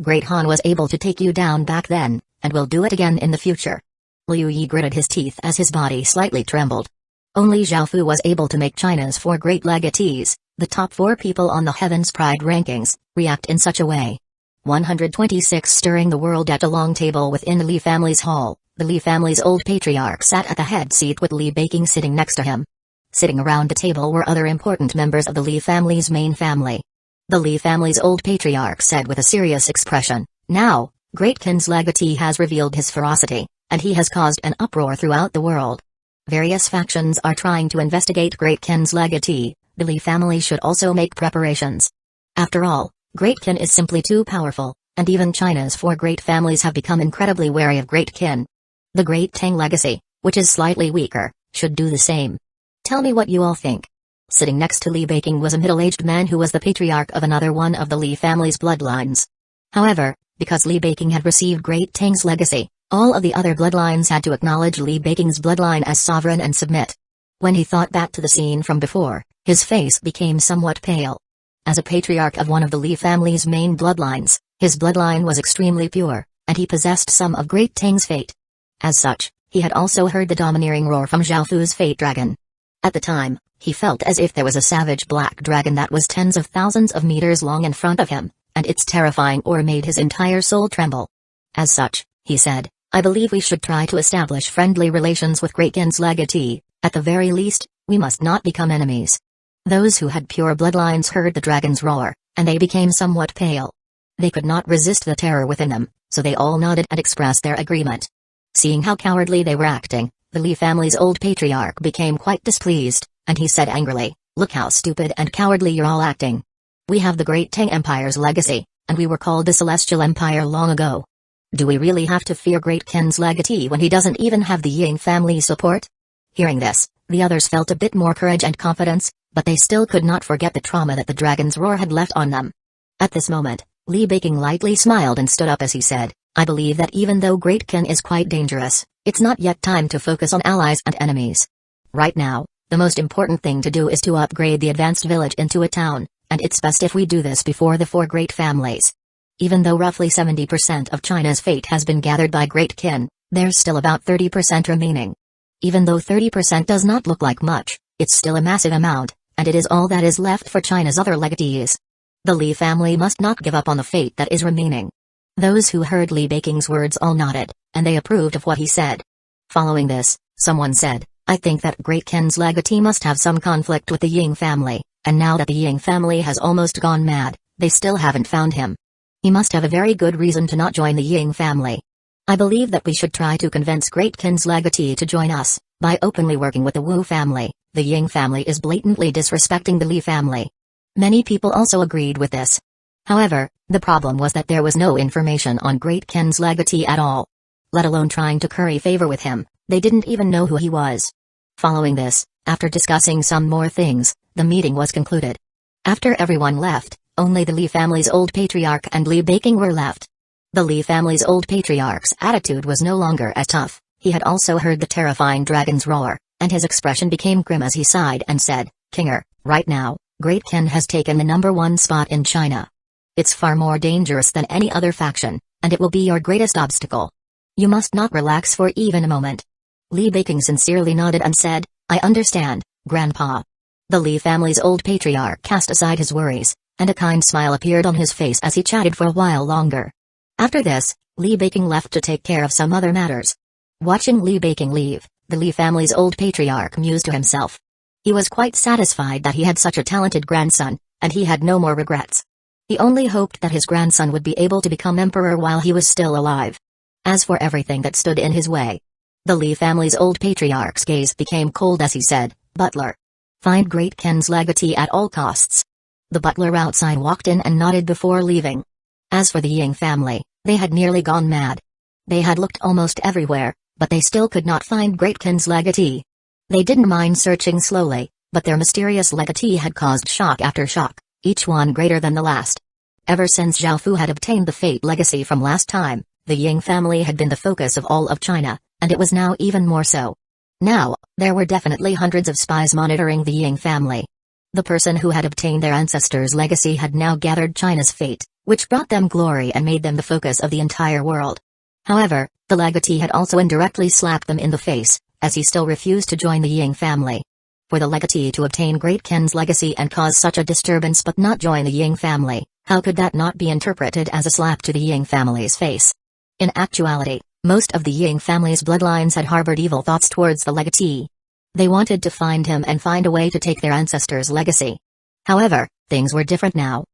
Great Han was able to take you down back then, and will do it again in the future." Liu Yi gritted his teeth as his body slightly trembled. Only Zhao Fu was able to make China's 4 great legatees, the top 4 people on the Heaven's Pride rankings, react in such a way. 126 Stirring the world. At a long table within the Li family's hall, the Li family's old patriarch sat at the head seat with Li Baking sitting next to him. Sitting around the table were other important members of the Li family's main family. The Li family's old patriarch said with a serious expression, "Now, Great Kin's legatee has revealed his ferocity, and he has caused an uproar throughout the world. Various factions are trying to investigate Great Kin's legatee. The Li family should also make preparations. After all, Great Kin is simply too powerful, and even China's 4 great families have become incredibly wary of Great Kin. The Great Tang legacy, which is slightly weaker, should do the same. Tell me what you all think." Sitting next to Li Baking was a middle-aged man who was the patriarch of another one of the Li family's bloodlines. However, because Li Baking had received Great Tang's legacy, all of the other bloodlines had to acknowledge Li Baking's bloodline as sovereign and submit. When he thought back to the scene from before, his face became somewhat pale. As a patriarch of one of the Li family's main bloodlines, his bloodline was extremely pure, and he possessed some of Great Tang's fate. As such, he had also heard the domineering roar from Zhao Fu's fate dragon. At the time, he felt as if there was a savage black dragon that was tens of thousands of meters long in front of him, and its terrifying aura made his entire soul tremble. As such, he said, "I believe we should try to establish friendly relations with Great Kin's legatee. At the very least, we must not become enemies." Those who had pure bloodlines heard the dragon's roar, and they became somewhat pale. They could not resist the terror within them, so they all nodded and expressed their agreement. Seeing how cowardly they were acting, the Li family's old patriarch became quite displeased, and he said angrily, "Look how stupid and cowardly you're all acting. We have the Great Tang Empire's legacy, and we were called the Celestial Empire long ago. Do we really have to fear Great Kin's legatee when he doesn't even have the Ying family support?" Hearing this, the others felt a bit more courage and confidence, but they still could not forget the trauma that the dragon's roar had left on them. At this moment, Li Baking lightly smiled and stood up as he said, "I believe that even though Great Kin is quite dangerous, it's not yet time to focus on allies and enemies. Right now, the most important thing to do is to upgrade the advanced village into a town, and it's best if we do this before the 4 great families. Even though roughly 70% of China's fate has been gathered by Great Kin, there's still about 30% remaining. Even though 30% does not look like much, it's still a massive amount, and it is all that is left for China's other legatees. The Li family must not give up on the fate that is remaining." Those who heard Li Baking's words all nodded, and they approved of what he said. Following this, someone said, "I think that Great Kin's legatee must have some conflict with the Ying family, and now that the Ying family has almost gone mad, they still haven't found him. He must have a very good reason to not join the Ying family. I believe that we should try to convince Great Kin's legatee to join us, by openly working with the Wu family. The Ying family is blatantly disrespecting the Li family." Many people also agreed with this. However, the problem was that there was no information on Great Kin's legatee at all. Let alone trying to curry favor with him, they didn't even know who he was. Following this, after discussing some more things, the meeting was concluded. After everyone left, only the Li family's old patriarch and Li Baking were left. The Li family's old patriarch's attitude was no longer as tough, He had also heard the terrifying dragon's roar, and his expression became grim as he sighed and said, Kinger, right now, Great Kin has taken the #1 spot in China. It's far more dangerous than any other faction, and it will be your greatest obstacle. You must not relax for even a moment. Li Beiqing sincerely nodded and said, I understand, Grandpa. The Li family's old patriarch cast aside his worries, and a kind smile appeared on his face as he chatted for a while longer. After this, Li Beiqing left to take care of some other matters. Watching Li Beiqing leave, the Li family's old patriarch mused to himself. He was quite satisfied that he had such a talented grandson, and he had no more regrets. He only hoped that his grandson would be able to become emperor while he was still alive. As for everything that stood in his way, the Li family's old patriarch's gaze became cold as he said, Butler, find Great Kin's legatee at all costs. The butler outside walked in and nodded before leaving. As for the Ying family, they had nearly gone mad. They had looked almost everywhere, but they still could not find Great Kin's legatee. They didn't mind searching slowly, but their mysterious legatee had caused shock after shock, each one greater than the last. Ever since Zhao Fu had obtained the Fate legacy from last time, the Ying family had been the focus of all of China, and it was now even more so. Now, there were definitely hundreds of spies monitoring the Ying family. The person who had obtained their ancestors' legacy had now gathered China's fate, which brought them glory and made them the focus of the entire world. However, the legatee had also indirectly slapped them in the face, as he still refused to join the Ying family. For the legatee to obtain Great Kin's legacy and cause such a disturbance but not join the Ying family, how could that not be interpreted as a slap to the Ying family's face? In actuality, most of the Ying family's bloodlines had harbored evil thoughts towards the legatee. They wanted to find him and find a way to take their ancestors' legacy. However, things were different now.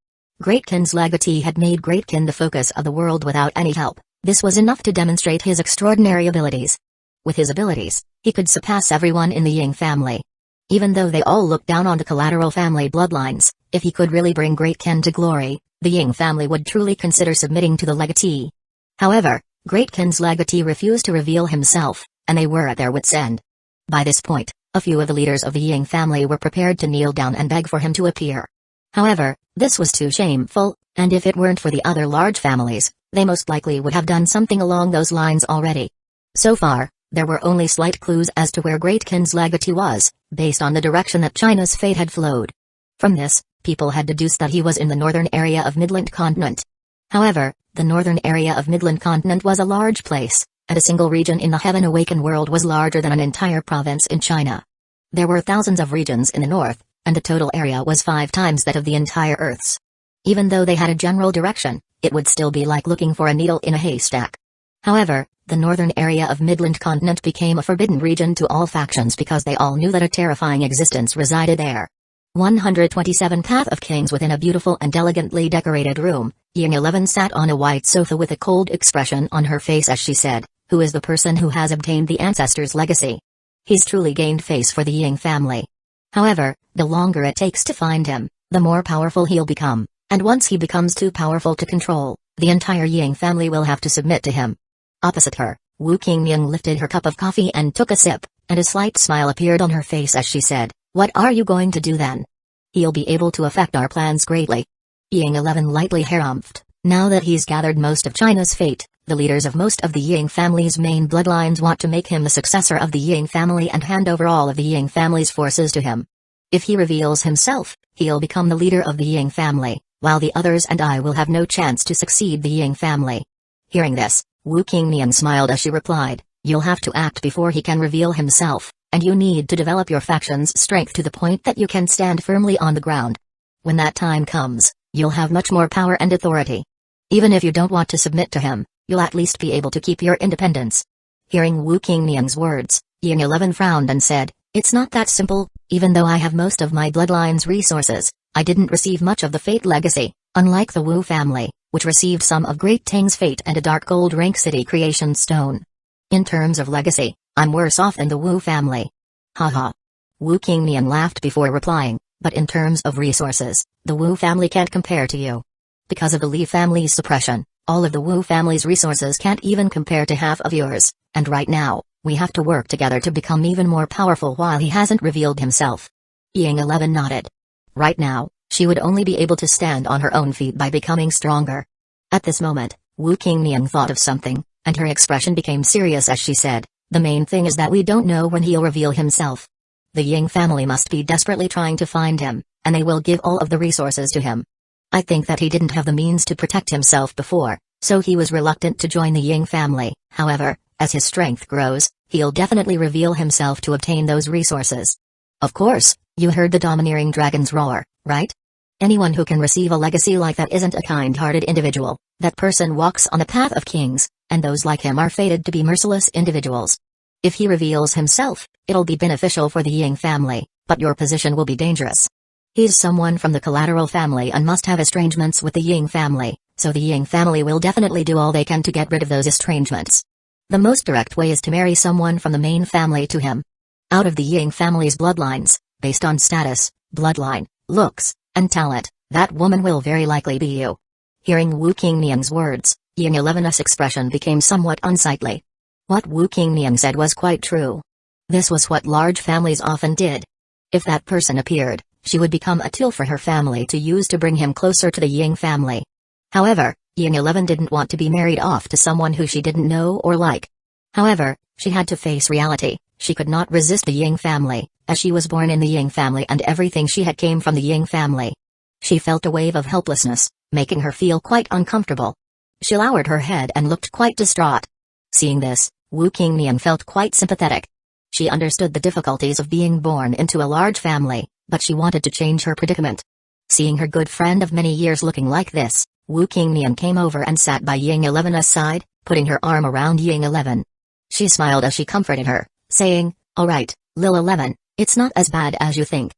Great Kin's legatee had made Great Kin the focus of the world without any help. This was enough to demonstrate his extraordinary abilities. With his abilities, he could surpass everyone in the Ying family. Even though they all looked down on the collateral family bloodlines, if he could really bring Great Kin to glory, the Ying family would truly consider submitting to the legatee. However, Great Kin's legatee refused to reveal himself, and they were at their wits' end. By this point, a few of the leaders of the Ying family were prepared to kneel down and beg for him to appear. However, this was too shameful, and if it weren't for the other large families, they most likely would have done something along those lines already. So far, there were only slight clues as to where Great Kin's legatee was, based on the direction that China's fate had flowed. From this, people had deduced that he was in the northern area of Midland Continent. However, the northern area of Midland Continent was a large place, and a single region in the Heaven-Awakened world was larger than an entire province in China. There were thousands of regions in the north, and the total area was 5 times that of the entire Earth's. Even though they had a general direction, it would still be like looking for a needle in a haystack. However, the northern area of Midland Continent became a forbidden region to all factions because they all knew that a terrifying existence resided there. 127 Path of Kings. Within a beautiful and elegantly decorated room, Ying 11 sat on a white sofa with a cold expression on her face as she said, "Who is the person who has obtained the ancestors' legacy? He's truly gained face for the Ying family. However, the longer it takes to find him, the more powerful he'll become, and once he becomes too powerful to control, the entire Ying family will have to submit to him." Opposite her, Wu Qingming lifted her cup of coffee and took a sip, and a slight smile appeared on her face as she said, "What are you going to do then? He'll be able to affect our plans greatly." Ying 11 lightly harumphed. Now that he's gathered most of China's fate, the leaders of most of the Ying family's main bloodlines want to make him the successor of the Ying family and hand over all of the Ying family's forces to him. If he reveals himself, he'll become the leader of the Ying family, while the others and I will have no chance to succeed the Ying family. Hearing this, Wu Qingming smiled as she replied, "You'll have to act before he can reveal himself, and you need to develop your faction's strength to the point that you can stand firmly on the ground. When that time comes, you'll have much more power and authority. Even if you don't want to submit to him, you'll at least be able to keep your independence." Hearing Wu Qingming's words, Ying 11 frowned and said, "It's not that simple. Even though I have most of my bloodline's resources, I didn't receive much of the Fate legacy, unlike the Wu family, which received some of Great Ting's Fate and a dark gold rank city creation stone. In terms of legacy, I'm worse off than the Wu family." Haha. Wu Qingming laughed before replying, "But in terms of resources, the Wu family can't compare to you. Because of the Li family's suppression, all of the Wu family's resources can't even compare to half of yours, and right now, we have to work together to become even more powerful while he hasn't revealed himself." Ying 11 nodded. Right now, she would only be able to stand on her own feet by becoming stronger. At this moment, Wu Qingming thought of something, and her expression became serious as she said, The main thing is that we don't know when he'll reveal himself. The Ying family must be desperately trying to find him, and they will give all of the resources to him. I think that he didn't have the means to protect himself before, so he was reluctant to join the Ying family. However, as his strength grows, he'll definitely reveal himself to obtain those resources. Of course, you heard the domineering dragon's roar, right? Anyone who can receive a legacy like that isn't a kind-hearted individual. That person walks on the path of kings, and those like him are fated to be merciless individuals. If he reveals himself, it'll be beneficial for the Ying family, but your position will be dangerous. He's someone from the collateral family and must have estrangements with the Ying family, so the Ying family will definitely do all they can to get rid of those estrangements. The most direct way is to marry someone from the main family to him. Out of the Ying family's bloodlines, based on status, bloodline, looks, and talent, that woman will very likely be you. Hearing Wu Qingniang's words, Ying 11's expression became somewhat unsightly. What Wu Qingniang said was quite true. This was what large families often did. If that person appeared, she would become a tool for her family to use to bring him closer to the Ying family. However, Ying 11 didn't want to be married off to someone who she didn't know or like. However, she had to face reality. She could not resist the Ying family, as she was born in the Ying family and everything she had came from the Ying family. She felt a wave of helplessness, making her feel quite uncomfortable. She lowered her head and looked quite distraught. Seeing this, Wu Qingniang felt quite sympathetic. She understood the difficulties of being born into a large family, but she wanted to change her predicament. Seeing her good friend of many years looking like this, Wu Qingniang came over and sat by Ying 11's side, putting her arm around Ying 11. She smiled as she comforted her, saying, "All right, Lil 11, it's not as bad as you think.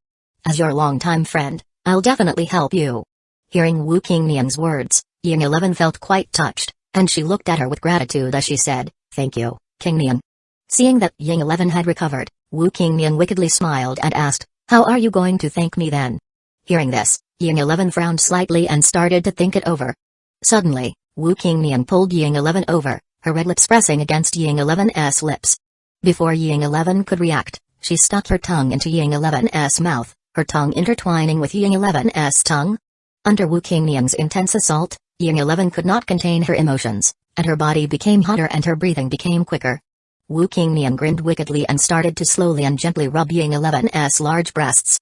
As your longtime friend, I'll definitely help you." Hearing Wu Qingniang's words, Ying 11 felt quite touched, and she looked at her with gratitude as she said, "Thank you, Qingniang." Seeing that Ying 11 had recovered, Wu Qingniang wickedly smiled and asked, "How are you going to thank me then?" Hearing this, Ying 11 frowned slightly and started to think it over. Suddenly, Wu Qingniang pulled Ying 11 over, her red lips pressing against Ying 11's lips. Before Ying 11 could react, she stuck her tongue into Ying 11's mouth, her tongue intertwining with Ying 11's tongue. Under Wu Qingniang's intense assault, Ying 11 could not contain her emotions, and her body became hotter and her breathing became quicker. Wu Qingniang grinned wickedly and started to slowly and gently rub Ying 11's large breasts.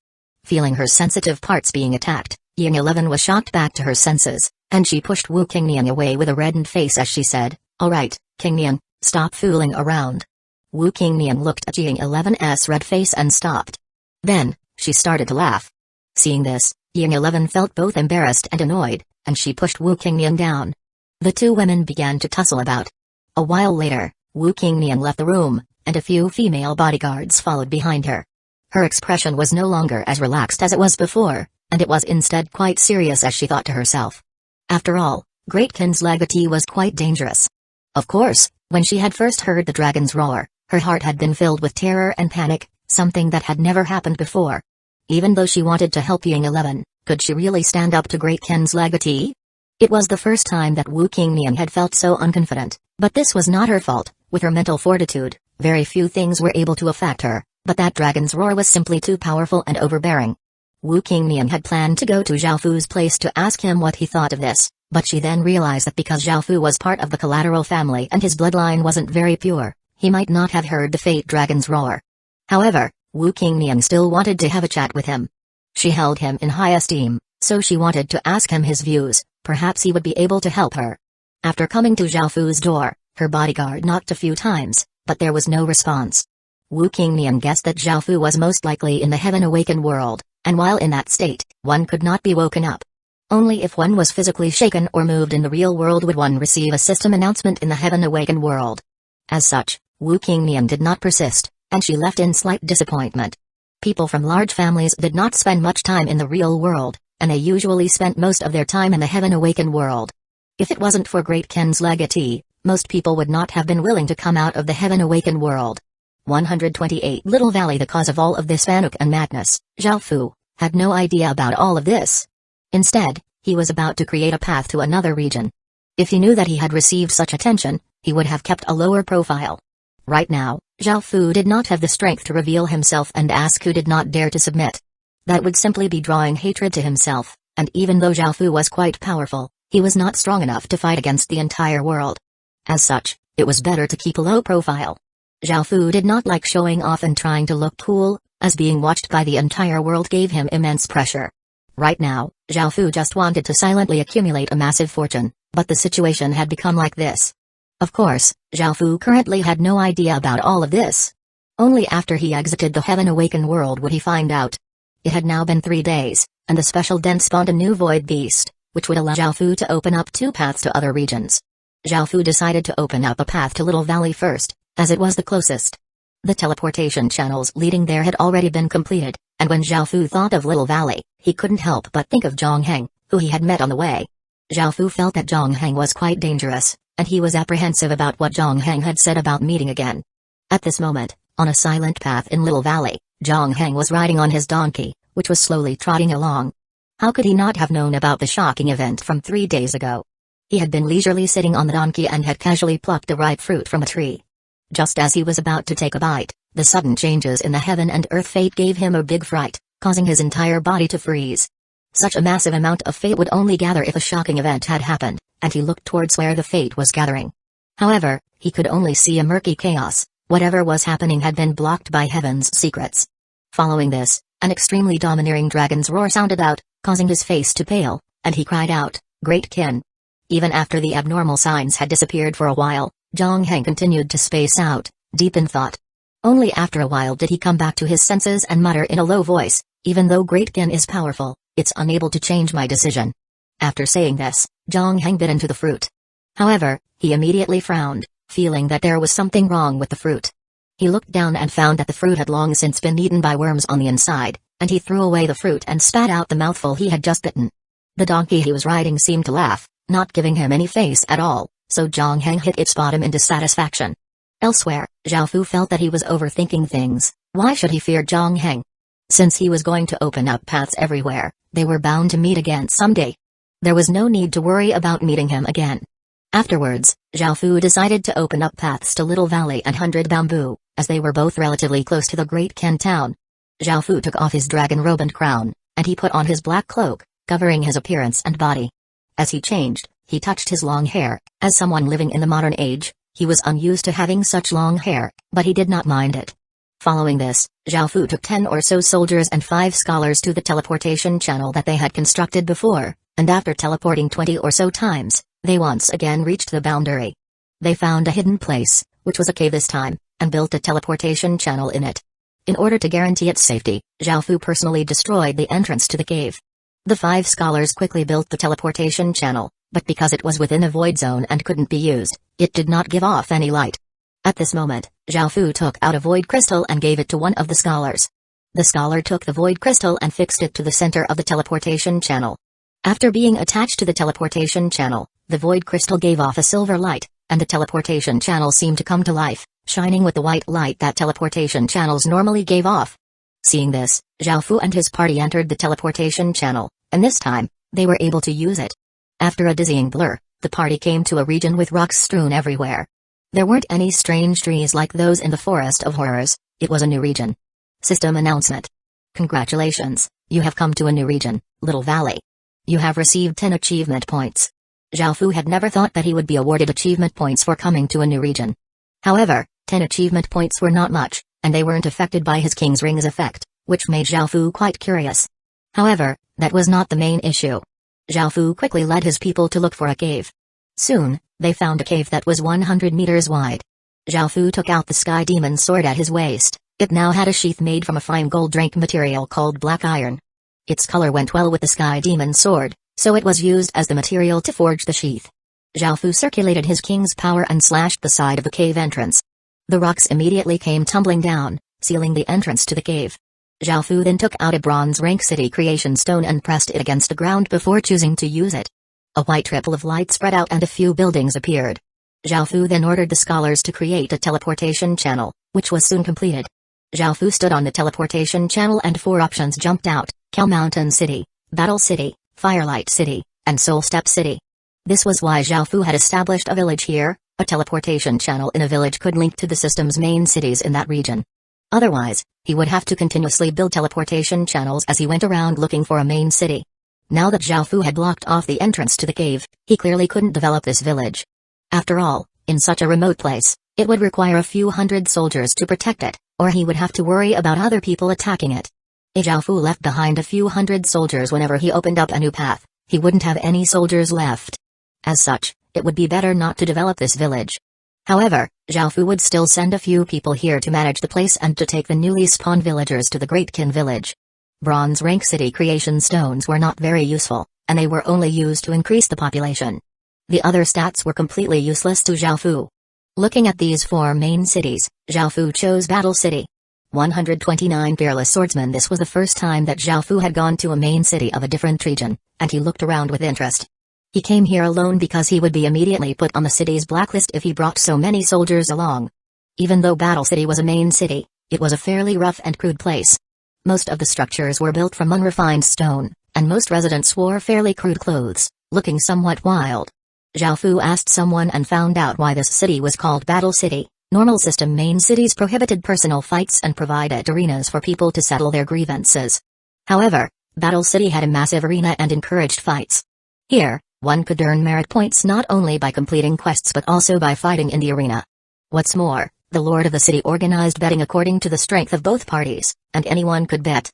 Feeling her sensitive parts being attacked, Ying 11 was shocked back to her senses, and she pushed Wu Qingniang away with a reddened face as she said, "All right, Qingniang, stop fooling around." Wu Qingniang looked at Ying 11's red face and stopped. Then, she started to laugh. Seeing this, Ying 11 felt both embarrassed and annoyed, and she pushed Wu Qingniang down. The two women began to tussle about. A while later, Wu Qingniang left the room, and a few female bodyguards followed behind her. Her expression was no longer as relaxed as it was before, and it was instead quite serious as she thought to herself. After all, Great Kin's legatee was quite dangerous. Of course, when she had first heard the dragon's roar, her heart had been filled with terror and panic, something that had never happened before. Even though she wanted to help Ying 11, could she really stand up to Great Kin's legatee? It was the first time that Wu Qingniang had felt so unconfident, but this was not her fault. With her mental fortitude, very few things were able to affect her, but that dragon's roar was simply too powerful and overbearing. Wu Qingniang had planned to go to Zhao Fu's place to ask him what he thought of this, but she then realized that because Zhao Fu was part of the collateral family and his bloodline wasn't very pure, he might not have heard the fate dragon's roar. However, Wu Qingniang still wanted to have a chat with him. She held him in high esteem, so she wanted to ask him his views, perhaps he would be able to help her. After coming to Zhao Fu's door, her bodyguard knocked a few times, but there was no response. Wu Qingniang guessed that Zhao Fu was most likely in the Heaven Awakened world, and while in that state, one could not be woken up. Only if one was physically shaken or moved in the real world would one receive a system announcement in the Heaven Awakened world. As such, Wu Qingniang did not persist, and she left in slight disappointment. People from large families did not spend much time in the real world, and they usually spent most of their time in the Heaven Awakened world. If it wasn't for Great Kin's legatee, most people would not have been willing to come out of the Heaven Awakened world. 128 Little Valley. The cause of all of this panic and madness, Zhao Fu, had no idea about all of this. Instead, he was about to create a path to another region. If he knew that he had received such attention, he would have kept a lower profile. Right now, Zhao Fu did not have the strength to reveal himself and ask who did not dare to submit. That would simply be drawing hatred to himself, and even though Zhao Fu was quite powerful, he was not strong enough to fight against the entire world. As such, it was better to keep a low profile. Zhao Fu did not like showing off and trying to look cool, as being watched by the entire world gave him immense pressure. Right now, Zhao Fu just wanted to silently accumulate a massive fortune, but the situation had become like this. Of course, Zhao Fu currently had no idea about all of this. Only after he exited the Heaven Awakened world would he find out. It had now been 3 days, and the special den spawned a new void beast, which would allow Zhao Fu to open up 2 paths to other regions. Zhao Fu decided to open up a path to Little Valley first, as it was the closest. The teleportation channels leading there had already been completed, and when Zhao Fu thought of Little Valley, he couldn't help but think of Zhong Heng, who he had met on the way. Zhao Fu felt that Zhong Heng was quite dangerous, and he was apprehensive about what Zhong Heng had said about meeting again. At this moment, on a silent path in Little Valley, Zhong Heng was riding on his donkey, which was slowly trotting along. How could he not have known about the shocking event from 3 days ago? He had been leisurely sitting on the donkey and had casually plucked a ripe fruit from a tree. Just as he was about to take a bite, the sudden changes in the heaven and earth fate gave him a big fright, causing his entire body to freeze. Such a massive amount of fate would only gather if a shocking event had happened, and he looked towards where the fate was gathering. However, he could only see a murky chaos. Whatever was happening had been blocked by heaven's secrets. Following this, an extremely domineering dragon's roar sounded out, causing his face to pale, and he cried out, "Great Kin!" Even after the abnormal signs had disappeared for a while, Zhong Heng continued to space out, deep in thought. Only after a while did he come back to his senses and mutter in a low voice, "Even though Great Kin is powerful, it's unable to change my decision." After saying this, Zhong Heng bit into the fruit. However, he immediately frowned, feeling that there was something wrong with the fruit. He looked down and found that the fruit had long since been eaten by worms on the inside, and he threw away the fruit and spat out the mouthful he had just bitten. The donkey he was riding seemed to laugh, not giving him any face at all, so Zhong Heng hit its bottom in dissatisfaction. Elsewhere, Zhao Fu felt that he was overthinking things. Why should he fear Zhong Heng? Since he was going to open up paths everywhere, they were bound to meet again someday. There was no need to worry about meeting him again. Afterwards, Zhao Fu decided to open up paths to Little Valley and 100 Bamboo, as they were both relatively close to the Great Ken town. Zhao Fu took off his dragon robe and crown, and he put on his black cloak, covering his appearance and body. As he changed, he touched his long hair. As someone living in the modern age, he was unused to having such long hair, but he did not mind it. Following this, Zhao Fu took 10 or so soldiers and 5 scholars to the teleportation channel that they had constructed before, and after teleporting 20 or so times, they once again reached the boundary. They found a hidden place, which was a cave this time, and built a teleportation channel in it. In order to guarantee its safety, Zhao Fu personally destroyed the entrance to the cave. The 5 scholars quickly built the teleportation channel, but because it was within a void zone and couldn't be used, it did not give off any light. At this moment, Zhao Fu took out a void crystal and gave it to one of the scholars. The scholar took the void crystal and fixed it to the center of the teleportation channel. After being attached to the teleportation channel, the void crystal gave off a silver light, and the teleportation channel seemed to come to life, shining with the white light that teleportation channels normally gave off. Seeing this, Zhao Fu and his party entered the teleportation channel, and this time, they were able to use it. After a dizzying blur, the party came to a region with rocks strewn everywhere. There weren't any strange trees like those in the Forest of Horrors. It was a new region. System announcement. Congratulations, you have come to a new region, Little Valley. You have received 10 achievement points. Zhao Fu had never thought that he would be awarded achievement points for coming to a new region. However, 10 achievement points were not much, and they weren't affected by his King's Ring's effect, which made Zhao Fu quite curious. However, that was not the main issue. Zhao Fu quickly led his people to look for a cave. Soon, they found a cave that was 100 meters wide. Zhao Fu took out the Sky Demon's sword at his waist. It now had a sheath made from a fine gold drink material called black iron. Its color went well with the Sky Demon's sword, so it was used as the material to forge the sheath. Zhao Fu circulated his king's power and slashed the side of the cave entrance. The rocks immediately came tumbling down, sealing the entrance to the cave. Zhao Fu then took out a bronze rank city creation stone and pressed it against the ground before choosing to use it. A white ripple of light spread out and a few buildings appeared. Zhao Fu then ordered the scholars to create a teleportation channel, which was soon completed. Zhao Fu stood on the teleportation channel and 4 options jumped out: Cow Mountain City, Battle City, Firelight City, and Soul Step City. This was why Zhao Fu had established a village here. A teleportation channel in a village could link to the system's main cities in that region. Otherwise, he would have to continuously build teleportation channels as he went around looking for a main city. Now that Zhao Fu had blocked off the entrance to the cave, he clearly couldn't develop this village. After all, in such a remote place, It would require a few hundred soldiers to protect it, or he would have to worry about other people attacking it. If Zhao Fu left behind a few hundred soldiers whenever he opened up a new path, he wouldn't have any soldiers left. As such, it would be better not to develop this village. However, Zhao Fu would still send a few people here to manage the place and to take the newly spawned villagers to the Great Qin village. Bronze rank city creation stones were not very useful, and they were only used to increase the population. The other stats were completely useless to Zhao Fu. Looking at these 4 main cities, Zhao Fu chose Battle City. 129 Fearless Swordsman. This was the first time that Zhao Fu had gone to a main city of a different region, and he looked around with interest. He came here alone because he would be immediately put on the city's blacklist if he brought so many soldiers along. Even though Battle City was a main city, it was a fairly rough and crude place. Most of the structures were built from unrefined stone, and most residents wore fairly crude clothes, looking somewhat wild. Zhao Fu asked someone and found out why this city was called Battle City. Normal system main cities prohibited personal fights and provided arenas for people to settle their grievances. However, Battle City had a massive arena and encouraged fights. Here, one could earn merit points not only by completing quests but also by fighting in the arena. What's more, the lord of the city organized betting according to the strength of both parties, and anyone could bet.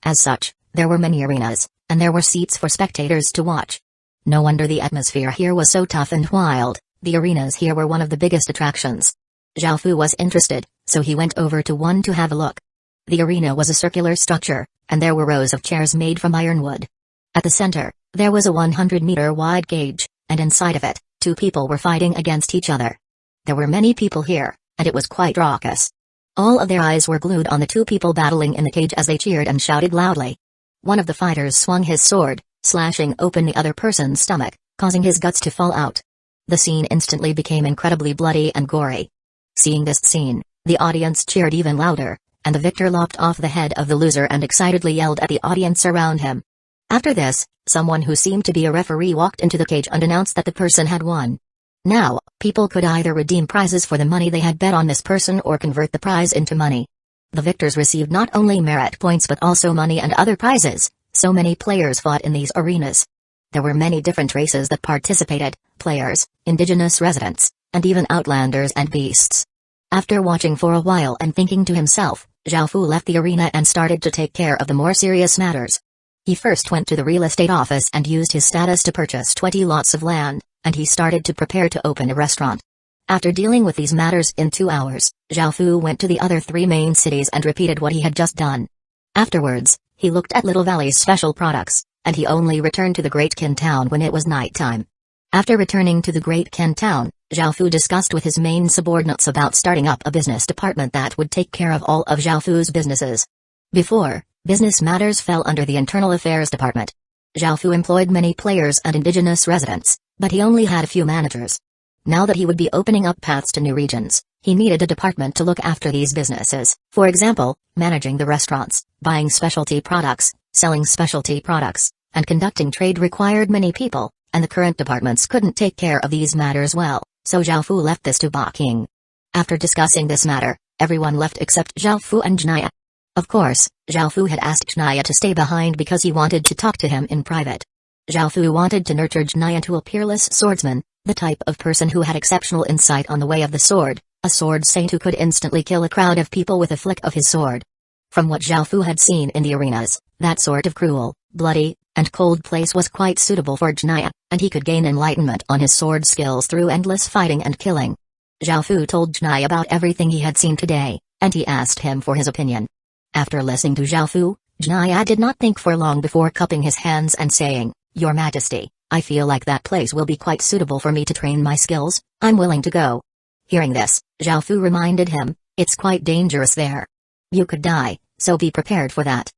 As such, there were many arenas, and there were seats for spectators to watch. No wonder the atmosphere here was so tough and wild. The arenas here were one of the biggest attractions. Zhao Fu was interested, so he went over to one to have a look. The arena was a circular structure, and there were rows of chairs made from ironwood. At the center, there was a 100-meter wide cage, and inside of it, 2 people were fighting against each other. There were many people here, and it was quite raucous. All of their eyes were glued on the 2 people battling in the cage as they cheered and shouted loudly. One of the fighters swung his sword, slashing open the other person's stomach, causing his guts to fall out. The scene instantly became incredibly bloody and gory. Seeing this scene, the audience cheered even louder, and the victor lopped off the head of the loser and excitedly yelled at the audience around him. After this, someone who seemed to be a referee walked into the cage and announced that the person had won. Now, people could either redeem prizes for the money they had bet on this person or convert the prize into money. The victors received not only merit points but also money and other prizes. So many players fought in these arenas. There were many different races that participated, players, indigenous residents, and even outlanders and beasts. After watching for a while and thinking to himself, Zhao Fu left the arena and started to take care of the more serious matters. He first went to the real estate office and used his status to purchase 20 lots of land, and he started to prepare to open a restaurant. After dealing with these matters in 2 hours, Zhao Fu went to the other 3 main cities and repeated what he had just done. Afterwards, he looked at Little Valley's special products, and he only returned to the Great Qin town when it was nighttime. After returning to the Great Qin town, Zhao Fu discussed with his main subordinates about starting up a business department that would take care of all of Zhao Fu's businesses. Before, business matters fell under the Internal Affairs Department. Zhao Fu employed many players and indigenous residents, but he only had a few managers. Now that he would be opening up paths to new regions, he needed a department to look after these businesses. For example, managing the restaurants, buying specialty products, selling specialty products, and conducting trade required many people, and the current departments couldn't take care of these matters well, so Zhao Fu left this to Ba King. After discussing this matter, everyone left except Zhao Fu and Jnaya. Of course, Zhao Fu had asked Jnaya to stay behind because he wanted to talk to him in private. Zhao Fu wanted to nurture Jnaya to a peerless swordsman, the type of person who had exceptional insight on the way of the sword, a sword saint who could instantly kill a crowd of people with a flick of his sword. From what Zhao Fu had seen in the arenas, that sort of cruel, bloody, and cold place was quite suitable for Jnaya, and he could gain enlightenment on his sword skills through endless fighting and killing. Zhao Fu told Jnaya about everything he had seen today, and he asked him for his opinion. After listening to Zhao Fu, Jnaya did not think for long before cupping his hands and saying, "Your Majesty, I feel like that place will be quite suitable for me to train my skills. I'm willing to go." Hearing this, Zhao Fu reminded him, "It's quite dangerous there. You could die, so be prepared for that."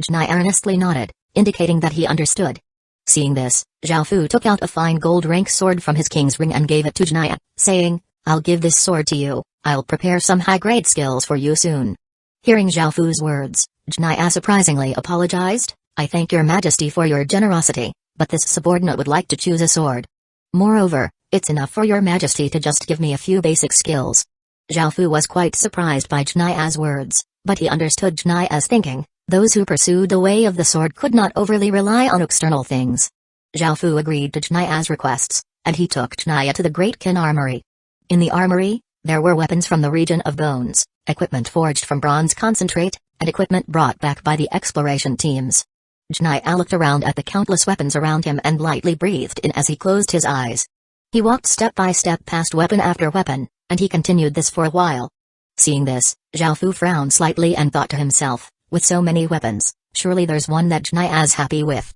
Jnaya earnestly nodded, indicating that he understood. Seeing this, Zhao Fu took out a fine gold rank sword from his king's ring and gave it to Jnaya, saying, "I'll give this sword to you. I'll prepare some high-grade skills for you soon." Hearing Zhao Fu's words, Jnaya surprisingly apologized, "I thank your Majesty for your generosity, but this subordinate would like to choose a sword. Moreover, it's enough for your Majesty to just give me a few basic skills." Zhao Fu was quite surprised by Jnaya's words, but he understood Jnaya's thinking. Those who pursued the way of the sword could not overly rely on external things. Zhao Fu agreed to Jnaya's requests, and he took Jnaya to the Great Qin Armory. In the armory, There were weapons from the region of bones, equipment forged from bronze concentrate, and equipment brought back by the exploration teams. Jiraiya looked around at the countless weapons around him and lightly breathed in as he closed his eyes. He walked step by step past weapon after weapon, and he continued this for a while. Seeing this, Zhao frowned slightly and thought to himself, with so many weapons, surely there's one that Jiraiya's happy with.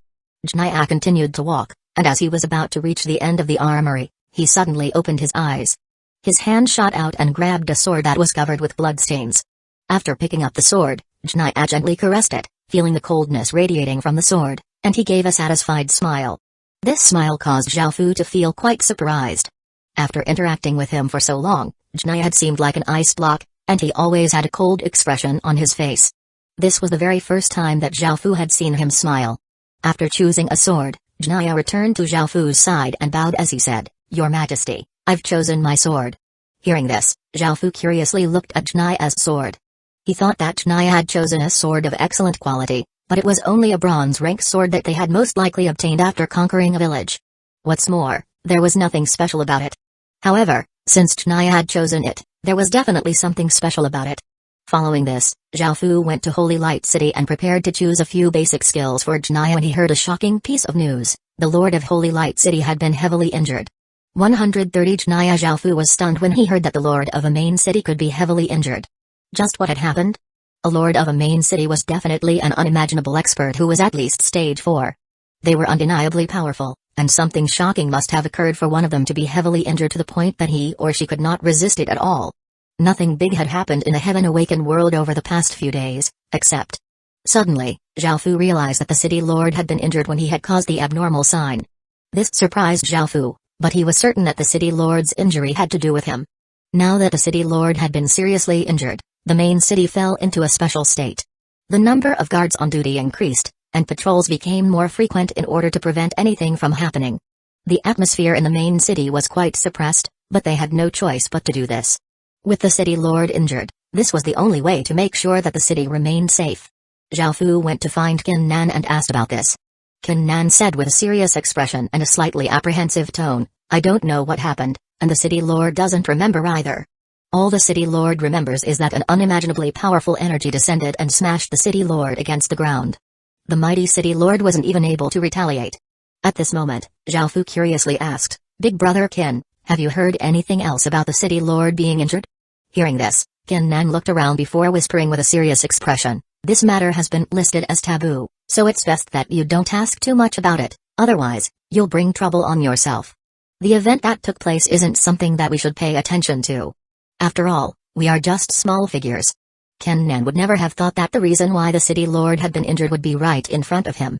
Jiraiya continued to walk, and as he was about to reach the end of the armory, he suddenly opened his eyes. His hand shot out and grabbed a sword that was covered with bloodstains. After picking up the sword, Jiraiya gently caressed it, feeling the coldness radiating from the sword, and he gave a satisfied smile. This smile caused Zhao to feel quite surprised. After interacting with him for so long, Jiraiya had seemed like an ice block, and he always had a cold expression on his face. This was the very first time that Zhao had seen him smile. After choosing a sword, Jiraiya returned to Zhao side and bowed as he said, "Your Majesty, I've chosen my sword." Hearing this, Zhao curiously looked at Jiraiya's sword. He thought that Jiraiya had chosen a sword of excellent quality, but it was only a bronze rank sword that they had most likely obtained after conquering a village. What's more, there was nothing special about it. However, since Jiraiya had chosen it, there was definitely something special about it. Following this, Zhao went to Holy Light City and prepared to choose a few basic skills for Jiraiya when he heard a shocking piece of news. The Lord of Holy Light City had been heavily injured. 130 Jiraiya Zhao was stunned when he heard that the Lord of a main city could be heavily injured. Just what had happened? A Lord of a main city was definitely an unimaginable expert who was at least stage 4. They were undeniably powerful, and something shocking must have occurred for one of them to be heavily injured to the point that he or she could not resist it at all. Nothing big had happened in the Heaven Awakened world over the past few days, except... Suddenly, Zhao realized that the city lord had been injured when he had caused the abnormal sign. This surprised Zhao, but he was certain that the city lord's injury had to do with him. Now that the city lord had been seriously injured, the main city fell into a special state. The number of guards on duty increased, and patrols became more frequent in order to prevent anything from happening. The atmosphere in the main city was quite suppressed, but they had no choice but to do this. With the city lord injured, this was the only way to make sure that the city remained safe. Zhao went to find Qin Nan and asked about this. Qin Nan said with a serious expression and a slightly apprehensive tone, "I don't know what happened, and the city lord doesn't remember either. All the city lord remembers is that an unimaginably powerful energy descended and smashed the city lord against the ground. The mighty city lord wasn't even able to retaliate." At this moment, Zhao curiously asked, "Big brother Qin, have you heard anything else about the city lord being injured?" Hearing this, Qin Nan looked around before whispering with a serious expression, "This matter has been listed as taboo, so it's best that you don't ask too much about it, otherwise, you'll bring trouble on yourself. The event that took place isn't something that we should pay attention to. After all, we are just small figures." Qin Nan would never have thought that the reason why the city lord had been injured would be right in front of him.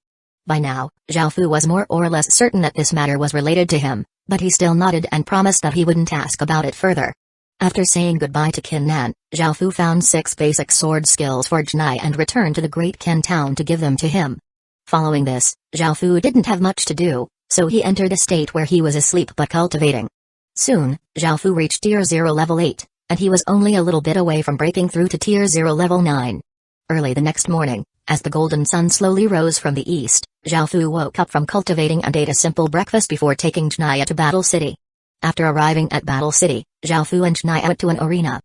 By now, Zhao was more or less certain that this matter was related to him, but he still nodded and promised that he wouldn't ask about it further. After saying goodbye to Qin Nan, Zhao found 6 basic sword skills for Jiraiya and returned to the Great Qin town to give them to him. Following this, Zhao didn't have much to do, so he entered a state where he was asleep but cultivating. Soon, Zhao reached Tier 0 level 8, and he was only a little bit away from breaking through to Tier 0 level 9. Early the next morning, as the golden sun slowly rose from the east, Zhao woke up from cultivating and ate a simple breakfast before taking Jiraiya to Battle City. After arriving at Battle City, Zhao and Jiraiya went to an arena.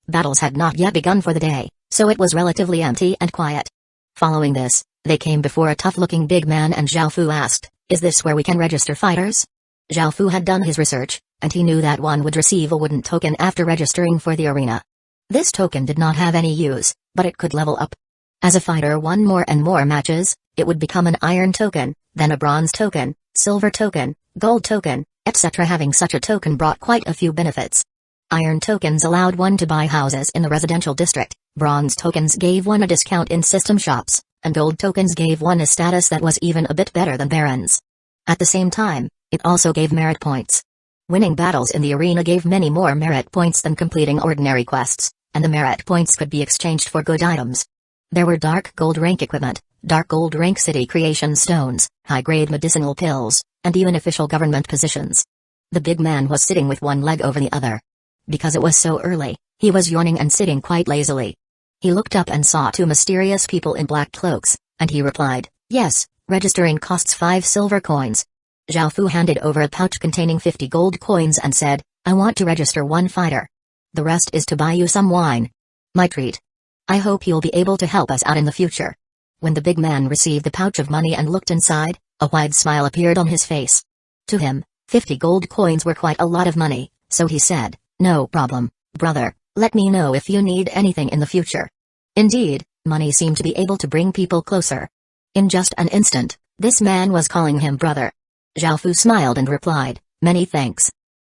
Battles had not yet begun for the day, so it was relatively empty and quiet. Following this, they came before a tough-looking big man and Zhao asked, "Is this where we can register fighters?" Zhao had done his research, and he knew that one would receive a wooden token after registering for the arena. This token did not have any use, but it could level up. As a fighter won more and more matches, it would become an iron token, then a bronze token, silver token, gold token, etc. Having such a token brought quite a few benefits. Iron tokens allowed one to buy houses in the residential district, bronze tokens gave one a discount in system shops, and gold tokens gave one a status that was even a bit better than barons. At the same time, it also gave merit points. Winning battles in the arena gave many more merit points than completing ordinary quests, and the merit points could be exchanged for good items. There were dark gold rank equipment, dark gold rank city creation stones, high-grade medicinal pills, and even official government positions. The big man was sitting with one leg over the other. Because it was so early, he was yawning and sitting quite lazily. He looked up and saw 2 mysterious people in black cloaks, and he replied, "Yes, registering costs 5 silver coins." Zhao handed over a pouch containing 50 gold coins and said, "I want to register 1 fighter." The rest is to buy you some wine. My treat. I hope you'll be able to help us out in the future. When the big man received the pouch of money and looked inside, a wide smile appeared on his face. To him, 50 gold coins were quite a lot of money, so he said, "No problem, brother, let me know if you need anything in the future." Indeed, money seemed to be able to bring people closer. In just an instant, this man was calling him brother. Xiaofu smiled and replied, "Many thanks."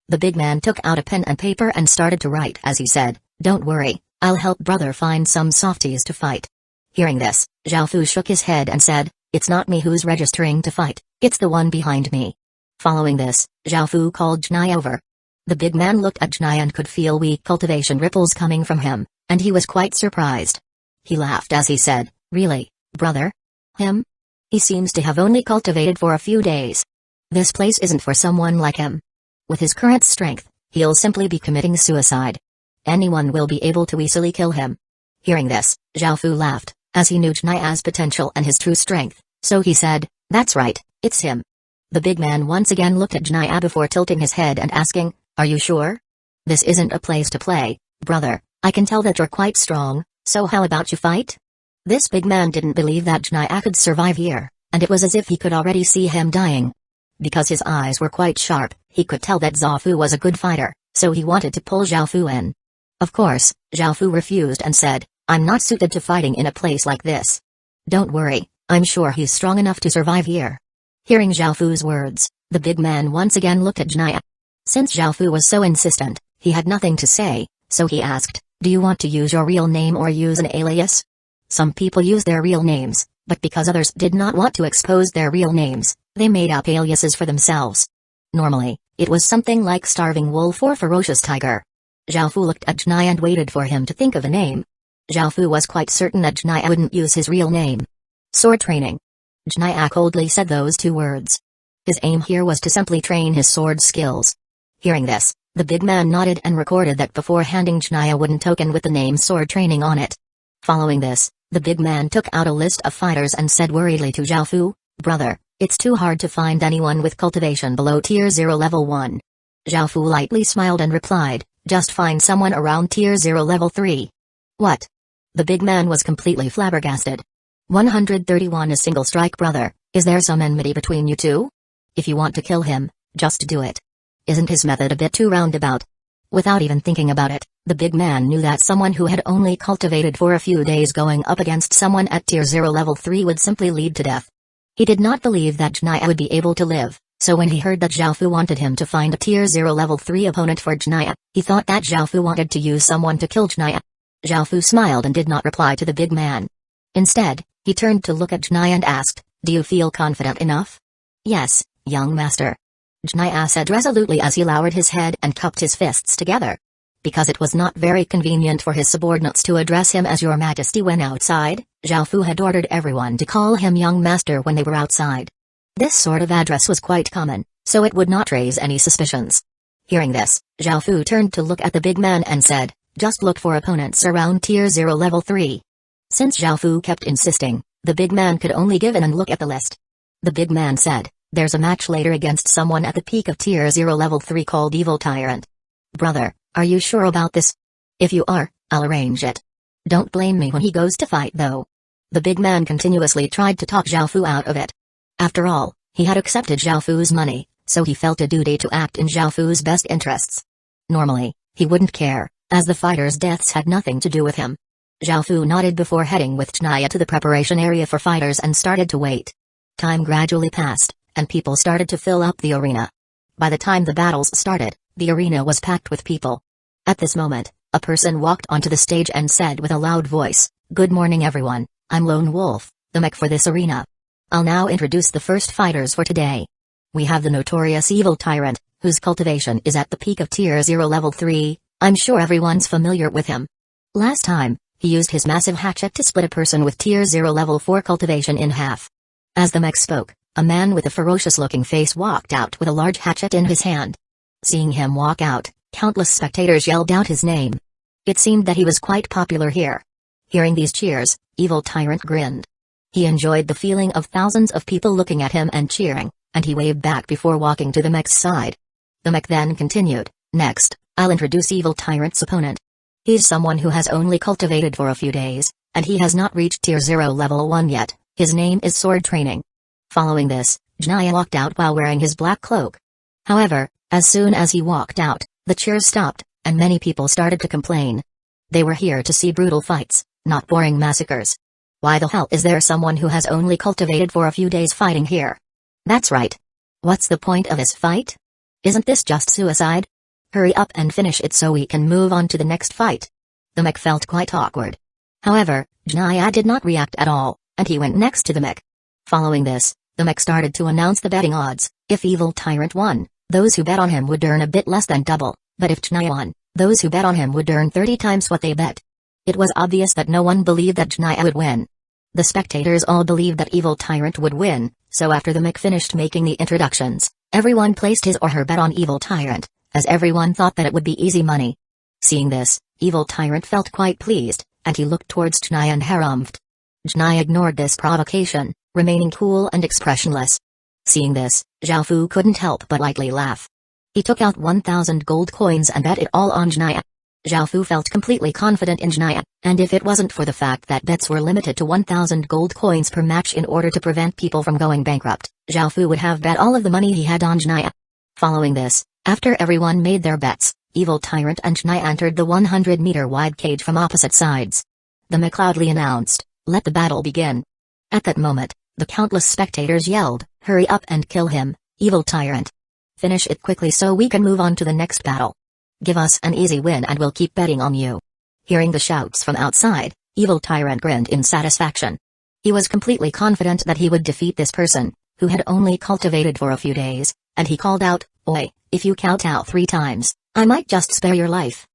The big man took out a pen and paper and started to write as he said, "Don't worry, I'll help brother find some softies to fight." Hearing this, Xiaofu shook his head and said, "It's not me who's registering to fight, it's the one behind me." Following this, Xiaofu called Janai over. The big man looked at Janai and could feel weak cultivation ripples coming from him, and he was quite surprised. He laughed as he said, "Really, brother? Him? He seems to have only cultivated for a few days. This place isn't for someone like him. With his current strength, he'll simply be committing suicide. Anyone will be able to easily kill him." Hearing this, Xiaofu laughed, as he knew Janai's potential and his true strength, so he said, "That's right, it's him." The big man once again looked at Janai before tilting his head and asking, "Are you sure? This isn't a place to play, brother. I can tell that you're quite strong, so how about you fight?" This big man didn't believe that Janai could survive here, and it was as if he could already see him dying. Because his eyes were quite sharp, he could tell that Xiaofu was a good fighter, so he wanted to pull Xiaofu in. Of course, Xiaofu refused and said, "I'm not suited to fighting in a place like this." "Don't worry, I'm sure he's strong enough to survive here." Hearing Xiaofu's words, the big man once again looked at Janai. Since Xiaofu was so insistent, he had nothing to say, so he asked, "Do you want to use your real name or use an alias?" Some people use their real names, but because others did not want to expose their real names, they made up aliases for themselves. Normally, it was something like Starving Wolf or Ferocious Tiger. Xiaofu looked at Janai and waited for him to think of a name. Xiaofu was quite certain that Janai wouldn't use his real name. Sword training. Janai coldly said those two words. His aim here was to simply train his sword skills. Hearing this, the big man nodded and recorded that before handing Janai a wooden token with the name sword training on it. Following this, the big man took out a list of fighters and said worriedly to Xiaofu, "Brother, it's too hard to find anyone with cultivation below tier 0 level 1. Xiaofu lightly smiled and replied, "Just find someone around tier 0 level 3. "What?" The big man was completely flabbergasted. 131 is single strike, brother. Is there some enmity between you two? If you want to kill him, just do it. Isn't his method a bit too roundabout? Without even thinking about it, the big man knew that someone who had only cultivated for a few days going up against someone at tier 0 level 3 would simply lead to death. He did not believe that Janai would be able to live, so when he heard that Xiaofu wanted him to find a tier 0 level 3 opponent for Janai, he thought that Xiaofu wanted to use someone to kill Janai. Xiaofu smiled and did not reply to the big man. Instead, he turned to look at Janai and asked, "Do you feel confident enough?" "Yes, young master," Janai said resolutely as he lowered his head and cupped his fists together. Because it was not very convenient for his subordinates to address him as Your Majesty when outside, Xiaofu had ordered everyone to call him young master when they were outside. This sort of address was quite common, so it would not raise any suspicions. Hearing this, Xiaofu turned to look at the big man and said, "Just look for opponents around tier 0 level 3. Since Xiaofu kept insisting, the big man could only give in and look at the list. The big man said, "There's a match later against someone at the peak of tier 0 level 3 called Evil Tyrant. Brother, are you sure about this? If you are, I'll arrange it. Don't blame me when he goes to fight though." The big man continuously tried to talk Xiaofu out of it. After all, he had accepted Xiaofu's money, so he felt a duty to act in Xiaofu's best interests. Normally, he wouldn't care, as the fighters' deaths had nothing to do with him. Xiaofu nodded before heading with Janai to the preparation area for fighters and started to wait. Time gradually passed, and people started to fill up the arena. By the time the battles started, the arena was packed with people. At this moment, a person walked onto the stage and said with a loud voice, "Good morning everyone, I'm Lone Wolf, the mech for this arena. I'll now introduce the first fighters for today. We have the notorious Evil Tyrant, whose cultivation is at the peak of tier 0 level 3, I'm sure everyone's familiar with him. Last time, he used his massive hatchet to split a person with tier 0 level 4 cultivation in half." As the mech spoke, a man with a ferocious-looking face walked out with a large hatchet in his hand. Seeing him walk out, countless spectators yelled out his name. It seemed that he was quite popular here. Hearing these cheers, Evil Tyrant grinned. He enjoyed the feeling of thousands of people looking at him and cheering, and he waved back before walking to the mech's side. The mech then continued, "Next, I'll introduce Evil Tyrant's opponent. He's someone who has only cultivated for a few days, and he has not reached Tier 0 Level 1 yet. His name is Sword Training. Following this, Jiraiya walked out while wearing his black cloak. However, as soon as he walked out, the cheers stopped, and many people started to complain. They were here to see brutal fights, not boring massacres. Why the hell is there someone who has only cultivated for a few days fighting here? That's right. What's the point of this fight? Isn't this just suicide? Hurry up and finish it so we can move on to the next fight. The mech felt quite awkward. However, Jiraiya did not react at all, and he went next to the mech. Following this, the mech started to announce the betting odds. If Evil Tyrant won, those who bet on him would earn a bit less than double, but if Jiraiya won, those who bet on him would earn 30 times what they bet. It was obvious that no one believed that Jiraiya would win. The spectators all believed that Evil Tyrant would win, so after the mech finished making the introductions, everyone placed his or her bet on Evil Tyrant, as everyone thought that it would be easy money. Seeing this, Evil Tyrant felt quite pleased, and he looked towards Jiraiya and harumphed. Jiraiya ignored this provocation, remaining cool and expressionless. Seeing this, Zhaofu couldn't help but lightly laugh. He took out 1,000 gold coins and bet it all on Jiraiya. Zhaofu felt completely confident in Jiraiya, and if it wasn't for the fact that bets were limited to 1,000 gold coins per match in order to prevent people from going bankrupt, Zhaofu would have bet all of the money he had on Jiraiya. Following this, after everyone made their bets, Evil Tyrant and Jiraiya entered the 100-meter wide cage from opposite sides. The mech loudly announced, "Let the battle begin." At that moment, the countless spectators yelled, "Hurry up and kill him, Evil Tyrant. Finish it quickly so we can move on to the next battle. Give us an easy win and we'll keep betting on you." Hearing the shouts from outside, Evil Tyrant grinned in satisfaction. He was completely confident that he would defeat this person, who had only cultivated for a few days, and he called out, "Oi, if you count out 3 times, I might just spare your life."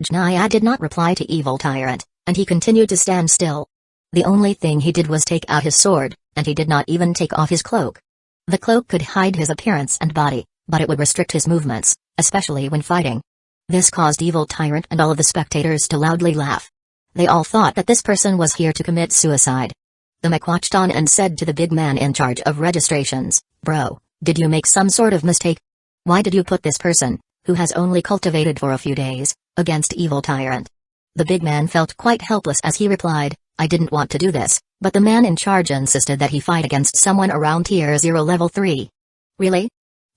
Jiraiya did not reply to Evil Tyrant, and he continued to stand still. The only thing he did was take out his sword, and he did not even take off his cloak. The cloak could hide his appearance and body, but it would restrict his movements, especially when fighting. This caused Evil Tyrant and all of the spectators to loudly laugh. They all thought that this person was here to commit suicide. The mech watched on and said to the big man in charge of registrations, "Bro, did you make some sort of mistake? Why did you put this person, who has only cultivated for a few days, against Evil Tyrant?" The big man felt quite helpless as he replied, "I didn't want to do this, but the man in charge insisted that he fight against someone around Tier 0 Level 3. "Really?"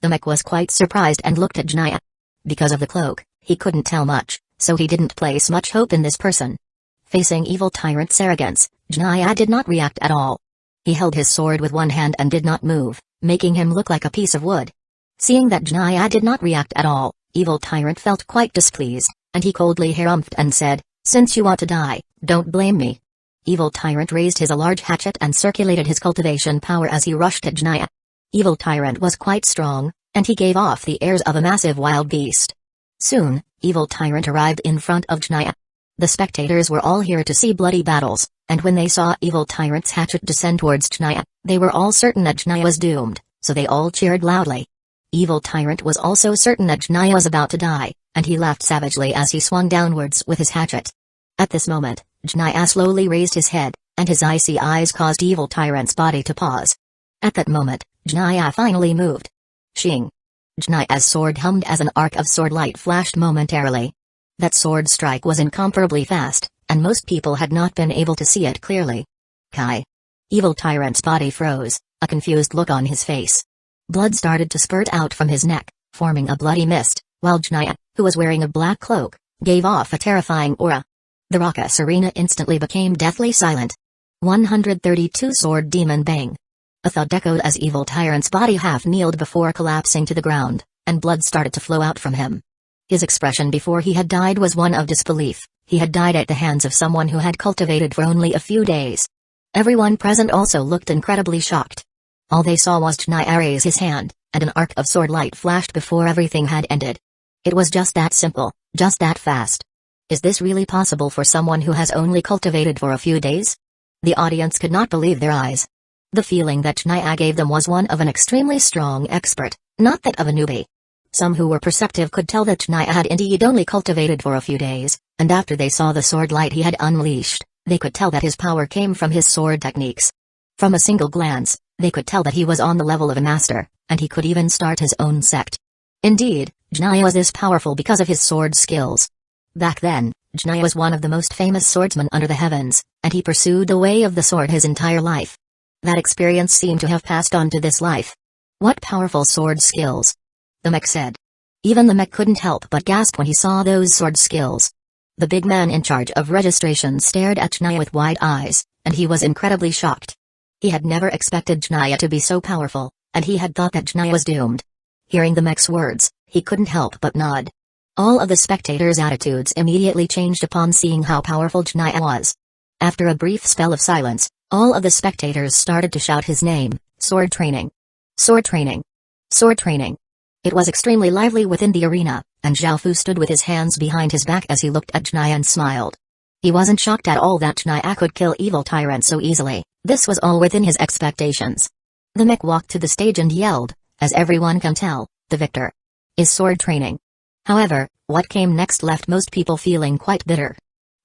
The mech was quite surprised and looked at Jiraiya. Because of the cloak, he couldn't tell much, so he didn't place much hope in this person. Facing Evil Tyrant's arrogance, Jiraiya did not react at all. He held his sword with one hand and did not move, making him look like a piece of wood. Seeing that Jiraiya did not react at all, Evil Tyrant felt quite displeased, and he coldly harumphed and said, "Since you want to die, don't blame me." Evil Tyrant raised his large hatchet and circulated his cultivation power as he rushed at Jiraiya. Evil Tyrant was quite strong, and he gave off the airs of a massive wild beast. Soon, Evil Tyrant arrived in front of Jiraiya. The spectators were all here to see bloody battles, and when they saw Evil Tyrant's hatchet descend towards Jiraiya, they were all certain that Jiraiya was doomed, so they all cheered loudly. Evil Tyrant was also certain that Jiraiya was about to die, and he laughed savagely as he swung downwards with his hatchet. At this moment, Jiraiya slowly raised his head, and his icy eyes caused Evil Tyrant's body to pause. At that moment, Jiraiya finally moved. Shing! Jiraiya's sword hummed as an arc of sword light flashed momentarily. That sword strike was incomparably fast, and most people had not been able to see it clearly. Kai! Evil Tyrant's body froze, a confused look on his face. Blood started to spurt out from his neck, forming a bloody mist, while Jiraiya, who was wearing a black cloak, gave off a terrifying aura. The raucous arena instantly became deathly silent. 132 Sword Demon Bang. A thud echoed as Evil Tyrant's body half kneeled before collapsing to the ground, and blood started to flow out from him. His expression before he had died was one of disbelief. He had died at the hands of someone who had cultivated for only a few days. Everyone present also looked incredibly shocked. All they saw was Jiraiya raise his hand, and an arc of sword light flashed before everything had ended. It was just that simple, just that fast. Is this really possible for someone who has only cultivated for a few days? The audience could not believe their eyes. The feeling that Jiraiya gave them was one of an extremely strong expert, not that of a newbie. Some who were perceptive could tell that Jiraiya had indeed only cultivated for a few days, and after they saw the sword light he had unleashed, they could tell that his power came from his sword techniques. From a single glance, they could tell that he was on the level of a master, and he could even start his own sect. Indeed, Janaya was this powerful because of his sword skills. Back then, Janaya was one of the most famous swordsmen under the heavens, and he pursued the way of the sword his entire life. That experience seemed to have passed on to this life. What powerful sword skills! The mech said. Even the mech couldn't help but gasp when he saw those sword skills. The big man in charge of registration stared at Janaya with wide eyes, and he was incredibly shocked. He had never expected Janaya to be so powerful, and he had thought that Janaya was doomed. Hearing the mech's words, he couldn't help but nod. All of the spectators' attitudes immediately changed upon seeing how powerful Janaya was. After a brief spell of silence, all of the spectators started to shout his name: sword training. Sword training. Sword training. It was extremely lively within the arena, and Xiaofu stood with his hands behind his back as he looked at Janaya and smiled. He wasn't shocked at all that Janaya could kill evil tyrants so easily. This was all within his expectations. The mech walked to the stage and yelled, as everyone can tell, the victor is sword training. However, what came next left most people feeling quite bitter.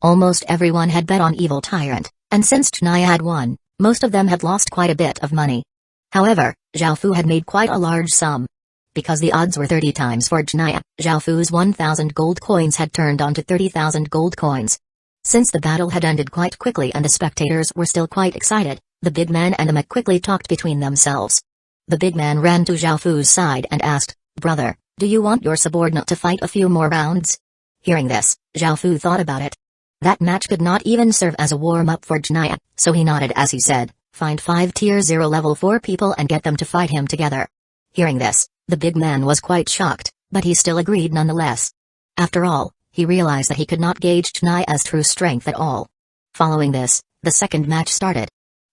Almost everyone had bet on evil tyrant, and since Janaya had won, most of them had lost quite a bit of money. However, Xiaofu had made quite a large sum. Because the odds were 30 times for Janaya, Xiaofu's 1,000 gold coins had turned onto 30,000 gold coins. Since the battle had ended quite quickly and the spectators were still quite excited, the big man and the mech quickly talked between themselves. The big man ran to Xiaofu's side and asked, "Brother, do you want your subordinate to fight a few more rounds?" Hearing this, Xiaofu thought about it. That match could not even serve as a warm-up for Janaya, so he nodded as he said, "Find 5 tier 0 level 4 people and get them to fight him together." Hearing this, the big man was quite shocked, but he still agreed nonetheless. After all, he realized that he could not gauge Janaya's true strength at all. Following this, the second match started.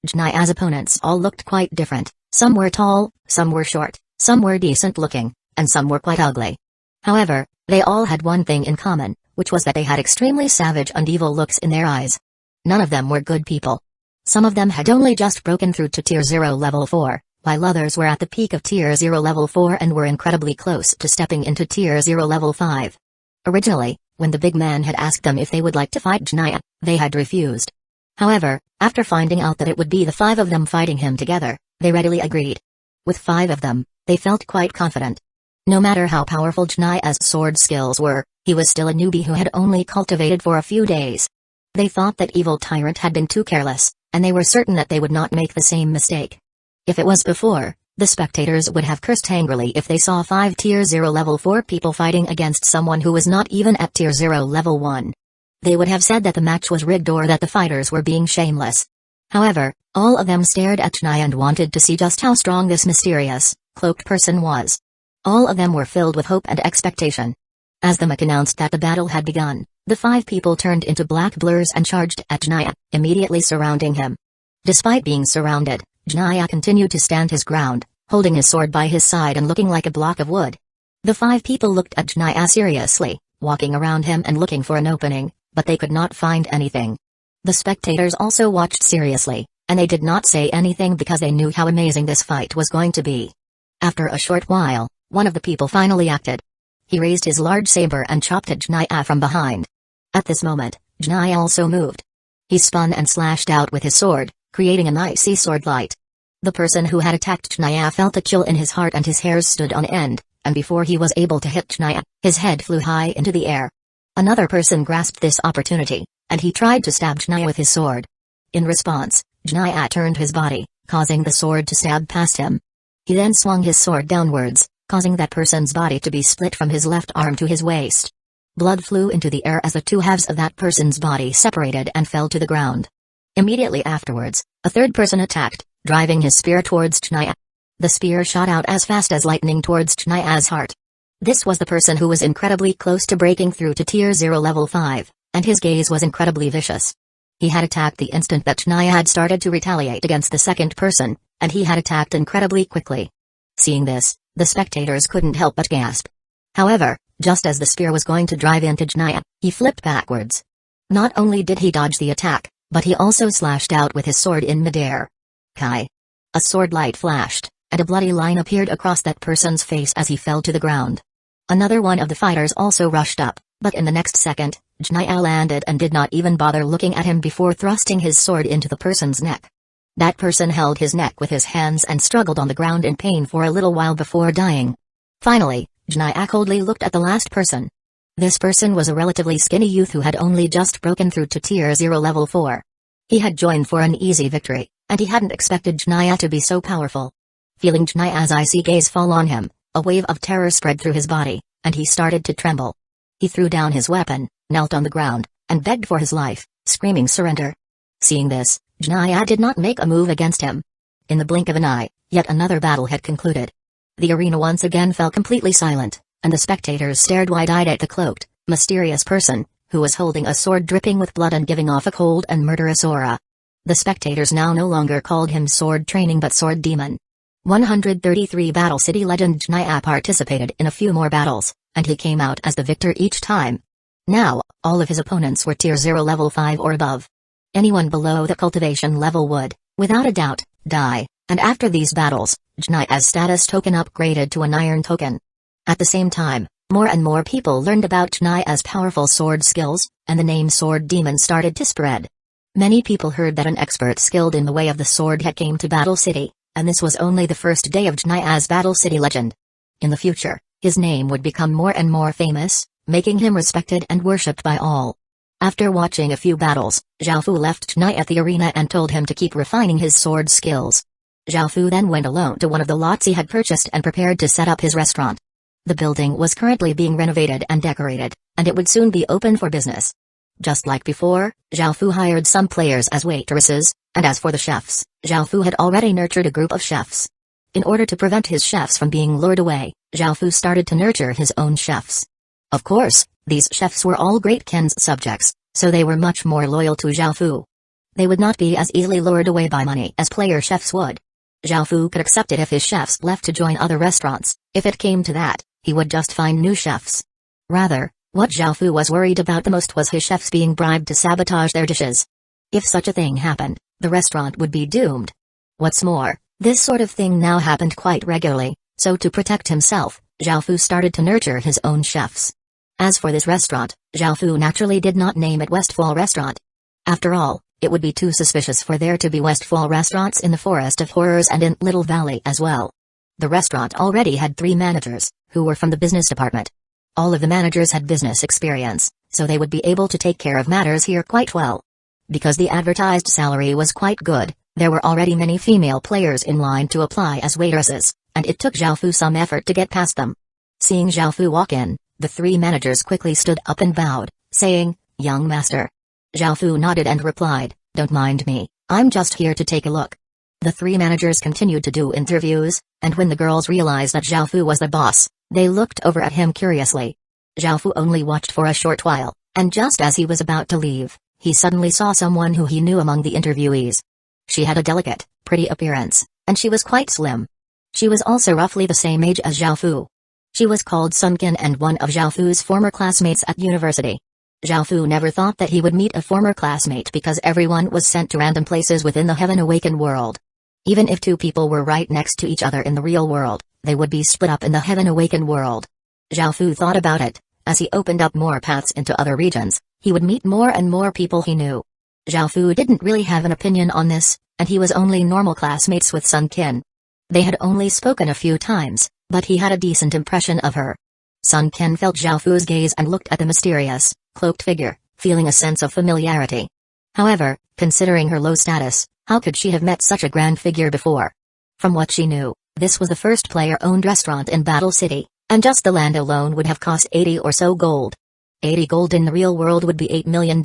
Janaya's opponents all looked quite different. Some were tall, some were short, some were decent looking, and some were quite ugly. However, they all had one thing in common, which was that they had extremely savage and evil looks in their eyes. None of them were good people. Some of them had only just broken through to tier 0 level 4, while others were at the peak of tier 0 level 4 and were incredibly close to stepping into tier 0 level 5. Originally, when the big man had asked them if they would like to fight Janaya, they had refused. However, after finding out that it would be the 5 of them fighting him together, they readily agreed. With 5 of them, they felt quite confident. No matter how powerful Janaya's sword skills were, he was still a newbie who had only cultivated for a few days. They thought that evil tyrant had been too careless, and they were certain that they would not make the same mistake. If it was before, the spectators would have cursed angrily if they saw 5 tier 0 level 4 people fighting against someone who was not even at tier 0 level 1. They would have said that the match was rigged or that the fighters were being shameless. However, all of them stared at Janaya and wanted to see just how strong this mysterious, cloaked person was. All of them were filled with hope and expectation. As the mech announced that the battle had begun, the 5 people turned into black blurs and charged at Janaya, immediately surrounding him. Despite being surrounded, Janaya continued to stand his ground, holding his sword by his side and looking like a block of wood. The 5 people looked at Janaya seriously, walking around him and looking for an opening, but they could not find anything. The spectators also watched seriously, and they did not say anything because they knew how amazing this fight was going to be. After a short while, one of the people finally acted. He raised his large saber and chopped at Janaya from behind. At this moment, Janaya also moved. He spun and slashed out with his sword, creating an icy sword light. The person who had attacked Janaya felt a chill in his heart and his hairs stood on end, and before he was able to hit Janaya, his head flew high into the air. Another person grasped this opportunity, and he tried to stab Janaya with his sword. In response, Janaya turned his body, causing the sword to stab past him. He then swung his sword downwards, causing that person's body to be split from his left arm to his waist. Blood flew into the air as the 2 halves of that person's body separated and fell to the ground. Immediately afterwards, a third person attacked, driving his spear towards Janaya. The spear shot out as fast as lightning towards Janaya's heart. This was the person who was incredibly close to breaking through to tier 0 level 5, and his gaze was incredibly vicious. He had attacked the instant that Janaya had started to retaliate against the second person, and he had attacked incredibly quickly. Seeing this, the spectators couldn't help but gasp. However, just as the spear was going to drive into Janaya, he flipped backwards. Not only did he dodge the attack, but he also slashed out with his sword in midair. Kai! A sword light flashed, and a bloody line appeared across that person's face as he fell to the ground. Another one of the fighters also rushed up, but in the next second, Janaya landed and did not even bother looking at him before thrusting his sword into the person's neck. That person held his neck with his hands and struggled on the ground in pain for a little while before dying. Finally, Jnai coldly looked at the last person. This person was a relatively skinny youth who had only just broken through to Tier 0 Level 4. He had joined for an easy victory, and he hadn't expected Jnai to be so powerful. Feeling Jnai's icy gaze fall on him, a wave of terror spread through his body, and he started to tremble. He threw down his weapon, knelt on the ground, and begged for his life, screaming surrender. Seeing this, Jnai did not make a move against him. In the blink of an eye, yet another battle had concluded. The arena once again fell completely silent, and the spectators stared wide-eyed at the cloaked, mysterious person, who was holding a sword dripping with blood and giving off a cold and murderous aura. The spectators now no longer called him Sword Training but Sword Demon. 133 Battle City legend Jnai participated in a few more battles, and he came out as the victor each time. Now, all of his opponents were Tier 0 Level 5 or above. Anyone below the cultivation level would, without a doubt, die, and after these battles, Jnai's status token upgraded to an iron token. At the same time, more and more people learned about Jnai's powerful sword skills, and the name Sword Demon started to spread. Many people heard that an expert skilled in the way of the sword had came to Battle City, and this was only the first day of Jnai's Battle City legend. In the future, his name would become more and more famous, making him respected and worshipped by all. After watching a few battles, Zhao Fu left Jnai at the arena and told him to keep refining his sword skills. Zhao Fu then went alone to one of the lots he had purchased and prepared to set up his restaurant. The building was currently being renovated and decorated, and it would soon be open for business. Just like before, Zhao Fu hired some players as waitresses, and as for the chefs, Zhao Fu had already nurtured a group of chefs. In order to prevent his chefs from being lured away, Zhao Fu started to nurture his own chefs. Of course, these chefs were all Great Ken's subjects, so they were much more loyal to Zhao Fu. They would not be as easily lured away by money as player chefs would. Zhao Fu could accept it if his chefs left to join other restaurants. If it came to that, he would just find new chefs. Rather, what Zhao Fu was worried about the most was his chefs being bribed to sabotage their dishes. If such a thing happened, the restaurant would be doomed. What's more, this sort of thing now happened quite regularly, so to protect himself, Zhao Fu started to nurture his own chefs. As for this restaurant, Zhao Fu naturally did not name it Westfall Restaurant. After all, it would be too suspicious for there to be Westfall restaurants in the Forest of Horrors and in Little Valley as well. The restaurant already had 3 managers, who were from the business department. All of the managers had business experience, so they would be able to take care of matters here quite well. Because the advertised salary was quite good, there were already many female players in line to apply as waitresses, and it took Zhao Fu some effort to get past them. Seeing Zhao Fu walk in, the 3 managers quickly stood up and bowed, saying, "Young master." Zhao Fu nodded and replied, "Don't mind me, I'm just here to take a look." The 3 managers continued to do interviews, and when the girls realized that Zhao Fu was the boss, they looked over at him curiously. Zhao Fu only watched for a short while, and just as he was about to leave, he suddenly saw someone who he knew among the interviewees. She had a delicate, pretty appearance, and she was quite slim. She was also roughly the same age as Zhao Fu. She was called Sun Qin and one of Zhao Fu's former classmates at university. Zhao Fu never thought that he would meet a former classmate because everyone was sent to random places within the Heaven Awakened world. Even if 2 people were right next to each other in the real world, they would be split up in the Heaven Awakened world. Zhao Fu thought about it. As he opened up more paths into other regions, he would meet more and more people he knew. Zhao Fu didn't really have an opinion on this, and he was only normal classmates with Sun Qin. They had only spoken a few times, but he had a decent impression of her. Sun Qin felt Zhao Fu's gaze and looked at the mysterious, cloaked figure, feeling a sense of familiarity. However, considering her low status, how could she have met such a grand figure before? From what she knew, this was the first player-owned restaurant in Battle City, and just the land alone would have cost 80 or so gold. 80 gold in the real world would be $8 million.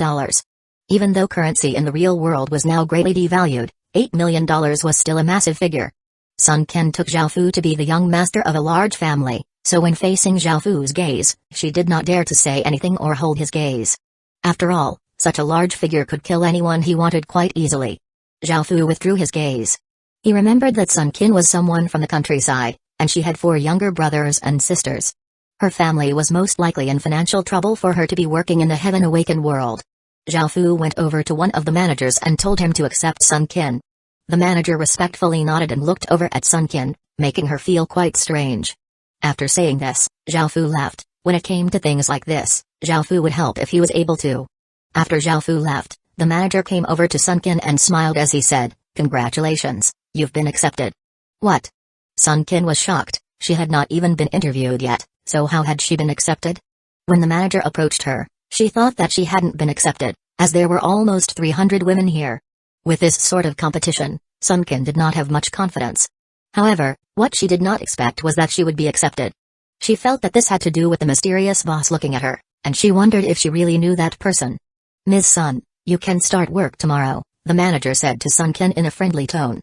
Even though currency in the real world was now greatly devalued, $8 million was still a massive figure. Sun Qin took Zhao Fu to be the young master of a large family, so when facing Zhao Fu's gaze, she did not dare to say anything or hold his gaze. After all, such a large figure could kill anyone he wanted quite easily. Zhao Fu withdrew his gaze. He remembered that Sun Qin was someone from the countryside, and she had 4 younger brothers and sisters. Her family was most likely in financial trouble for her to be working in the Heaven Awakened world. Zhao Fu went over to one of the managers and told him to accept Sun Qin. The manager respectfully nodded and looked over at Sun Qin, making her feel quite strange. After saying this, Zhao Fu left. When it came to things like this, Zhao Fu would help if he was able to. After Zhao Fu left, the manager came over to Sun Qin and smiled as he said, "Congratulations, you've been accepted." What? Sun Qin was shocked. She had not even been interviewed yet, So how had she been accepted? When the manager approached her, she thought that she hadn't been accepted, as there were almost 300 women here. With this sort of competition, Sunken did not have much confidence. However, what she did not expect was that she would be accepted. She felt that this had to do with the mysterious boss looking at her, and she wondered if she really knew that person. "Ms. Sun, you can start work tomorrow," the manager said to Sunken in a friendly tone.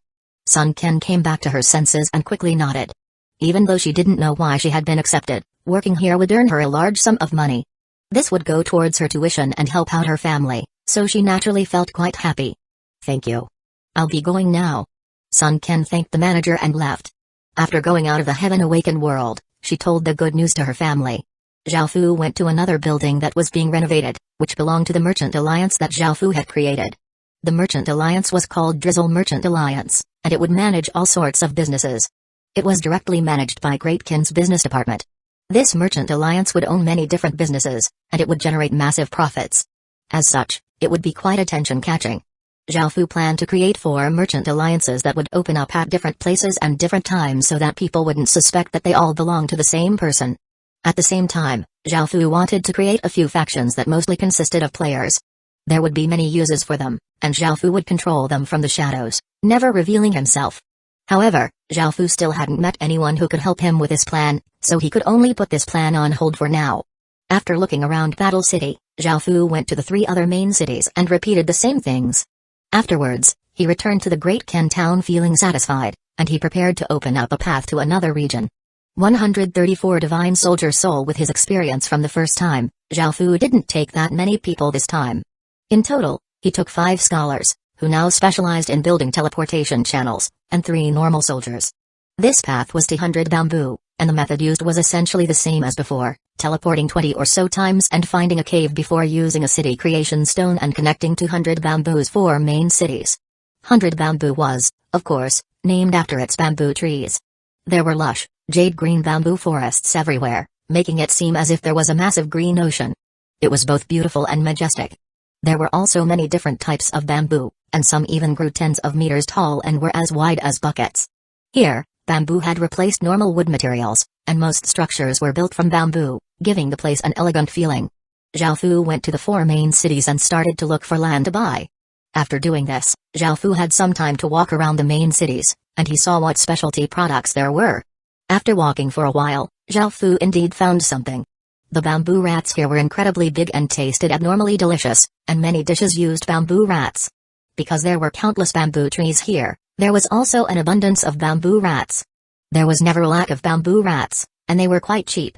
Sunken came back to her senses and quickly nodded. Even though she didn't know why she had been accepted, working here would earn her a large sum of money. This would go towards her tuition and help out her family, so she naturally felt quite happy. "Thank you. I'll be going now." Sunken thanked the manager and left. After going out of the Heaven Awakened world, she told the good news to her family. Xiaofu went to another building that was being renovated, which belonged to the Merchant Alliance that Xiaofu had created. The Merchant Alliance was called Drizzle Merchant Alliance, and it would manage all sorts of businesses. It was directly managed by Great Kin's business department. This Merchant Alliance would own many different businesses, and it would generate massive profits. As such, it would be quite attention-catching. Xiaofu planned to create 4 merchant alliances that would open up at different places and different times so that people wouldn't suspect that they all belonged to the same person. At the same time, Xiaofu wanted to create a few factions that mostly consisted of players. There would be many uses for them, and Xiaofu would control them from the shadows, never revealing himself. However, Xiaofu still hadn't met anyone who could help him with his plan, so he could only put this plan on hold for now. After looking around Battle City, Xiaofu went to the 3 other main cities and repeated the same things. Afterwards, he returned to the Great Ken town feeling satisfied, and he prepared to open up a path to another region. 134 Divine Soldier Soul. With his experience from the first time, Xiaofu didn't take that many people this time. In total, he took 5 scholars, who now specialized in building teleportation channels, and 3 normal soldiers. This path was 200 bamboo, and the method used was essentially the same as before, teleporting 20 or so times and finding a cave before using a city creation stone and connecting 200 bamboos 4 main cities. 100 Bamboo was, of course, named after its bamboo trees. There were lush, jade-green bamboo forests everywhere, making it seem as if there was a massive green ocean. It was both beautiful and majestic. There were also many different types of bamboo, and some even grew tens of meters tall and were as wide as buckets. Here, bamboo had replaced normal wood materials, and most structures were built from bamboo, giving the place an elegant feeling. Xiaofu went to the 4 main cities and started to look for land to buy. After doing this, Xiaofu had some time to walk around the main cities, and he saw what specialty products there were. After walking for a while, Xiaofu indeed found something. The bamboo rats here were incredibly big and tasted abnormally delicious, and many dishes used bamboo rats. Because there were countless bamboo trees here, there was also an abundance of bamboo rats. There was never a lack of bamboo rats, and they were quite cheap.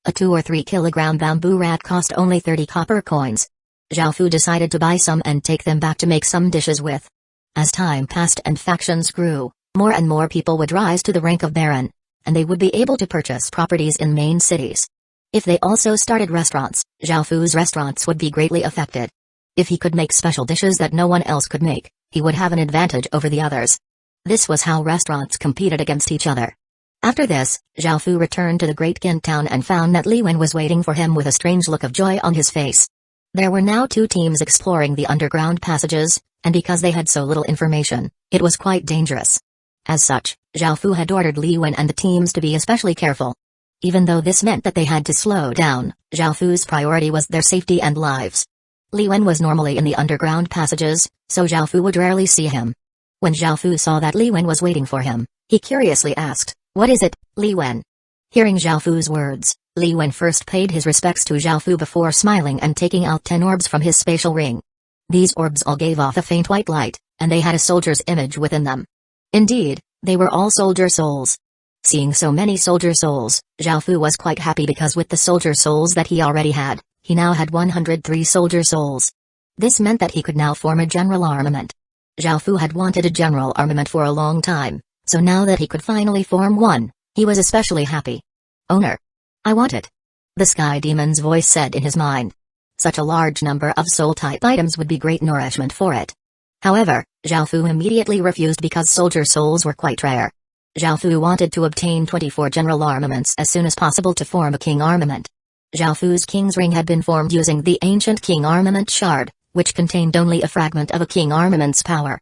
A 2 or 3 kilogram bamboo rat cost only 30 copper coins. Xiaofu decided to buy some and take them back to make some dishes with. As time passed and factions grew, more and more people would rise to the rank of baron, and they would be able to purchase properties in main cities. If they also started restaurants, Xiaofu's restaurants would be greatly affected. If he could make special dishes that no one else could make, he would have an advantage over the others. This was how restaurants competed against each other. After this, Xiaofu returned to the Great Kin town and found that Li Wen was waiting for him with a strange look of joy on his face. There were now 2 teams exploring the underground passages, and because they had so little information, it was quite dangerous. As such, Xiaofu had ordered Li Wen and the teams to be especially careful. Even though this meant that they had to slow down, Xiaofu's priority was their safety and lives. Li Wen was normally in the underground passages, so Xiaofu would rarely see him. When Xiaofu saw that Li Wen was waiting for him, he curiously asked, "What is it, Li Wen?" Hearing Xiaofu's words, Li Wen first paid his respects to Xiaofu before smiling and taking out 10 orbs from his spatial ring. These orbs all gave off a faint white light, and they had a soldier's image within them. Indeed, they were all soldier souls. Seeing so many soldier souls, Xiaofu was quite happy because with the soldier souls that he already had, he now had 103 soldier souls. This meant that he could now form a general armament. Xiaofu had wanted a general armament for a long time, so now that he could finally form one, he was especially happy. "Owner, I want it," the Sky Demon's voice said in his mind. Such a large number of soul-type items would be great nourishment for it. However, Xiaofu immediately refused because soldier souls were quite rare. Xiaofu wanted to obtain 24 general armaments as soon as possible to form a king armament. Xiaofu's king's ring had been formed using the ancient king armament shard, which contained only a fragment of a king armament's power.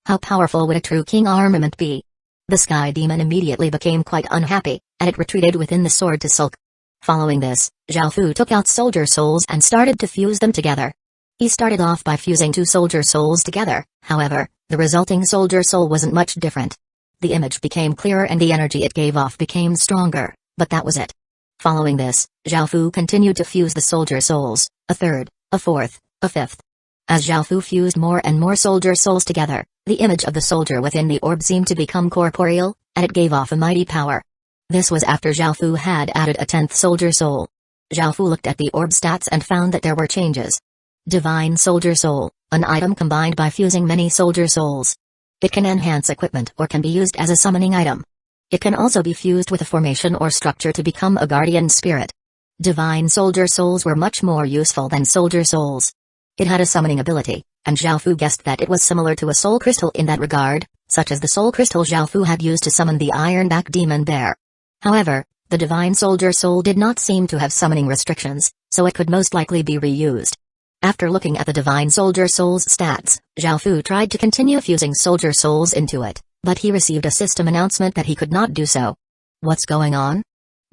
How powerful would a true king armament be? The Sky Demon immediately became quite unhappy, and it retreated within the sword to sulk. Following this, Zhao Fu took out soldier souls and started to fuse them together. He started off by fusing 2 soldier souls together, however, the resulting soldier soul wasn't much different. The image became clearer and the energy it gave off became stronger, but that was it. Following this, Zhao Fu continued to fuse the soldier souls, a third, a fourth, a fifth. As Zhao Fu fused more and more soldier souls together, the image of the soldier within the orb seemed to become corporeal, and it gave off a mighty power. This was after Zhao Fu had added a 10th soldier soul. Zhao Fu looked at the orb stats and found that there were changes. Divine Soldier Soul, an item combined by fusing many soldier souls. It can enhance equipment or can be used as a summoning item. It can also be fused with a formation or structure to become a guardian spirit. Divine Soldier Souls were much more useful than soldier souls. It had a summoning ability, and Zhao Fu guessed that it was similar to a soul crystal in that regard, such as the soul crystal Zhao Fu had used to summon the Ironback Demon Bear. However, the Divine Soldier Soul did not seem to have summoning restrictions, so it could most likely be reused. After looking at the Divine Soldier Soul's stats, Zhao Fu tried to continue fusing soldier souls into it, but he received a system announcement that he could not do so. What's going on?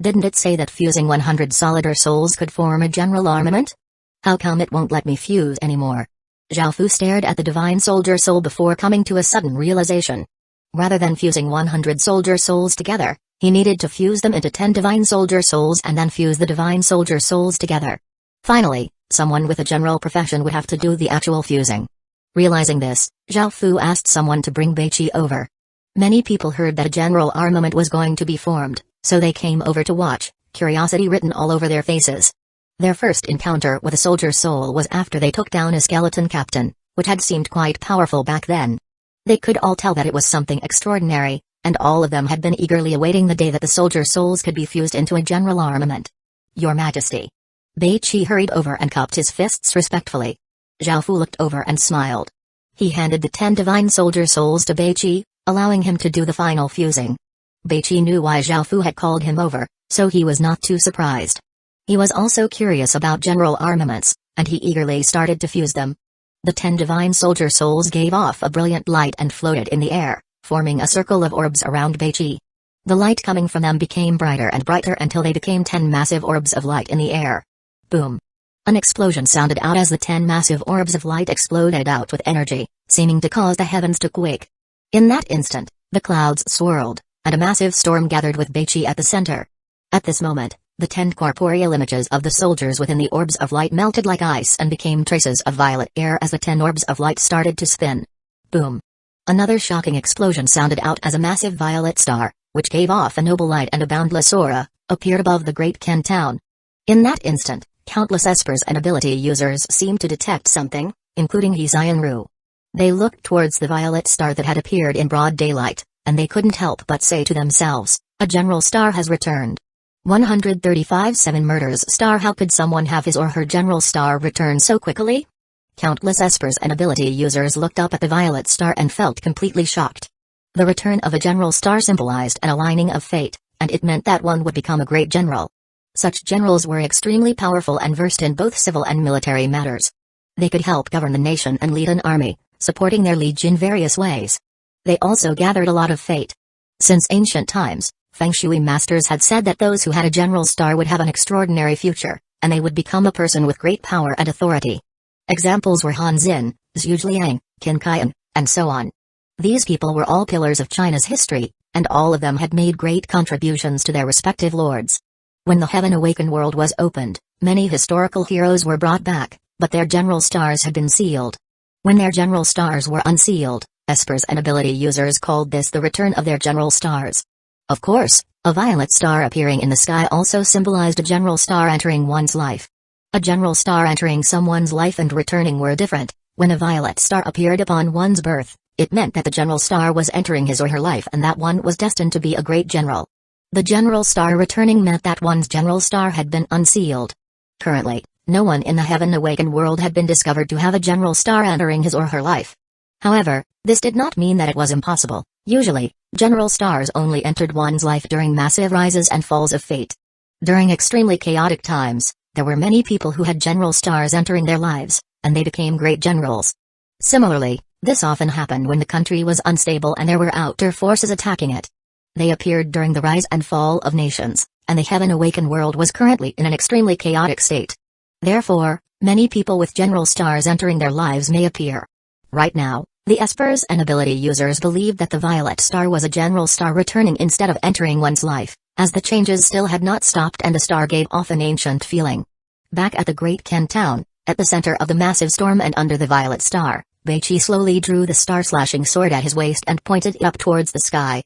Didn't it say that fusing 100 soldier souls could form a general armament? How come it won't let me fuse anymore? Zhao Fu stared at the Divine Soldier Soul before coming to a sudden realization. Rather than fusing 100 soldier souls together, he needed to fuse them into 10 Divine Soldier Souls and then fuse the Divine Soldier Souls together. Finally, someone with a general profession would have to do the actual fusing. Realizing this, Zhao Fu asked someone to bring Beiqi over. Many people heard that a general armament was going to be formed, so they came over to watch, curiosity written all over their faces. Their first encounter with a soldier soul was after they took down a skeleton captain, which had seemed quite powerful back then. They could all tell that it was something extraordinary, and all of them had been eagerly awaiting the day that the soldier souls could be fused into a general armament. Your Majesty. Beiqi hurried over and cupped his fists respectfully. Zhao Fu looked over and smiled. He handed the 10 divine soldier souls to Beiqi, allowing him to do the final fusing. Beiqi knew why Zhao Fu had called him over, so he was not too surprised. He was also curious about general armaments, and he eagerly started to fuse them. The 10 divine soldier souls gave off a brilliant light and floated in the air, forming a circle of orbs around Beiqi. The light coming from them became brighter and brighter until they became 10 massive orbs of light in the air. Boom! An explosion sounded out as the 10 massive orbs of light exploded out with energy, seeming to cause the heavens to quake. In that instant, the clouds swirled, and a massive storm gathered with Beiqi at the center. At this moment, the 10 corporeal images of the soldiers within the orbs of light melted like ice and became traces of violet air as the 10 orbs of light started to spin. Boom! Another shocking explosion sounded out as a massive violet star, which gave off a noble light and a boundless aura, appeared above the great Ken town. In that instant, countless espers and ability users seemed to detect something, including Ru. They looked towards the violet star that had appeared in broad daylight, and they couldn't help but say to themselves, a general star has returned. 135-7 murders star. How could someone have his or her general star return so quickly? Countless espers and ability users looked up at the violet star and felt completely shocked. The return of a general star symbolized an aligning of fate, and it meant that one would become a great general. Such generals were extremely powerful and versed in both civil and military matters. They could help govern the nation and lead an army, supporting their liege in various ways. They also gathered a lot of fate. Since ancient times, Feng Shui masters had said that those who had a general star would have an extraordinary future, and they would become a person with great power and authority. Examples were Han Xin, Zhu Liang, Qin Kaiyan, and so on. These people were all pillars of China's history, and all of them had made great contributions to their respective lords. When the Heaven Awakened world was opened, many historical heroes were brought back, but their general stars had been sealed. When their general stars were unsealed, espers and ability users called this the return of their general stars. Of course, a violet star appearing in the sky also symbolized a general star entering one's life. A general star entering someone's life and returning were different. When a violet star appeared upon one's birth, it meant that the general star was entering his or her life and that one was destined to be a great general. The general star returning meant that one's general star had been unsealed. Currently, no one in the Heaven Awakened world had been discovered to have a general star entering his or her life. However, this did not mean that it was impossible. Usually, general stars only entered one's life during massive rises and falls of fate. During extremely chaotic times, there were many people who had general stars entering their lives, and they became great generals. Similarly, this often happened when the country was unstable and there were outer forces attacking it. They appeared during the rise and fall of nations, and the heaven-awakened world was currently in an extremely chaotic state. Therefore, many people with general stars entering their lives may appear. Right now, the espers and ability users believed that the violet star was a general star returning instead of entering one's life, as the changes still had not stopped and the star gave off an ancient feeling. Back at the Great Ken town, at the center of the massive storm and under the violet star, Beichi slowly drew the star-slashing sword at his waist and pointed it up towards the sky.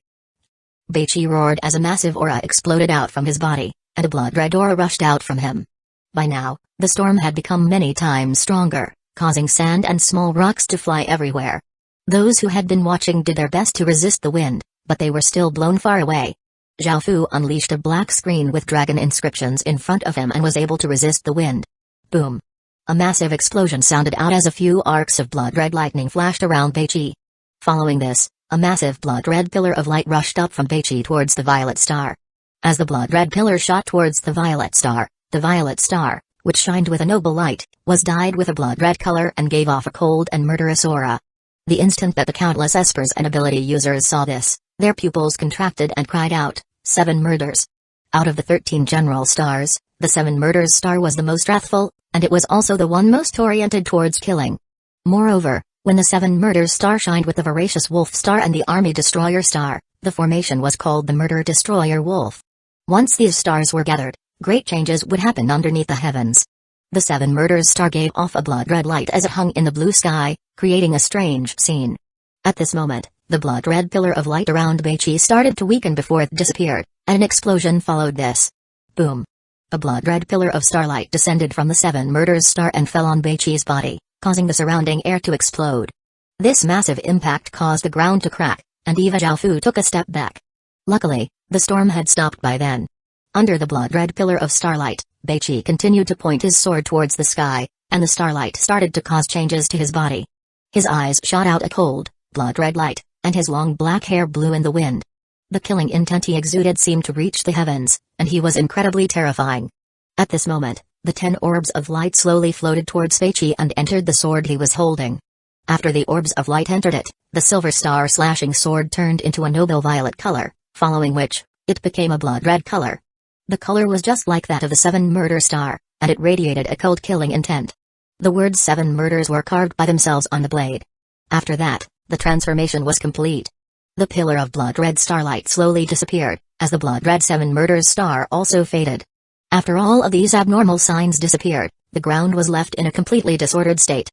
Beichi roared as a massive aura exploded out from his body, and a blood-red aura rushed out from him. By now, the storm had become many times stronger, causing sand and small rocks to fly everywhere. Those who had been watching did their best to resist the wind, but they were still blown far away. Zhao Fu unleashed a black screen with dragon inscriptions in front of him and was able to resist the wind. Boom! A massive explosion sounded out as a few arcs of blood-red lightning flashed around Beichi. Following this, a massive blood-red pillar of light rushed up from Beichi towards the violet star. As the blood-red pillar shot towards the violet star, which shined with a noble light, was dyed with a blood-red color and gave off a cold and murderous aura. The instant that the countless espers and ability users saw this, their pupils contracted and cried out, 7 murders. Out of the 13 general stars, the 7 murders star was the most wrathful, and it was also the one most oriented towards killing. Moreover, when the 7 murders star shined with the voracious wolf star and the army destroyer star, the formation was called the murder destroyer wolf. Once these stars were gathered, great changes would happen underneath the heavens. The 7 murders star gave off a blood-red light as it hung in the blue sky, creating a strange scene. At this moment, the blood-red pillar of light around Beichi started to weaken before it disappeared, and an explosion followed this. Boom! A blood-red pillar of starlight descended from the 7 murders star and fell on Beichi's body, causing the surrounding air to explode. This massive impact caused the ground to crack, and even Zhao Fu took a step back. Luckily, the storm had stopped by then. Under the blood-red pillar of starlight, Beichi continued to point his sword towards the sky, and the starlight started to cause changes to his body. His eyes shot out a cold, blood-red light, and his long black hair blew in the wind. The killing intent he exuded seemed to reach the heavens, and he was incredibly terrifying. At this moment, the 10 orbs of light slowly floated towards Beichi and entered the sword he was holding. After the orbs of light entered it, the silver star-slashing sword turned into a noble violet color, following which, it became a blood-red color. The color was just like that of the 7 murder star, and it radiated a cold-killing intent. The words 7 murders were carved by themselves on the blade. After that, the transformation was complete. The pillar of blood-red starlight slowly disappeared, as the blood-red 7 murders star also faded. After all of these abnormal signs disappeared, the ground was left in a completely disordered state.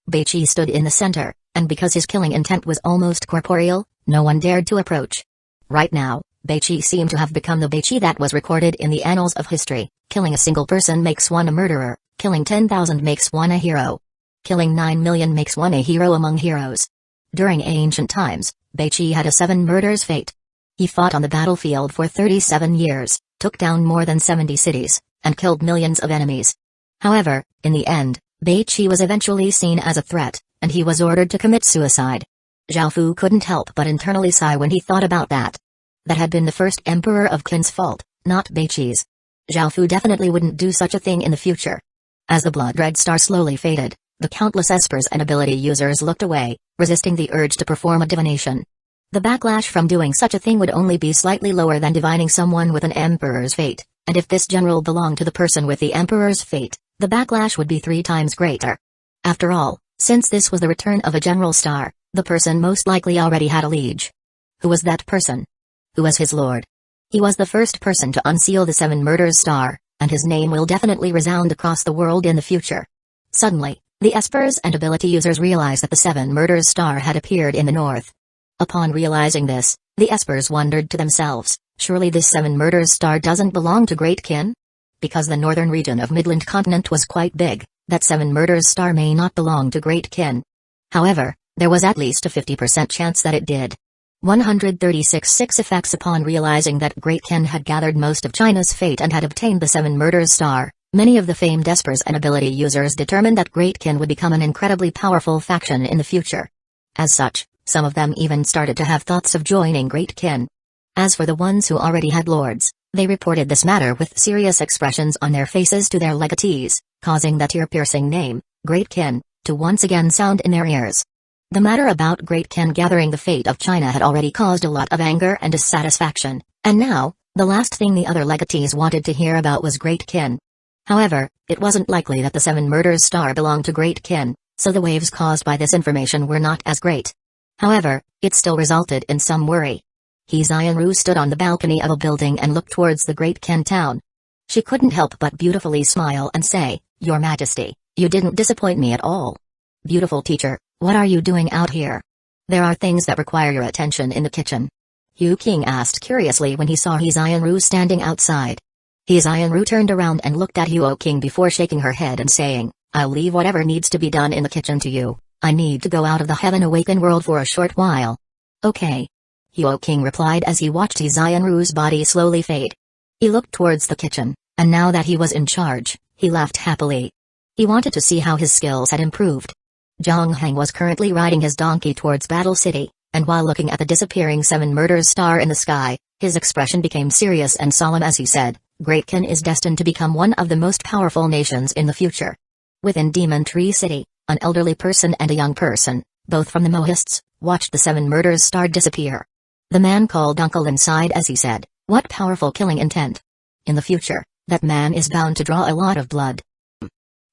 Beichi stood in the center, and because his killing intent was almost corporeal, no one dared to approach. Right now, Beichi seemed to have become the Beichi that was recorded in the annals of history. Killing a single person makes one a murderer, killing 10,000 makes one a hero. Killing 9 million makes one a hero among heroes. During ancient times, Beichi had a 7 murders fate. He fought on the battlefield for 37 years, took down more than 70 cities, and killed millions of enemies. However, in the end, Beichi was eventually seen as a threat, and he was ordered to commit suicide. Zhao Fu couldn't help but internally sigh when he thought about that. That had been the first emperor of Qin's fault, not Beichi's. Zhao Fu definitely wouldn't do such a thing in the future. As the blood-red star slowly faded, the countless espers and ability users looked away, resisting the urge to perform a divination. The backlash from doing such a thing would only be slightly lower than divining someone with an emperor's fate, and if this general belonged to the person with the emperor's fate, the backlash would be 3 times greater. After all, since this was the return of a general star, the person most likely already had a liege. Who was that person? Who was his lord? He was the first person to unseal the 7 murders star, and his name will definitely resound across the world in the future. Suddenly, the espers and ability users realized that the 7 murders star had appeared in the north. Upon realizing this, the espers wondered to themselves, surely this 7 murders star doesn't belong to Great Qin? Because the northern region of Midland continent was quite big, that 7 murders star may not belong to Great Qin. However, there was at least a 50% chance that it did. 136 effects. Upon realizing that Great Qin had gathered most of China's fate and had obtained the 7 murders star, many of the famed espers and ability users determined that Great Qin would become an incredibly powerful faction in the future. As such, some of them even started to have thoughts of joining Great Qin. As for the ones who already had lords, they reported this matter with serious expressions on their faces to their legatees, causing that ear-piercing name, Great Qin, to once again sound in their ears. The matter about Great Qin gathering the fate of China had already caused a lot of anger and dissatisfaction, and now, The last thing the other legatees wanted to hear about was Great Kin. However, it wasn't likely that the 7 Murders star belonged to Great Kin, so the waves caused by this information were not as great. However, it still resulted in some worry. Hyuga stood on the balcony of a building and looked towards the Great Kin town. She couldn't help but beautifully smile and say, "Your Majesty, you didn't disappoint me at all." "Beautiful teacher, what are you doing out here?" "There are things that require your attention in the kitchen." King asked curiously when he saw Hyuga standing outside. Hyuga turned around and looked at King before shaking her head and saying, "I'll leave whatever needs to be done in the kitchen to you. I need to go out of the Heaven Awakened world for a short while." "Okay." King replied as he watched Hyuga's body slowly fade. He looked towards the kitchen, and now that he was in charge, he laughed happily. He wanted to see how his skills had improved. Zhongheng was currently riding his donkey towards Battle City, and while looking at the disappearing 7 Murders star in the sky, his expression became serious and solemn as he said, "Great Kin is destined to become one of the most powerful nations in the future." Within Demon Tree City, an elderly person and a young person, both from the Mohists, watched the 7 Murders star disappear. The man called Uncle inside as he said, "What powerful killing intent. In the future, that man is bound to draw a lot of blood."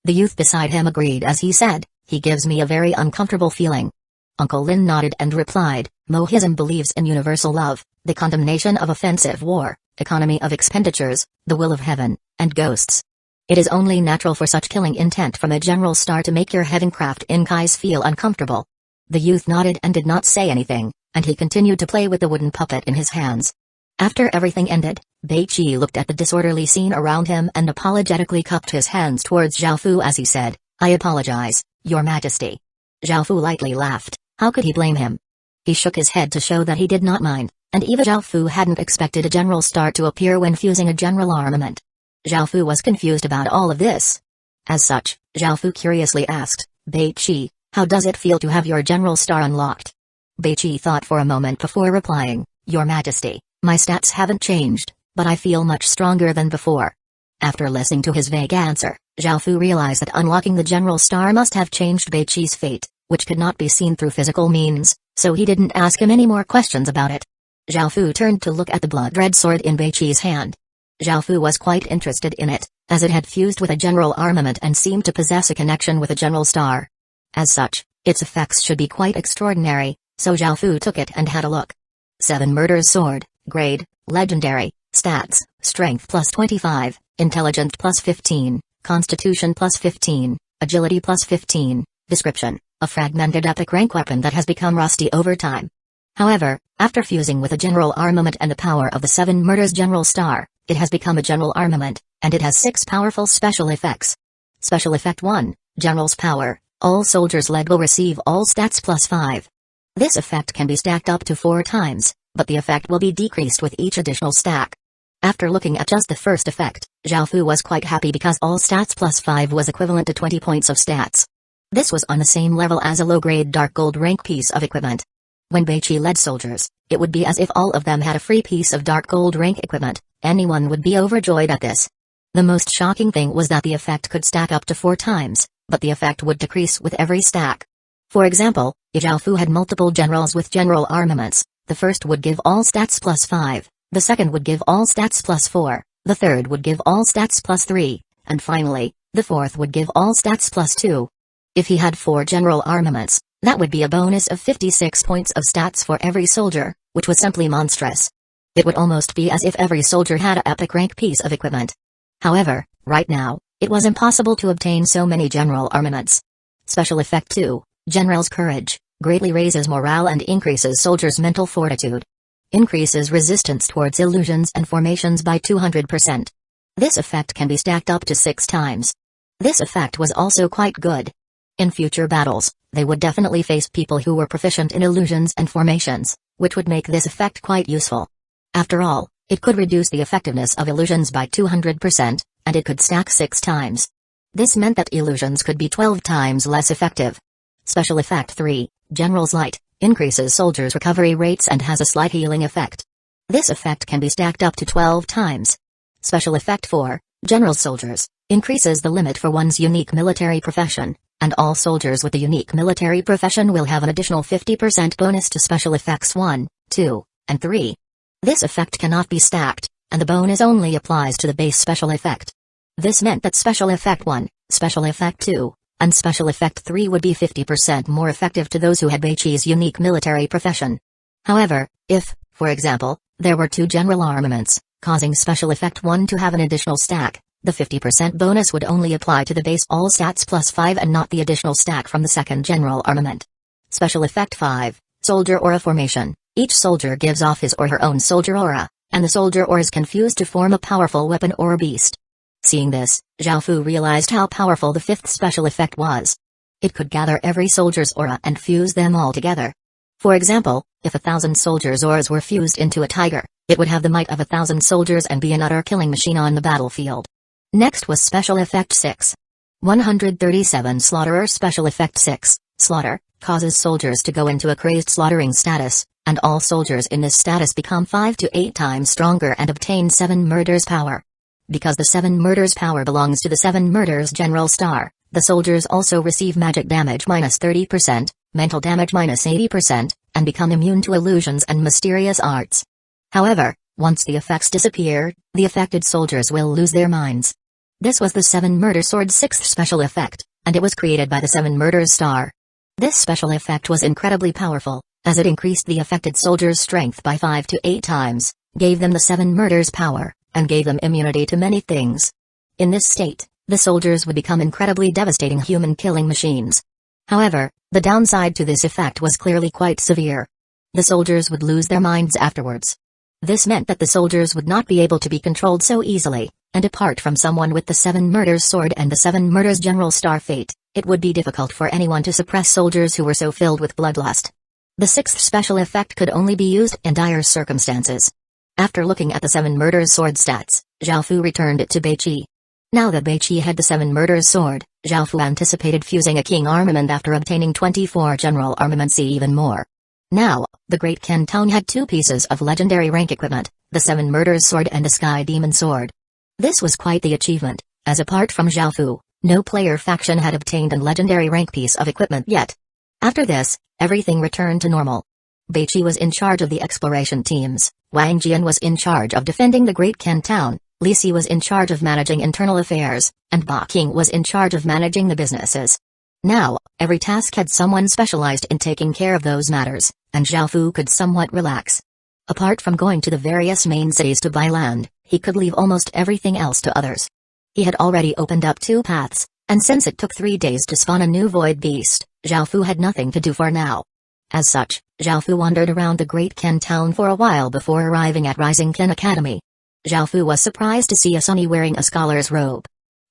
The youth beside him agreed as he said, "He gives me a very uncomfortable feeling." Uncle Lin nodded and replied, "Mohism believes in universal love, the condemnation of offensive war, economy of expenditures, the will of heaven, and ghosts. It is only natural for such killing intent from a general star to make your heavencraft Inkais feel uncomfortable." The youth nodded and did not say anything, and he continued to play with the wooden puppet in his hands. After everything ended, Beichi looked at the disorderly scene around him and apologetically cupped his hands towards Zhaofu as he said, "I apologize, Your Majesty." Zhaofu lightly laughed. How could he blame him? He shook his head to show that he did not mind, and even Zhaofu hadn't expected a general star to appear when fusing a general armament. Zhaofu was confused about all of this. As such, Zhaofu curiously asked, "Beichi, how does it feel to have your general star unlocked?" Beichi thought for a moment before replying, "Your Majesty, my stats haven't changed, but I feel much stronger than before." After listening to his vague answer, Zhaofu realized that unlocking the general star must have changed Beichi's fate, which could not be seen through physical means, so he didn't ask him any more questions about it. Zhaofu turned to look at the blood-red sword in Beichi's hand. Zhaofu was quite interested in it, as it had fused with a general armament and seemed to possess a connection with a general star. As such, its effects should be quite extraordinary, so Zhaofu took it and had a look. 7 Murders Sword, Grade, Legendary, Stats, Strength plus 25, Intelligence plus 15, Constitution plus 15, Agility plus 15, Description, a fragmented epic rank weapon that has become rusty over time. However, after fusing with a general armament and the power of the 7 Murders General Star, it has become a general armament, and it has 6 powerful special effects. Special Effect 1, General's Power, all soldiers led will receive all stats plus 5. This effect can be stacked up to 4 times, but the effect will be decreased with each additional stack. After looking at just the first effect, Zhaofu was quite happy because all stats plus 5 was equivalent to 20 points of stats. This was on the same level as a low-grade dark gold rank piece of equipment. When Beichi led soldiers, it would be as if all of them had a free piece of dark gold rank equipment. Anyone would be overjoyed at this. The most shocking thing was that the effect could stack up to 4 times, but the effect would decrease with every stack. For example, if Zhaofu had multiple generals with general armaments, the first would give all stats plus 5, the second would give all stats plus 4, the third would give all stats plus 3, and finally, the fourth would give all stats plus 2. If he had 4 general armaments, that would be a bonus of 56 points of stats for every soldier, which was simply monstrous. It would almost be as if every soldier had an epic rank piece of equipment. However, right now, it was impossible to obtain so many general armaments. Special Effect 2, General's Courage, greatly raises morale and increases soldiers' mental fortitude. Increases resistance towards illusions and formations by 200%. This effect can be stacked up to 6 times. This effect was also quite good. In future battles, they would definitely face people who were proficient in illusions and formations, which would make this effect quite useful. After all, it could reduce the effectiveness of illusions by 200%, and it could stack 6 times. This meant that illusions could be 12 times less effective. Special Effect 3, General's Light, increases soldiers' recovery rates and has a slight healing effect. This effect can be stacked up to 12 times. Special Effect 4, General's Soldiers, increases the limit for one's unique military profession, and all soldiers with a unique military profession will have an additional 50% bonus to Special Effects 1, 2, and 3. This effect cannot be stacked, and the bonus only applies to the base special effect. This meant that Special Effect 1, Special Effect 2, and Special Effect 3 would be 50% more effective to those who had Beichi's unique military profession. However, if, for example, there were 2 general armaments, causing Special Effect 1 to have an additional stack, the 50% bonus would only apply to the base all stats plus 5 and not the additional stack from the second general armament. Special Effect 5, Soldier Aura Formation. Each soldier gives off his or her own soldier aura, and the soldier aura is confused to form a powerful weapon or beast. Seeing this, Xiaofu realized how powerful the 5th special effect was. It could gather every soldier's aura and fuse them all together. For example, if 1,000 soldiers' auras were fused into a tiger, it would have the might of 1,000 soldiers and be an utter killing machine on the battlefield. Next was Special Effect 6. 137 Slaughterer. Special Effect 6, Slaughter, causes soldiers to go into a crazed slaughtering status, and all soldiers in this status become 5 to 8 times stronger and obtain 7 murders power. Because the 7 murders power belongs to the 7 murders general star, the soldiers also receive magic damage minus 30%, mental damage minus 80%, and become immune to illusions and mysterious arts. However, once the effects disappear, the affected soldiers will lose their minds. This was the 7 Murder Sword's 6th special effect, and it was created by the 7 Murders Star. This special effect was incredibly powerful, as it increased the affected soldiers' strength by 5 to 8 times, gave them the 7 Murders power, and gave them immunity to many things. In this state, the soldiers would become incredibly devastating human-killing machines. However, the downside to this effect was clearly quite severe. The soldiers would lose their minds afterwards. This meant that the soldiers would not be able to be controlled so easily, and apart from someone with the 7 Murders Sword and the 7 Murders General Star Fate, it would be difficult for anyone to suppress soldiers who were so filled with bloodlust. The 6th special effect could only be used in dire circumstances. After looking at the 7 Murders Sword stats, Xiaofu returned it to Beichi. Now that Beichi had the 7 Murders Sword, Xiaofu anticipated fusing a king armament after obtaining 24 general armaments even more. Now, the Great Ken Town had 2 pieces of legendary rank equipment, the 7 Murders Sword and the Sky Demon Sword. This was quite the achievement, as apart from Xiaofu, no player faction had obtained a legendary rank piece of equipment yet. After this, everything returned to normal. Beichi was in charge of the exploration teams, Wang Jian was in charge of defending the Great Ken Town, Li Si was in charge of managing internal affairs, and Ba King was in charge of managing the businesses. Now, every task had someone specialized in taking care of those matters, and Xiaofu could somewhat relax. Apart from going to the various main cities to buy land, he could leave almost everything else to others. He had already opened up 2 paths, and since it took 3 days to spawn a new void beast, Xiaofu had nothing to do for now. As such, Xiaofu wandered around the Great Ken Town for a while before arriving at Rising Ken Academy. Xiaofu was surprised to see Asuni wearing a scholar's robe.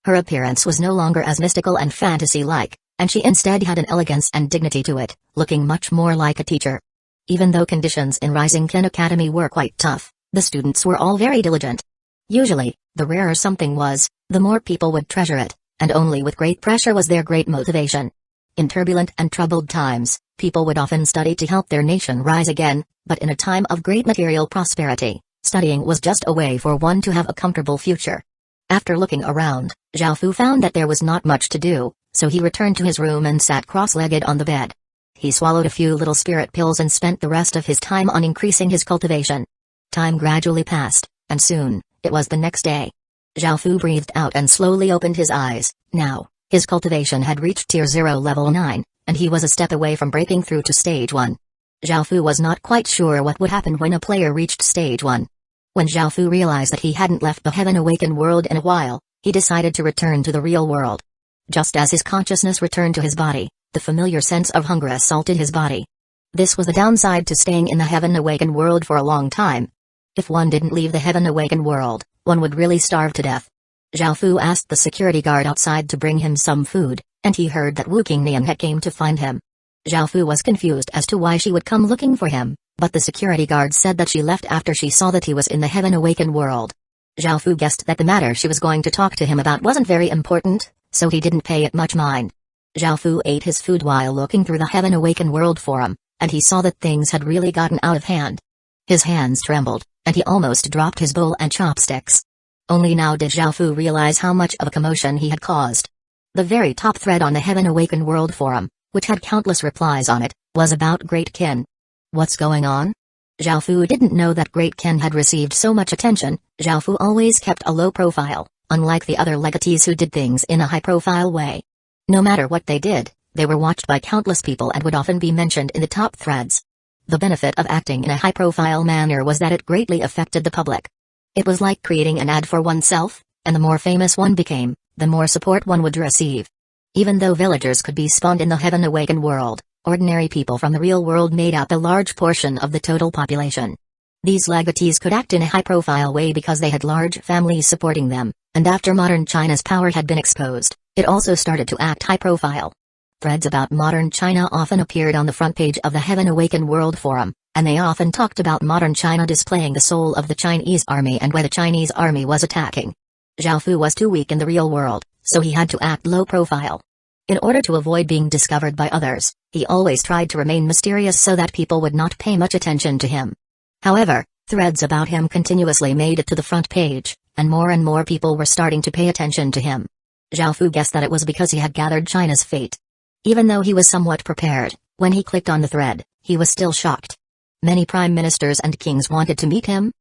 Her appearance was no longer as mystical and fantasy-like, and she instead had an elegance and dignity to it, looking much more like a teacher. Even though conditions in Rising Ken Academy were quite tough, the students were all very diligent. Usually, the rarer something was, the more people would treasure it, and only with great pressure was there great motivation. In turbulent and troubled times, people would often study to help their nation rise again, but in a time of great material prosperity, studying was just a way for one to have a comfortable future. After looking around, Xiaofu found that there was not much to do, so he returned to his room and sat cross-legged on the bed. He swallowed a few little spirit pills and spent the rest of his time on increasing his cultivation. Time gradually passed, and soon, it was the next day. Xiaofu breathed out and slowly opened his eyes. Now, his cultivation had reached Tier 0 level 9, and he was a step away from breaking through to Stage 1. Xiaofu was not quite sure what would happen when a player reached Stage 1. When Xiaofu realized that he hadn't left the Heaven Awakened world in a while, he decided to return to the real world. Just as his consciousness returned to his body, the familiar sense of hunger assaulted his body. This was the downside to staying in the Heaven Awakened world for a long time. If one didn't leave the Heaven Awakened world, one would really starve to death. Xiaofu asked the security guard outside to bring him some food, and he heard that Wu Qingnian had came to find him. Xiaofu was confused as to why she would come looking for him, but the security guard said that she left after she saw that he was in the Heaven Awakened world. Xiaofu guessed that the matter she was going to talk to him about wasn't very important, so he didn't pay it much mind. Xiaofu ate his food while looking through the Heaven Awakened world forum, and he saw that things had really gotten out of hand. His hands trembled, and he almost dropped his bowl and chopsticks. Only now did Xiaofu realize how much of a commotion he had caused. The very top thread on the Heaven Awakened world forum, which had countless replies on it, was about Great Kin. What's going on? Zhao Fu didn't know that Great Ken had received so much attention. Zhao Fu always kept a low profile, unlike the other legatees who did things in a high-profile way. No matter what they did, they were watched by countless people and would often be mentioned in the top threads. The benefit of acting in a high-profile manner was that it greatly affected the public. It was like creating an ad for oneself, and the more famous one became, the more support one would receive. Even though villagers could be spawned in the Heaven Awakened world, ordinary people from the real world made up a large portion of the total population. These legatees could act in a high-profile way because they had large families supporting them, and after modern China's power had been exposed, it also started to act high-profile. Threads about modern China often appeared on the front page of the Heaven Awakened World Forum, and they often talked about modern China displaying the soul of the Chinese army and where the Chinese army was attacking. Zhao Fu was too weak in the real world, so he had to act low profile. In order to avoid being discovered by others, he always tried to remain mysterious so that people would not pay much attention to him. However, threads about him continuously made it to the front page, and more people were starting to pay attention to him. Zhao Fu guessed that it was because he had gathered China's fate. Even though he was somewhat prepared, when he clicked on the thread, he was still shocked. Many prime ministers and kings wanted to meet him?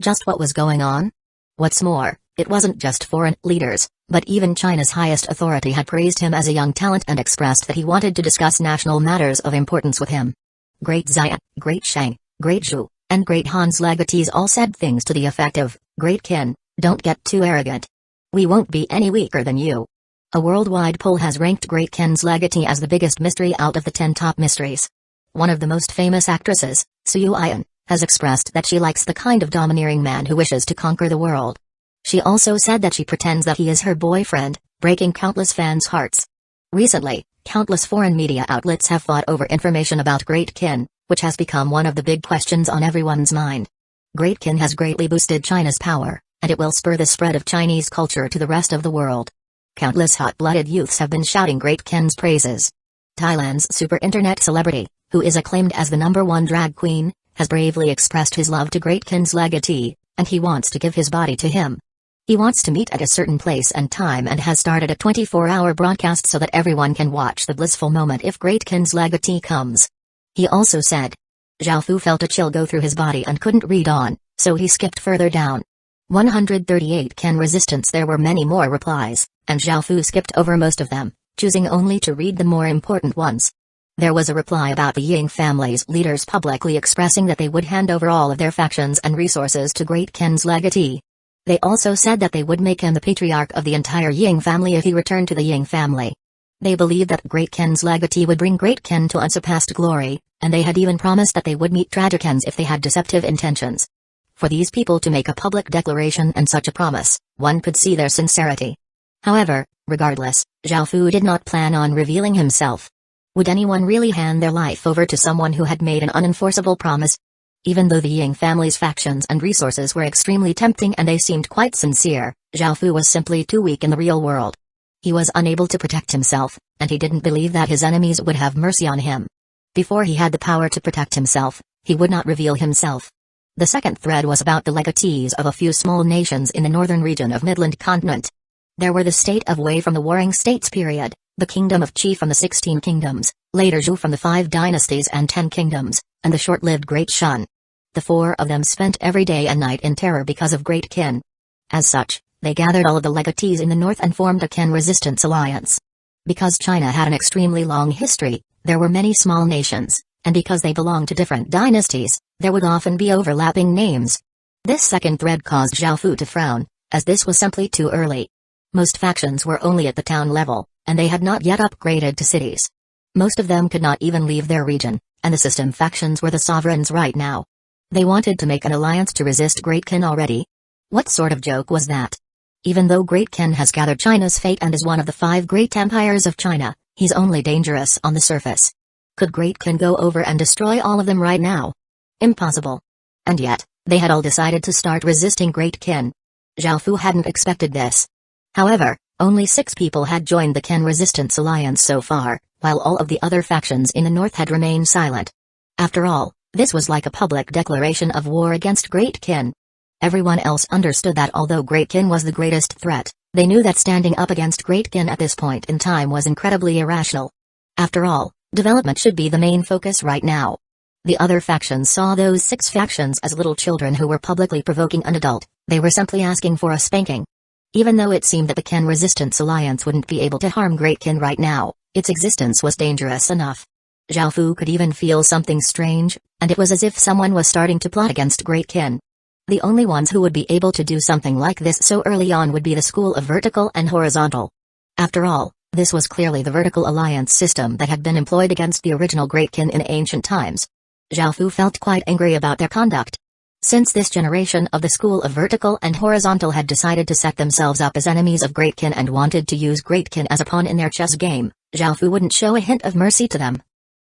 Just what was going on? What's more, it wasn't just foreign leaders, but even China's highest authority had praised him as a young talent and expressed that he wanted to discuss national matters of importance with him. Great Xian, Great Shang, Great Zhu, and Great Han's legatees all said things to the effect of, "Great Qin, don't get too arrogant. We won't be any weaker than you." A worldwide poll has ranked Great Qin's legatee as the biggest mystery out of the 10 top mysteries. One of the most famous actresses, Su Yuan, has expressed that she likes the kind of domineering man who wishes to conquer the world. She also said that she pretends that he is her boyfriend, breaking countless fans' hearts. Recently, countless foreign media outlets have fought over information about Great Qin, which has become one of the big questions on everyone's mind. Great Qin has greatly boosted China's power, and it will spur the spread of Chinese culture to the rest of the world. Countless hot-blooded youths have been shouting Great Qin's praises. Thailand's super internet celebrity, who is acclaimed as the #1 drag queen, has bravely expressed his love to Great Qin's legatee, and he wants to give his body to him. He wants to meet at a certain place and time and has started a 24-hour broadcast so that everyone can watch the blissful moment if Great Qin's legatee comes. He also said. Zhao Fu felt a chill go through his body and couldn't read on, so he skipped further down. 138 Qin resistance. There were many more replies, and Zhao Fu skipped over most of them, choosing only to read the more important ones. There was a reply about the Ying family's leaders publicly expressing that they would hand over all of their factions and resources to Great Qin's legatee. They also said that they would make him the patriarch of the entire Ying family if he returned to the Ying family. They believed that Great Qin's legatee would bring Great Qin to unsurpassed glory, and they had even promised that they would meet Tragicans if they had deceptive intentions. For these people to make a public declaration and such a promise, one could see their sincerity. However, regardless, Zhao Fu did not plan on revealing himself. Would anyone really hand their life over to someone who had made an unenforceable promise? Even though the Ying family's factions and resources were extremely tempting and they seemed quite sincere, Zhao Fu was simply too weak in the real world. He was unable to protect himself, and he didn't believe that his enemies would have mercy on him. Before he had the power to protect himself, he would not reveal himself. The second thread was about the legatees of a few small nations in the northern region of Midland Continent. There were the state of Wei from the Warring States period, the kingdom of Qi from the 16 kingdoms, later Zhou from the 5 dynasties and 10 kingdoms, and the short-lived Great Shun. The 4 of them spent every day and night in terror because of Great Qin. As such, they gathered all of the legatees in the north and formed a Qin resistance alliance. Because China had an extremely long history, there were many small nations, and because they belonged to different dynasties, there would often be overlapping names. This second thread caused Zhao Fu to frown, as this was simply too early. Most factions were only at the town level, and they had not yet upgraded to cities. Most of them could not even leave their region, and the system factions were the sovereigns right now. They wanted to make an alliance to resist Great Qin already? What sort of joke was that? Even though Great Qin has gathered China's fate and is one of the 5 great empires of China, he's only dangerous on the surface. Could Great Qin go over and destroy all of them right now? Impossible. And yet, they had all decided to start resisting Great Qin. Zhao Fu hadn't expected this. However, only 6 people had joined the Qin Resistance Alliance so far, while all of the other factions in the north had remained silent. After all, this was like a public declaration of war against Great Qin. Everyone else understood that although Great Qin was the greatest threat, they knew that standing up against Great Qin at this point in time was incredibly irrational. After all, development should be the main focus right now. The other factions saw those 6 factions as little children who were publicly provoking an adult. They were simply asking for a spanking. Even though it seemed that the Kin Resistance Alliance wouldn't be able to harm Great Kin right now, its existence was dangerous enough. Zhao Fu could even feel something strange, and it was as if someone was starting to plot against Great Kin. The only ones who would be able to do something like this so early on would be the school of vertical and horizontal. After all, this was clearly the vertical alliance system that had been employed against the original Great Kin in ancient times. Zhao Fu felt quite angry about their conduct. Since this generation of the school of vertical and horizontal had decided to set themselves up as enemies of Great Kin and wanted to use Great Kin as a pawn in their chess game, Zhao Fu wouldn't show a hint of mercy to them.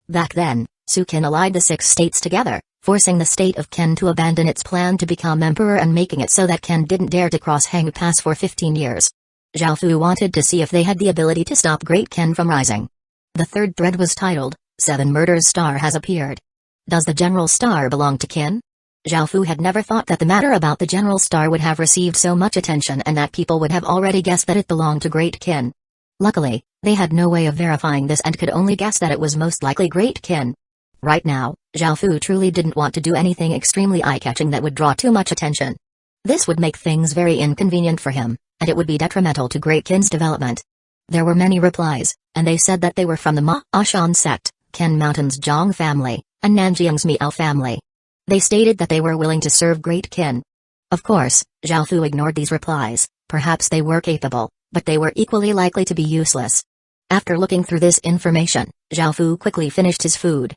Back then, Su Qin allied the 6 states together, forcing the state of Qin to abandon its plan to become emperor and making it so that Qin didn't dare to cross Hang Pass for 15 years. Zhao Fu wanted to see if they had the ability to stop Great Qin from rising. The third thread was titled, 7 Murders Star has appeared. Does the General Star belong to Qin? Zhao Fu had never thought that the matter about the General Star would have received so much attention and that people would have already guessed that it belonged to Great Qin. Luckily, they had no way of verifying this and could only guess that it was most likely Great Qin. Right now, Zhao Fu truly didn't want to do anything extremely eye-catching that would draw too much attention. This would make things very inconvenient for him, and it would be detrimental to Great Qin's development. There were many replies, and they said that they were from the Ma-Shan sect, Qin Mountain's Zhang family, and Nanjiang's Miao family. They stated that they were willing to serve Great Qin. Of course, Zhao Fu ignored these replies. Perhaps they were capable, but they were equally likely to be useless. After looking through this information, Zhao Fu quickly finished his food.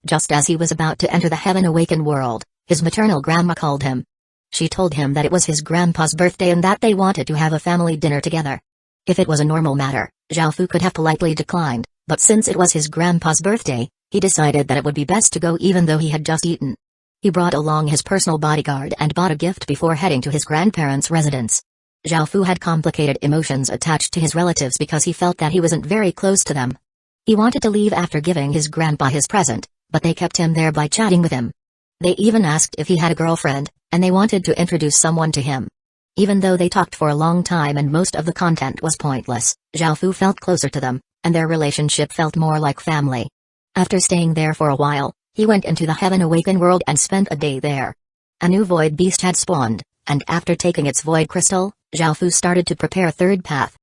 Just as he was about to enter the Heaven Awakened world, his maternal grandma called him. She told him that it was his grandpa's birthday and that they wanted to have a family dinner together. If it was a normal matter, Zhao Fu could have politely declined, but since it was his grandpa's birthday, he decided that it would be best to go even though he had just eaten. He brought along his personal bodyguard and bought a gift before heading to his grandparents' residence. Zhao Fu had complicated emotions attached to his relatives because he felt that he wasn't very close to them. He wanted to leave after giving his grandpa his present, but they kept him there by chatting with him. They even asked if he had a girlfriend, and they wanted to introduce someone to him. Even though they talked for a long time and most of the content was pointless, Zhao Fu felt closer to them, and their relationship felt more like family. After staying there for a while, he went into the Heaven Awakened world and spent a day there. A new void beast had spawned, and after taking its void crystal, Zhao Fu started to prepare a third path.